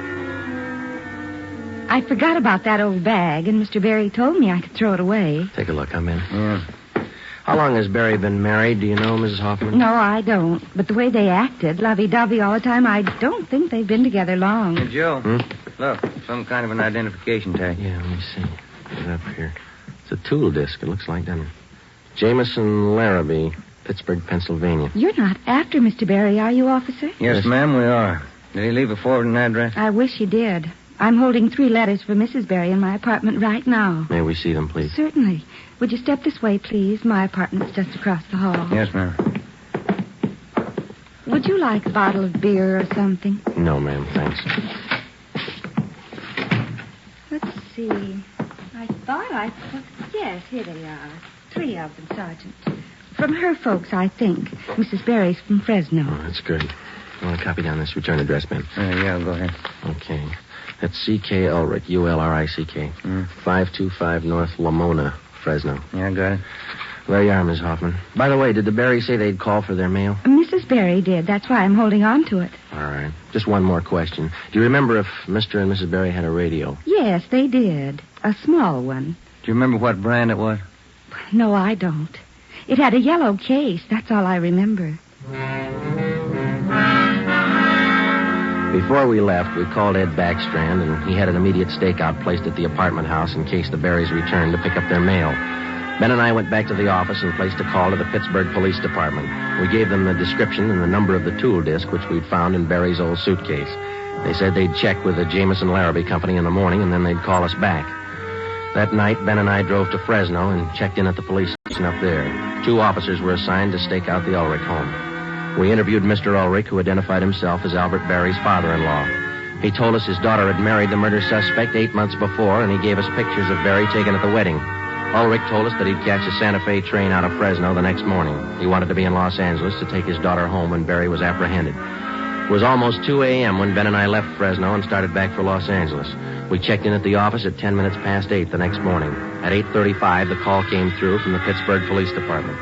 I: I forgot about that old bag, and Mr. Berry told me I could throw it away.
C: Take a look. I'm in.
E: Yeah.
C: How long has Berry been married? Do you know, Mrs. Hoffman?
I: No, I don't. But the way they acted, lovey-dovey all the time, I don't think they've been together long.
E: Hey, Joe. Look, some kind of an identification tag.
C: Yeah, let me see. Get it up here. It's a tool disc, it looks like, doesn't it? Jameson Larrabee, Pittsburgh, Pennsylvania.
I: You're not after Mr. Berry, are you, officer?
E: Yes, ma'am, we are. Did he leave a forwarding address?
I: I wish he did. I'm holding 3 letters for Mrs. Berry in my apartment right now.
C: May we see them, please?
I: Certainly. Would you step this way, please? My apartment's just across the hall.
E: Yes, ma'am.
I: Would you like a bottle of beer or something?
C: No, ma'am, thanks.
I: Let's see. I thought I put... Yes, here they are. 3 of them, Sergeant. From her folks, I think. Mrs. Berry's from Fresno.
C: Oh, that's good. I want to copy down this return address, ma'am.
E: Yeah, go ahead.
C: Okay. That's C.K. Ulrich, U-L-R-I-C-K. 525 North Lamona, Fresno.
E: Yeah, got it.
C: There you are, Miss Hoffman. By the way, did the Berrys say they'd call for their mail?
I: Mrs. Berry did. That's why I'm holding on to it.
C: All right. Just one more question. Do you remember if Mr. and Mrs. Berry had a radio?
I: Yes, they did. A small one.
E: Do you remember what brand it was?
I: No, I don't. It had a yellow case. That's all I remember.
C: Before we left, we called Ed Backstrand, and he had an immediate stakeout placed at the apartment house in case the Berrys returned to pick up their mail. Ben and I went back to the office and placed a call to the Pittsburgh Police Department. We gave them the description and the number of the tool disc which we'd found in Berry's old suitcase. They said they'd check with the Jameson Larrabee Company in the morning, and then they'd call us back. That night, Ben and I drove to Fresno and checked in at the police station up there. 2 officers were assigned to stake out the Ulrich home. We interviewed Mr. Ulrich, who identified himself as Albert Berry's father-in-law. He told us his daughter had married the murder suspect 8 months before, and he gave us pictures of Berry taken at the wedding. Ulrich told us that he'd catch a Santa Fe train out of Fresno the next morning. He wanted to be in Los Angeles to take his daughter home when Berry was apprehended. It was almost 2 a.m. when Ben and I left Fresno and started back for Los Angeles. We checked in at the office at 10 minutes past 8 the next morning. At 8:35, the call came through from the Pittsburgh Police Department.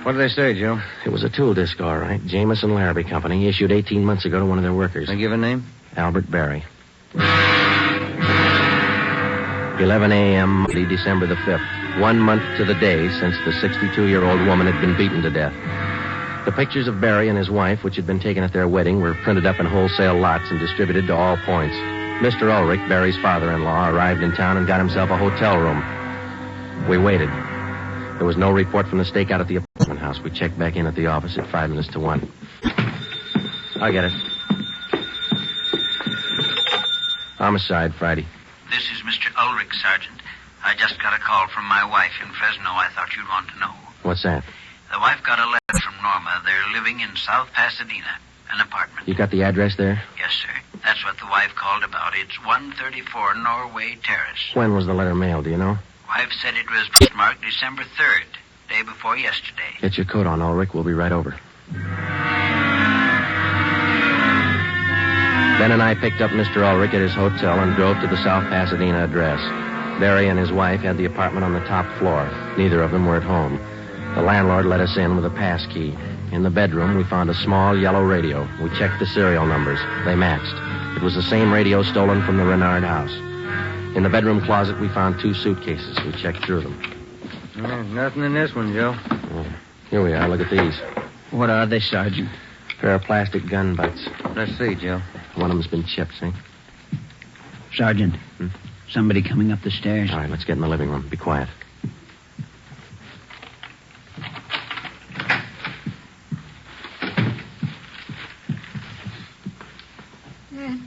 E: What did they say, Joe?
C: It was a tool disc, all right. Jameson Larrabee Company, issued 18 months ago to one of their workers.
E: They give a name?
C: Albert Berry. 11 a.m., Monday, December the 5th. 1 month to the day since the 62-year-old woman had been beaten to death. The pictures of Berry and his wife, which had been taken at their wedding, were printed up in wholesale lots and distributed to all points. Mr. Ulrich, Berry's father-in-law, arrived in town and got himself a hotel room. We waited. There was no report from the stakeout at the apartment house. We checked back in at the office at 5 minutes to 1. I'll get it. Homicide, Friday.
M: This is Mr. Ulrich, Sergeant. I just got a call from my wife in Fresno. I thought you'd want to know.
C: What's that?
M: The wife got a letter from Norma. They're living in South Pasadena, an apartment.
C: You got the address there?
M: Yes, sir. That's what the wife called about. It's 134 Norway Terrace.
C: When was the letter mailed, do you know?
M: Wife said it was postmarked December 3rd, day before yesterday.
C: Get your coat on, Ulrich. We'll be right over. Ben and I picked up Mr. Ulrich at his hotel and drove to the South Pasadena address. Barry and his wife had the apartment on the top floor. Neither of them were at home. The landlord let us in with a pass key. In the bedroom, we found a small yellow radio. We checked the serial numbers. They matched. It was the same radio stolen from the Renard house. In the bedroom closet, we found 2 suitcases. We checked through them.
E: Nothing in this one, Joe.
C: Here we are. Look at these.
D: What are they, Sergeant?
C: Pair of plastic gun butts.
E: Let's see, Joe.
C: One of them's been chipped, see?
D: Sergeant, somebody coming up the stairs.
C: All right, let's get in the living room. Be quiet.
J: Dad,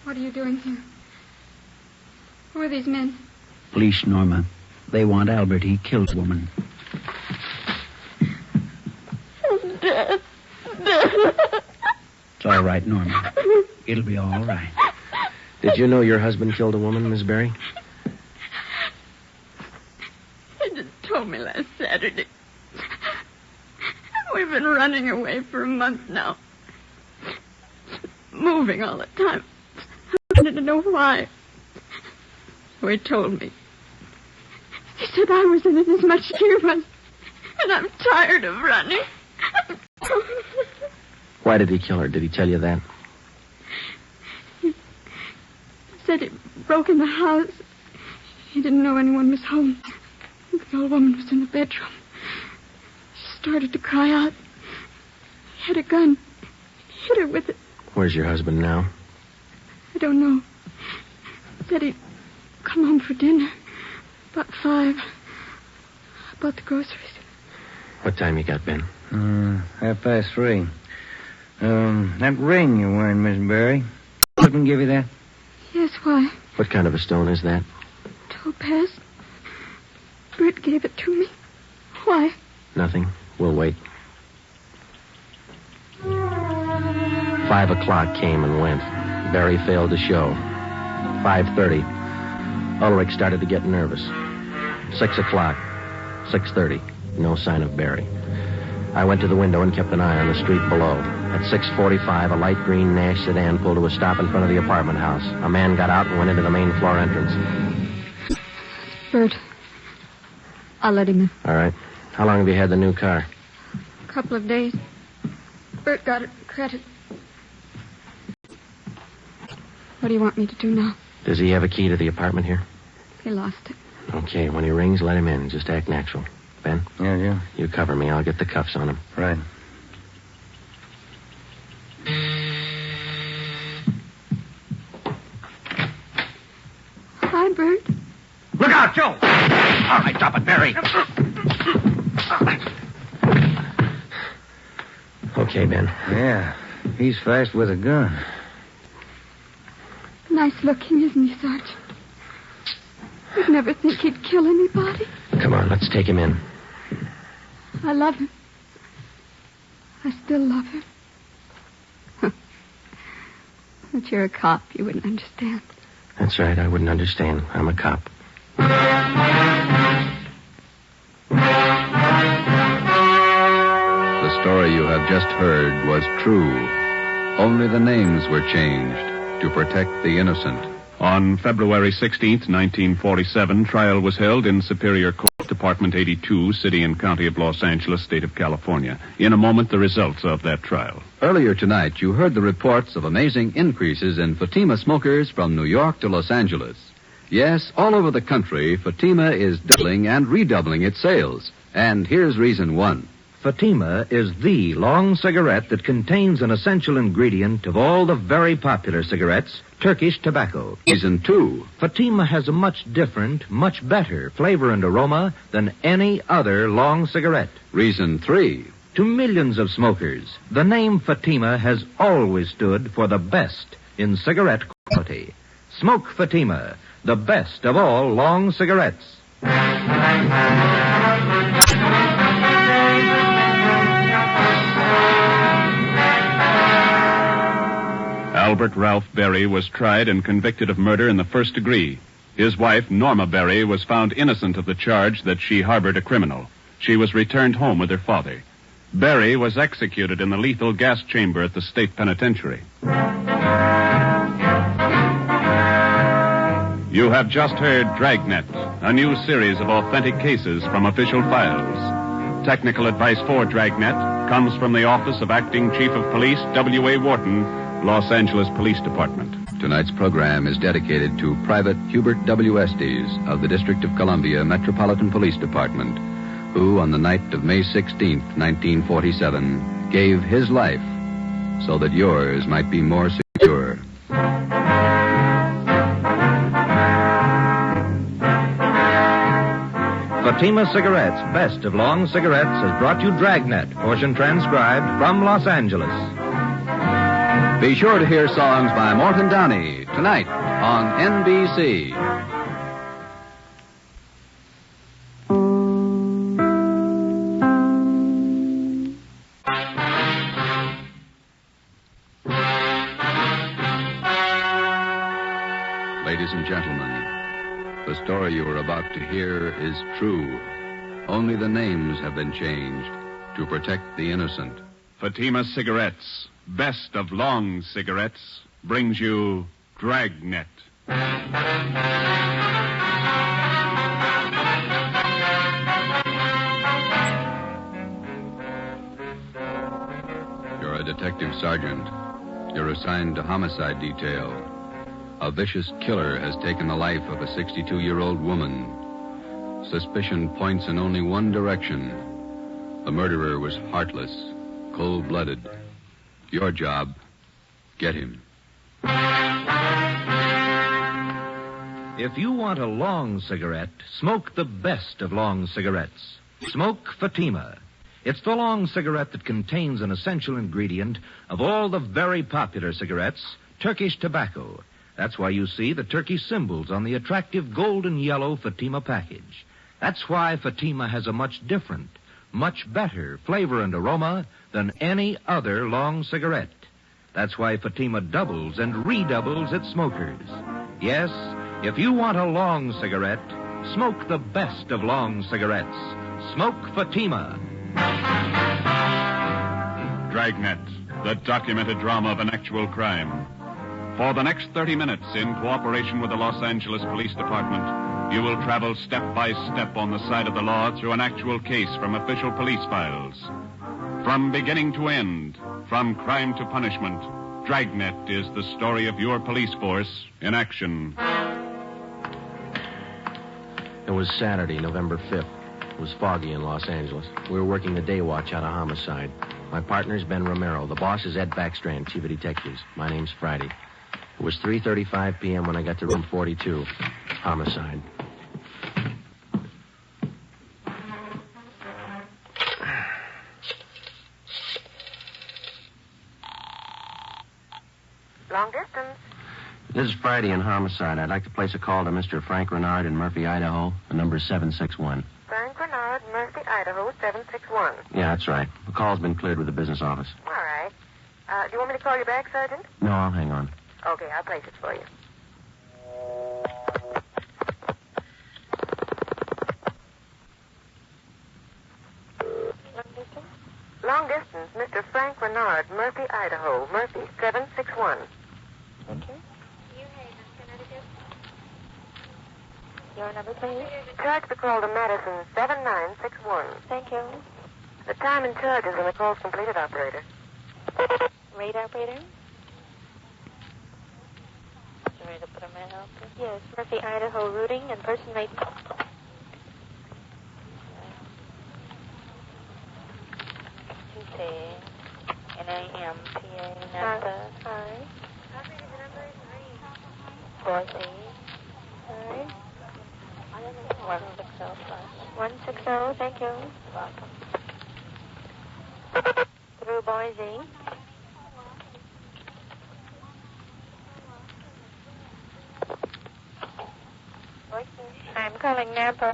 J: what are you doing here? Who are these men?
D: Police, Norma. They want Albert. He killed a woman.
J: Dad.
D: It's all right, Norma. It'll be all right.
C: Did you know your husband killed a woman, Miss Berry?
J: He just told me last Saturday. We've been running away for a month now. Moving all the time. I wanted to know why. So he told me. He said I was in it as much as he was. And I'm tired of running.
C: Why did he kill her? Did he tell you that?
J: He said he broke in the house. He didn't know anyone was home. The old woman was in the bedroom. She started to cry out. He had a gun. He hit her with it.
C: Where's your husband now?
J: I don't know. He said he'd come home for dinner. About 5. I bought the groceries.
C: What time you got, Ben?
E: 3:30. That ring you're wearing, Miss Berry. Couldn't give you that?
J: Yes, why?
C: What kind of a stone is that?
J: Topaz. Britt gave it to me. Why?
C: Nothing. We'll wait. 5 o'clock came and went. Barry failed to show. 5:30. Ulrich started to get nervous. 6 o'clock. 6:30. No sign of Barry. I went to the window and kept an eye on the street below. At 6:45, a light green Nash sedan pulled to a stop in front of the apartment house. A man got out and went into the main floor entrance.
J: Bert. I'll let him in.
C: All right. How long have you had the new car?
J: A couple of days. Bert got it credit. What do you want me to do now?
C: Does he have a key to the apartment here?
J: He lost it.
C: Okay, when he rings, let him in. Just act natural. Ben?
E: Yeah.
C: You cover me. I'll get the cuffs on him.
E: Right.
J: Hi, Bert.
S: Look out, Joe! All right, drop it, Barry.
C: Okay, Ben.
E: Yeah, he's fast with a gun.
J: Nice looking, isn't he, Sergeant? You'd never think he'd kill anybody.
C: Come on, let's take him in.
J: I love him. I still love him. But you're a cop. You wouldn't understand.
C: That's right. I wouldn't understand. I'm a cop.
P: The story you have just heard was true. Only the names were changed to protect the innocent.
B: On February 16th, 1947, trial was held in Superior Court, Department 82, City and County of Los Angeles, State of California. In a moment, the results of that trial.
P: Earlier tonight, you heard the reports of amazing increases in Fatima smokers from New York to Los Angeles. Yes, all over the country, Fatima is doubling and redoubling its sales. And here's reason one.
S: Fatima is the long cigarette that contains an essential ingredient of all the very popular cigarettes, Turkish tobacco.
P: Reason 2.
S: Fatima has a much different, much better flavor and aroma than any other long cigarette.
P: Reason 3.
S: To millions of smokers, the name Fatima has always stood for the best in cigarette quality. Smoke Fatima, the best of all long cigarettes.
B: Albert Ralph Berry was tried and convicted of murder in the first degree. His wife, Norma Berry, was found innocent of the charge that she harbored a criminal. She was returned home with her father. Berry was executed in the lethal gas chamber at the state penitentiary. You have just heard Dragnet, a new series of authentic cases from official files. Technical advice for Dragnet comes from the Office of Acting Chief of Police W.A. Wharton, Los Angeles Police Department.
P: Tonight's program is dedicated to Private Hubert W. Estes of the District of Columbia Metropolitan Police Department, who on the night of May 16, 1947, gave his life so that yours might be more secure.
S: Fatima Cigarettes, best of long cigarettes, has brought you Dragnet, portion transcribed from Los Angeles.
P: Be sure to hear songs by Morton Downey tonight on NBC. Ladies and gentlemen, the story you are about to hear is true. Only the names have been changed to protect the innocent.
B: Fatima Cigarettes, best of long cigarettes, brings you Dragnet.
P: You're a detective sergeant. You're assigned to homicide detail. A vicious killer has taken the life of a 62-year-old woman. Suspicion points in only one direction. The murderer was heartless, cold-blooded. Your job, get him.
S: If you want a long cigarette, smoke the best of long cigarettes. Smoke Fatima. It's the long cigarette that contains an essential ingredient of all the very popular cigarettes, Turkish tobacco. That's why you see the Turkish symbols on the attractive golden yellow Fatima package. That's why Fatima has a much different, much better flavor and aroma than any other long cigarette. That's why Fatima doubles and redoubles its smokers. Yes, if you want a long cigarette, smoke the best of long cigarettes. Smoke Fatima.
B: Dragnet, the documented drama of an actual crime. For the next 30 minutes, in cooperation with the Los Angeles Police Department, you will travel step by step on the side of the law through an actual case from official police files. From beginning to end, from crime to punishment, Dragnet is the story of your police force in action.
C: It was Saturday, November 5th. It was foggy in Los Angeles. We were working the day watch out of homicide. My partner's Ben Romero. The boss is Ed Backstrand, chief of detectives. My name's Friday. It was 3:35 p.m. when I got to room 42. Homicide.
F: Long distance.
C: This is Friday in homicide. I'd like to place a call to Mr. Frank Renard in Murphy, Idaho. The number's 761.
F: Frank Renard, Murphy, Idaho, 761.
C: Yeah, that's right. The call's been cleared with the business office.
F: All right. Do you want me to call you back, Sergeant?
C: No, I'll hang on.
F: Okay, I'll place it for you. Long distance, Mr. Frank Renard, Murphy, Idaho. Murphy, 761. Thank you. New Haven, Connecticut. Your number, please. Charge the call to Madison, 7961. Thank you. The time and charges when the call's completed, operator. Read, operator. Ready to put a man out? Yes, Murphy, Idaho, routing and personate. N-A-M-P-A, Napa. Hi. 4C. Hi. 160, thank you. Welcome. Through Boise. I'm calling Napa.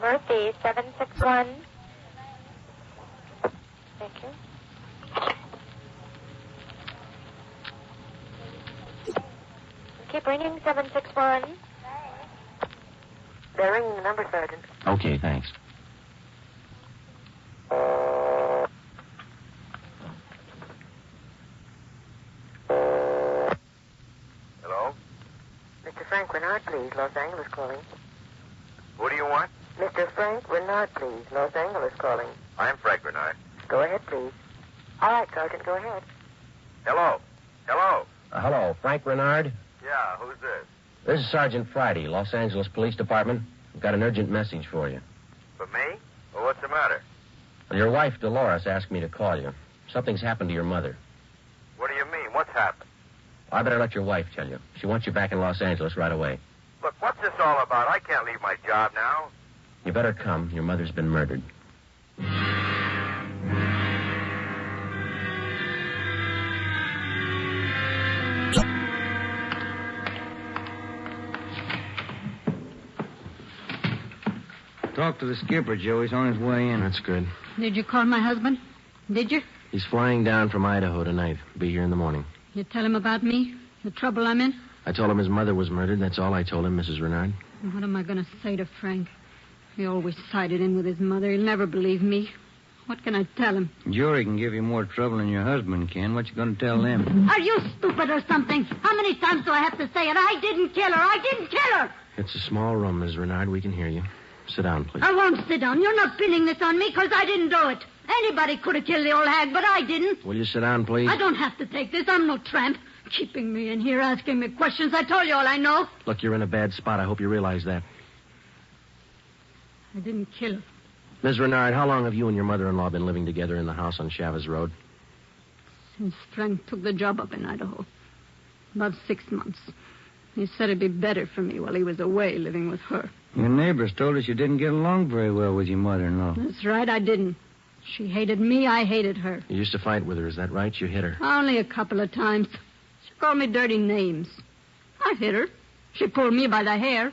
F: Murphy, 761. Thank you. Keep ringing, 761. They're ringing the number, Sergeant.
C: Okay, thanks.
L: Hello?
F: Mr. Frank Renard, please. Los Angeles calling.
L: Who do you want?
F: Mr. Frank Renard, please. Los Angeles calling.
L: I'm Frank Renard.
F: Go ahead, please. All right, Sergeant, go ahead.
L: Hello? Hello?
C: Hello, Frank Renard.
L: Yeah, who's this?
C: This is Sergeant Friday, Los Angeles Police Department. I've got an urgent message for you.
L: For me? Well, what's the matter?
C: Well, your wife, Dolores, asked me to call you. Something's happened to your mother.
L: What do you mean? What's happened?
C: I better let your wife tell you. She wants you back in Los Angeles right away.
L: Look, what's this all about? I can't leave my job now.
C: You better come. Your mother's been murdered.
E: Talk to the skipper, Joe. He's on his way in.
C: That's good.
U: Did you call my husband? Did you?
C: He's flying down from Idaho tonight. Be here in the morning.
U: You tell him about me? The trouble I'm in?
C: I told him his mother was murdered. That's all I told him, Mrs. Renard.
U: What am I going to say to Frank? He always sided in with his mother. He'll never believe me. What can I tell him?
E: Jury can give you more trouble than your husband can. What you going to tell them?
U: Are you stupid or something? How many times do I have to say it? I didn't kill her. I didn't kill her.
C: It's a small room, Ms. Renard. We can hear you. Sit down, please.
U: I won't sit down. You're not pinning this on me because I didn't do it. Anybody could have killed the old hag, but I didn't.
C: Will you sit down, please?
U: I don't have to take this. I'm no tramp. Keeping me in here, asking me questions. I told you all I know.
C: Look, you're in a bad spot. I hope you realize that.
U: I didn't kill her.
C: Ms. Renard, how long have you and your mother-in-law been living together in the house on Chavez Road?
U: Since Frank took the job up in Idaho. About 6 months. He said it'd be better for me while he was away living with her.
E: Your neighbors told us you didn't get along very well with your mother-in-law.
U: That's right, I didn't. She hated me, I hated her.
C: You used to fight with her, is that right? You hit her.
U: Only a couple of times. She called me dirty names. I hit her. She pulled me by the hair.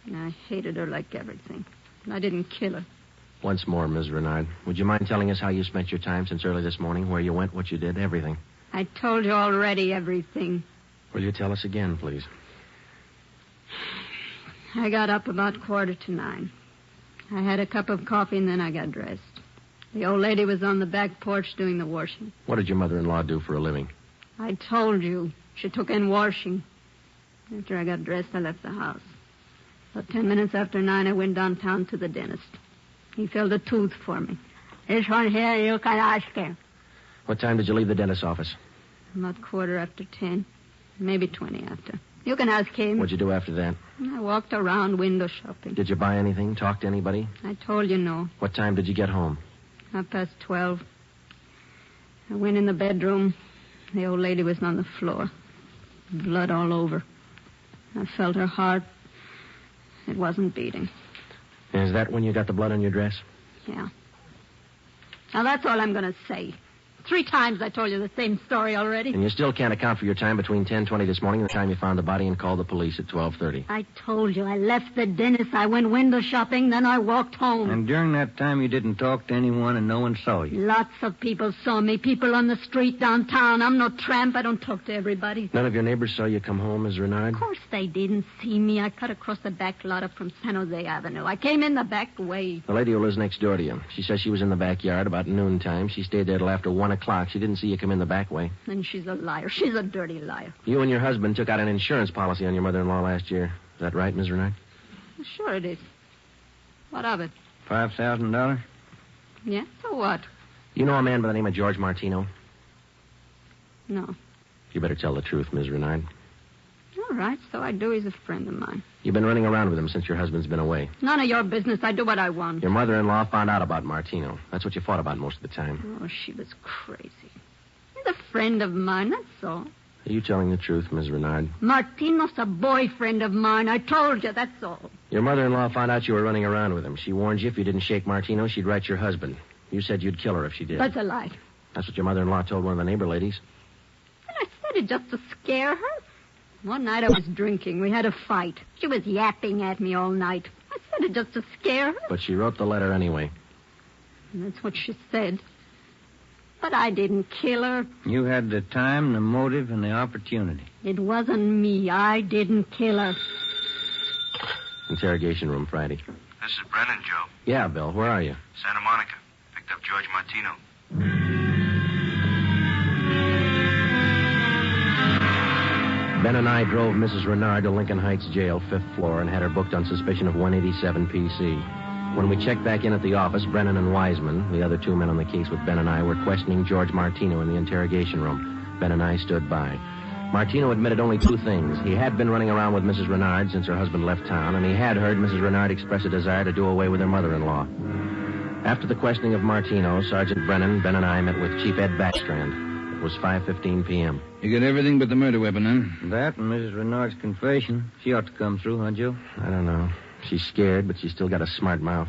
U: And I hated her like everything. And I didn't kill her.
C: Once more, Ms. Renard, would you mind telling us how you spent your time since early this morning, where you went, what you did, everything?
U: I told you already everything.
C: Will you tell us again, please?
U: I got up about 9:15. I had a cup of coffee and then I got dressed. The old lady was on the back porch doing the washing.
C: What did your mother-in-law do for a living?
U: I told you. She took in washing. After I got dressed, I left the house. About 10 minutes after 9, I went downtown to the dentist. He filled a tooth for me. This one here, you can ask him.
C: What time did you leave the dentist's office?
U: About 10:15. Maybe 20 after. You can ask him.
C: What'd you do after that?
U: I walked around window shopping.
C: Did you buy anything? Talk to anybody?
U: I told you no.
C: What time did you get home?
U: 12:30. I went in the bedroom. The old lady was on the floor. Blood all over. I felt her heart. It wasn't beating.
C: Is that when you got the blood on your dress?
U: Yeah. Now, that's all I'm going to say. 3 times I told you the same story already.
C: And you still can't account for your time between 10:20 this morning and the time you found the body and called the police at 12:30.
U: I told you. I left the dentist. I went window shopping. Then I walked home.
E: And during that time, you didn't talk to anyone and no one saw you?
U: Lots of people saw me. People on the street downtown. I'm no tramp. I don't talk to everybody.
C: None of your neighbors saw you come home, Ms. Renard?
U: Of course they didn't see me. I cut across the back lot up from San Jose Avenue. I came in the back way.
C: The lady who lives next door to you. She says she was in the backyard about noontime. She stayed there till after 1 o'clock. She didn't see you come in the back way.
U: And she's a liar. She's a dirty liar.
C: You and your husband took out an insurance policy on your mother-in-law last year. Is that right, Ms. Renard?
U: Sure it is. What of it?
E: $5,000?
U: Yeah, so what?
C: You know a man by the name of George Martino?
U: No.
C: You better tell the truth, Ms. Renard.
U: All right, so I do. He's a friend of mine.
C: You've been running around with him since your husband's been away.
U: None of your business. I do what I want.
C: Your mother-in-law found out about Martino. That's what you fought about most of the time.
U: Oh, she was crazy. He's a friend of mine, that's all.
C: Are you telling the truth, Ms. Renard?
U: Martino's a boyfriend of mine. I told you, that's all.
C: Your mother-in-law found out you were running around with him. She warned you if you didn't shake Martino, she'd write your husband. You said you'd kill her if she did.
U: That's a lie.
C: That's what your mother-in-law told one of the neighbor ladies.
U: And I said it just to scare her. One night I was drinking. We had a fight. She was yapping at me all night. I said it just to scare her.
C: But she wrote the letter anyway.
U: And that's what she said. But I didn't kill her.
E: You had the time, the motive, and the opportunity.
U: It wasn't me. I didn't kill her.
C: Interrogation room Friday.
N: This is Brennan, Joe.
C: Yeah, Bill. Where are you?
N: Santa Monica. Picked up George Martino.
C: Ben and I drove Mrs. Renard to Lincoln Heights Jail, 5th floor, and had her booked on suspicion of 187 PC. When we checked back in at the office, Brennan and Wiseman, the other two men on the case with Ben and I, were questioning George Martino in the interrogation room. Ben and I stood by. Martino admitted only two things. He had been running around with Mrs. Renard since her husband left town, and he had heard Mrs. Renard express a desire to do away with her mother-in-law. After the questioning of Martino, Sergeant Brennan, Ben and I met with Chief Ed Backstrand. It was 5:15 p.m.
A: You got everything but the murder weapon, huh?
E: That and Mrs. Renard's confession. She ought to come through, huh, Joe?
C: I don't know. She's scared, but she's still got a smart mouth.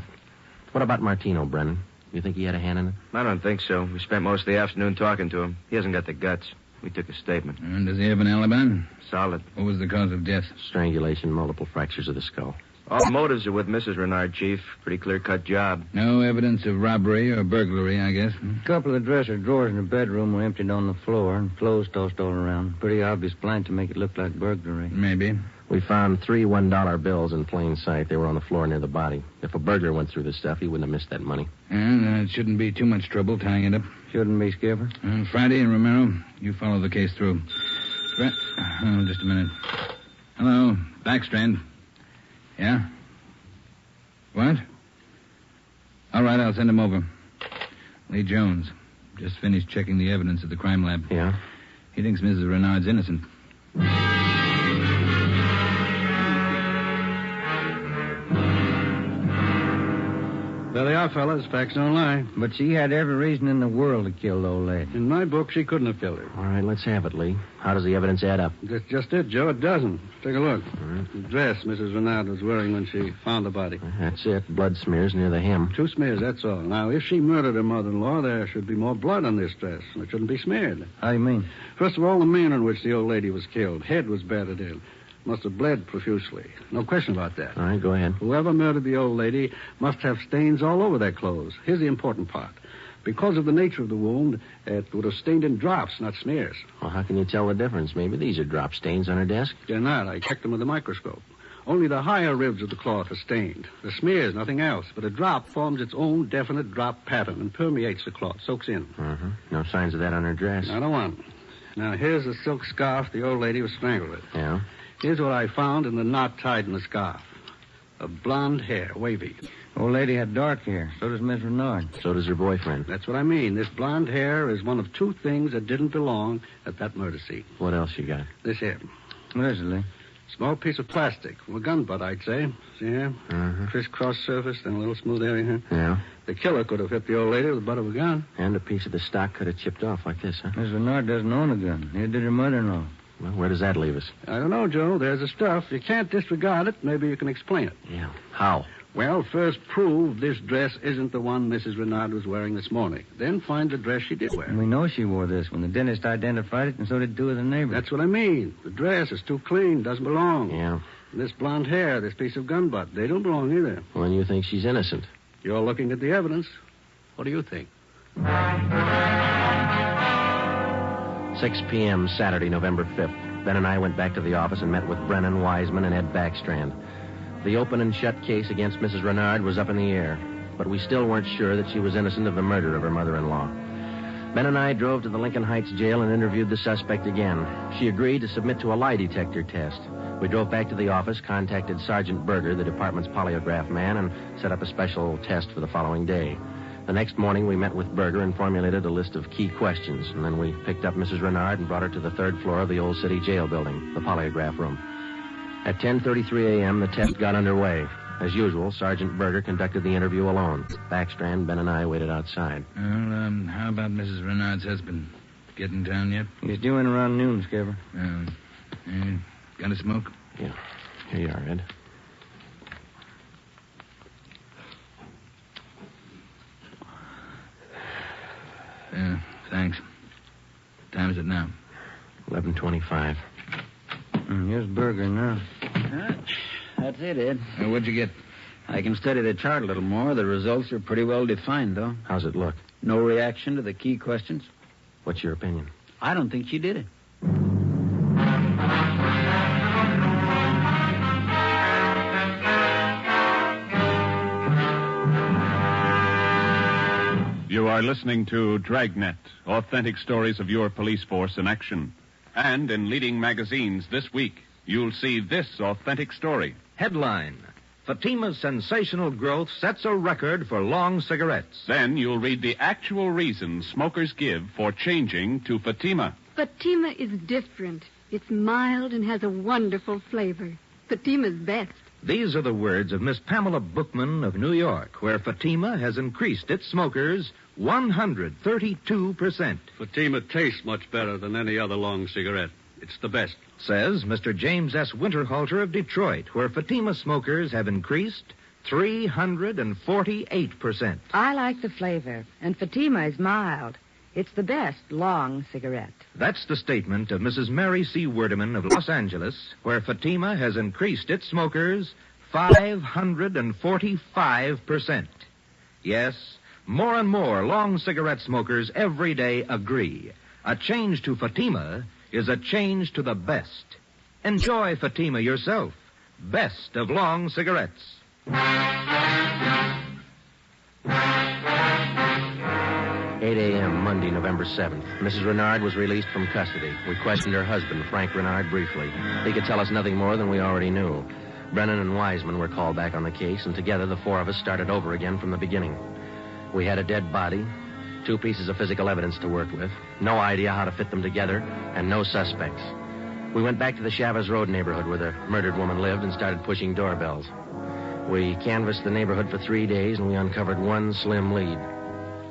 C: What about Martino, Brennan? You think he had a hand in it?
N: I don't think so. We spent most of the afternoon talking to him. He hasn't got the guts. We took a statement.
A: And does he have an alibi?
N: Solid.
A: What was the cause of death?
C: Strangulation, multiple fractures of the skull.
N: All motives are with Mrs. Renard, Chief. Pretty clear-cut job.
A: No evidence of robbery or burglary, I guess.
E: A couple of dresser drawers in the bedroom were emptied on the floor and clothes tossed all around. Pretty obvious plan to make it look like burglary.
A: Maybe.
C: We found 3 $1 bills in plain sight. They were on the floor near the body. If a burglar went through this stuff, he wouldn't have missed that money.
A: And it shouldn't be too much trouble tying it up.
E: Shouldn't be, Skipper.
A: Friday and Romero, you follow the case through. Just a minute. Hello, Backstrand. Yeah? What? All right, I'll send him over. Lee Jones. Just finished checking the evidence at the crime lab.
C: Yeah?
A: He thinks Mrs. Renard's innocent.
T: There they are, fellas. Facts don't lie.
E: But she had every reason in the world to kill the old lady.
T: In my book, she couldn't have killed her.
C: All right, let's have it, Lee. How does the evidence add up?
T: That's just it, Joe. It doesn't. Take a look. The dress Mrs. Renard was wearing when she found the body.
C: That's it. Blood smears near the hem.
T: 2 smears, that's all. Now, if she murdered her mother-in-law, there should be more blood on this dress, and it shouldn't be smeared.
E: How do you mean?
T: First of all, the manner in which the old lady was killed. Head was battered in. Must have bled profusely. No question about that.
C: All right, go ahead.
T: Whoever murdered the old lady must have stains all over their clothes. Here's the important part. Because of the nature of the wound, it would have stained in drops, not smears.
C: Well, how can you tell the difference? Maybe these are drop stains on her desk.
T: They're not. I checked them with a microscope. Only the higher ribs of the cloth are stained. The smears, nothing else. But a drop forms its own definite drop pattern and permeates the cloth, soaks in.
C: No signs of that on her dress.
T: Not a one. Now, here's the silk scarf the old lady was strangled with.
C: Yeah?
T: Here's what I found in the knot tied in the scarf. A blonde hair, wavy.
E: Old lady had dark hair. So does Miss Renard.
C: So does her boyfriend.
T: That's what I mean. This blonde hair is one of 2 things that didn't belong at that murder scene.
C: What else you got?
T: This here.
E: What is it, Lee?
T: Small piece of plastic. Well, a gun butt, I'd say. See here? Crisscross surface, then a little smooth area here.
C: Yeah?
T: The killer could have hit the old lady with the butt of a gun.
C: And a piece of the stock could have chipped off like this, huh?
E: Miss Renard doesn't own a gun. Neither did her mother-in-law.
C: Well, where does that leave us?
T: I don't know, Joe. There's the stuff. You can't disregard it. Maybe you can explain it.
C: Yeah. How?
T: Well, first prove this dress isn't the one Mrs. Renard was wearing this morning. Then find the dress she did wear.
E: We know she wore this when the dentist identified it, and so did 2 of the neighbors.
T: That's what I mean. The dress is too clean. Doesn't belong.
C: Yeah.
T: And this blonde hair, this piece of gun butt, they don't belong either.
C: Well, and you think she's innocent?
T: You're looking at the evidence. What do you think?
C: 6 p.m. Saturday, November 5th. Ben and I went back to the office and met with Brennan, Wiseman, and Ed Backstrand. The open and shut case against Mrs. Renard was up in the air, but we still weren't sure that she was innocent of the murder of her mother-in-law. Ben and I drove to the Lincoln Heights jail and interviewed the suspect again. She agreed to submit to a lie detector test. We drove back to the office, contacted Sergeant Berger, the department's polygraph man, and set up a special test for the following day. The next morning, we met with Berger and formulated a list of key questions. And then we picked up Mrs. Renard and brought her to the third floor of the old city jail building, the polygraph room. At 10:33 a.m., the test got underway. As usual, Sergeant Berger conducted the interview alone. Backstrand, Ben, and I waited outside.
A: Well, how about Mrs. Renard's husband? Get in town yet?
E: He's due in around noon, Skipper.
A: Got a smoke?
C: Yeah. Here you are, Ed.
A: Thanks. What time is it now?
C: 11:25.
E: Here's Berger now.
Q: That's it, Ed.
A: What'd you get?
Q: I can study the chart a little more. The results are pretty well defined, though.
C: How's it look?
Q: No reaction to the key questions.
C: What's your opinion?
Q: I don't think she did it.
B: You are listening to Dragnet, authentic stories of your police force in action. And in leading magazines this week, you'll see this authentic story.
S: Headline: Fatima's sensational growth sets a record for long cigarettes.
B: Then you'll read the actual reasons smokers give for changing to Fatima.
U: Fatima is different. It's mild and has a wonderful flavor. Fatima's best.
S: These are the words of Miss Pamela Bookman of New York, where Fatima has increased its smokers 132%.
T: Fatima tastes much better than any other long cigarette. It's the best.
S: Says Mr. James S. Winterhalter of Detroit, where Fatima smokers have increased 348%.
J: I like the flavor, and Fatima is mild. It's the best long cigarette.
S: That's the statement of Mrs. Mary C. Werdeman of Los Angeles, where Fatima has increased its smokers 545%. Yes, more and more long cigarette smokers every day agree. A change to Fatima is a change to the best. Enjoy Fatima yourself. Best of long cigarettes.
C: 8 a.m., Monday, November 7th. Mrs. Renard was released from custody. We questioned her husband, Frank Renard, briefly. He could tell us nothing more than we already knew. Brennan and Wiseman were called back on the case, and together the four of us started over again from the beginning. We had a dead body, 2 pieces of physical evidence to work with, no idea how to fit them together, and no suspects. We went back to the Chavez Road neighborhood where the murdered woman lived and started pushing doorbells. We canvassed the neighborhood for 3 days, and we uncovered one slim lead.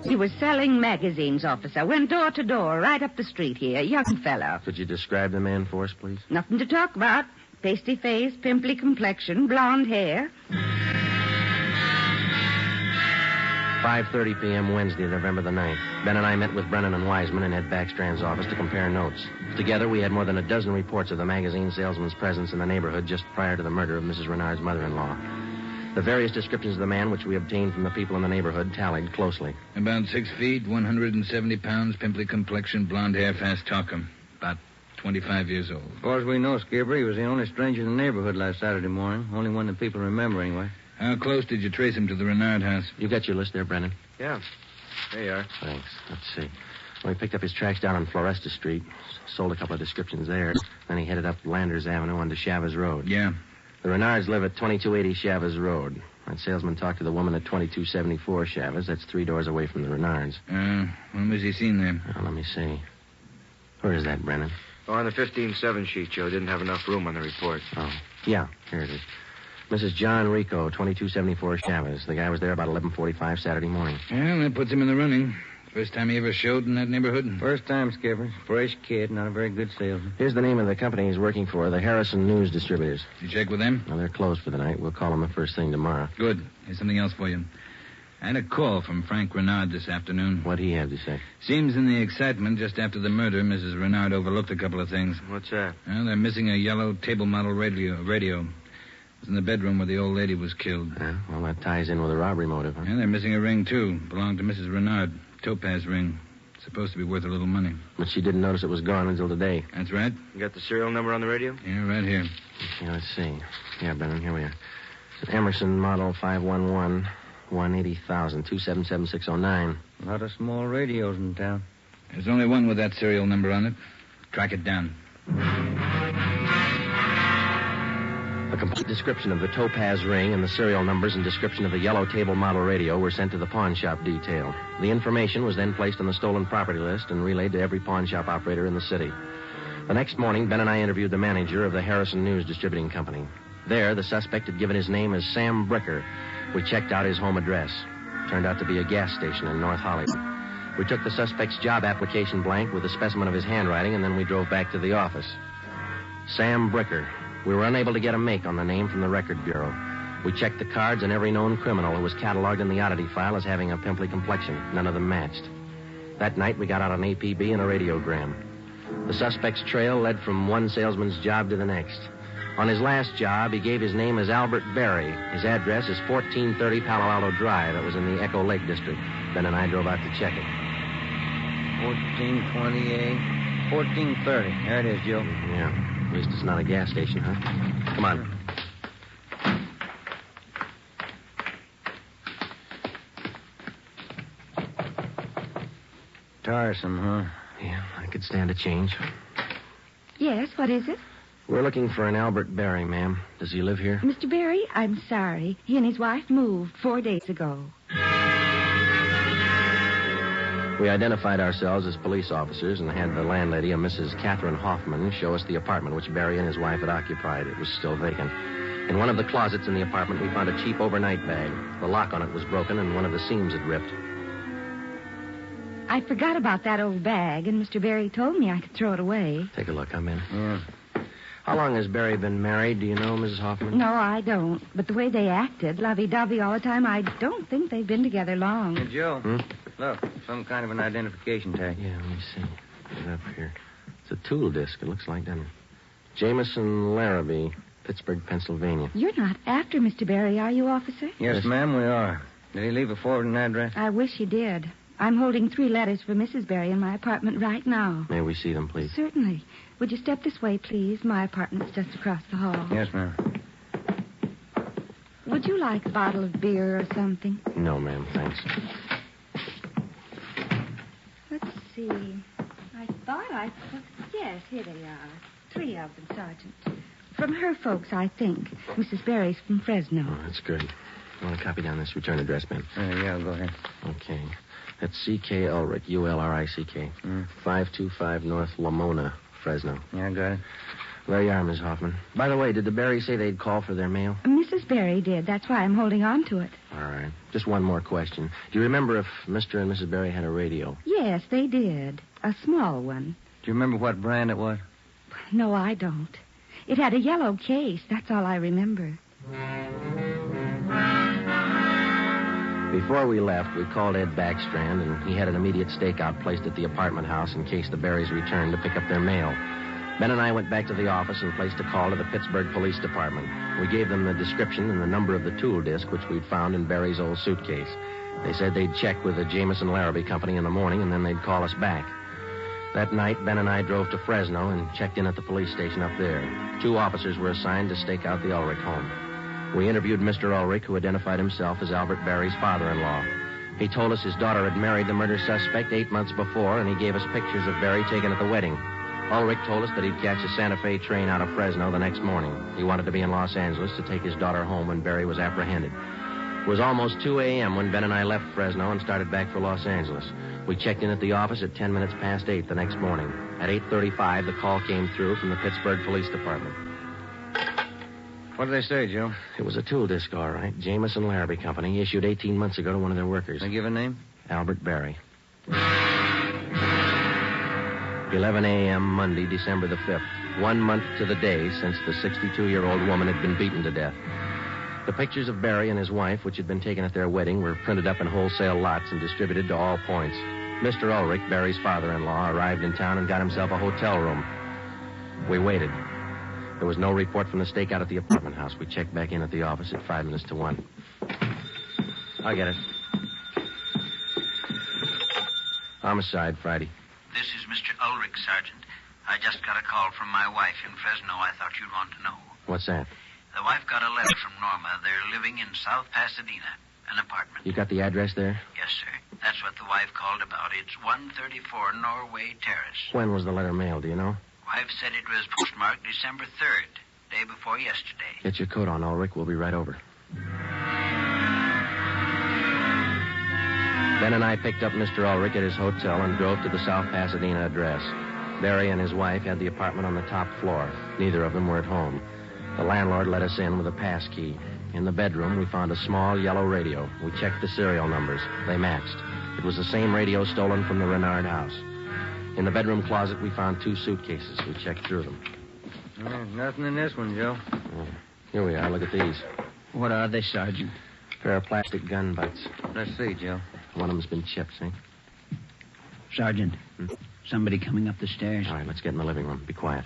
J: He was selling magazines, officer. Went door to door, right up the street here. Young fellow.
C: Could you describe the man for us, please?
J: Nothing to talk about. Pasty face, pimply complexion, blonde hair.
C: 5:30 p.m. Wednesday, November the 9th. Ben and I met with Brennan and Wiseman in Ed Backstrand's office to compare notes. Together, we had more than a dozen reports of the magazine salesman's presence in the neighborhood just prior to the murder of Mrs. Renard's mother-in-law. The various descriptions of the man which we obtained from the people in the neighborhood tallied closely.
A: About 6 feet, 170 pounds, pimply complexion, blonde hair, fast talker. About 25 years old.
E: As far as we know, Skipper, he was the only stranger in the neighborhood last Saturday morning. Only one that people remember, anyway.
A: How close did you trace him to the Renard house?
C: You got your list there, Brennan?
N: Yeah. There you are.
C: Thanks. Let's see. Well, he picked up his tracks down on Floresta Street, sold a couple of descriptions there. Then he headed up Landers Avenue onto Chavez Road.
A: Yeah.
C: The Renards live at 2280 Chavez Road. That salesman talked to the woman at 2274 Chavez. That's 3 doors away from the Renards.
A: When was he seen there?
C: Let me see. Where is that, Brennan?
N: Oh, on the 15-7 sheet, Joe. Didn't have enough room on the report.
C: Oh, yeah. Here it is. Mrs. John Rico, 2274 Chavez. The guy was there about 11:45 Saturday morning.
A: Well, that puts him in the running. First time he ever showed in that neighborhood?
E: First time, Skipper. Fresh kid, not a very good salesman.
C: Here's the name of the company he's working for, the Harrison News Distributors.
A: You check with them?
C: Well, they're closed for the night. We'll call them the first thing tomorrow.
A: Good. Here's something else for you. I had a call from Frank Renard this afternoon.
C: What'd he have to say?
A: Seems in the excitement just after the murder, Mrs. Renard overlooked a couple of things.
N: What's that?
A: Well, they're missing a yellow table model radio. It was in the bedroom where the old lady was killed.
C: Well, that ties in with a robbery motive, huh?
A: Yeah, they're missing a ring, too. Belonged to Mrs. Renard. Topaz ring. Supposed to be worth a little money.
C: But she didn't notice it was gone until today.
A: That's right.
N: You got the serial number on the radio?
A: Yeah, right here.
C: Yeah, let's see. Yeah, Brennan, here we are. It's an Emerson model 511, 180,000, 277609.
E: A lot of small radios in town.
A: There's only one with that serial number on it. Track it down.
C: A complete description of the topaz ring and the serial numbers and description of the yellow table model radio were sent to the pawn shop detail. The information was then placed on the stolen property list and relayed to every pawn shop operator in the city. The next morning, Ben and I interviewed the manager of the Harrison News Distributing Company. There, the suspect had given his name as Sam Bricker. We checked out his home address. Turned out to be a gas station in North Hollywood. We took the suspect's job application blank with a specimen of his handwriting, and then we drove back to the office. Sam Bricker. We were unable to get a make on the name from the Record Bureau. We checked the cards and every known criminal who was cataloged in the oddity file as having a pimply complexion. None of them matched. That night, we got out an APB and a radiogram. The suspect's trail led from one salesman's job to the next. On his last job, he gave his name as Albert Berry. His address is 1430 Palo Alto Drive. It was in the Echo Lake District. Ben and I drove out to check it.
E: 1428, 1430. There it is, Joe.
C: Yeah. At least it's not a gas station, huh? Come on.
E: Tiresome, huh?
C: Yeah, I could stand a change.
I: Yes, what is it?
C: We're looking for an Albert Berry, ma'am. Does he live here?
I: Mr. Berry, I'm sorry. He and his wife moved 4 days ago.
C: We identified ourselves as police officers and had the landlady, a Mrs. Catherine Hoffman, show us the apartment which Berry and his wife had occupied. It was still vacant. In one of the closets in the apartment, we found a cheap overnight bag. The lock on it was broken and one of the seams had ripped.
I: I forgot about that old bag, and Mr. Berry told me I could throw it away.
C: Take a look. I'm in.
E: Yeah.
C: How long has Berry been married? Do you know, Mrs. Hoffman?
I: No, I don't. But the way they acted, lovey-dovey all the time, I don't think they've been together long.
E: Hey, Joe. Look, some kind of an identification tag.
C: Yeah, let me see. Get it up here. It's a tool disc, it looks like, doesn't it? Jameson Larrabee, Pittsburgh, Pennsylvania.
I: You're not after Mr. Berry, are you, officer?
E: Yes, ma'am, we are. Did he leave a forwarding address?
I: I wish he did. I'm holding 3 letters for Mrs. Berry in my apartment right now.
C: May we see them, please?
I: Certainly. Would you step this way, please? My apartment's just across the hall.
E: Yes, ma'am.
I: Would you like a bottle of beer or something?
C: No, ma'am, thanks.
I: Let's see. I thought I put... Yes, here they are. 3 of them, Sergeant. From her folks, I think. Mrs. Berry's from Fresno.
C: Oh, that's good. You want to copy down this return address, ma'am?
E: Yeah, go ahead.
C: Okay. That's C.K. Ulrich, U-L-R-I-C-K. 525 North Lamona, Fresno.
E: Yeah, I got it.
C: There you are, Miss Hoffman. By the way, did the Berrys say they'd call for their mail?
I: Mrs. Berry did. That's why I'm holding on to it.
C: All right. Just one more question. Do you remember if Mr. and Mrs. Berry had a radio?
I: Yes, they did. A small one.
E: Do you remember what brand it was?
I: No, I don't. It had a yellow case. That's all I remember.
C: Before we left, we called Ed Backstrand, and he had an immediate stakeout placed at the apartment house in case the Berrys returned to pick up their mail. Ben and I went back to the office and placed a call to the Pittsburgh Police Department. We gave them the description and the number of the tool disc which we'd found in Berry's old suitcase. They said they'd check with the Jameson Larrabee Company in the morning, and then they'd call us back. That night, Ben and I drove to Fresno and checked in at the police station up there. 2 officers were assigned to stake out the Ulrich home. We interviewed Mr. Ulrich, who identified himself as Albert Berry's father-in-law. He told us his daughter had married the murder suspect 8 months before, and he gave us pictures of Berry taken at the wedding. Ulrich told us that he'd catch a Santa Fe train out of Fresno the next morning. He wanted to be in Los Angeles to take his daughter home when Berry was apprehended. It was almost 2 a.m. when Ben and I left Fresno and started back for Los Angeles. We checked in at the office at 10 minutes past 8 the next morning. At 8:35, the call came through from the Pittsburgh Police Department.
E: What did they say, Joe?
C: It was a tool disc, all right. Jameson Larrabee Company, issued 18 months ago to one of their workers.
E: They give a name?
C: Albert Berry. 11 a.m. Monday, December the 5th. 1 month to the day since the 62-year-old woman had been beaten to death. The pictures of Berry and his wife, which had been taken at their wedding, were printed up in wholesale lots and distributed to all points. Mr. Ulrich, Berry's father-in-law, arrived in town and got himself a hotel room. We waited. There was no report from the stakeout at the apartment house. We checked back in at the office at 5 minutes to 1. I'll get it. Homicide, Friday.
M: This is Mr. Ulrich, Sergeant. I just got a call from my wife in Fresno. I thought you'd want to know.
C: What's that?
M: The wife got a letter from Norma. They're living in South Pasadena, an apartment.
C: You got the address there?
M: Yes, sir. That's what the wife called about. It's 134 Norway Terrace.
C: When was the letter mailed, do you know?
M: Wife said it was postmarked December 3rd. day before yesterday.
C: Get your coat on, Ulrich. We'll be right over. Ben and I picked up Mr. Ulrich at his hotel and drove to the South Pasadena address. Barry and his wife had the apartment on the top floor. Neither of them were at home. The landlord let us in with a pass key. In the bedroom, we found a small yellow radio. We checked the serial numbers. They matched. It was the same radio stolen from the Renard house. In the bedroom closet, we found 2 suitcases. We checked through them.
E: Nothing in this one, Joe.
C: Here we are. Look at these.
D: What are they, Sergeant?
C: Pair of plastic gun butts.
E: Let's see, Joe.
C: One of them's been chipped, see?
D: Sergeant, somebody coming up the stairs.
C: All right, let's get in the living room. Be quiet.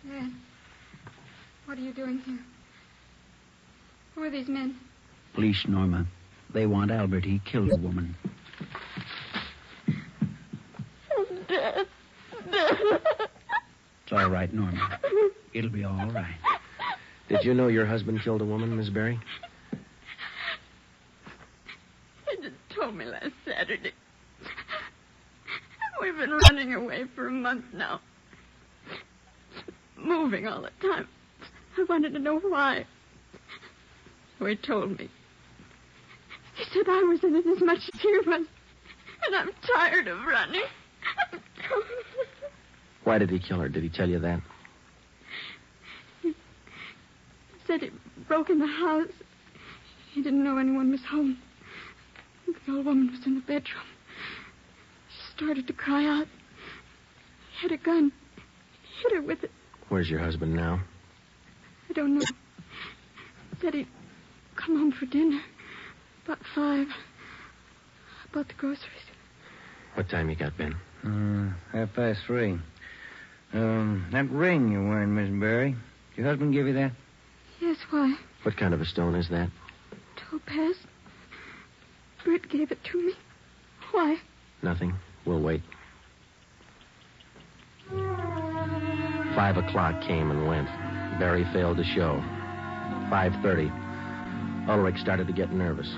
J: Dad, what are you doing here? Who are these men?
D: Police, Norma. They want Albert. He killed a woman.
J: Dad.
D: It's all right, Norma. It'll be all right.
C: Did you know your husband killed a woman, Miss Berry?
J: He just told me last Saturday. We've been running away for a month now. Moving all the time. I wanted to know why. So he told me. He said I was in it as much as he was. And I'm tired of running.
C: Why did he kill her? Did he tell you that?
J: He said he broke in the house. He didn't know anyone was home. The old woman was in the bedroom. She started to cry out. He had a gun. He hit her with it.
C: Where's your husband now?
J: I don't know. He said he'd come home for dinner. About 5. I bought the groceries.
C: What time you got, Ben?
E: 3:30. That ring you're wearing, Miss Berry. Did your husband give you that?
J: Yes, why?
C: What kind of a stone is that?
J: Topaz. Britt gave it to me. Why?
C: Nothing. We'll wait. 5 o'clock came and went. Barry failed to show. 5:30. Ulrich started to get nervous.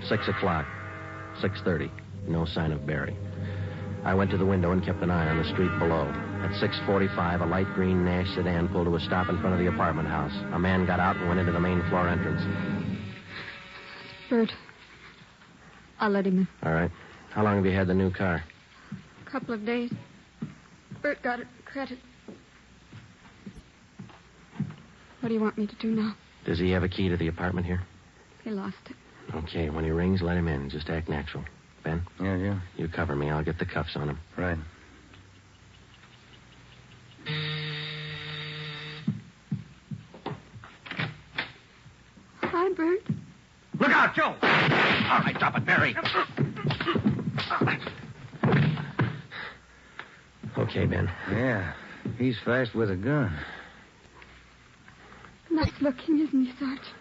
C: 6 o'clock. 6:30. No sign of Barry. I went to the window and kept an eye on the street below. At 6:45, a light green Nash sedan pulled to a stop in front of the apartment house. A man got out and went into the main floor entrance.
J: Bert. I'll let him in.
C: All right. How long have you had the new car?
J: A couple of days. Bert got it credit. What do you want me to do now?
C: Does he have a key to the apartment here?
J: He lost it.
C: Okay, when he rings, let him in. Just act natural. Ben?
E: Yeah.
C: You cover me. I'll get the cuffs on him.
E: Right.
J: Hi, Bert.
S: Look out, Joe! All right, drop it, Barry.
C: Okay, Ben.
E: Yeah. He's fast with a gun.
J: Nice looking, isn't he, Sergeant?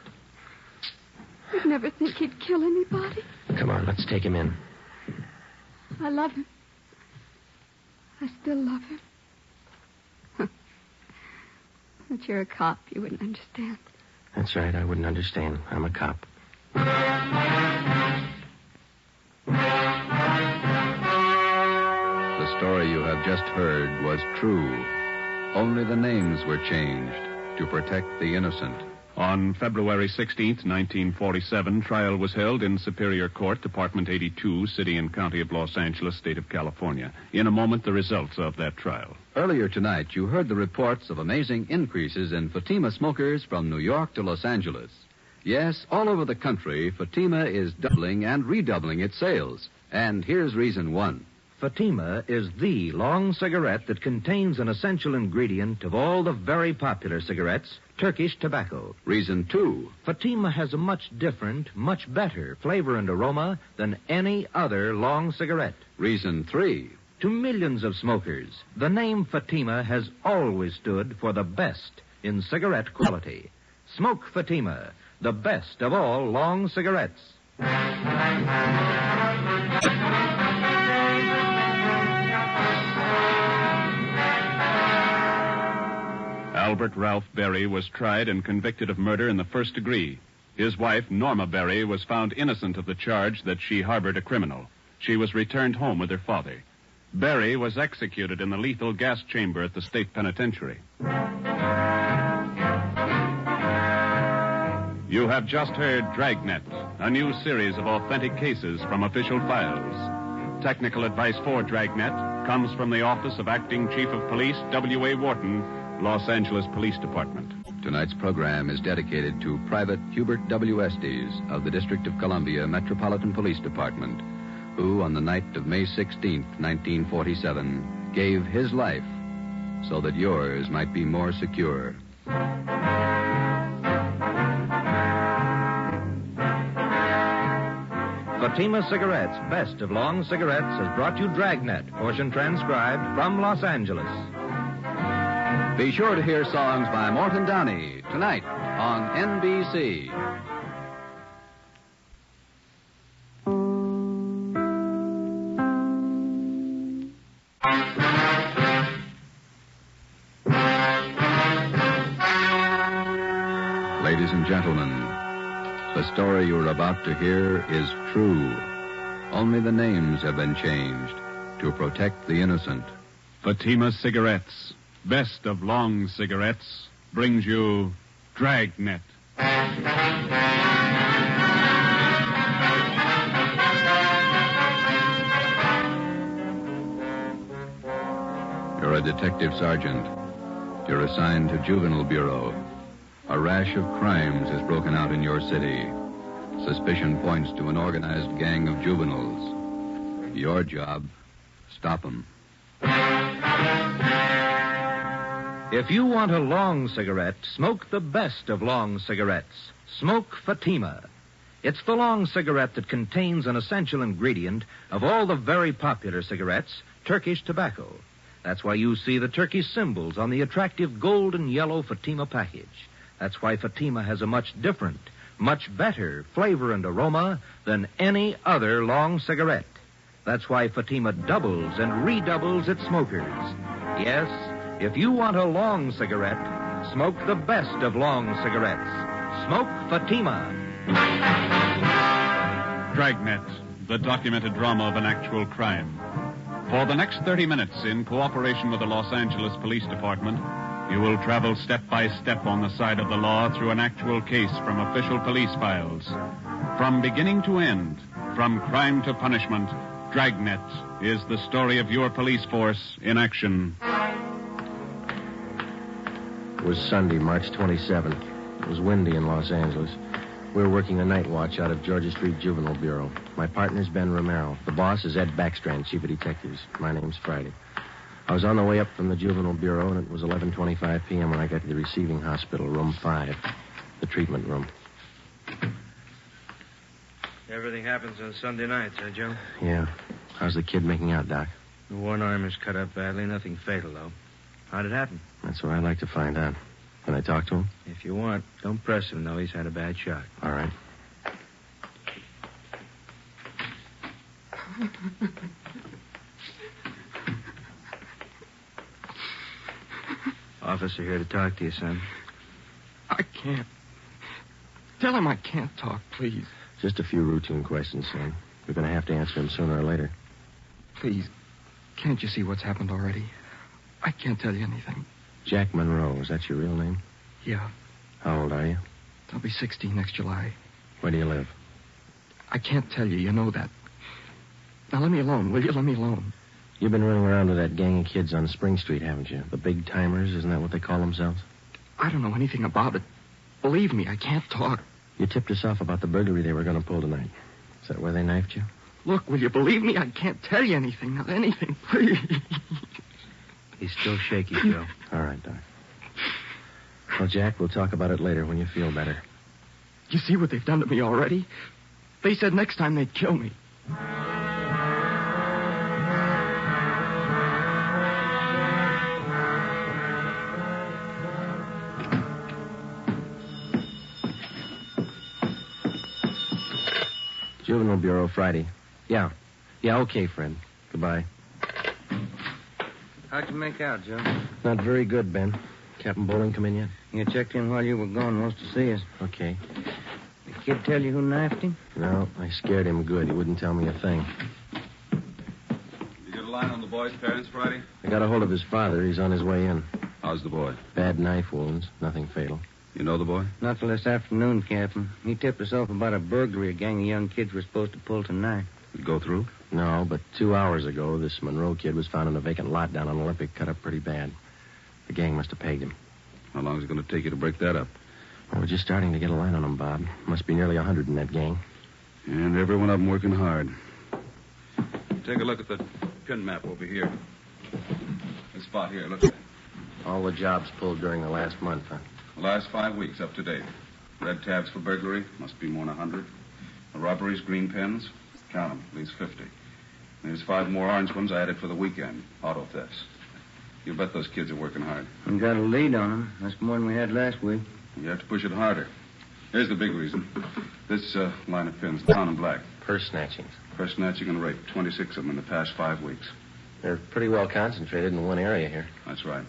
J: You'd never think he'd kill anybody.
C: Come on, let's take him in.
J: I love him. I still love him. But you're a cop. You wouldn't understand.
C: That's right. I wouldn't understand. I'm a cop.
P: The story you have just heard was true. Only the names were changed to protect the innocent.
B: On February 16th, 1947, trial was held in Superior Court, Department 82, City and County of Los Angeles, State of California. In a moment, the results of that trial.
P: Earlier tonight, you heard the reports of amazing increases in Fatima smokers from New York to Los Angeles. Yes, all over the country, Fatima is doubling and redoubling its sales. And here's reason 1.
S: Fatima is the long cigarette that contains an essential ingredient of all the very popular cigarettes, Turkish tobacco.
P: Reason 2.
S: Fatima has a much different, much better flavor and aroma than any other long cigarette.
P: Reason 3.
S: To millions of smokers, the name Fatima has always stood for the best in cigarette quality. Smoke Fatima, the best of all long cigarettes.
B: Albert Ralph Berry was tried and convicted of murder in the first degree. His wife, Norma Berry, was found innocent of the charge that she harbored a criminal. She was returned home with her father. Berry was executed in the lethal gas chamber at the state penitentiary. You have just heard Dragnet, a new series of authentic cases from official files. Technical advice for Dragnet comes from the Office of Acting Chief of Police W.A. Wharton, Los Angeles Police Department.
P: Tonight's program is dedicated to Private Hubert W. Estes of the District of Columbia Metropolitan Police Department, who on the night of May 16, 1947, gave his life so that yours might be more secure.
S: Fatima Cigarettes, best of long cigarettes, has brought you Dragnet, portion transcribed from Los Angeles.
P: Be sure to hear songs by Morton Downey tonight on NBC. Ladies and gentlemen, the story you're about to hear is true. Only the names have been changed to protect the innocent.
B: Fatima Cigarettes, best of long cigarettes, brings you Dragnet.
P: You're a detective sergeant. You're assigned to Juvenile Bureau. A rash of crimes has broken out in your city. Suspicion points to an organized gang of juveniles. Your job, stop them.
S: If you want a long cigarette, smoke the best of long cigarettes. Smoke Fatima. It's the long cigarette that contains an essential ingredient of all the very popular cigarettes, Turkish tobacco. That's why you see the Turkish symbols on the attractive gold and yellow Fatima package. That's why Fatima has a much different, much better flavor and aroma than any other long cigarette. That's why Fatima doubles and redoubles its smokers. Yes, if you want a long cigarette, smoke the best of long cigarettes. Smoke Fatima.
B: Dragnet, the documented drama of an actual crime. For the next 30 minutes, in cooperation with the Los Angeles Police Department, you will travel step by step on the side of the law through an actual case from official police files. From beginning to end, from crime to punishment, Dragnet is the story of your police force in action.
C: It was Sunday, March 27th. It was windy in Los Angeles. We were working a night watch out of Georgia Street Juvenile Bureau. My partner's Ben Romero. The boss is Ed Backstrand, Chief of Detectives. My name's Friday. I was on the way up from the Juvenile Bureau, and it was 11:25 p.m. when I got to the receiving hospital, room 5, the treatment room.
N: Everything happens on Sunday nights, huh, Joe?
C: Yeah. How's the kid making out, Doc?
N: The one arm is cut up badly. Nothing fatal, though. How'd it happen?
C: That's what I'd like to find out. Can I talk to him?
N: If you want. Don't press him, though. He's had a bad shot.
C: All right.
N: Officer here to talk to you, son.
O: I can't. Tell him I can't talk, please.
C: Just a few routine questions, son. You're going to have to answer them sooner or later.
O: Please, can't you see what's happened already? I can't tell you anything.
C: Jack Monroe, is that your real name?
O: Yeah.
C: How old are you?
O: I'll be 16 next July.
C: Where do you live?
O: I can't tell you. You know that. Now, let me alone, will you? Let me alone.
C: You've been running around with that gang of kids on Spring Street, haven't you? The big timers, isn't that what they call themselves?
O: I don't know anything about it. Believe me, I can't talk.
C: You tipped us off about the burglary they were going to pull tonight. Is that where they knifed you?
O: Look, will you believe me? I can't tell you anything. Not anything, please.
N: He's still shaky, Joe.
C: All right, Doc. Well, Jack, we'll talk about it later when you feel better.
O: You see what they've done to me already? They said next time they'd kill me.
C: Juvenile Bureau, Friday. Yeah. Yeah, okay, friend. Goodbye.
N: How'd you make out, Joe?
C: Not very good, Ben. Captain Bowling come in yet?
N: You checked in while you were gone, wants to see us.
C: Okay.
E: Kid tell you who knifed him?
C: No, I scared him good. He wouldn't tell me a thing.
K: You get a line on the boy's parents, Friday?
C: I got a hold of his father. He's on his way in.
K: How's the boy?
C: Bad knife wounds. Nothing fatal.
K: You know the boy?
E: Not till this afternoon, Captain. He tipped us off about a burglary a gang of young kids were supposed to pull tonight.
K: Did it go through?
C: No, but 2 hours ago, this Monroe kid was found in a vacant lot down on Olympic, cut up pretty bad. The gang must have pegged him.
K: How long is it going to take you to break that up?
C: Well, we're just starting to get a line on him, Bob. Must be nearly 100 in that gang.
K: And every one of them working hard. Take a look at the pin map over here. This spot here, look at it.
C: All the jobs pulled during the last month, huh?
K: The last 5 weeks, up to date. Red tabs for burglary, must be more than 100. The robberies, green pens, count them, at least 50. There's 5 more orange ones I added for the weekend, auto thefts. You bet those kids are working hard.
E: We got a lead on them. That's more than we had last week.
K: You have to push it harder. Here's the big reason. This line of pins, down in black.
C: Purse snatchings.
K: Purse snatching and rape, 26 of them in the past 5 weeks.
C: They're pretty well concentrated in one area here.
K: That's right.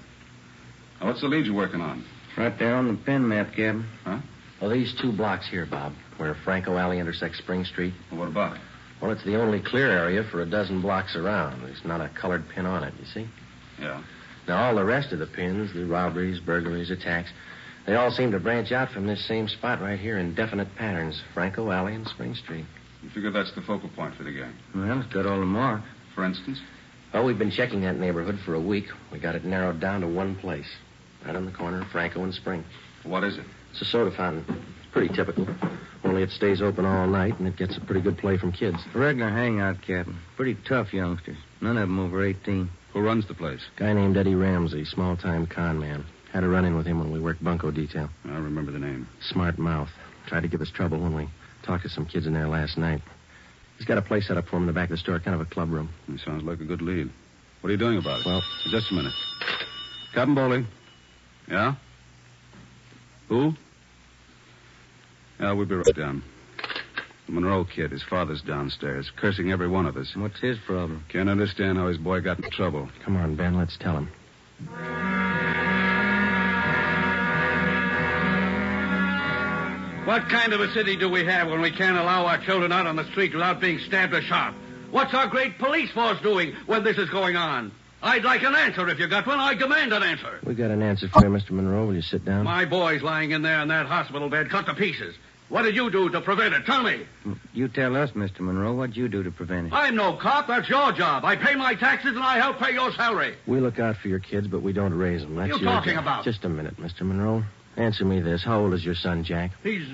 K: Now, what's the lead you're working on?
E: Right there on the pin map, Captain.
K: Huh?
C: Well, these 2 blocks here, Bob, where Franco Alley intersects Spring Street.
K: Well, what about it?
C: Well, it's the only clear area for a dozen blocks around. There's not a colored pin on it, you see?
K: Yeah.
C: Now, all the rest of the pins, the robberies, burglaries, attacks, they all seem to branch out from this same spot right here in definite patterns. Franco Alley and Spring Street.
K: You figure that's the focal point for the gang?
E: Well, it's got all the marks.
K: For instance?
C: Well, we've been checking that neighborhood for a week. We got it narrowed down to one place. Right on the corner of Franco and Spring.
K: What is it?
C: It's a soda fountain. It's pretty typical. Only it stays open all night, and it gets a pretty good play from kids.
E: A regular hangout, Captain. Pretty tough youngsters. None of them over 18.
K: Who runs the place?
C: Guy named Eddie Ramsey, small-time con man. Had a run-in with him when we worked bunco detail.
K: I remember the name.
C: Smart mouth. Tried to give us trouble when we talked to some kids in there last night. He's got a place set up for him in the back of the store, kind of a club room.
K: It sounds like a good lead. What are you doing about it?
C: Well,
K: just a minute. Captain Bowling. Yeah? Who? Yeah, we'll be right down. The Monroe kid, his father's downstairs, cursing every one of us.
E: What's his problem?
K: Can't understand how his boy got in trouble.
C: Come on, Ben, let's tell him.
H: What kind of a city do we have when we can't allow our children out on the street without being stabbed or shot? What's our great police force doing when this is going on? I'd like an answer if you got one. I demand an answer.
C: We got an answer for you, Mr. Monroe. Will you sit down?
H: My boy's lying in there in that hospital bed, cut to pieces. What did you do to prevent it? Tell me.
E: You tell us, Mr. Monroe. What'd you do to prevent it?
H: I'm no cop. That's your job. I pay my taxes and I help pay your salary.
C: We look out for your kids, but we don't raise them. That's
H: What are you
C: your
H: talking
C: job.
H: about?
C: Just a minute, Mr. Monroe. Answer me this. How old is your son, Jack?
H: He's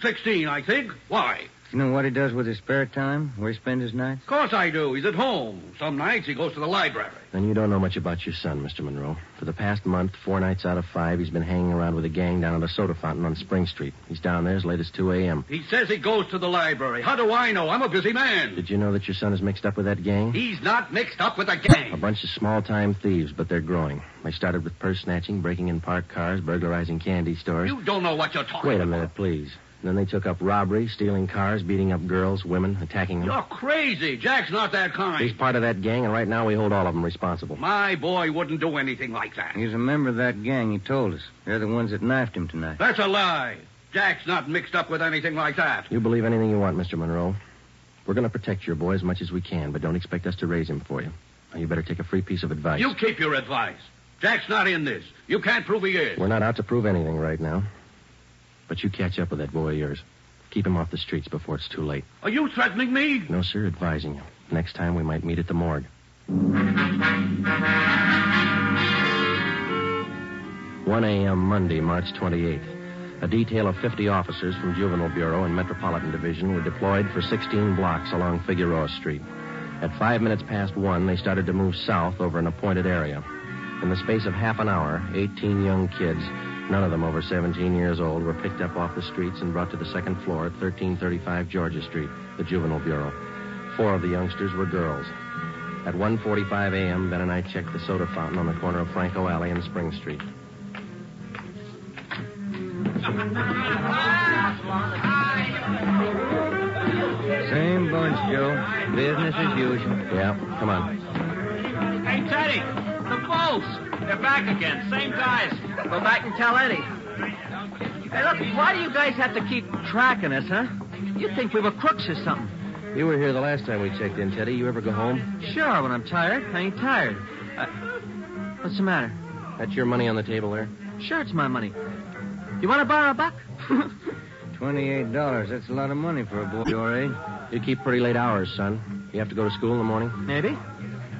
H: 16, I think. Why?
E: You know what he does with his spare time? Where he spends his nights?
H: Of course I do. He's at home. Some nights he goes to the library.
C: Then you don't know much about your son, Mr. Monroe. For the past month, 4 nights out of 5, he's been hanging around with a gang down at a soda fountain on Spring Street. He's down there as late as 2 a.m.
H: He says he goes to the library. How do I know? I'm a busy man.
C: Did you know that your son is mixed up with that gang?
H: He's not mixed up with a gang.
C: A bunch of small-time thieves, but they're growing. They started with purse snatching, breaking in parked cars, burglarizing candy stores.
H: You don't know what you're talking
C: Wait a
H: about.
C: minute, please. Then they took up robbery, stealing cars, beating up girls, women, attacking them.
H: You're crazy. Jack's not that kind.
C: He's part of that gang, and right now we hold all of them responsible.
H: My boy wouldn't do anything like that.
E: He's a member of that gang, he told us. They're the ones that knifed him tonight.
H: That's a lie. Jack's not mixed up with anything like that.
C: You believe anything you want, Mr. Monroe. We're going to protect your boy as much as we can, but don't expect us to raise him for you. Now, you better take a free piece of advice.
H: You keep your advice. Jack's not in this. You can't prove he is.
C: We're not out to prove anything right now. But you catch up with that boy of yours. Keep him off the streets before it's too late.
H: Are you threatening me?
C: No, sir, advising you. Next time we might meet at the morgue. 1 a.m. Monday, March 28th. A detail of 50 officers from Juvenile Bureau and Metropolitan Division were deployed for 16 blocks along Figueroa Street. At 5 minutes past 1, they started to move south over an appointed area. In the space of half an hour, 18 young kids, none of them over 17 years old, were picked up off the streets and brought to the second floor at 1335 Georgia Street, the Juvenile Bureau. 4 of the youngsters were girls. At 1:45 a.m., Ben and I checked the soda fountain on the corner of Franco Alley and Spring Street.
E: Same bunch, Joe. Business as usual.
C: Yeah, come on.
R: Hey, Teddy, the Bulls. They're back again. Same guys. Go back and tell Eddie.
G: Hey, look, why do you guys have to keep tracking us, huh? You'd think we were crooks or something.
C: You were here the last time we checked in, Teddy. You ever go home?
G: Sure, when I'm tired. I ain't tired. What's the matter?
C: That's your money on the table there?
G: Sure, it's my money. You want to borrow a buck?
E: $28. That's a lot of money for a boy your age.
C: You keep pretty late hours, son. You have to go to school in the morning?
G: Maybe.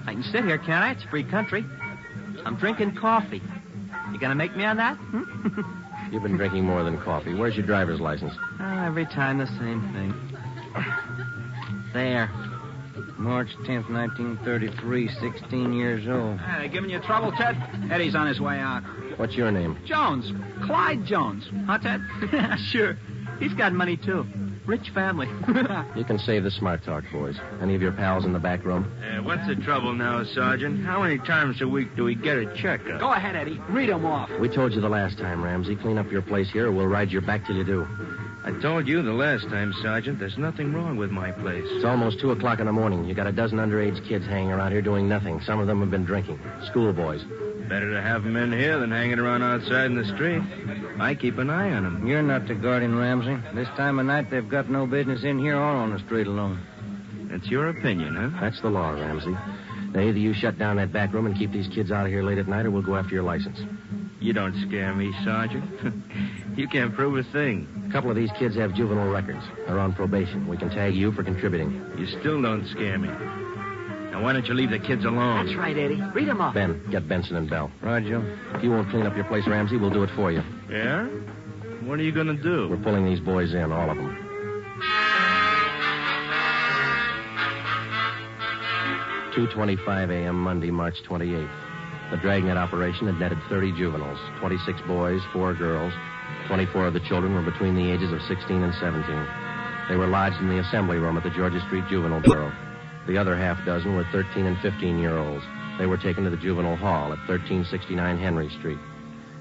G: I can sit here, can't I? It's free country. I'm drinking coffee. You gonna make me on that?
C: You've been drinking more than coffee. Where's your driver's license?
G: Every time the same thing. There.
E: March 10th, 1933, 16 years old.
R: Hey, giving you trouble, Ted? Eddie's on his way out.
C: What's your name?
R: Jones. Clyde Jones. Huh, Ted?
G: Sure. He's got money, too. Rich family.
C: You can save the smart talk, boys. Any of your pals in the back room?
N: What's the trouble now, Sergeant? How many times a week do we get a checkup?
R: Go ahead, Eddie. Read them off.
C: We told you the last time, Ramsey. Clean up your place here or we'll ride your back till you do.
N: I told you the last time, Sergeant, there's nothing wrong with my place.
C: It's almost 2 o'clock in the morning. You got a dozen underage kids hanging around here doing nothing. Some of them have been drinking. Schoolboys.
N: Better to have them in here than hanging around outside in the street. I keep an eye on them.
E: You're not the guardian, Ramsey. This time of night, they've got no business in here or on the street alone.
N: That's your opinion, huh?
C: That's the law, Ramsey. Now, either you shut down that back room and keep these kids out of here late at night, or we'll go after your license.
N: You don't scare me, Sergeant. You can't prove a thing.
C: A couple of these kids have juvenile records. They're on probation. We can tag you for contributing.
N: You still don't scare me. Now, why don't you leave the kids alone?
G: That's right, Eddie. Read them off.
C: Ben, get Benson and Bell.
E: Roger.
C: If you won't clean up your place, Ramsey, we'll do it for you.
N: Yeah? What are you going to do?
C: We're pulling these boys in, all of them. 2:25 a.m. Monday, March 28th. The Dragnet operation had netted 30 juveniles, 26 boys, 4 girls. 24 of the children were between the ages of 16 and 17. They were lodged in the assembly room at the Georgia Street Juvenile Bureau. The other half dozen were 13 and 15-year-olds. They were taken to the juvenile hall at 1369 Henry Street.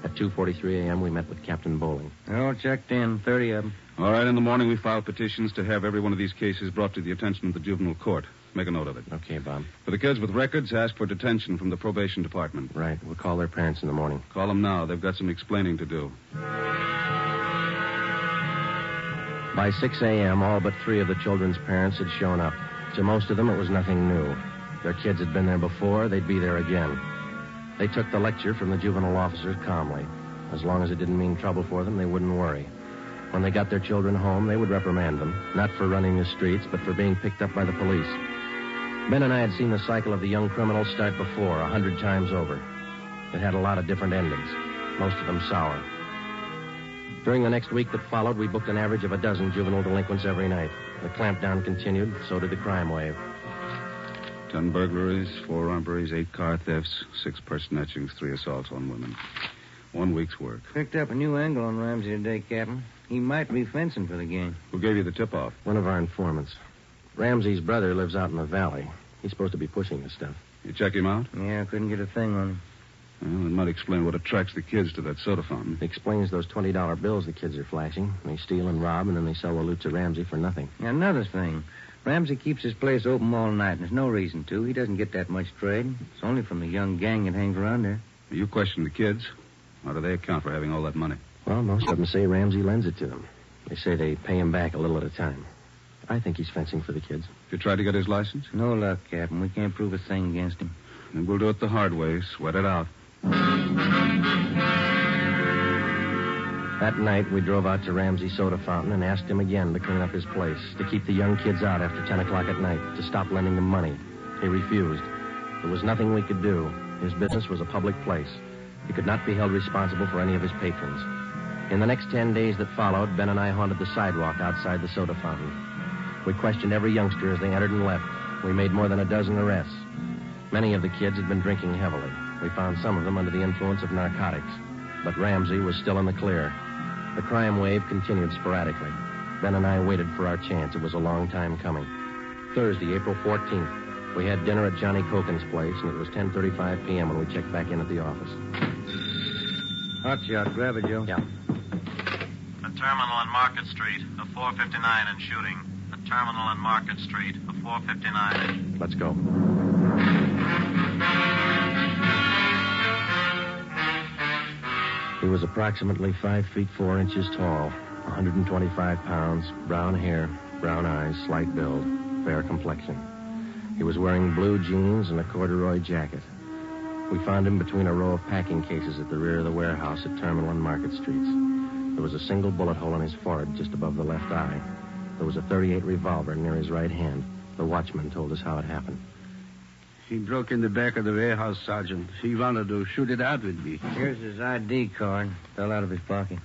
C: At 2:43 a.m., we met with Captain Bowling.
E: They're all checked in, 30 of them.
K: All right, in the morning we file petitions to have every one of these cases brought to the attention of the juvenile court. Make a note of it.
C: Okay, Bob.
K: For the kids with records, ask for detention from the probation department.
C: Right. We'll call their parents in the morning.
K: Call them now. They've got some explaining to do.
C: By 6 a.m., all but 3 of the children's parents had shown up. To most of them, it was nothing new. Their kids had been there before. They'd be there again. They took the lecture from the juvenile officers calmly. As long as it didn't mean trouble for them, they wouldn't worry. When they got their children home, they would reprimand them, not for running the streets, but for being picked up by the police. Ben and I had seen the cycle of the young criminals start before, 100 times over. It had a lot of different endings, most of them sour. During the next week that followed, we booked an average of a dozen juvenile delinquents every night. The clampdown continued, so did the crime wave.
K: 10 burglaries, 4 robberies, 8 car thefts, 6 person etchings, 3 assaults on women. 1 week's work.
E: Picked up a new angle on Ramsey today, Captain. He might be fencing for the game.
K: Who gave you the tip-off?
C: One of our informants. Ramsey's brother lives out in the valley. He's supposed to be pushing this stuff.
K: You check him out?
E: Yeah, couldn't get a thing on him.
K: Well, it might explain what attracts the kids to that soda fountain.
C: It explains those $20 bills the kids are flashing. They steal and rob, and then they sell the loot to Ramsey for nothing.
E: Another thing. Ramsey keeps his place open all night, and there's no reason to. He doesn't get that much trade. It's only from the young gang that hangs around there.
K: You question the kids. How do they account for having all that money?
C: Well, most of them say Ramsey lends it to them. They say they pay him back a little at a time. I think he's fencing for the kids.
K: You tried to get his license?
E: No luck, Captain. We can't prove a thing against him.
K: Then we'll do it the hard way. Sweat it out.
C: That night, we drove out to Ramsey's soda fountain and asked him again to clean up his place, to keep the young kids out after 10 o'clock at night, to stop lending them money. He refused. There was nothing we could do. His business was a public place. He could not be held responsible for any of his patrons. In the next 10 days that followed, Ben and I haunted the sidewalk outside the soda fountain. We questioned every youngster as they entered and left. We made more than a dozen arrests. Many of the kids had been drinking heavily. We found some of them under the influence of narcotics. But Ramsey was still in the clear. The crime wave continued sporadically. Ben and I waited for our chance. It was a long time coming. Thursday, April 14th, we had dinner at Johnny Cokin's place, and it was 10:35 p.m. when we checked back in at the office.
E: Hot shot. Grab it, Joe.
C: Yeah.
V: A terminal on Market Street, a 459 and shooting. A terminal on Market Street, a 459.
C: Let's go. He was approximately 5 feet 4 inches tall, 125 pounds, brown hair, brown eyes, slight build, fair complexion. He was wearing blue jeans and a corduroy jacket. We found him between a row of packing cases at the rear of the warehouse at Terminal and Market Streets. There was a single bullet hole in his forehead just above the left eye. There was a .38 revolver near his right hand. The watchman told us how it happened.
T: He broke in the back of the warehouse, Sergeant. He wanted to shoot it out with me.
E: Here's his ID card. Fell out of his pocket.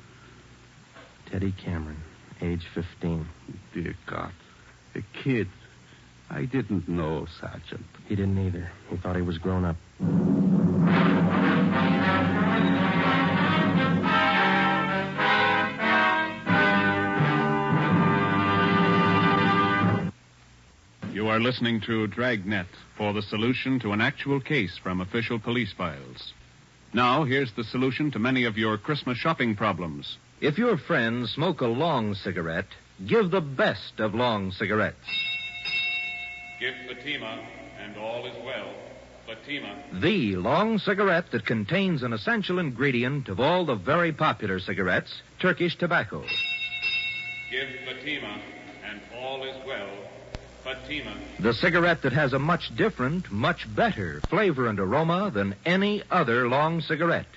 C: Teddy Cameron, age 15.
T: Dear God. A kid. I didn't know, Sergeant.
C: He didn't either. He thought he was grown up.
B: You are listening to Dragnet for the solution to an actual case from official police files. Now, here's the solution to many of your Christmas shopping problems.
S: If your friends smoke a long cigarette, give the best of long cigarettes.
B: Give Fatima, and all is well. Fatima.
S: The long cigarette that contains an essential ingredient of all the very popular cigarettes, Turkish tobacco.
B: Give Fatima, and all is well. Fatima.
S: The cigarette that has a much different, much better flavor and aroma than any other long cigarette.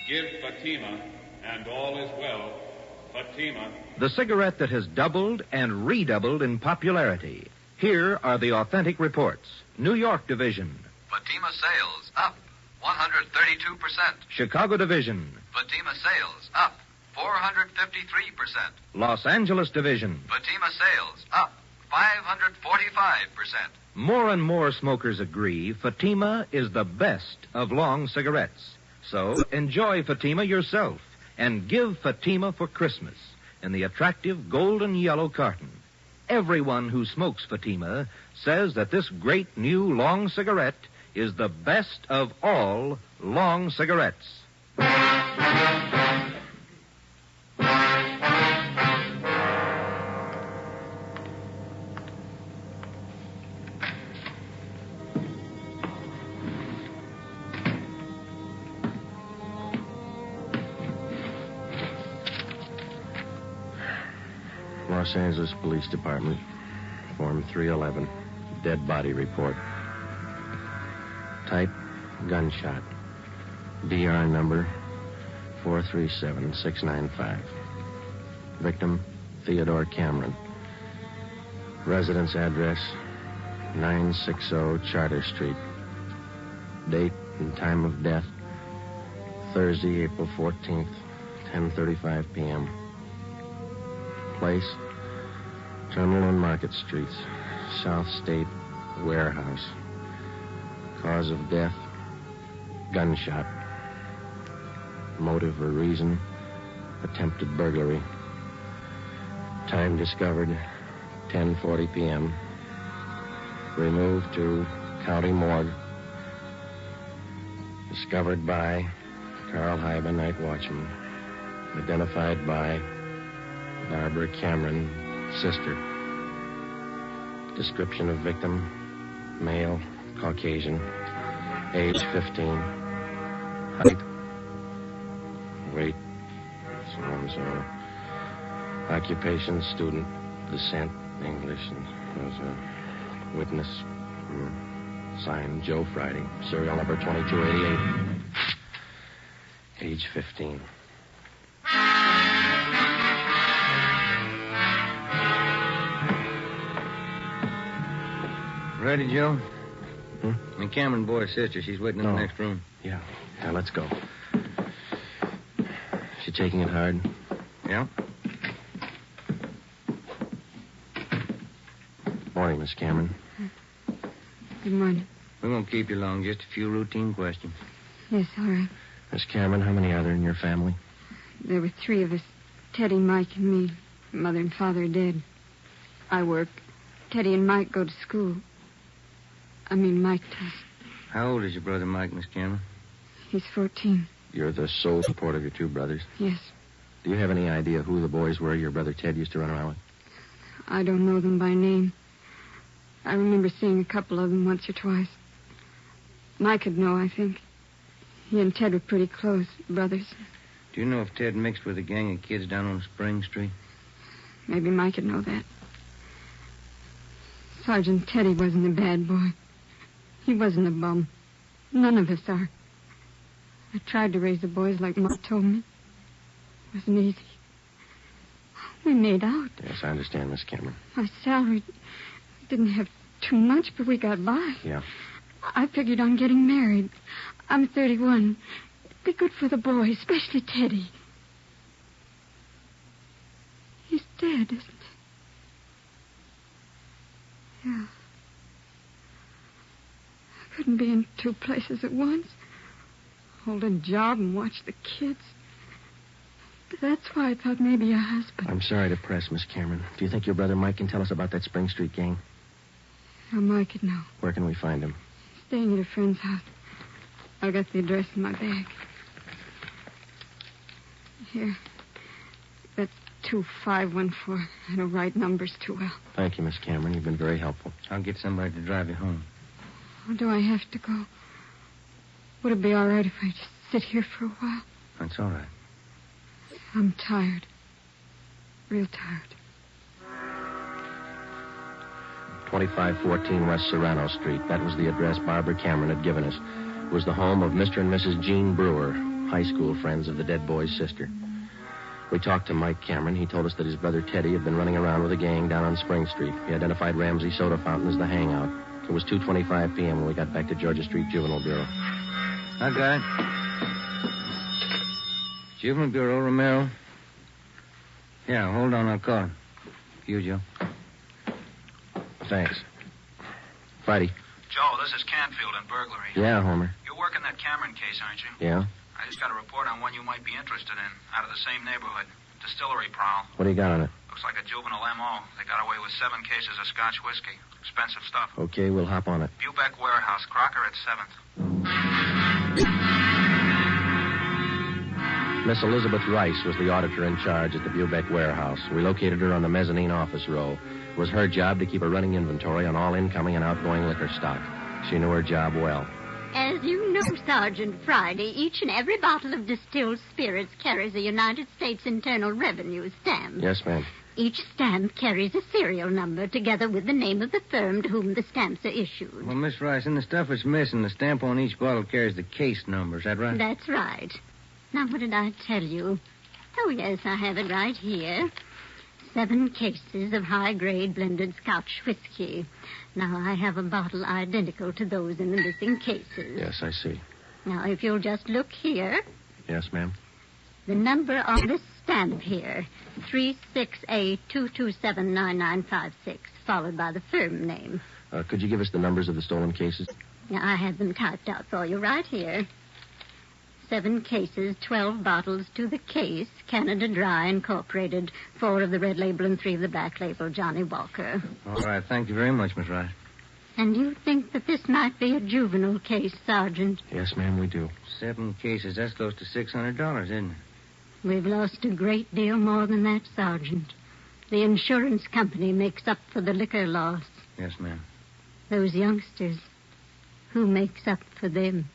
B: Give Fatima, and all is well. Fatima.
S: The cigarette that has doubled and redoubled in popularity. Here are the authentic reports. New York Division.
F: Fatima sales up 132%.
S: Chicago Division.
F: Fatima sales up 453%.
S: Los Angeles Division.
F: Fatima sales up 545%.
S: More and more smokers agree Fatima is the best of long cigarettes. So enjoy Fatima yourself and give Fatima for Christmas in the attractive golden yellow carton. Everyone who smokes Fatima says that this great new long cigarette is the best of all long cigarettes.
C: Los Angeles Police Department, Form 311, dead body report. Type, gunshot. DR number 437695. Victim, Theodore Cameron. Residence address, 960 Charter Street. Date and time of death, Thursday, April 14th, 10:35 p.m. Place, Terminal and Market Streets, South State Warehouse. Cause of death, gunshot. Motive or reason, attempted burglary. Time discovered, 10:40 p.m. Removed to County Morgue. Discovered by Carl Hyba, night watchman. Identified by Barbara Cameron, sister. Description of victim, male, Caucasian, age 15, height, weight, so-and-so, occupation, student, descent, English, and was a witness, signed Joe Friday, serial number 2288, age 15.
E: Ready, Joe? The Cameron boy's sister. She's waiting in the next room.
C: Yeah, let's go. She taking it hard?
E: Yeah.
C: Morning, Miss Cameron.
U: Good morning.
E: We won't keep you long. Just a few routine questions.
U: Yes, all right.
C: Miss Cameron, how many are there in your family?
U: There were 3 of us. Teddy, Mike, and me. Mother and father are dead. I work. Teddy and Mike go to school. Mike does.
E: How old is your brother Mike, Miss Cameron?
U: He's 14.
C: You're the sole support of your 2 brothers?
U: Yes.
C: Do you have any idea who the boys were your brother Ted used to run around with?
U: I don't know them by name. I remember seeing a couple of them once or twice. Mike would know, I think.
J: He and Ted were pretty close, brothers.
E: Do you know if Ted mixed with a gang of kids down on Spring Street?
J: Maybe Mike would know that. Sergeant Teddy wasn't a bad boy. He wasn't a bum. None of us are. I tried to raise the boys like Ma told me. It wasn't easy. We made out.
C: Yes, I understand, Miss Cameron.
J: My salary didn't have too much, but we got by.
C: Yeah.
J: I figured on getting married. I'm 31. It'd be good for the boys, especially Teddy. He's dead, isn't he? Yeah. I couldn't be in two places at once. Hold a job and watch the kids. But that's why I thought maybe a husband.
C: I'm sorry to press, Miss Cameron. Do you think your brother Mike can tell us about that Spring Street gang?
J: How Mike would know.
C: Where can we find him?
J: Staying at a friend's house. I got the address in my bag. Here. That's 2514. I don't write numbers too well.
C: Thank you, Miss Cameron. You've been very helpful.
E: I'll get somebody to drive you home.
J: Or do I have to go? Would it be all right if I just sit here for a while?
E: That's all right.
J: I'm tired. Real tired.
C: 2514 West Serrano Street. That was the address Barbara Cameron had given us. It was the home of Mr. and Mrs. Jean Brewer, high school friends of the dead boy's sister. We talked to Mike Cameron. He told us that his brother Teddy had been running around with a gang down on Spring Street. He identified Ramsey Soda Fountain as the hangout. It was 2:25 p.m. when we got back to Georgia Street Juvenile Bureau.
E: Hi, guy. Juvenile Bureau, Romero. Yeah, hold on, I'll call him. You, Joe.
C: Thanks. Friday.
V: Joe, this is Canfield in burglary.
C: Yeah, Homer.
V: You're working that Cameron case, aren't you?
C: Yeah?
V: I just got a report on one you might be interested in, out of the same neighborhood. Distillery prowl.
C: What do you got on it?
V: Looks like a juvenile M.O. They got away with 7 cases of Scotch whiskey. Expensive stuff.
C: Okay, we'll hop on it.
V: Bubeck Warehouse, Crocker at 7th.
C: Miss Elizabeth Rice was the auditor in charge at the Bubeck Warehouse. We located her on the mezzanine office row. It was her job to keep a running inventory on all incoming and outgoing liquor stock. She knew her job well.
L: As you know, Sergeant Friday, each and every bottle of distilled spirits carries a United States Internal Revenue stamp.
C: Yes, ma'am.
L: Each stamp carries a serial number together with the name of the firm to whom the stamps are issued.
E: Well, Miss Rice, in the stuff that's missing, the stamp on each bottle carries the case number. Is that right?
L: That's right. Now, what did I tell you? Oh, yes, I have it right here. 7 cases of high-grade blended Scotch whiskey. Now, I have a bottle identical to those in the missing cases.
C: Yes, I see.
L: Now, if you'll just look here.
C: Yes, ma'am.
L: The number on this stamp here, 368-227-9956, followed by the firm name.
C: Could you give us the numbers of the stolen cases?
L: Now, I have them typed out for you right here. 7 cases, 12 bottles to the case, Canada Dry Incorporated, 4 of the red label and 3 of the black label, Johnny Walker.
E: All right, thank you very much, Miss Rice.
L: And you think that this might be a juvenile case, Sergeant?
C: Yes, ma'am, we do.
E: 7 cases, that's close to $600, isn't it?
L: We've lost a great deal more than that, Sergeant. The insurance company makes up for the liquor loss.
E: Yes, ma'am.
L: Those youngsters, who makes up for them?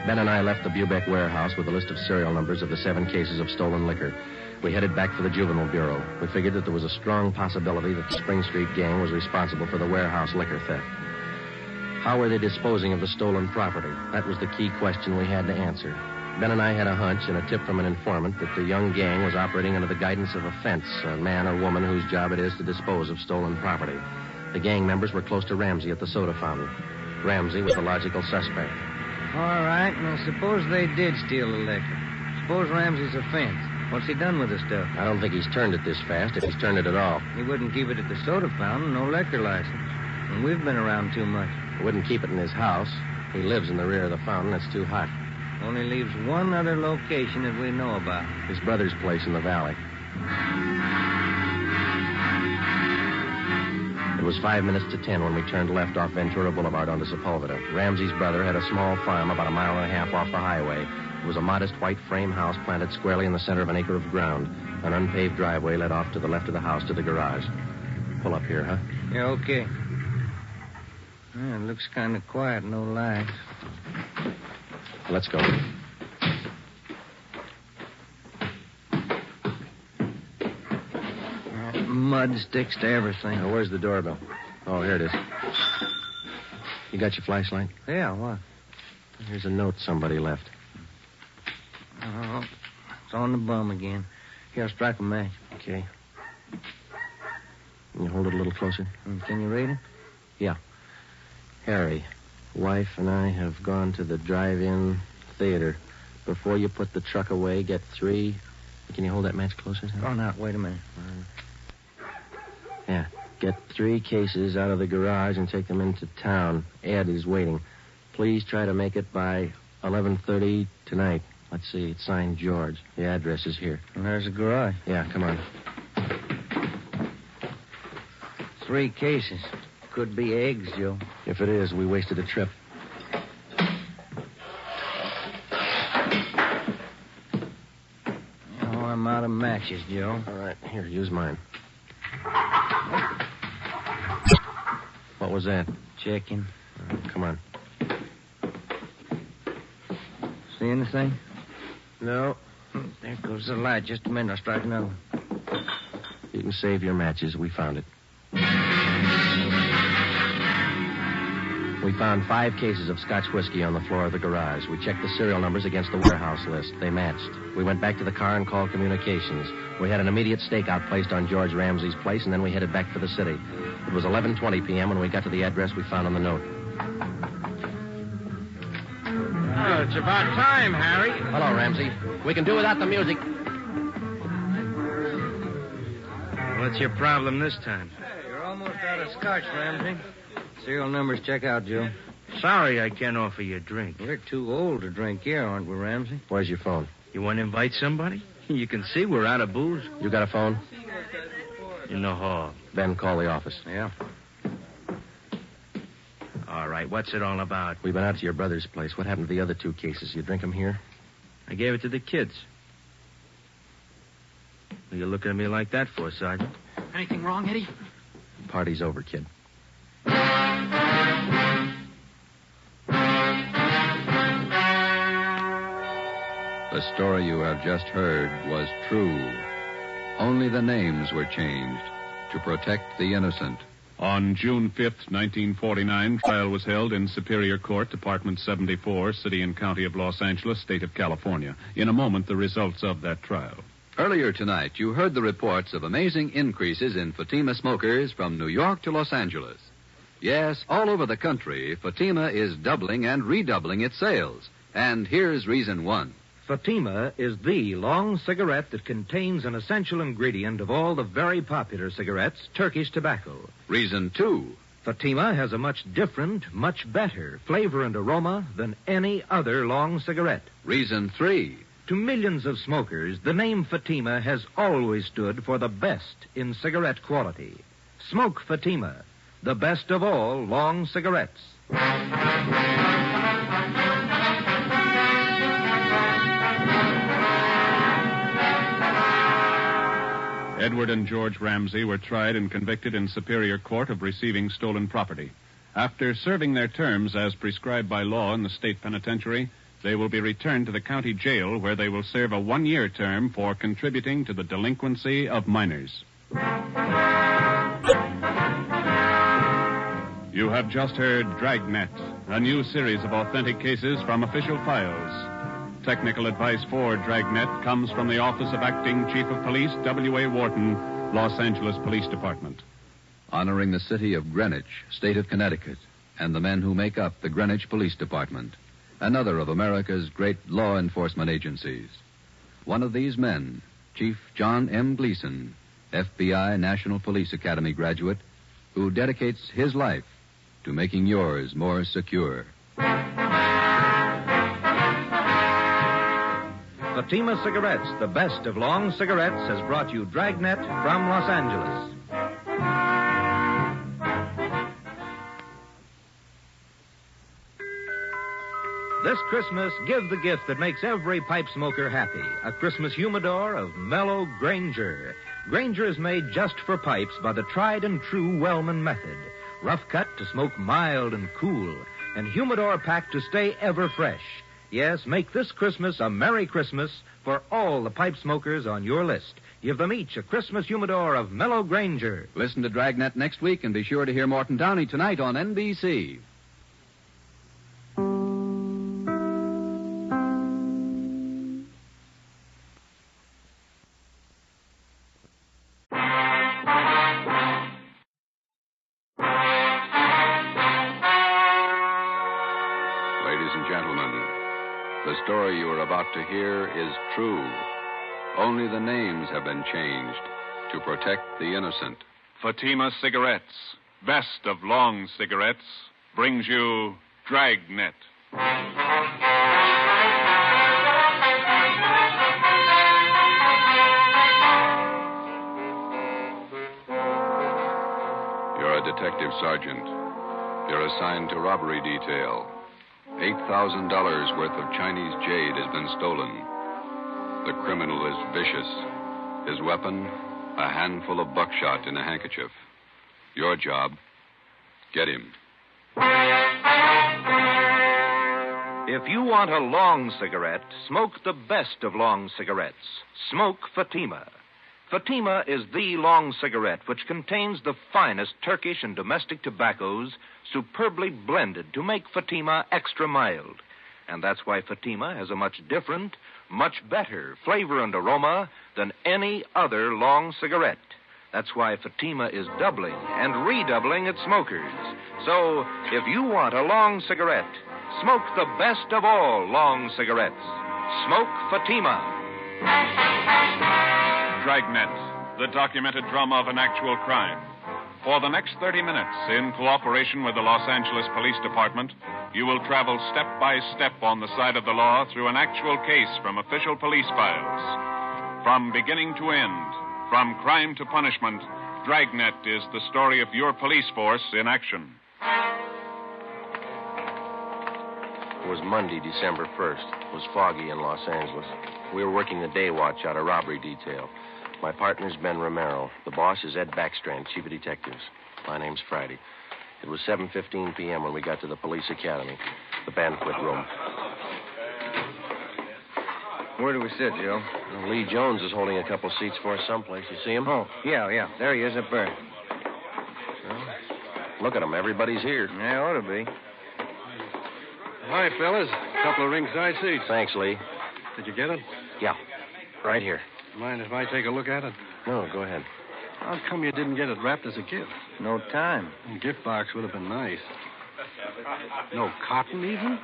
C: Ben and I left the Bubeck Warehouse with a list of serial numbers of the 7 cases of stolen liquor. We headed back for the Juvenile Bureau. We figured that there was a strong possibility that the Spring Street gang was responsible for the warehouse liquor theft. How were they disposing of the stolen property? That was the key question we had to answer. Ben and I had a hunch and a tip from an informant that the young gang was operating under the guidance of a fence, a man or woman whose job it is to dispose of stolen property. The gang members were close to Ramsey at the soda fountain. Ramsey was the logical suspect.
E: All right, now suppose they did steal the liquor. Suppose Ramsey's a fence. What's he done with the stuff?
C: I don't think he's turned it this fast, if he's turned it at all.
E: He wouldn't keep it at the soda fountain, no liquor license. And we've been around too much.
C: He wouldn't keep it in his house. He lives in the rear of the fountain. It's too hot.
E: Only leaves one other location that we know about.
C: His brother's place in the valley. It was 5 minutes to 10 when we turned left off Ventura Boulevard onto Sepulveda. Ramsey's brother had a small farm about a mile and a half off the highway. It was a modest white frame house planted squarely in the center of an acre of ground. An unpaved driveway led off to the left of the house to the garage. Pull up here, huh?
E: Yeah, okay. Yeah, it looks kind of quiet, no lights.
C: Let's go.
E: Mud sticks to everything.
C: Now, where's the doorbell? Oh, here it is. You got your flashlight?
E: Yeah, what?
C: Here's a note somebody left.
E: Oh, it's on the bum again. Here, I'll strike a match.
C: Okay. Can you hold it a little closer?
E: Can you read it?
C: Yeah. Harry, wife and I have gone to the drive-in theater. Before you put the truck away, get 3... Can you hold that match closer?
E: Oh, now, wait a minute.
C: Yeah. Get 3 cases out of the garage and take them into town. Ed is waiting. Please try to make it by 11:30 tonight. Let's see. It's signed George. The address is here.
E: And there's the garage.
C: Yeah, come on.
E: 3 cases. Could be eggs, Joe.
C: If it is, we wasted a trip.
E: Oh, I'm out of matches, Joe.
C: All right, here, use mine. What was that?
E: Checking.
C: Come on.
E: See anything?
C: No.
E: There goes the light. Just a minute. I'll strike another one.
C: You can save your matches. We found it. We found 5 cases of Scotch whiskey on the floor of the garage. We checked the serial numbers against the warehouse list. They matched. We went back to the car and called communications. We had an immediate stakeout placed on George Ramsey's place, and then we headed back for the city. It was 11:20 p.m. when we got to the address we found on the note.
D: Oh, it's about time, Harry.
C: Hello, Ramsey. We can do without the music.
N: What's your problem this time?
E: Hey, you're almost out of scotch, Ramsey. Serial numbers check out, Joe.
N: Sorry I can't offer you a drink.
E: We're too old to drink here, aren't we, Ramsey?
C: Where's your phone?
N: You want to invite somebody? You can see we're out of booze.
C: You got a phone?
N: In the hall.
C: Then call the office.
E: Yeah.
N: All right, what's it all about?
C: We've been out to your brother's place. What happened to the other 2 cases? You drink them here?
N: I gave it to the kids. What are you looking at me like that for, Sergeant?
R: Anything wrong, Eddie?
C: Party's over, kid.
P: The story you have just heard was true. Only the names were changed to protect the innocent.
B: On June 5th, 1949, trial was held in Superior Court, Department 74, City and County of Los Angeles, State of California. In a moment, the results of that trial.
P: Earlier tonight, you heard the reports of amazing increases in Fatima smokers from New York to Los Angeles. Yes, all over the country, Fatima is doubling and redoubling its sales. And here's reason 1.
S: Fatima is the long cigarette that contains an essential ingredient of all the very popular cigarettes, Turkish tobacco.
P: Reason 2.
S: Fatima has a much different, much better flavor and aroma than any other long cigarette.
P: Reason 3.
S: To millions of smokers, the name Fatima has always stood for the best in cigarette quality. Smoke Fatima, the best of all long cigarettes.
B: Edward and George Ramsey were tried and convicted in Superior Court of receiving stolen property. After serving their terms as prescribed by law in the state penitentiary, they will be returned to the county jail where they will serve a 1-year term for contributing to the delinquency of minors. You have just heard Dragnet, a new series of authentic cases from official files. Technical advice for Dragnet comes from the Office of Acting Chief of Police, W.A. Wharton, Los Angeles Police Department.
P: Honoring the city of Greenwich, state of Connecticut, and the men who make up the Greenwich Police Department, another of America's great law enforcement agencies. One of these men, Chief John M. Gleason, FBI National Police Academy graduate, who dedicates his life to making yours more secure.
S: Fatima Cigarettes, the best of long cigarettes, has brought you Dragnet from Los Angeles. This Christmas, give the gift that makes every pipe smoker happy. A Christmas humidor of mellow Granger. Granger is made just for pipes by the tried and true Wellman method. rough cut to smoke mild and cool, and humidor packed to stay ever fresh. Yes, make this Christmas a Merry Christmas for all the pipe smokers on your list. Give them each a Christmas humidor of Mellow Granger.
P: Listen to Dragnet next week and be sure to hear Morton Downey tonight on NBC. Ladies and gentlemen, the story you are about to hear is true. Only the names have been changed to protect the innocent.
B: Fatima Cigarettes, best of long cigarettes, brings you Dragnet.
P: You're a detective sergeant. You're assigned to robbery detail. $8,000 worth of Chinese jade has been stolen. The criminal is vicious. His weapon, a handful of buckshot in a handkerchief. Your job, get him.
S: If you want a long cigarette, smoke the best of long cigarettes. Smoke Fatima. Fatima is the long cigarette which contains the finest Turkish and domestic tobaccos superbly blended to make Fatima extra mild. And that's why Fatima has a much different, much better flavor and aroma than any other long cigarette. That's why Fatima is doubling and redoubling its smokers. So, if you want a long cigarette, smoke the best of all long cigarettes. Smoke Fatima.
B: Dragnet, the documented drama of an actual crime. For the next 30 minutes, in cooperation with the Los Angeles Police Department, you will travel step by step on the side of the law through an actual case from official police files. From beginning to end, from crime to punishment, Dragnet is the story of your police force in action.
C: It was Monday, December 1st. It was foggy in Los Angeles. We were working the day watch out of robbery detail. My partner's Ben Romero. The boss is Ed Backstrand, chief of detectives. My name's Friday. It was 7:15 p.m. when we got to the police academy, the banquet room.
E: Where do we sit, Joe?
C: Well, Lee Jones is holding a couple seats for us someplace. You see him?
E: Oh, yeah. There he is up there.
C: Well, look at him. Everybody's here.
E: Yeah, ought to be.
T: Hi, fellas. A couple of ringside seats.
C: Thanks, Lee.
T: Did you get it?
C: Yeah, right here.
T: Mind if I take a look at it?
C: No, go ahead.
T: How come you didn't get it wrapped as a gift?
E: No time.
T: A gift box would have been nice. No cotton, even?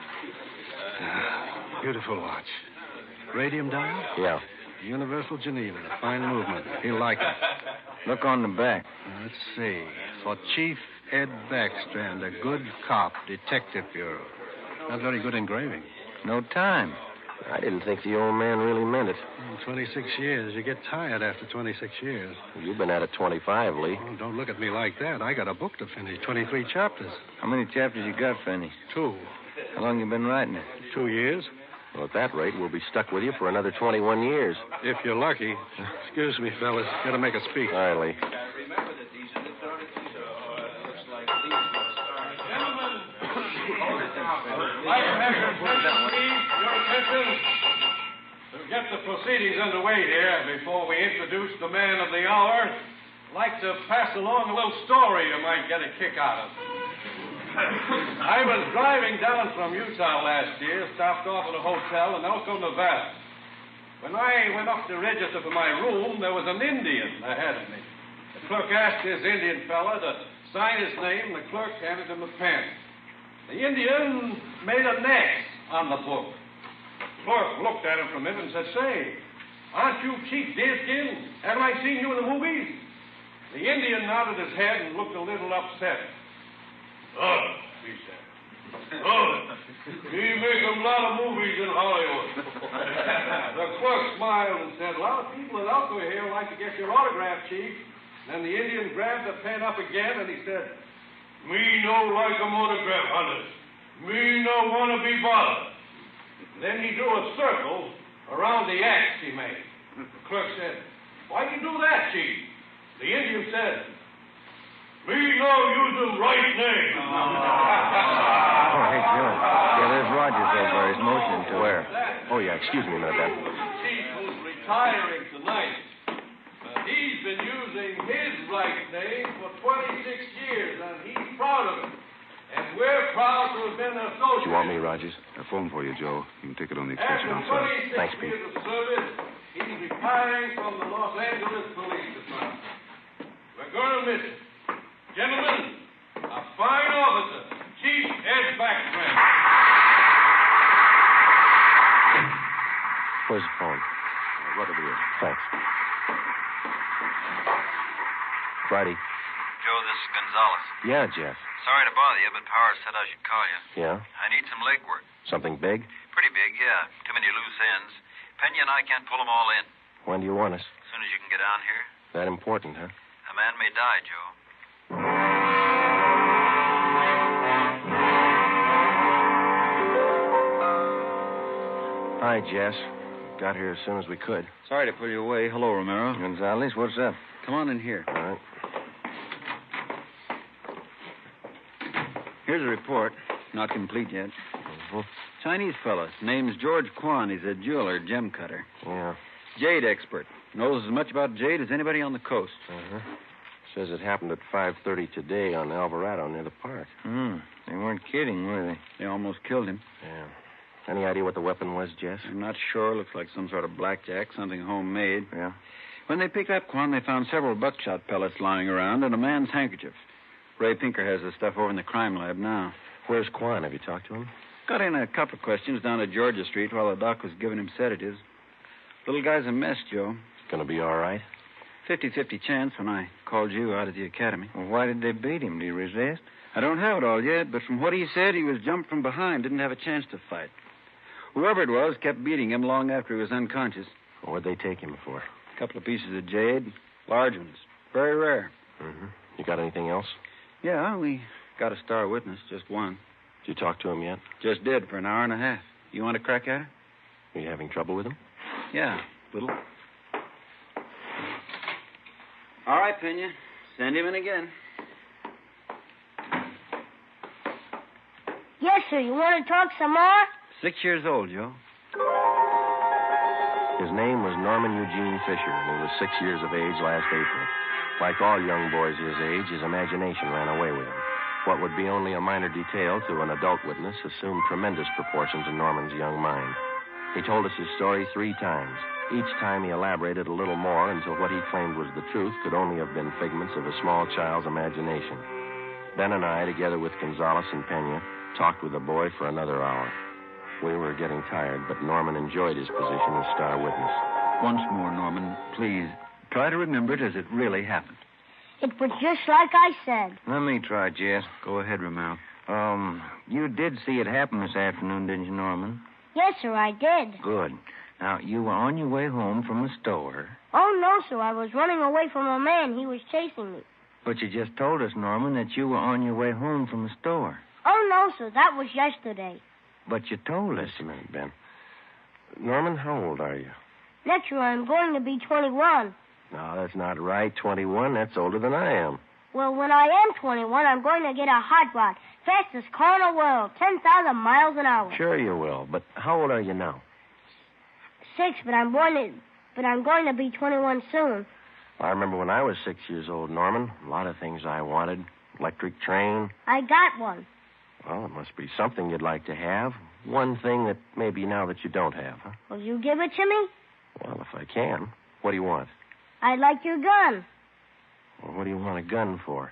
T: Beautiful watch. Radium dial?
C: Yeah.
T: Universal Geneva. Fine movement. He'll like it.
E: Look on the back.
T: Let's see. For Chief Ed Backstrand, a good cop, Detective Bureau. Not very good engraving.
E: No time.
C: I didn't think the old man really meant it.
T: 26 years. You get tired after 26 years.
C: You've been at it 25, Lee.
T: Oh, don't look at me like that. I got a book to finish. 23 chapters.
E: How many chapters you got, Fanny?
T: 2.
E: How long you been writing it?
T: 2 years.
C: Well, at that rate, we'll be stuck with you for another 21 years.
T: If you're lucky. Excuse me, fellas. Got to make a speech.
C: All right, Lee.
A: To get the proceedings underway here, before we introduce the man of the hour, I'd like to pass along a little story you might get a kick out of. I was driving down from Utah last year, stopped off at a hotel in Elko, Nevada. When I went up to register for my room, there was an Indian ahead of me. The clerk asked this Indian fella to sign his name, and the clerk handed him a pen. The Indian made an X on the book. The clerk looked at him for a minute and said, "Say, aren't you Chief Deerskin? Haven't I seen you in the movies?" The Indian nodded his head and looked a little upset. "Oh," he said. "Oh, we make a lot of movies in Hollywood." The clerk smiled and said, "A lot of people in Elko here would like to get your autograph, Chief." Then the Indian grabbed the pen up again and he said, "Me no like 'em autograph hunters. Me no want to be bothered." Then he drew a circle around the X he made. The clerk said, "Why you do that, Chief?" The Indian said, "Me no use the right name.
C: Oh, hey, Joe. Yeah, there's Rogers over there. He's motioning to
B: Where?
C: Oh, yeah, excuse me a minute, Ben.
A: Chief who's retiring tonight. He's been using his right name for 26 years, and he's proud of it. And we're proud to have been associated.
K: You want me, Rogers? I phoned for you, Joe. You can take it on the extension outside.
A: After 26 years of service, he's retiring from the Los Angeles Police Department. We're going to miss him. Gentlemen, a fine officer, Chief Ed Backstrand.
C: Where's the phone?
K: Right over here.
C: Thanks. Friday.
V: Joe, this is Gonzalez.
C: Yeah, Jeff.
V: Sorry to bother you, but Powers said I should call you.
C: Yeah?
V: I need some legwork.
C: Something big?
V: Pretty big, yeah. Too many loose ends. Pena and I can't pull them all in.
C: When do you want us?
V: As soon as you can get down here.
C: That important, huh?
V: A man may die, Joe.
C: Hi, Jess. Got here as soon as we could.
E: Sorry to pull you away. Hello, Romero.
C: Gonzalez, what's up?
E: Come on in here.
C: All right.
E: Here's a report. Not complete yet. Chinese fella. Name's George Kwan. He's a jeweler, gem cutter.
C: Yeah.
E: Jade expert. Knows as much about jade as anybody on the coast.
C: Uh-huh. Says it happened at 5:30 today on Alvarado near the park.
E: They weren't kidding, were they? They almost killed him.
C: Yeah. Any idea what the weapon was, Jess?
E: I'm not sure. Looks like some sort of blackjack, something homemade.
C: Yeah.
E: When they picked up Kwan, they found several buckshot pellets lying around and a man's handkerchief. Ray Pinker has the stuff over in the crime lab now.
C: Where's Kwan? Have you talked to him?
E: Got in a couple of questions down at Georgia Street while the doc was giving him sedatives. Little guy's a mess, Joe.
C: Gonna be all right?
E: 50-50 chance when I called you out of the academy.
C: Well, why did they beat him? Do you resist?
E: I don't have it all yet, but from what he said, he was jumped from behind, didn't have a chance to fight. Whoever it was kept beating him long after he was unconscious.
C: Well, what'd they take him for?
E: A couple of pieces of jade, large ones, very rare.
C: Mm-hmm. You got anything else?
E: Yeah, we got a star witness, just one.
C: Did you talk to him yet?
E: Just did, for an hour and a half. You want to crack at her?
C: Are you having trouble with him?
E: Yeah, little. All right, Pena. Send him in again.
I: Yes, sir. You want to talk some more?
E: 6 years old, Joe.
C: His name was Norman Eugene Fisher, and he was 6 years of age last April. Like all young boys his age, his imagination ran away with him. What would be only a minor detail to an adult witness assumed tremendous proportions in Norman's young mind. He told us his story 3 times. Each time he elaborated a little more until what he claimed was the truth could only have been figments of a small child's imagination. Ben and I, together with Gonzalez and Pena, talked with the boy for another hour. We were getting tired, but Norman enjoyed his position as star witness.
E: Once more, Norman, please, try to remember it as it really happened.
I: It was just like I said.
C: Let me try, Jess.
E: Go ahead, Romero.
C: You did see it happen this afternoon, didn't you, Norman?
I: Yes, sir, I did.
C: Good. Now, you were on your way home from the store.
I: Oh, no, sir. I was running away from a man. He was chasing me.
C: But you just told us, Norman, that you were on your way home from the store.
I: Oh, no, sir. That was yesterday.
C: But you told us. Just a minute, Ben. Norman, how old are you?
I: Next year I'm going to be 21.
C: No, that's not right. 21, that's older than I am.
I: Well, when I am 21, I'm going to get a hot rod. Fastest car in the world. 10,000 miles an hour.
C: Sure you will. But how old are you now?
I: 6, but I'm going to be 21 soon.
C: I remember when I was 6 years old, Norman. A lot of things I wanted. Electric train.
I: I got one.
C: Well, it must be something you'd like to have. One thing that maybe now that you don't have, huh?
I: Will you give it to me?
C: Well, if I can. What do you want?
I: I'd like your gun.
C: Well, what do you want a gun for?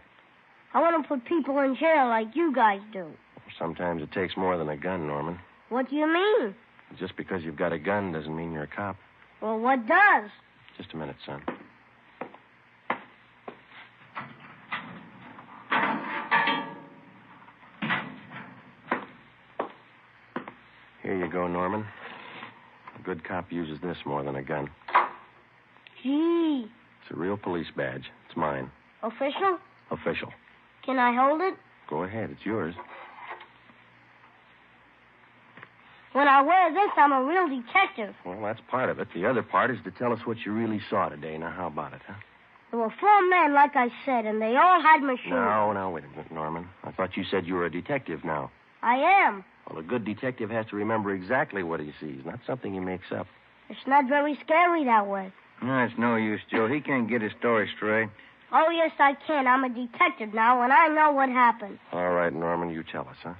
I: I want to put people in jail like you guys do.
C: Sometimes it takes more than a gun, Norman.
I: What do you mean?
C: Just because you've got a gun doesn't mean you're a cop.
I: Well, what does?
C: Just a minute, son. Here you go, Norman. A good cop uses this more than a gun.
I: Gee.
C: It's a real police badge. It's mine.
I: Official?
C: Official.
I: Can I hold it?
C: Go ahead. It's yours.
I: When I wear this, I'm a real detective.
C: Well, that's part of it. The other part is to tell us what you really saw today. Now, how about it, huh?
I: There were 4 men, like I said, and they all had machines.
C: Now, wait a minute, Norman. I thought you said you were a detective now.
I: I am.
C: Well, a good detective has to remember exactly what he sees, not something he makes up.
I: It's not very scary that way.
E: No, it's no use, Joe. He can't get his story straight.
I: Oh, yes, I can. I'm a detective now, and I know what happened.
C: All right, Norman, you tell us, huh?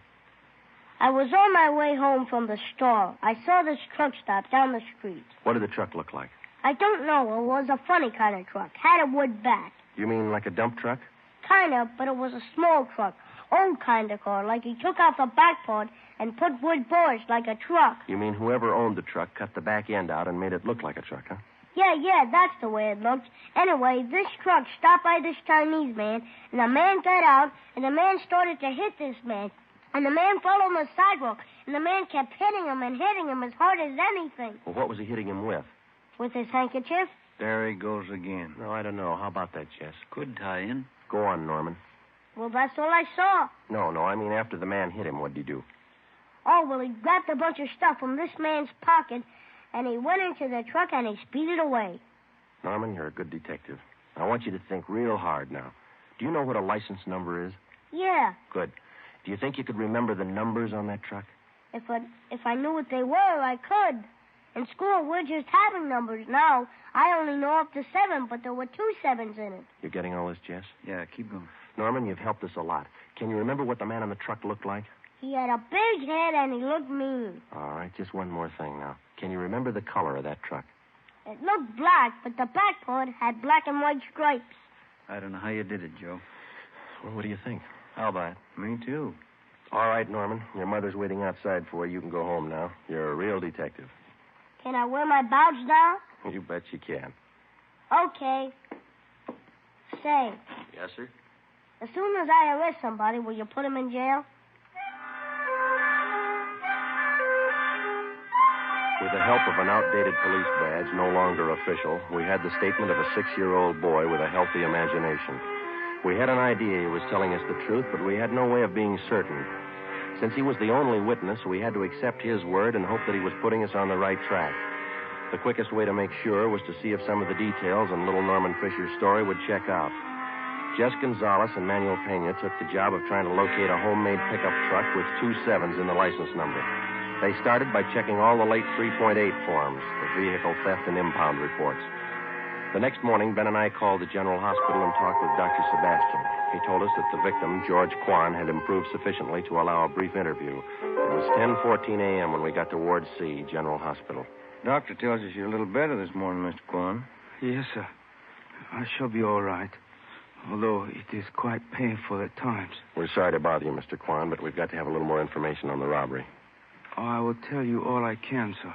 I: I was on my way home from the store. I saw this truck stop down the street.
C: What did the truck look like?
I: I don't know. It was a funny kind of truck. Had a wood back.
C: You mean like a dump truck?
I: Kind of, but it was a small truck. Old kind of car, like he took out the back part and put wood boards like a truck.
C: You mean whoever owned the truck cut the back end out and made it look like a truck, huh?
I: Yeah, that's the way it looked. Anyway, this truck stopped by this Chinese man, and the man got out, and the man started to hit this man. And the man fell on the sidewalk, and the man kept hitting him and hitting him as hard as anything.
C: Well, what was he hitting him with?
I: With his handkerchief?
E: There he goes again.
C: No, I don't know. How about that, Jess?
E: Could tie in.
C: Go on, Norman.
I: Well, that's all I saw.
C: No, I mean after the man hit him, what'd he do?
I: Oh, well, he grabbed a bunch of stuff from this man's pocket, and he went into the truck and he speeded away.
C: Norman, you're a good detective. I want you to think real hard now. Do you know what a license number is?
I: Yeah.
C: Good. Do you think you could remember the numbers on that truck?
I: If I knew what they were, I could. In school, we're just having numbers now. I only know up to 7, but there were 2 7s in it.
C: You're getting all this, Jess?
E: Yeah, keep going.
C: Norman, you've helped us a lot. Can you remember what the man on the truck looked like?
I: He had a big head and he looked mean.
C: All right, just one more thing now. Can you remember the color of that truck?
I: It looked black, but the back part had black and white stripes.
E: I don't know how you did it, Joe.
C: Well, what do you think?
E: How about it? Me too.
C: All right, Norman. Your mother's waiting outside for you. You can go home now. You're a real detective.
I: Can I wear my badge now?
C: You bet you can.
I: Okay. Say,
C: Yes, sir?
I: as soon as I arrest somebody, will you put him in jail?
C: With the help of an outdated police badge, no longer official, we had the statement of a 6-year-old boy with a healthy imagination. We had an idea he was telling us the truth, but we had no way of being certain. Since he was the only witness, we had to accept his word and hope that he was putting us on the right track. The quickest way to make sure was to see if some of the details in little Norman Fisher's story would check out. Jess Gonzalez and Manuel Pena took the job of trying to locate a homemade pickup truck with 2 7s in the license number. They started by checking all the late 3.8 forms, the vehicle theft and impound reports. The next morning, Ben and I called the General Hospital and talked with Dr. Sebastian. He told us that the victim, George Kwan, had improved sufficiently to allow a brief interview. It was 10:14 a.m. when we got to Ward C, General Hospital.
E: Doctor tells us you're a little better this morning, Mr. Kwan.
M: Yes, sir. I shall be all right, although it is quite painful at times.
C: We're sorry to bother you, Mr. Kwan, but we've got to have a little more information on the robbery.
M: I will tell you all I can, sir.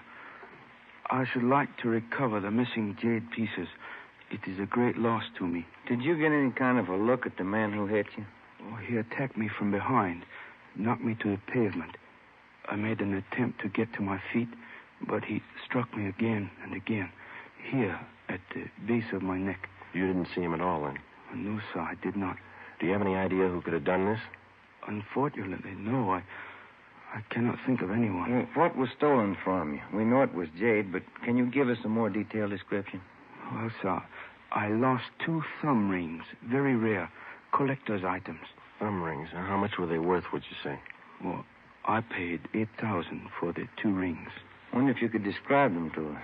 M: I should like to recover the missing jade pieces. It is a great loss to me.
E: Did you get any kind of a look at the man who hit you?
M: Oh, he attacked me from behind, knocked me to the pavement. I made an attempt to get to my feet, but he struck me again and again, here at the base of my neck.
C: You didn't see him at all, then?
M: No, sir, I did not.
C: Do you have any idea who could have done this?
M: Unfortunately, no. I cannot think of anyone.
E: Well, what was stolen from you? We know it was jade, but can you give us a more detailed description?
M: Well, sir, I lost 2 thumb rings, very rare, collector's items.
C: Thumb rings? How much were they worth, would you say?
M: Well, I paid $8,000 for the 2 rings.
E: Wonder if you could describe them to us.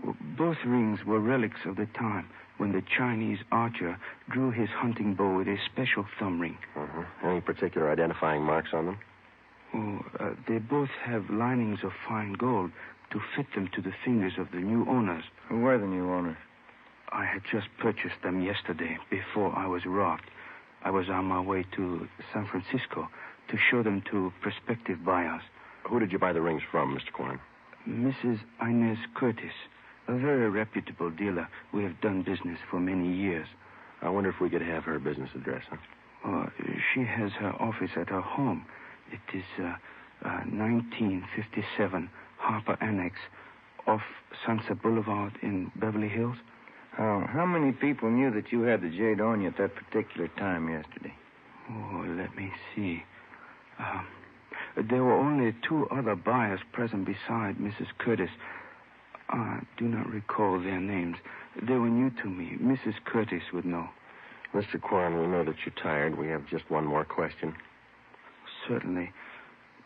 M: Well, both rings were relics of the time when the Chinese archer drew his hunting bow with a special thumb ring.
C: Any particular identifying marks on them?
M: Oh, they both have linings of fine gold to fit them to the fingers of the new owners.
E: Who were the new owners?
M: I had just purchased them yesterday, before I was robbed. I was on my way to San Francisco to show them to prospective buyers.
C: Who did you buy the rings from, Mr. Kwan?
M: Mrs. Inez Curtis, a very reputable dealer. We have done business for many years.
C: I wonder if we could have her business address, huh?
M: She has her office at her home. It is 1957 Harper Annex off Sunset Boulevard in Beverly Hills.
E: How many people knew that you had the jade on you at that particular time yesterday?
M: Oh, let me see. There were only 2 other buyers present beside Mrs. Curtis. I do not recall their names. They were new to me. Mrs. Curtis would know.
C: Mr. Kwan, we know that you're tired. We have just one more question.
M: Certainly.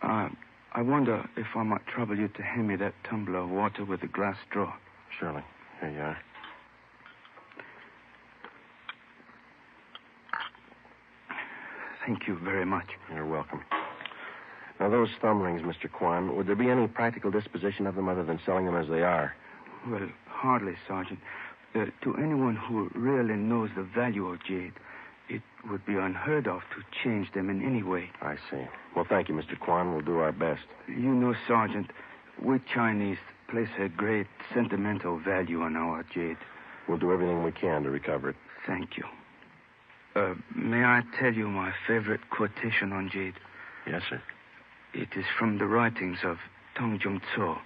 M: I wonder if I might trouble you to hand me that tumbler of water with a glass straw.
C: Surely. Here you are.
M: Thank you very much.
C: You're welcome. Now, those thumb rings, Mr. Kwan, would there be any practical disposition of them other than selling them as they are?
M: Well, hardly, Sergeant. To anyone who really knows the value of jade, it would be unheard of to change them in any way.
C: I see. Well, thank you, Mr. Kwan. We'll do our best.
M: You know, Sergeant, we Chinese place a great sentimental value on our jade.
C: We'll do everything we can to recover it.
M: Thank you. May I tell you my favorite quotation on jade?
C: Yes, sir.
M: It is from the writings of Tong Jung Tso.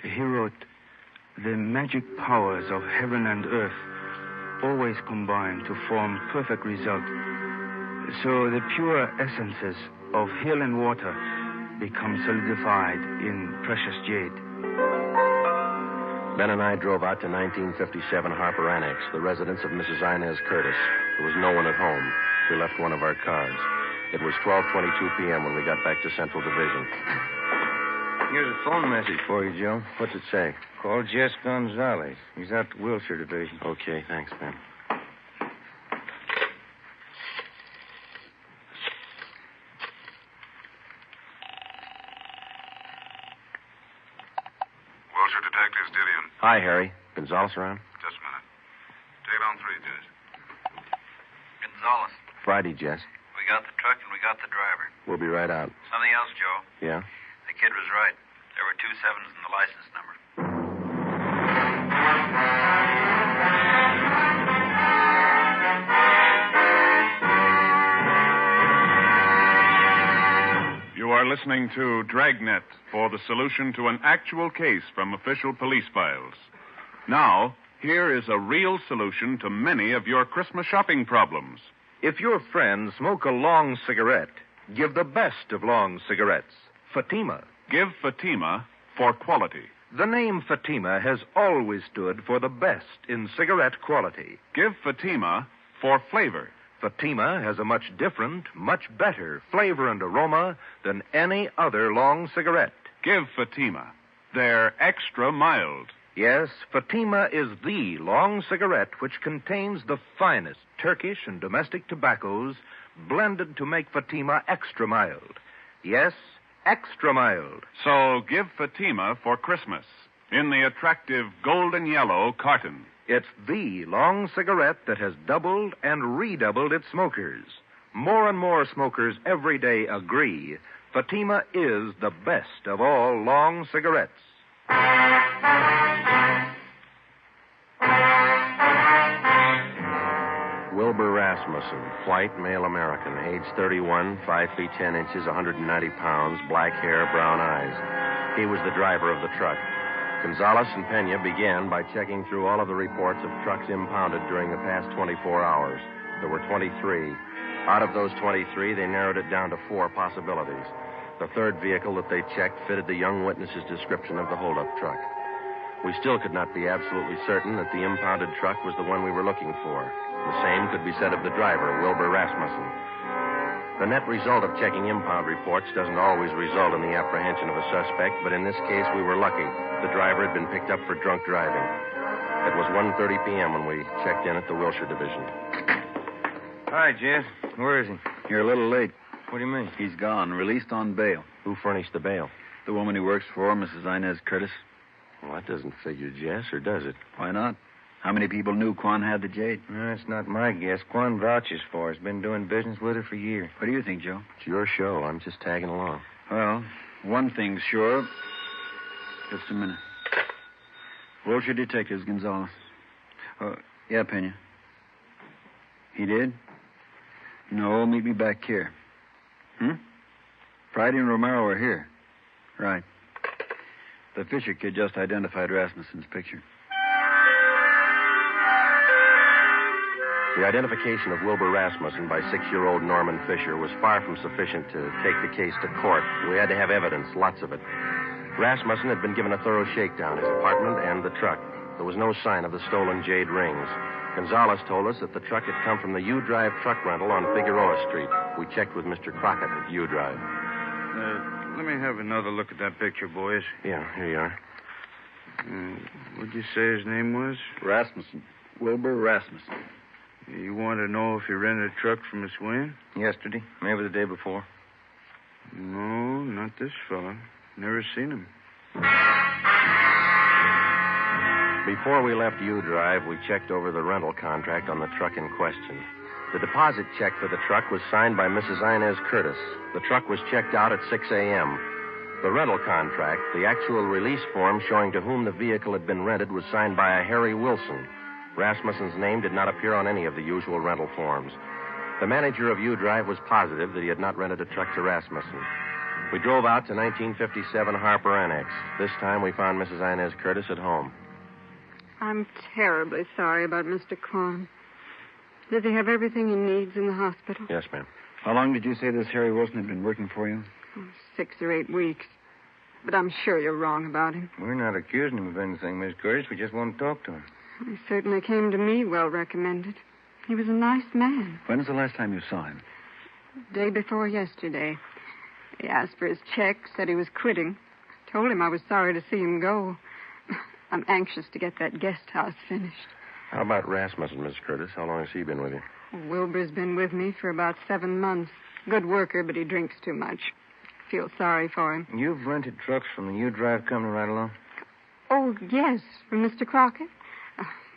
M: He wrote, "The magic powers of heaven and earth always combine to form perfect result. So the pure essences of hill and water become solidified in precious jade."
C: Ben and I drove out to 1957 Harper Annex, the residence of Mrs. Inez Curtis. There was no one at home. We left one of our cars. It was 12:22 p.m. when we got back to Central Division.
E: Here's a phone message for you, Joe.
C: What's it say?
E: Call Jess Gonzalez. He's out to Wilshire Division.
C: Okay, thanks, Ben.
K: Wilshire Detectives, Dillian.
C: Hi, Harry. Gonzalez around?
K: Just a minute. Take it on 3, Jess.
V: Gonzalez,
C: Friday, Jess.
V: we got the truck and we got the driver.
C: We'll be right out.
V: Something else, Joe.
C: Yeah?
V: The kid was right. There were 2 7s in the license number.
B: You are listening to Dragnet for the solution to an actual case from official police files. Now, here is a real solution to many of your Christmas shopping problems.
S: If your friends smoke a long cigarette, give the best of long cigarettes, Fatima.
B: Give Fatima for quality.
S: The name Fatima has always stood for the best in cigarette quality.
B: Give Fatima for flavor.
S: Fatima has a much different, much better flavor and aroma than any other long cigarette.
B: Give Fatima. They're extra mild.
S: Yes, Fatima is the long cigarette which contains the finest Turkish and domestic tobaccos blended to make Fatima extra mild. Yes, extra mild.
B: So give Fatima for Christmas in the attractive golden yellow carton.
S: It's the long cigarette that has doubled and redoubled its smokers. More and more smokers every day agree Fatima is the best of all long cigarettes.
C: Wilbur Rasmussen, white, male American, age 31, 5 feet 10 inches, 190 pounds, black hair, brown eyes. He was the driver of the truck. Gonzalez and Pena began by checking through all of the reports of trucks impounded during the past 24 hours. There were 23. Out of those 23, they narrowed it down to 4 possibilities. The third vehicle that they checked fitted the young witness's description of the holdup truck. We still could not be absolutely certain that the impounded truck was the one we were looking for. The same could be said of the driver, Wilbur Rasmussen. The net result of checking impound reports doesn't always result in the apprehension of a suspect, but in this case we were lucky. The driver had been picked up for drunk driving. It was 1:30 p.m. when we checked in at the Wilshire Division.
E: Hi, Jess. Where is he?
O: You're a little late.
E: What do you mean?
O: He's gone, released on bail.
C: Who furnished the bail?
O: The woman he works for, Mrs. Inez Curtis.
C: Well, that doesn't figure, Jess, or does it?
O: Why not? How many people knew Quan had the jade?
E: That's not my guess. Quan vouches for her. He's been doing business with her for years.
O: What do you think, Joe?
C: It's your show. I'm just tagging along.
O: Well, one thing's sure. Just a minute. Wilshire Detectives, Gonzalez. Yeah, Pena. He did? No, meet me back here. Friday and Romero are here. Right. The Fisher kid just identified Rasmussen's picture.
C: The identification of Wilbur Rasmussen by 6-year-old Norman Fisher was far from sufficient to take the case to court. We had to have evidence, lots of it. Rasmussen had been given a thorough shakedown, his apartment and the truck. There was no sign of the stolen Jade rings. Gonzalez told us that the truck had come from the U-Drive truck rental on Figueroa Street. We checked with Mr. Crockett at U-Drive.
O: Let me have another look at that picture, boys.
C: Yeah, here you are.
O: What'd you say his name was?
H: Rasmussen. Wilbur Rasmussen.
O: You want to know if he rented a truck from Miss Wynn?
E: Yesterday, maybe the day before.
O: No, not this fella. Never seen him.
C: Before we left U-Drive, we checked over the rental contract on the truck in question. The deposit check for the truck was signed by Mrs. Inez Curtis. The truck was checked out at 6 a.m. The rental contract, the actual release form showing to whom the vehicle had been rented, was signed by a Harry Wilson. Rasmussen's name did not appear on any of the usual rental forms. The manager of U-Drive was positive that he had not rented a truck to Rasmussen. We drove out to 1957 Harper Annex. This time we found Mrs. Inez Curtis at home.
U: I'm terribly sorry about Mr. Kwan. Does he have everything he needs in the hospital?
C: Yes, ma'am.
O: How long did you say this Harry Wilson had been working for you?
U: 6 or 8 weeks. But I'm sure you're wrong about him.
E: We're not accusing him of anything, Miss Curtis. We just want to talk to him.
U: He certainly came to me well recommended. He was a nice man.
O: When was the last time you saw him?
U: Day before yesterday. He asked for his check, said he was quitting. Told him I was sorry to see him go. I'm anxious to get that guest house finished.
C: How about Rasmussen, Miss Curtis? How long has he been with you?
U: Wilbur's been with me for about 7 months. Good worker, but he drinks too much. Feel sorry for him.
E: You've rented trucks from the U-Drive company right along?
U: Oh, yes, from Mr. Crockett.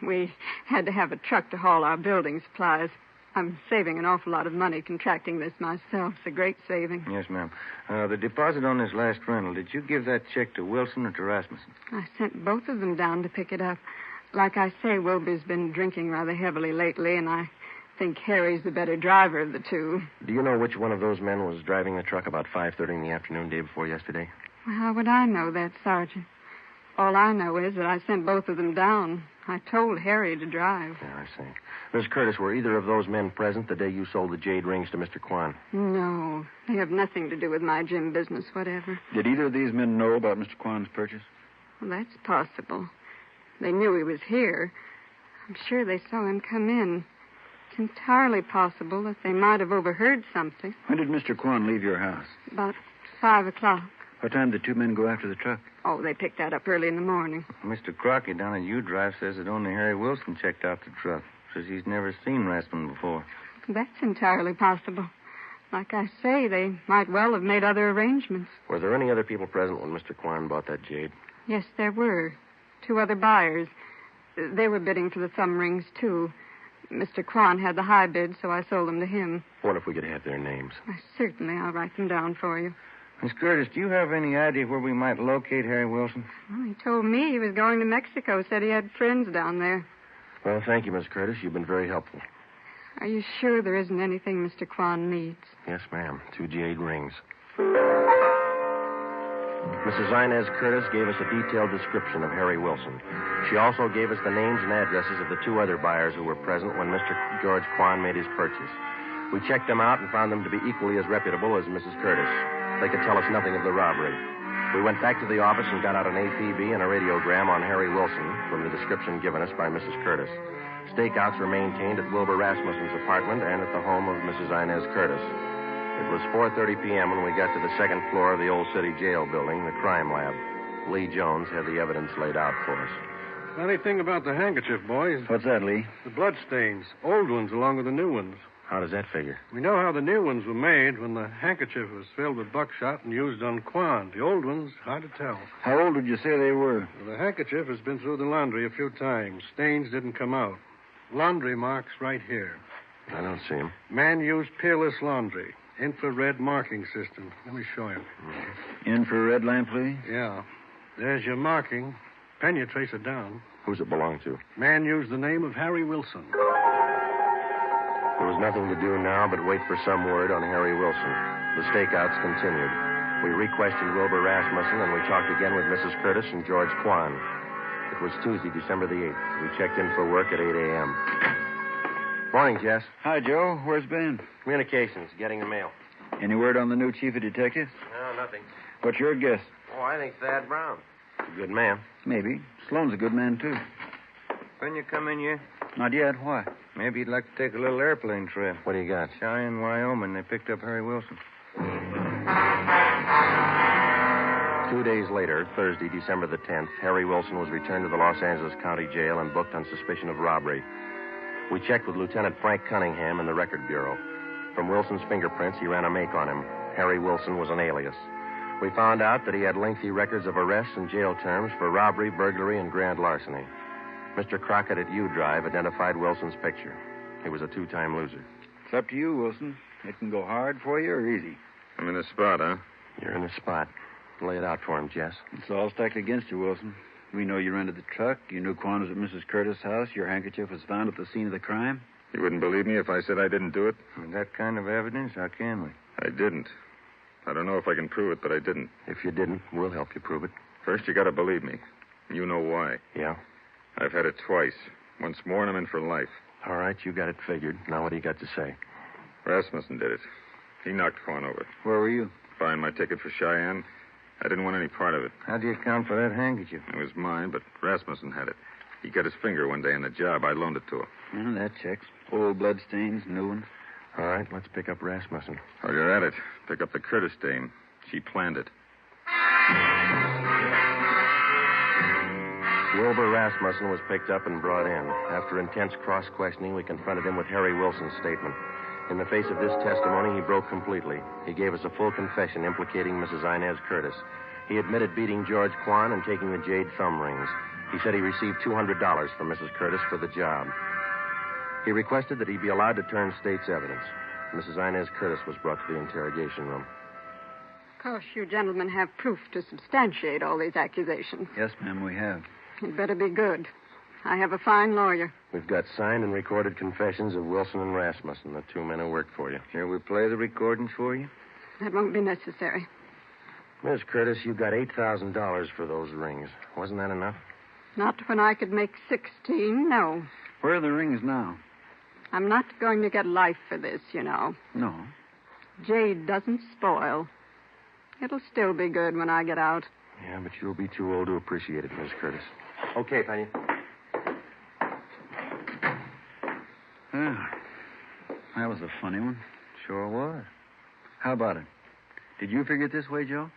U: We had to have a truck to haul our building supplies. I'm saving an awful lot of money contracting this myself. It's a great saving.
E: Yes, ma'am. The deposit on this last rental, did you give that check to Wilson or to Rasmussen?
U: I sent both of them down to pick it up. Like I say, Wilbur's been drinking rather heavily lately, and I think Harry's the better driver of the two.
C: Do you know which one of those men was driving the truck about 5:30 in the afternoon day before yesterday?
U: Well, how would I know that, Sergeant? All I know is that I sent both of them down. I told Harry to drive.
C: Yeah, I see. Miss Curtis, were either of those men present the day you sold the Jade rings to Mr. Kwan?
U: No, they have nothing to do with my gym business whatever.
O: Did either of these men know about Mr. Kwan's purchase?
U: Well, that's possible. They knew he was here. I'm sure they saw him come in. It's entirely possible that they might have overheard something.
O: When did Mr. Kwan leave your house?
U: About 5 o'clock.
O: What time did 2 men go after the truck?
U: Oh, they picked that up early in the morning.
E: Mr. Crockett down at U-Drive says that only Harry Wilson checked out the truck. Says he's never seen Rasmussen before.
U: That's entirely possible. Like I say, they might well have made other arrangements.
C: Were there any other people present when Mr. Kwan bought that Jade?
U: Yes, there were. 2 other buyers. They were bidding for the thumb rings, too. Mr. Kwan had the high bid, so I sold them to him.
C: What if we could have their names?
U: Certainly, I'll write them down for you.
E: Miss Curtis, do you have any idea where we might locate Harry Wilson?
U: Well, he told me he was going to Mexico, said he had friends down there.
C: Well, thank you, Miss Curtis. You've been very helpful.
U: Are you sure there isn't anything Mr. Kwan needs?
C: Yes, ma'am. 2 Jade rings. Mrs. Inez Curtis gave us a detailed description of Harry Wilson. She also gave us the names and addresses of the 2 other buyers who were present when Mr. George Kwan made his purchase. We checked them out and found them to be equally as reputable as Mrs. Curtis. They could tell us nothing of the robbery. We went back to the office and got out an APB and a radiogram on Harry Wilson from the description given us by Mrs. Curtis. Stakeouts were maintained at Wilbur Rasmussen's apartment and at the home of Mrs. Inez Curtis. It was 4:30 p.m. when we got to the 2nd floor of the Old City Jail building, the crime lab. Lee Jones had the evidence laid out for us.
A: Funny thing about the handkerchief, boys.
O: What's that, Lee?
A: The blood stains. Old ones along with the new ones.
C: How does that figure?
A: We know how the new ones were made when the handkerchief was filled with buckshot and used on Kwan. The old ones, hard to tell.
O: How old would you say they were?
A: Well, the handkerchief has been through the laundry a few times. Stains didn't come out. Laundry marks right here.
C: I don't see them.
A: Man used peerless laundry. Infrared marking system. Let me show you.
O: Infrared lamp, Lee?
A: Yeah. There's your marking. Pen you trace it down.
C: Who's it belong to?
A: Man used the name of Harry Wilson.
C: There was nothing to do now but wait for some word on Harry Wilson. The stakeouts continued. We re-questioned Wilbur Rasmussen, and we talked again with Mrs. Curtis and George Kwan. It was Tuesday, December the 8th. We checked in for work at 8 a.m. Morning, Jess.
O: Hi, Joe. Where's Ben?
C: Communications, getting the mail.
O: Any word on the new chief of detectives?
C: No, nothing.
O: What's your guess?
C: Oh, I think Thad Brown. A good man.
O: Maybe. Sloan's a good man, too.
E: When you come in here?
O: Not yet. Why?
E: Maybe you'd like to take a little airplane trip.
C: What do you got?
E: Cheyenne, Wyoming. They picked up Harry Wilson.
C: 2 days later, Thursday, December the 10th, Harry Wilson was returned to the Los Angeles County Jail and booked on suspicion of robbery. We checked with Lieutenant Frank Cunningham in the Record Bureau. From Wilson's fingerprints, he ran a make on him. Harry Wilson was an alias. We found out that he had lengthy records of arrests and jail terms for robbery, burglary, and grand larceny. Mr. Crockett at U Drive identified Wilson's picture. He was a two-time loser.
O: It's up to you, Wilson. It can go hard for you or easy.
K: I'm in the spot, huh?
C: You're in the spot. Lay it out for him, Jess.
O: It's all stacked against you, Wilson. We know you rented the truck. You knew Quan was at Mrs. Curtis' house. Your handkerchief was found at the scene of the crime.
K: You wouldn't believe me if I said I didn't do it?
E: With that kind of evidence, how can we?
K: I didn't. I don't know if I can prove it, but I didn't.
C: If you didn't, we'll help you prove it.
K: First, you got to believe me. You know why.
C: Yeah?
K: I've had it twice. Once more, and I'm in for life.
C: All right, you got it figured. Now what do you got to say?
K: Rasmussen did it. He knocked Quan over.
O: Where were you?
K: Buying my ticket for Cheyenne. I didn't want any part of it.
E: How do you account for that handkerchief?
K: It was mine, but Rasmussen had it. He got his finger one day in the job. I loaned it to him.
O: Well, that checks. Old blood stains, new ones.
C: All right, let's pick up Rasmussen.
K: While you're at it, pick up the Curtis dame. She planned it.
C: Wilbur Rasmussen was picked up and brought in. After intense cross-questioning, we confronted him with Harry Wilson's statement. In the face of this testimony, he broke completely. He gave us a full confession implicating Mrs. Inez Curtis. He admitted beating George Quan and taking the Jade thumb rings. He said he received $200 from Mrs. Curtis for the job. He requested that he be allowed to turn state's evidence. Mrs. Inez Curtis was brought to the interrogation room.
U: Of course, you gentlemen have proof to substantiate all these accusations.
O: Yes, ma'am, we have.
U: It better be good. I have a fine lawyer.
C: We've got signed and recorded confessions of Wilson and Rasmussen, the two men who worked for you.
E: Shall we play the recordings for you?
U: That won't be necessary.
C: Miss Curtis, you got $8,000 for those rings. Wasn't that enough?
U: Not when I could make 16, no.
O: Where are the rings now?
U: I'm not going to get life for this, you know.
O: No.
U: Jade doesn't spoil. It'll still be good when I get out.
C: Yeah, but you'll be too old to appreciate it, Miss Curtis. Okay, Penny.
O: That was a funny one.
E: Sure was.
O: How about it? Did you figure it this way, Joe?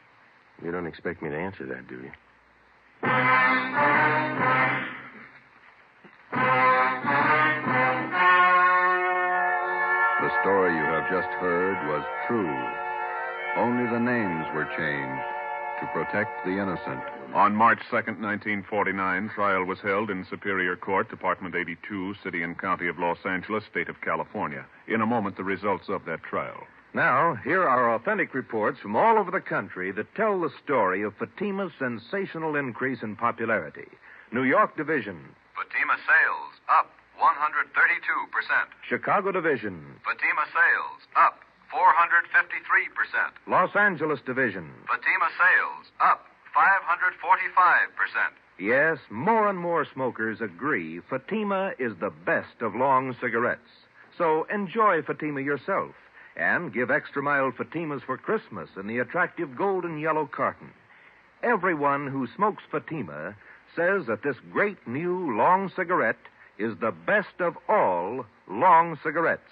C: You don't expect me to answer that, do you?
P: The story you have just heard was true. Only the names were changed to protect the innocent.
B: On March 2nd, 1949, trial was held in Superior Court, Department 82, City and County of Los Angeles, State of California. In a moment, the results of that trial.
G: Now, here are authentic reports from all over the country that tell the story of Fatima's sensational increase in popularity. New York Division.
F: Fatima sales up 132%.
G: Chicago Division.
F: Fatima sales up 453%.
G: Los Angeles Division.
F: Fatima sales up 545%.
G: Yes, more and more smokers agree Fatima is the best of long cigarettes. So enjoy Fatima yourself and give extra mild Fatimas for Christmas in the attractive golden yellow carton. Everyone who smokes Fatima says that this great new long cigarette is the best of all long cigarettes.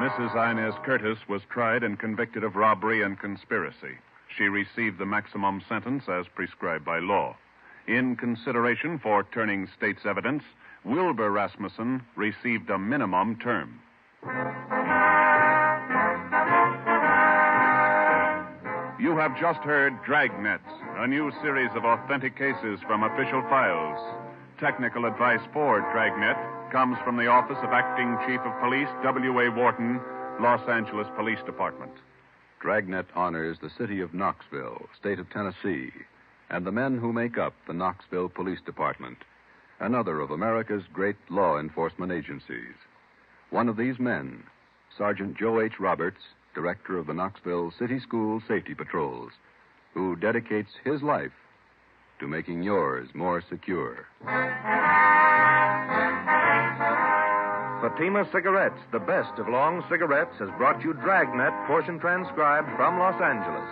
B: Mrs. Inez Curtis was tried and convicted of robbery and conspiracy. She received the maximum sentence as prescribed by law. In consideration for turning state's evidence, Wilbur Rasmussen received a minimum term. You have just heard Dragnet, a new series of authentic cases from official files. Technical advice for Dragnet comes from the Office of Acting Chief of Police, W.A. Wharton, Los Angeles Police Department.
P: Dragnet honors the city of Knoxville, state of Tennessee, and the men who make up the Knoxville Police Department, another of America's great law enforcement agencies. One of these men, Sergeant Joe H. Roberts, director of the Knoxville City School Safety Patrols, who dedicates his life to making yours more secure.
G: Fatima Cigarettes, the best of long cigarettes, has brought you Dragnet, portion transcribed from Los Angeles.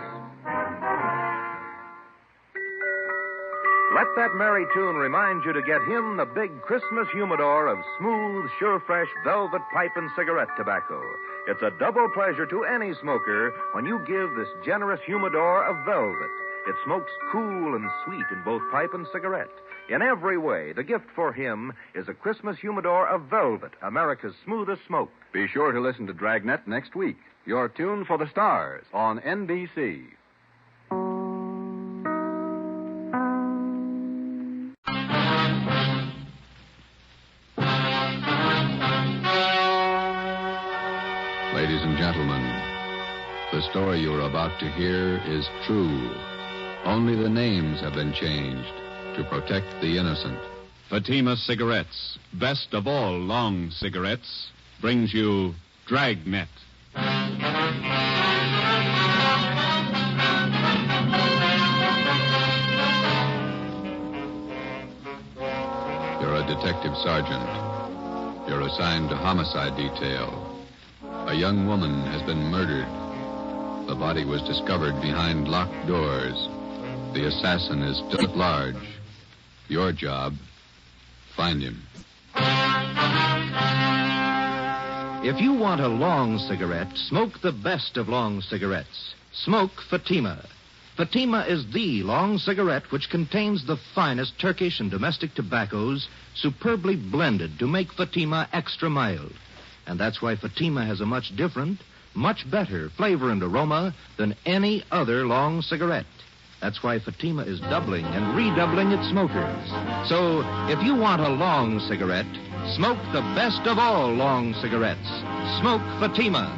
G: Let that merry tune remind you to get him the big Christmas humidor of smooth, sure-fresh velvet pipe and cigarette tobacco. It's a double pleasure to any smoker when you give this generous humidor of velvet. It smokes cool and sweet in both pipe and cigarette. In every way, the gift for him is a Christmas humidor of velvet, America's smoothest smoke.
K: Be sure to listen to Dragnet next week. Your tune for the stars on NBC.
P: Ladies and gentlemen, the story you're about to hear is true. Only the names have been changed to protect the innocent.
B: Fatima Cigarettes, best of all long cigarettes, brings you Dragnet.
P: You're a detective sergeant. You're assigned to homicide detail. A young woman has been murdered. The body was discovered behind locked doors. The assassin is still at large. Your job, find him.
S: If you want a long cigarette, smoke the best of long cigarettes. Smoke Fatima. Fatima is the long cigarette which contains the finest Turkish and domestic tobaccos superbly blended to make Fatima extra mild. And that's why Fatima has a much different, much better flavor and aroma than any other long cigarette. That's why Fatima is doubling and redoubling its smokers. So, if you want a long cigarette, smoke the best of all long cigarettes. Smoke Fatima.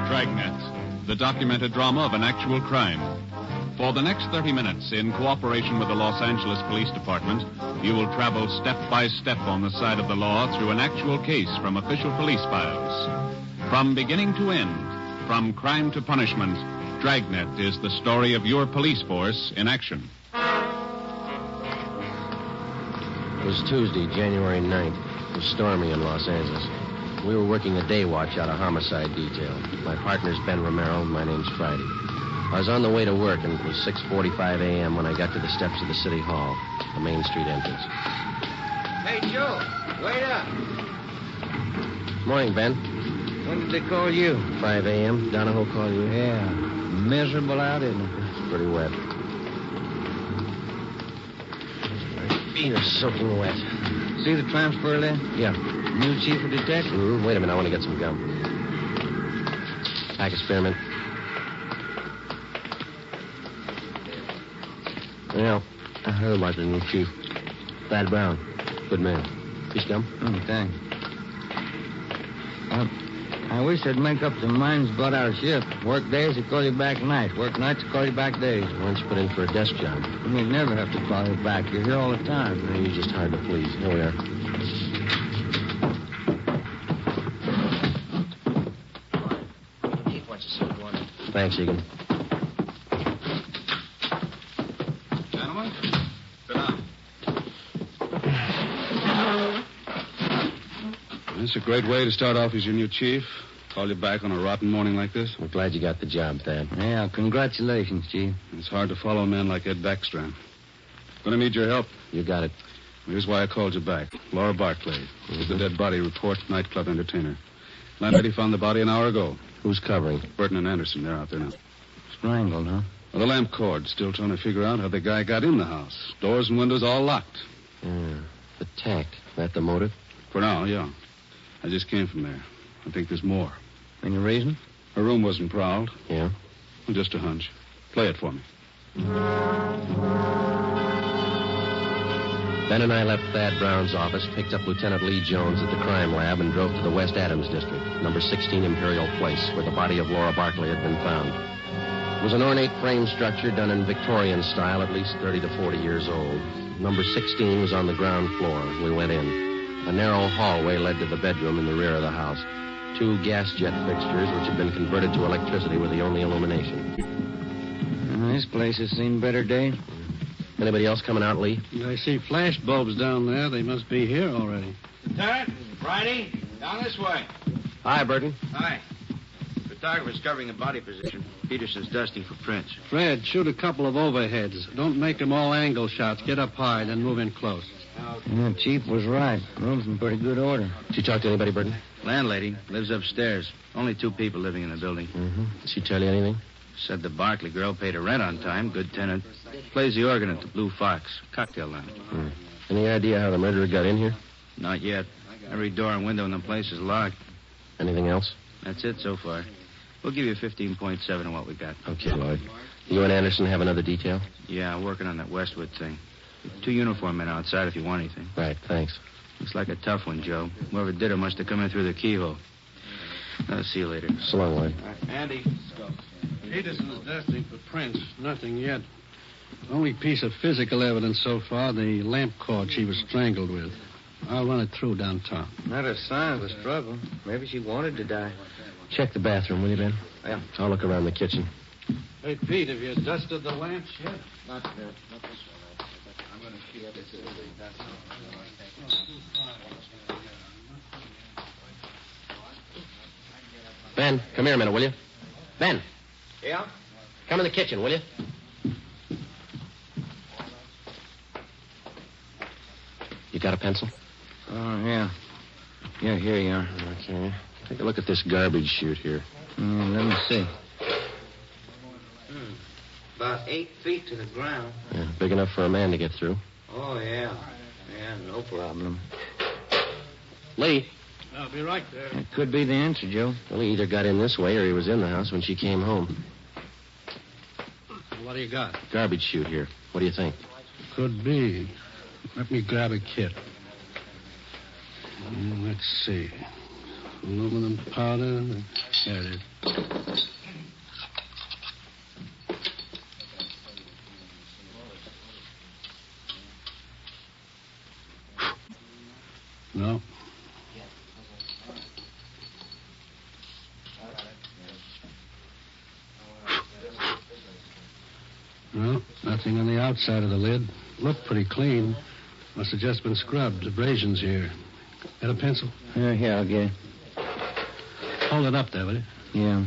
B: Dragnet, the documented drama of an actual crime. For the next 30 minutes, in cooperation with the Los Angeles Police Department, you will travel step by step on the side of the law through an actual case from official police files. From beginning to end, from crime to punishment, Dragnet is the story of your police force in action.
C: It was Tuesday, January 9th. It was stormy in Los Angeles. We were working a day watch out of homicide detail. My partner's Ben Romero, and my name's Friday. I was on the way to work, and it was 6:45 a.m. when I got to the steps of the City Hall, the Main Street entrance.
D: Hey, Joe, wait up.
C: Morning, Ben.
D: When did they call you?
C: 5 a.m. Donahoe called you?
D: Yeah. Miserable out, isn't it?
C: It's pretty wet. My feet are soaking wet.
D: See the transfer there?
C: Yeah.
D: New chief of detectives?
C: Wait a minute, I want to get some gum. Pack of spearmint. Well, I heard about the new chief. Thad Brown. Good man. Piece of gum?
D: Thanks. I wish they'd make up their minds about our shift. Work days, they call you back nights. Work nights, they call you back days.
C: Why don't you put in for a desk job?
D: We never have to call you back. You're here all the time.
C: No, you're just hard to please. Here we are.
D: Chief wants to see you one.
C: Thanks, Egan.
K: Gentlemen, sit down. It's a great way to start off as your new chief. Call you back on a rotten morning like this.
C: I'm glad you got the job, Thad.
D: Yeah, congratulations, Chief.
K: It's hard to follow a man like Ed Backstrand. Going to need your help.
C: You got it.
K: Here's why I called you back. Laura Barclay. With the dead body report, nightclub entertainer. Landlady found the body an hour ago.
C: Who's covering?
K: Burton and Anderson, they're out there now.
D: Strangled, huh?
K: Well, the lamp cord. Still trying to figure out how the guy got in the house. Doors and windows all locked.
C: The tack. That the motive?
K: For now, yeah. I just came from there. I think there's more.
D: Any reason?
K: Her room wasn't prowled.
C: Yeah?
K: Well, just a hunch. Play it for me.
C: Ben and I left Thad Brown's office, picked up Lieutenant Lee Jones at the crime lab, and drove to the West Adams district, number 16 Imperial Place, where the body of Laura Barclay had been found. It was an ornate frame structure done in Victorian style, at least 30 to 40 years old. Number 16 was on the ground floor. We went in. A narrow hallway led to the bedroom in the rear of the house. 2 gas jet fixtures, which had been converted to electricity, were the only illumination.
D: This place has seen better days.
C: Anybody else coming out, Lee?
T: I see flash bulbs down there. They must be here already.
J: Lieutenant, Friday, down this way.
C: Hi, Burton.
J: Hi. Photographer's covering the body position. Peterson's dusting for prints.
T: Fred, shoot a couple of overheads. Don't make them all angle shots. Get up high, then move in close.
E: Yeah, Chief was right. Room's in pretty good order.
C: Did you talk to anybody, Burton?
J: Landlady lives upstairs. Only 2 people living in the building.
C: Mm-hmm. Did she tell you anything?
J: Said the Barkley girl paid her rent on time. Good tenant. Plays the organ at the Blue Fox. Cocktail lounge.
C: Any idea how the murderer got in here?
J: Not yet. Every door and window in the place is locked.
C: Anything else?
J: That's it so far. We'll give you 15.7 on what we got.
C: Okay, Lloyd. You and Anderson have another detail?
J: Yeah, working on that Westwood thing. 2 uniform men outside if you want anything.
C: Right, thanks.
J: Looks like a tough one, Joe. Whoever did it must have come in through the keyhole. I'll see you later.
C: So long, Lloyd.
T: Andy. Peterson's dusting for prints. Nothing yet. Only piece of physical evidence so far, the lamp cord she was strangled with. I'll run it through downtown.
E: Not a sign of a struggle. Maybe she wanted to die.
C: Check the bathroom, will you, Ben?
E: Yeah.
C: I'll look around the kitchen.
T: Hey, Pete, have you dusted the lamps yet?
O: Not this one. I'm going to keep this.
C: Ben, come here a minute, will you? Ben.
E: Yeah?
C: Come in the kitchen, will you? You got a pencil?
E: Oh, yeah. Yeah, here you are.
C: Okay. Take a look at this garbage chute here.
E: Let me see.
D: About 8 feet to the ground.
C: Yeah, big enough for a man to get through.
D: Oh, yeah. Yeah, no problem.
C: Lee.
T: I'll be right there.
E: That could be the answer, Joe.
C: Well, he either got in this way or he was in the house when she came home.
T: What do you got?
C: Garbage chute here. What do you think?
T: Could be. Let me grab a kit. Let's see. Aluminum powder. There it is. No. No, nothing on the outside of the lid. Looked pretty clean. Must have just been scrubbed. Abrasions here. Got a pencil?
E: Yeah, I'll get it.
T: Hold it up there, will you?
E: Yeah,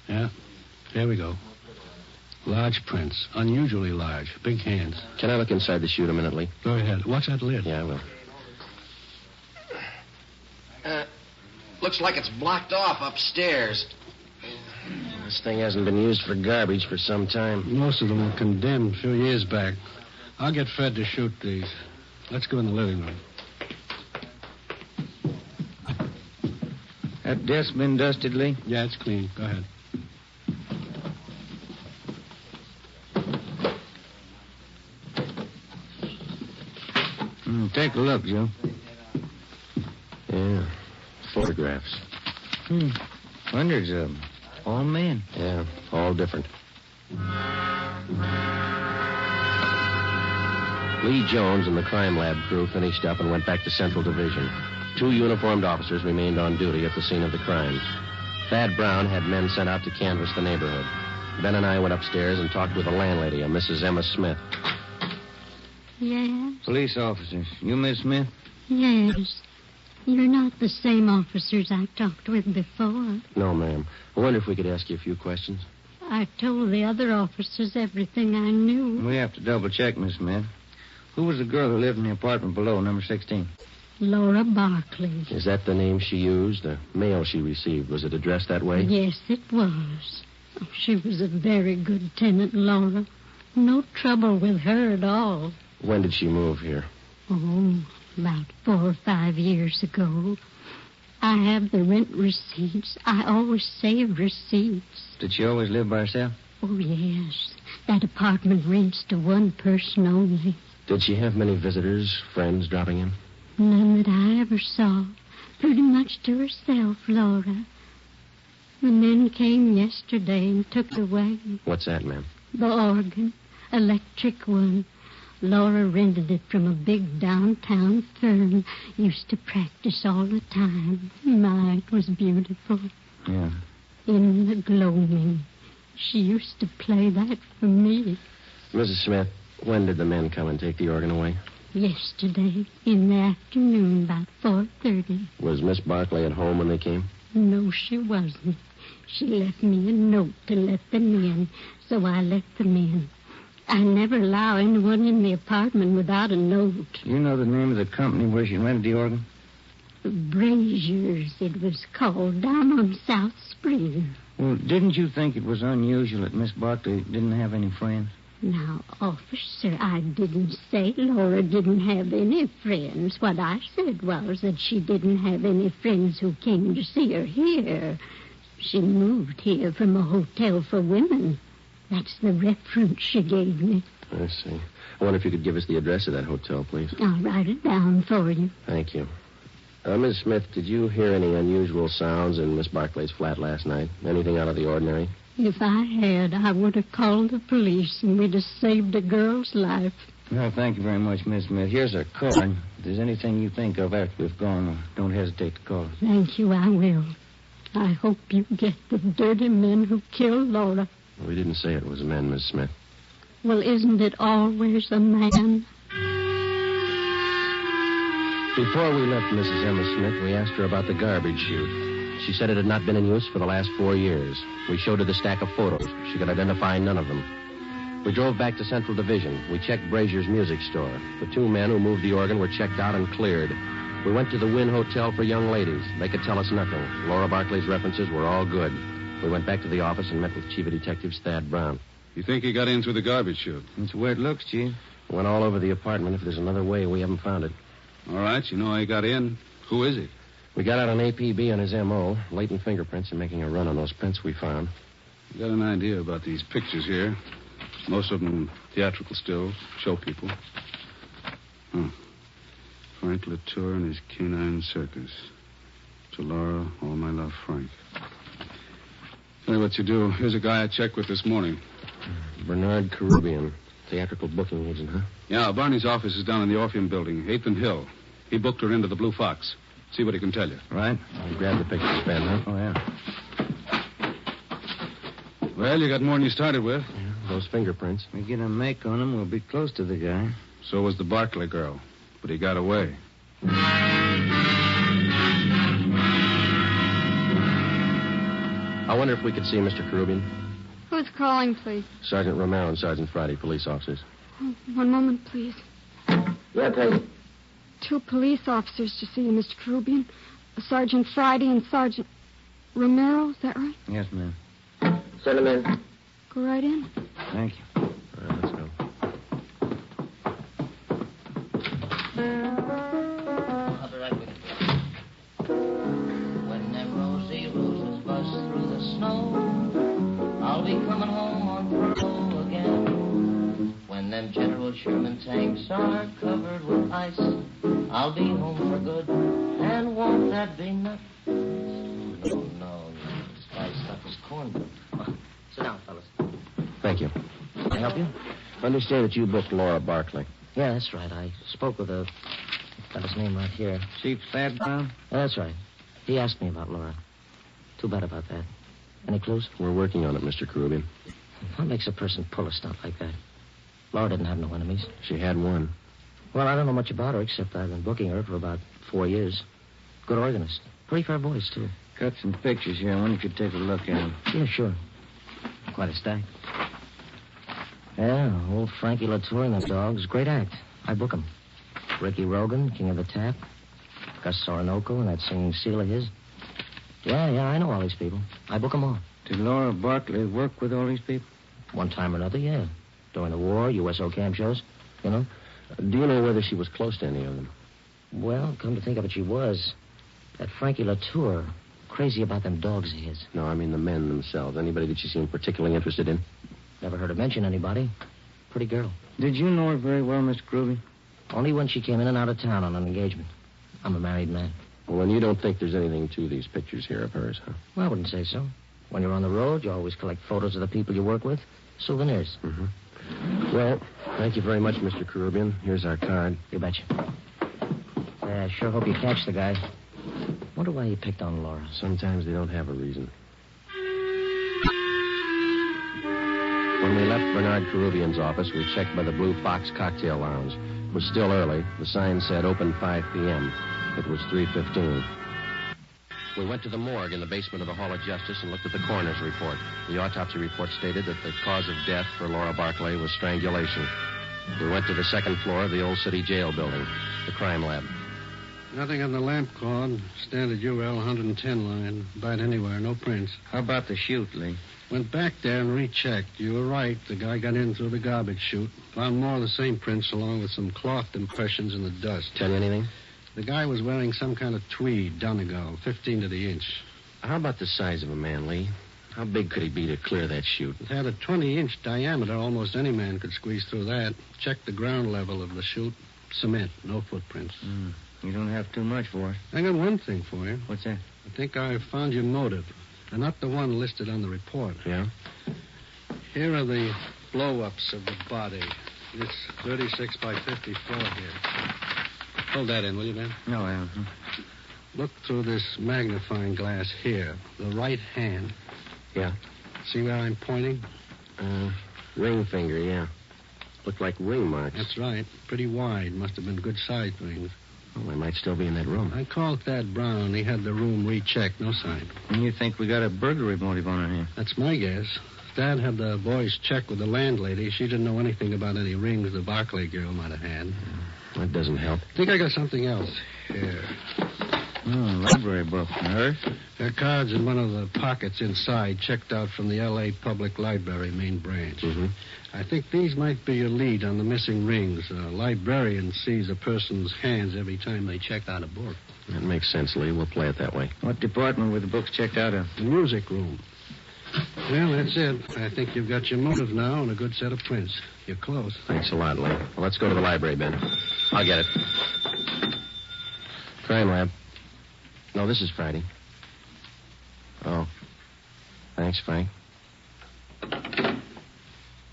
T: Yeah, there we go. Large prints. Unusually large. Big hands.
C: Can I look inside the chute a minute, Lee?
T: Go ahead. Watch that lid.
C: Yeah, I will. Looks like it's blocked off upstairs. This thing hasn't been used for garbage for some time.
T: Most of them were condemned a few years back. I'll get Fred to shoot these. Let's go in the living room.
E: That desk been dusted, Lee?
T: Yeah, it's clean. Go ahead.
E: Take a look, Joe.
C: Yeah. Photographs.
E: Hundreds of them. All men.
C: Yeah, all different. Lee Jones and the crime lab crew finished up and went back to Central Division. 2 uniformed officers remained on duty at the scene of the crime. Thad Brown had men sent out to canvass the neighborhood. Ben and I went upstairs and talked with the landlady, a Mrs. Emma Smith.
L: Yes?
E: Police officers. You Miss Smith?
L: Yes. You're not the same officers I talked with before.
C: No, ma'am. I wonder if we could ask you a few questions.
L: I told the other officers everything I knew.
E: We have to double check, Miss Smith. Who was the girl who lived in the apartment below, number 16?
L: Laura Barkley.
C: Is that the name she used? The mail she received, was it addressed that way?
L: Yes, it was. She was a very good tenant, Laura. No trouble with her at all.
C: When did she move here?
L: Oh, about 4 or 5 years ago. I have the rent receipts. I always save receipts.
E: Did she always live by herself?
L: Oh, yes. That apartment rents to one person only.
C: Did she have many visitors, friends dropping in?
L: None that I ever saw. Pretty much to herself, Laura. The men came yesterday and took it away.
C: What's that, ma'am?
L: The organ. Electric one. Laura rented it from a big downtown firm. Used to practice all the time. My, it was beautiful.
E: Yeah.
L: In the gloaming. She used to play that for me.
C: Mrs. Smith, when did the men come and take the organ away?
L: Yesterday, in the afternoon, about 4:30.
C: Was Miss Barclay at home when they came?
L: No, she wasn't. She left me a note to let them in, so I let them in. I never allow anyone in the apartment without a note.
E: You know the name of the company where she rented the organ?
L: Brazier's, it was called, down on South Spring.
E: Well, didn't you think it was unusual that Miss Barclay didn't have any friends?
L: Now, officer, I didn't say Laura didn't have any friends. What I said was that she didn't have any friends who came to see her here. She moved here from a hotel for women. That's the reference she gave me.
C: I see. I wonder if you could give us the address of that hotel, please.
L: I'll write it down for you.
C: Thank you. Miss Smith, did you hear any unusual sounds in Miss Barclay's flat last night? Anything out of the ordinary?
L: If I had, I would have called the police, and we'd have saved a girl's life.
E: Well, thank you very much, Miss Smith. Here's a card. If there's anything you think of after we've gone, don't hesitate to call us.
L: Thank you, I will. I hope you get the dirty men who killed Laura.
C: We didn't say it was a man, Miss Smith.
L: Well, isn't it always a man?
C: Before we left Mrs. Emma Smith, we asked her about the garbage chute. She said it had not been in use for the last 4 years. We showed her the stack of photos. She could identify none of them. We drove back to Central Division. We checked Brazier's music store. The 2 men who moved the organ were checked out and cleared. We went to the Wynn Hotel for young ladies. They could tell us nothing. Laura Barclay's references were all good. We went back to the office and met with Chief of Detectives Thad Brown.
K: You think he got in through the garbage chute?
E: That's the way it looks, Chief.
C: Went all over the apartment. If there's another way, we haven't found it.
K: All right, you know how he got in. Who is he?
C: We got out an APB on his M.O., latent fingerprints, and making a run on those prints we found.
K: You got an idea about these pictures here. Most of them theatrical stills, show people. Frank Latour and his canine circus. To Laura, all my love, Frank. Tell you what you do. Here's a guy I checked with this morning.
C: Bernard Caribbean, theatrical booking agent, huh?
K: Yeah, Barney's office is down in the Orpheum building, 8th and Hill. He booked her into the Blue Fox. See what he can tell you.
E: Right.
C: You grabbed the pictures, Ben, huh?
E: Oh, yeah.
K: Well, you got more than you started with.
C: Yeah, those fingerprints.
E: We get a make on him, we'll be close to the guy.
K: So was the Barclay girl. But he got away.
C: I wonder if we could see Mr. Caribbean.
U: Who's calling, please?
C: Sergeant Romero and Sergeant Friday, police officers.
U: Oh, one moment, please.
C: Yeah, please.
U: 2 police officers to see you, Mr. Caribbean. Sergeant Friday and Sergeant Romero, is that right?
E: Yes, ma'am.
C: Send them in.
U: Go right in.
E: Thank you.
C: All right, let's go.
D: When them rosy roses bust through the snow, I'll be coming home on furlough again. When them General Sherman tanks are covered with ice, I'll be home for good, and won't that be nuts? No, this guy's stuff is cornbread. Sit down, fellas.
C: Thank you.
D: Can I help you?
C: I understand that you booked Laura Barclay.
D: Yeah, that's right. I spoke with a... Got his name right here.
E: Chief Thad Brown?
D: Yeah, that's right. He asked me about Laura. Too bad about that. Any clues?
C: We're working on it, Mr. Caribbean.
D: What makes a person pull a stunt like that? Laura didn't have no enemies.
C: She had one.
D: Well, I don't know much about her, except I've been booking her for about 4 years. Good organist. Pretty fair voice, too.
E: Got some pictures here. I wonder if you'd take a look at them.
D: Yeah, sure. Quite a stack. Yeah, old Frankie Latour and them dogs. Great act. I book 'em. Ricky Rogan, King of the Tap. Gus Orinoco and that singing seal of his. Yeah, I know all these people. I book 'em all.
E: Did Laura Barclay work with all these people?
D: One time or another, yeah. During the war, USO camp shows, you know.
C: Do you know whether she was close to any of them?
D: Well, come to think of it, she was. That Frankie Latour, crazy about them dogs of his.
C: No, I mean the men themselves. Anybody that she seemed particularly interested in?
D: Never heard her mention anybody. Pretty girl.
E: Did you know her very well, Mr. Groovy?
D: Only when she came in and out of town on an engagement. I'm a married man.
C: Well, then you don't think there's anything to these pictures here of hers, huh?
D: Well, I wouldn't say so. When you're on the road, you always collect photos of the people you work with. Souvenirs.
C: Mm-hmm. Well, thank you very much, Mr. Caribbean. Here's our card.
D: You betcha. I sure hope you catch the guy. Wonder why he picked on Laura.
C: Sometimes they don't have a reason. When When we left Bernard Carubian's office, we checked by the Blue Fox Cocktail Lounge. It was still early. The sign said open 5 p.m. It was 3:15. We went to the morgue in the basement of the Hall of Justice and looked at the coroner's report. The autopsy report stated that the cause of death for Laura Barclay was strangulation. We went to the second floor of the old city jail building, the crime lab.
T: Nothing on the lamp cord. Standard UL 110 line. Bite anywhere. No prints.
E: How about the chute, Lee?
T: Went back there and rechecked. You were right. The guy got in through the garbage chute. Found more of the same prints along with some cloth impressions in the dust.
C: Tell you anything?
T: The guy was wearing some kind of tweed, Donegal, 15 to the inch.
C: How about the size of a man, Lee? How big could he be to clear that chute?
T: It had a 20-inch diameter. Almost any man could squeeze through that. Checked the ground level of the chute. Cement. No footprints.
E: You don't have too much for it.
T: I got one thing for you.
E: What's that?
T: I think I found your motive. And not the one listed on the report.
C: Yeah?
T: Here are the blow-ups of the body. This 36 by 54 here. Hold that in, will you, Ben?
E: No, I don't.
T: Look through this magnifying glass here. The right hand.
C: Yeah?
T: See where I'm pointing?
C: Ring finger, yeah. Looked like ring marks.
T: That's right. Pretty wide. Must have been good-sized rings.
C: Well, they might still be in that room.
T: I called Thad Brown. He had the room rechecked. No sign.
E: And you think we got a burglary motive on our hands?
T: That's my guess. Thad had the boys check with the landlady. She didn't know anything about any rings the Barclay girl might have had.
C: That doesn't help.
T: I think I got something else here.
E: Library book. Hers?
T: There are cards in one of the pockets inside, checked out from the L.A. Public Library main branch.
C: Mm-hmm.
T: I think these might be your lead on the missing rings. A librarian sees a person's hands every time they check out a book.
C: That makes sense, Lee. We'll play it that way.
E: What department were the books checked out of?
T: The music room. Well, that's it. I think you've got your motive now and a good set of prints. You're close.
C: Thanks a lot, Lee. Well, let's go to the library, Ben. I'll get it. Crime lab. No, this is Friday. Oh. Thanks, Frank.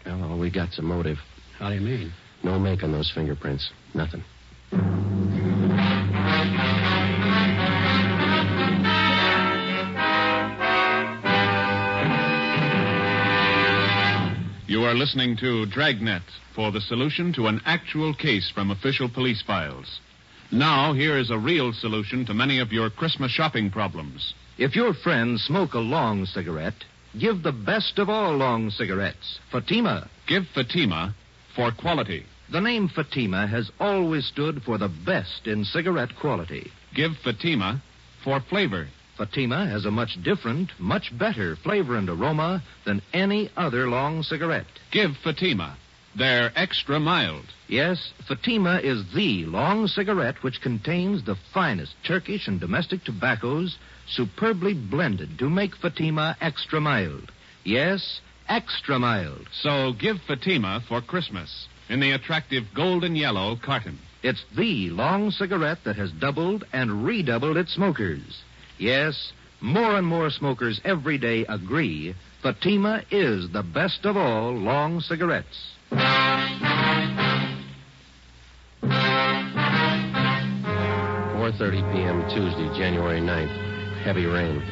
C: Well, all we got's a motive.
T: How do you mean?
C: No make on those fingerprints. Nothing.
B: You are listening to Dragnet for the solution to an actual case from official police files. Now, here is a real solution to many of your Christmas shopping problems.
S: If your friends smoke a long cigarette, give the best of all long cigarettes, Fatima.
B: Give Fatima for quality.
S: The name Fatima has always stood for the best in cigarette quality.
B: Give Fatima for flavor.
S: Fatima has a much different, much better flavor and aroma than any other long cigarette.
B: Give Fatima. They're extra mild.
S: Yes, Fatima is the long cigarette which contains the finest Turkish and domestic tobaccos superbly blended to make Fatima extra mild. Yes, extra mild.
B: So give Fatima for Christmas in the attractive golden yellow carton.
S: It's the long cigarette that has doubled and redoubled its smokers. Yes, more and more smokers every day agree Fatima is the best of all long cigarettes.
C: 4:30 p.m. Tuesday, January 9th. Heavy rain.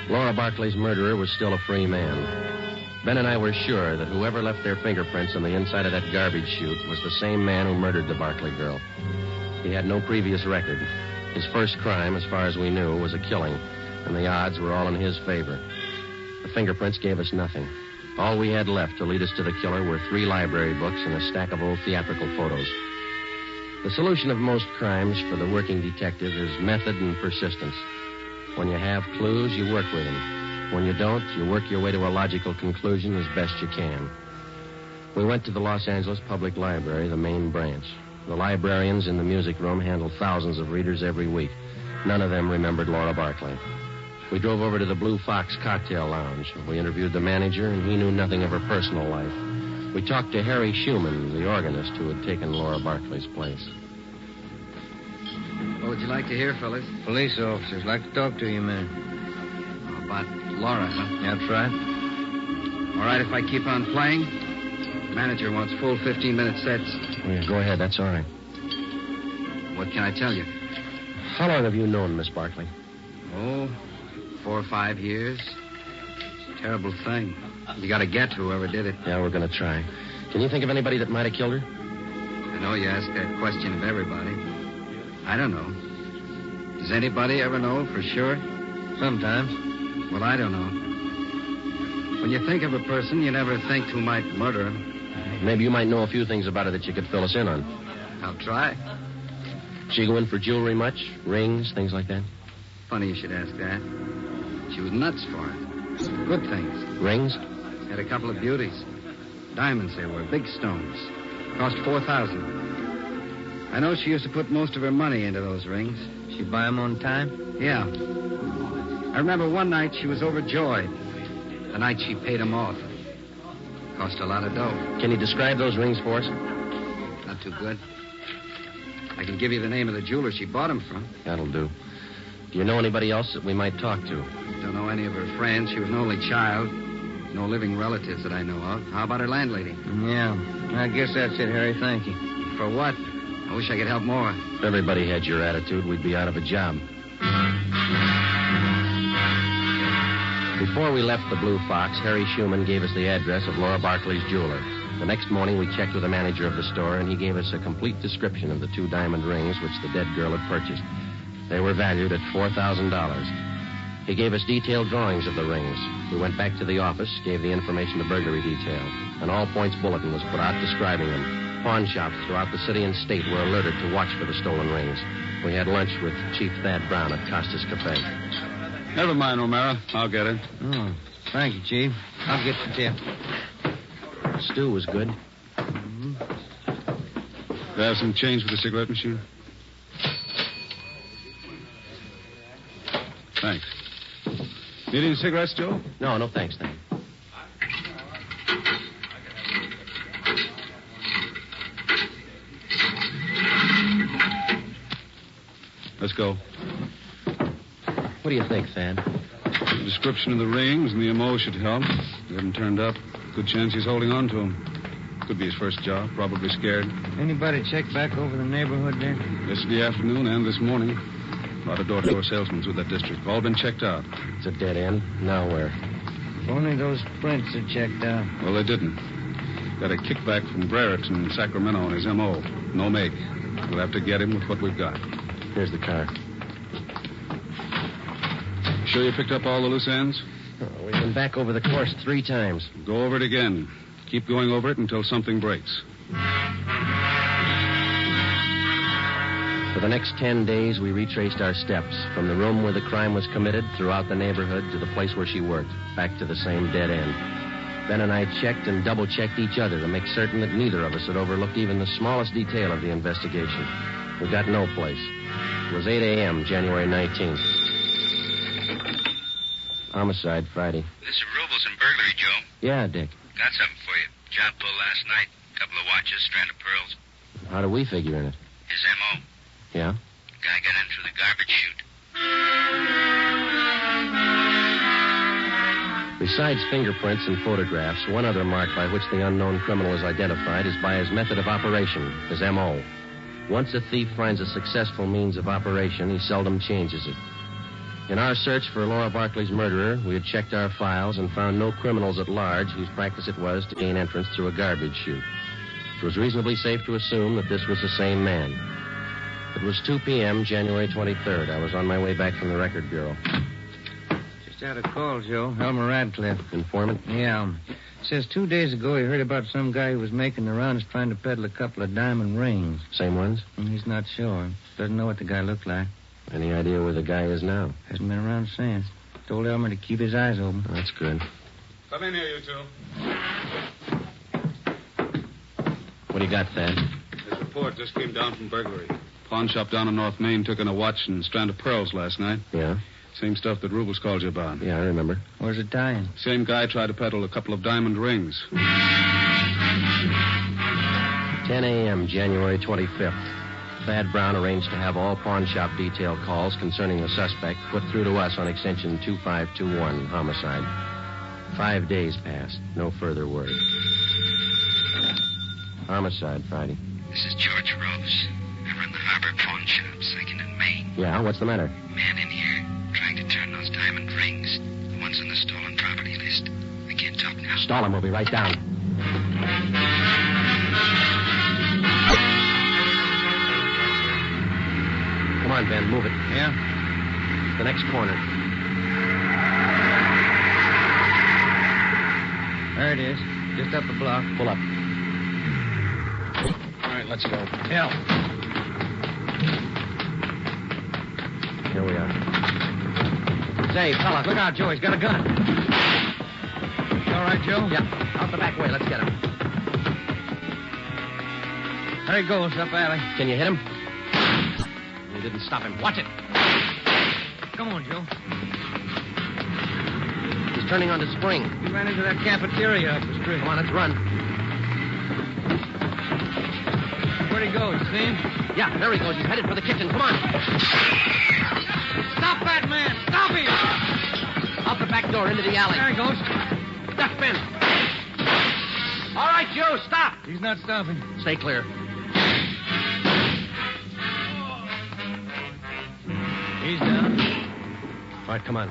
C: Laura Barclay's murderer was still a free man. Ben and I were sure that whoever left their fingerprints on the inside of that garbage chute was the same man who murdered the Barclay girl. He had no previous record. His first crime, as far as we knew, was a killing, and the odds were all in his favor. The fingerprints gave us nothing. All we had left to lead us to the killer were 3 library books and a stack of old theatrical photos. The solution of most crimes for the working detective is method and persistence. When you have clues, you work with them. When you don't, you work your way to a logical conclusion as best you can. We went to the Los Angeles Public Library, the main branch. The librarians in the music room handle thousands of readers every week. None of them remembered Laura Barclay. We drove over to the Blue Fox Cocktail Lounge. We interviewed the manager, and he knew nothing of her personal life. We talked to Harry Schumann, the organist who had taken Laura Barclay's place.
N: What would you like to hear, fellas?
E: Police officers like to talk to you, man.
N: About Laura, huh?
E: That's right.
N: All right, if I keep on playing. The manager wants full 15-minute sets.
C: Oh, yeah, go ahead. That's all right.
N: What can I tell you?
C: How long have you known Miss Barclay?
N: Oh, 4 or 5 years. It's a terrible thing. You got to get whoever did it.
C: Yeah, we're going to try. Can you think of anybody that might have killed her?
N: I know you ask that question of everybody. I don't know. Does anybody ever know for sure?
E: Sometimes.
N: Well, I don't know. When you think of a person, you never think who might murder him.
C: Maybe you might know a few things about her that you could fill us in on.
N: I'll try.
C: She go in for jewelry much? Rings, things like that?
N: Funny you should ask that. She was nuts for it. Good things.
C: Rings?
N: Had a couple of beauties. Diamonds they were, big stones. Cost $4,000. I know she used to put most of her money into those rings.
E: She buy them on time?
N: Yeah. I remember one night she was overjoyed. The night she paid them off. Cost a lot of dough.
C: Can you describe those rings for us?
N: Not too good. I can give you the name of the jeweler she bought them from.
C: That'll do. Do you know anybody else that we might talk to?
N: Don't know any of her friends. She was an only child. No living relatives that I know of. How about her landlady?
E: Yeah. I guess that's it, Harry. Thank you.
N: For what? I wish I could help more.
C: If everybody had your attitude, we'd be out of a job. Before we left the Blue Fox, Harry Schumann gave us the address of Laura Barkley's jeweler. The next morning, we checked with the manager of the store, and he gave us a complete description of the 2 diamond rings which the dead girl had purchased. They were valued at $4,000. He gave us detailed drawings of the rings. We went back to the office, gave the information to burglary detail. An all-points bulletin was put out describing them. Pawn shops throughout the city and state were alerted to watch for the stolen rings. We had lunch with Chief Thad Brown at Costa's Cafe.
K: Never mind, O'Mara. I'll get it.
E: Oh, thank you, Chief. I'll get the tip.
C: Stew was good.
K: Do you have some change for the cigarette machine? Thanks. Need any cigarettes, Joe?
C: No, thanks, Thad.
K: Let's go.
C: What do you think, Thad?
K: The description of the rings and the MO should help. They haven't turned up. Good chance he's holding on to them. Could be his first job. Probably scared.
E: Anybody check back over the neighborhood there?
K: Yesterday afternoon and this morning. A lot of door-to-door salesmen through that district. All been checked out.
C: It's a dead end. Now where?
E: If only those prints are checked out.
K: Well, they didn't. Got a kickback from Brereton in Sacramento on his MO. No make. We'll have to get him with what we've got.
C: Here's the car.
K: Sure you picked up all the loose ends?
C: Oh, we've been back over the course 3 times.
K: Go over it again. Keep going over it until something breaks.
C: For the next 10 days, we retraced our steps from the room where the crime was committed throughout the neighborhood to the place where she worked, back to the same dead end. Ben and I checked and double-checked each other to make certain that neither of us had overlooked even the smallest detail of the investigation. We got no place. It was 8 a.m., January 19th. Homicide, Friday.
V: This is Rubles and burglary, Joe.
C: Yeah, Dick.
V: Got something for you. Job pulled last night. Couple of watches, strand of pearls.
C: How do we figure in it?
V: His M.O.
C: Yeah?
V: Guy got in through the garbage chute.
C: Besides fingerprints and photographs, one other mark by which the unknown criminal is identified is by his method of operation, his M.O. Once a thief finds a successful means of operation, he seldom changes it. In our search for Laura Barkley's murderer, we had checked our files and found no criminals at large whose practice it was to gain entrance through a garbage chute. It was reasonably safe to assume that this was the same man. It was 2 p.m., January 23rd. I was on my way back from the Record Bureau.
E: Just had a call, Joe. Elmer Radcliffe.
C: Informant?
E: Yeah. Says 2 days ago he heard about some guy who was making the rounds trying to peddle a couple of diamond rings.
C: Same ones?
E: He's not sure. Doesn't know what the guy looked like.
C: Any idea where the guy is now?
E: Hasn't been around since. Told Elmer to keep his eyes open.
C: That's good.
K: Come in here, you two.
C: What do you got, Thad?
K: This report just came down from burglary. Pawn shop down on North Main took in a watch and strand of pearls last night.
C: Yeah?
K: Same stuff that Rubles called you about.
C: Yeah, I remember.
E: Where's it tying?
K: Same guy tried to peddle a couple of diamond rings.
C: 10 a.m., January 25th. Thad Brown arranged to have all pawn shop detail calls concerning the suspect put through to us on extension 2521, homicide. 5 days passed. No further word. Homicide, Friday.
V: This is George Rose. I run the Harbor Pawn Shop, 2nd and Main.
C: Yeah, what's the matter?
V: Man in here trying to turn those diamond rings. The ones on the stolen property list. I can't talk now.
C: Stall him. We'll be right down. Come on, Ben. Move it.
N: Yeah?
C: The next corner.
N: There it is. Just up the block.
C: Pull up.
N: All right, let's go.
C: Yeah. Here we are. Say, fella, look out, Joe. He's got a gun.
N: You all right, Joe?
C: Yeah. Out the back way. Let's get him.
N: There he goes, up alley.
C: Can you hit him? We didn't stop him. Watch it.
N: Come on, Joe.
C: He's turning on the spring.
N: He ran into that cafeteria up the street.
C: Come on, let's run.
N: Where'd he go? You see him?
C: Yeah, there he goes. He's headed for the kitchen. Come on.
N: Stop that man! Stop him!
C: Out the back door into the alley.
N: There he goes.
C: Duck, Ben. All right, Joe, stop.
N: He's not stopping.
C: Stay clear.
N: He's down.
C: All right, come on.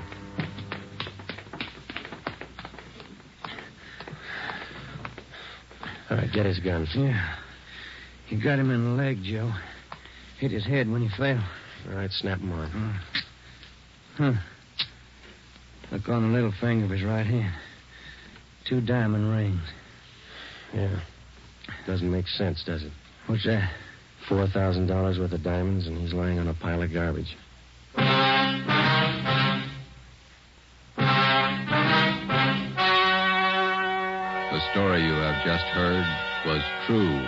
C: All right, get his guns.
N: Yeah. You got him in the leg, Joe. Hit his head when he fell.
C: All right, snap him on.
N: Huh. Look on the little finger of his right hand. 2 diamond rings.
C: Yeah. Doesn't make sense, does it?
N: What's that?
C: $4,000 worth of diamonds, and he's lying on a pile of garbage.
P: The story you have just heard was true.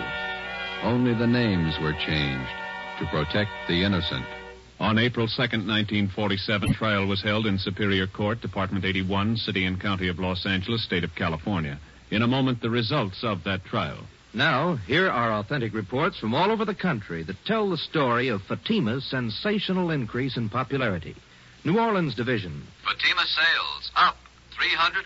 P: Only the names were changed to protect the innocent.
B: On April 2nd, 1947, trial was held in Superior Court, Department 81, City and County of Los Angeles, State of California. In a moment, the results of that trial.
S: Now, here are authentic reports from all over the country that tell the story of Fatima's sensational increase in popularity. New Orleans Division.
F: Fatima sales up 300%.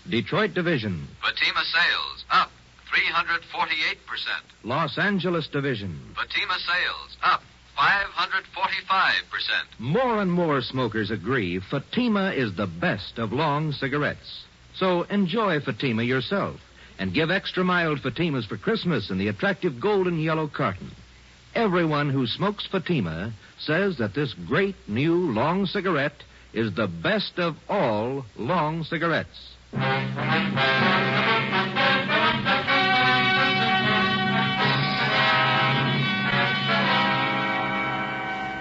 S: Detroit Division.
F: Fatima sales up 348%.
S: Los Angeles Division.
F: Fatima sales up 545%.
S: More and more smokers agree Fatima is the best of long cigarettes. So enjoy Fatima yourself and give extra mild Fatimas for Christmas in the attractive golden yellow carton. Everyone who smokes Fatima says that this great new long cigarette is the best of all long cigarettes.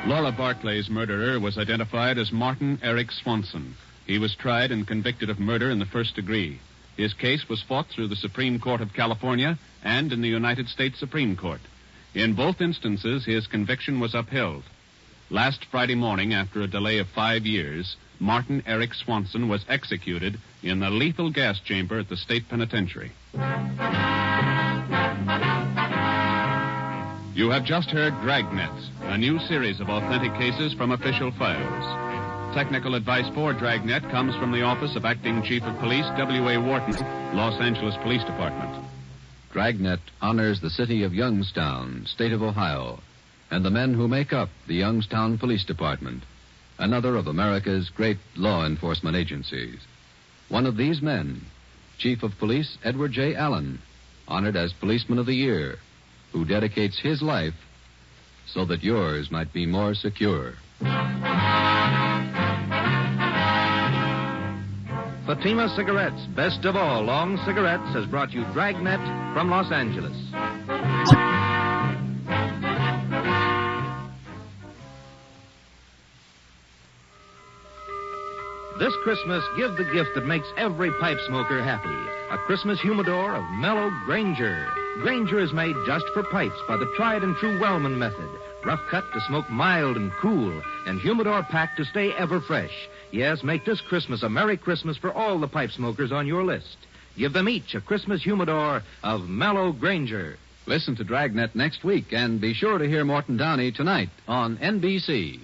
B: Laura Barclay's murderer was identified as Martin Eric Swanson. He was tried and convicted of murder in the first degree. His case was fought through the Supreme Court of California and in the United States Supreme Court. In both instances, his conviction was upheld. Last Friday morning, after a delay of 5 years, Martin Eric Swanson was executed in the lethal gas chamber at the state penitentiary. You have just heard Dragnet, a new series of authentic cases from official files. Technical advice for Dragnet comes from the Office of Acting Chief of Police W.A. Wharton, Los Angeles Police Department.
P: Dragnet honors the city of Youngstown, state of Ohio, and the men who make up the Youngstown Police Department, another of America's great law enforcement agencies. One of these men, Chief of Police Edward J. Allen, honored as Policeman of the Year, who dedicates his life so that yours might be more secure.
S: Fatima Cigarettes, best of all long cigarettes, has brought you Dragnet from Los Angeles. This Christmas, give the gift that makes every pipe smoker happy. A Christmas humidor of mellow Granger. Granger is made just for pipes by the tried and true Wellman method. Rough cut to smoke mild and cool, and humidor packed to stay ever fresh. Yes, make this Christmas a Merry Christmas for all the pipe smokers on your list. Give them each a Christmas humidor of mellow Granger.
P: Listen to Dragnet next week, and be sure to hear Morton Downey tonight on NBC.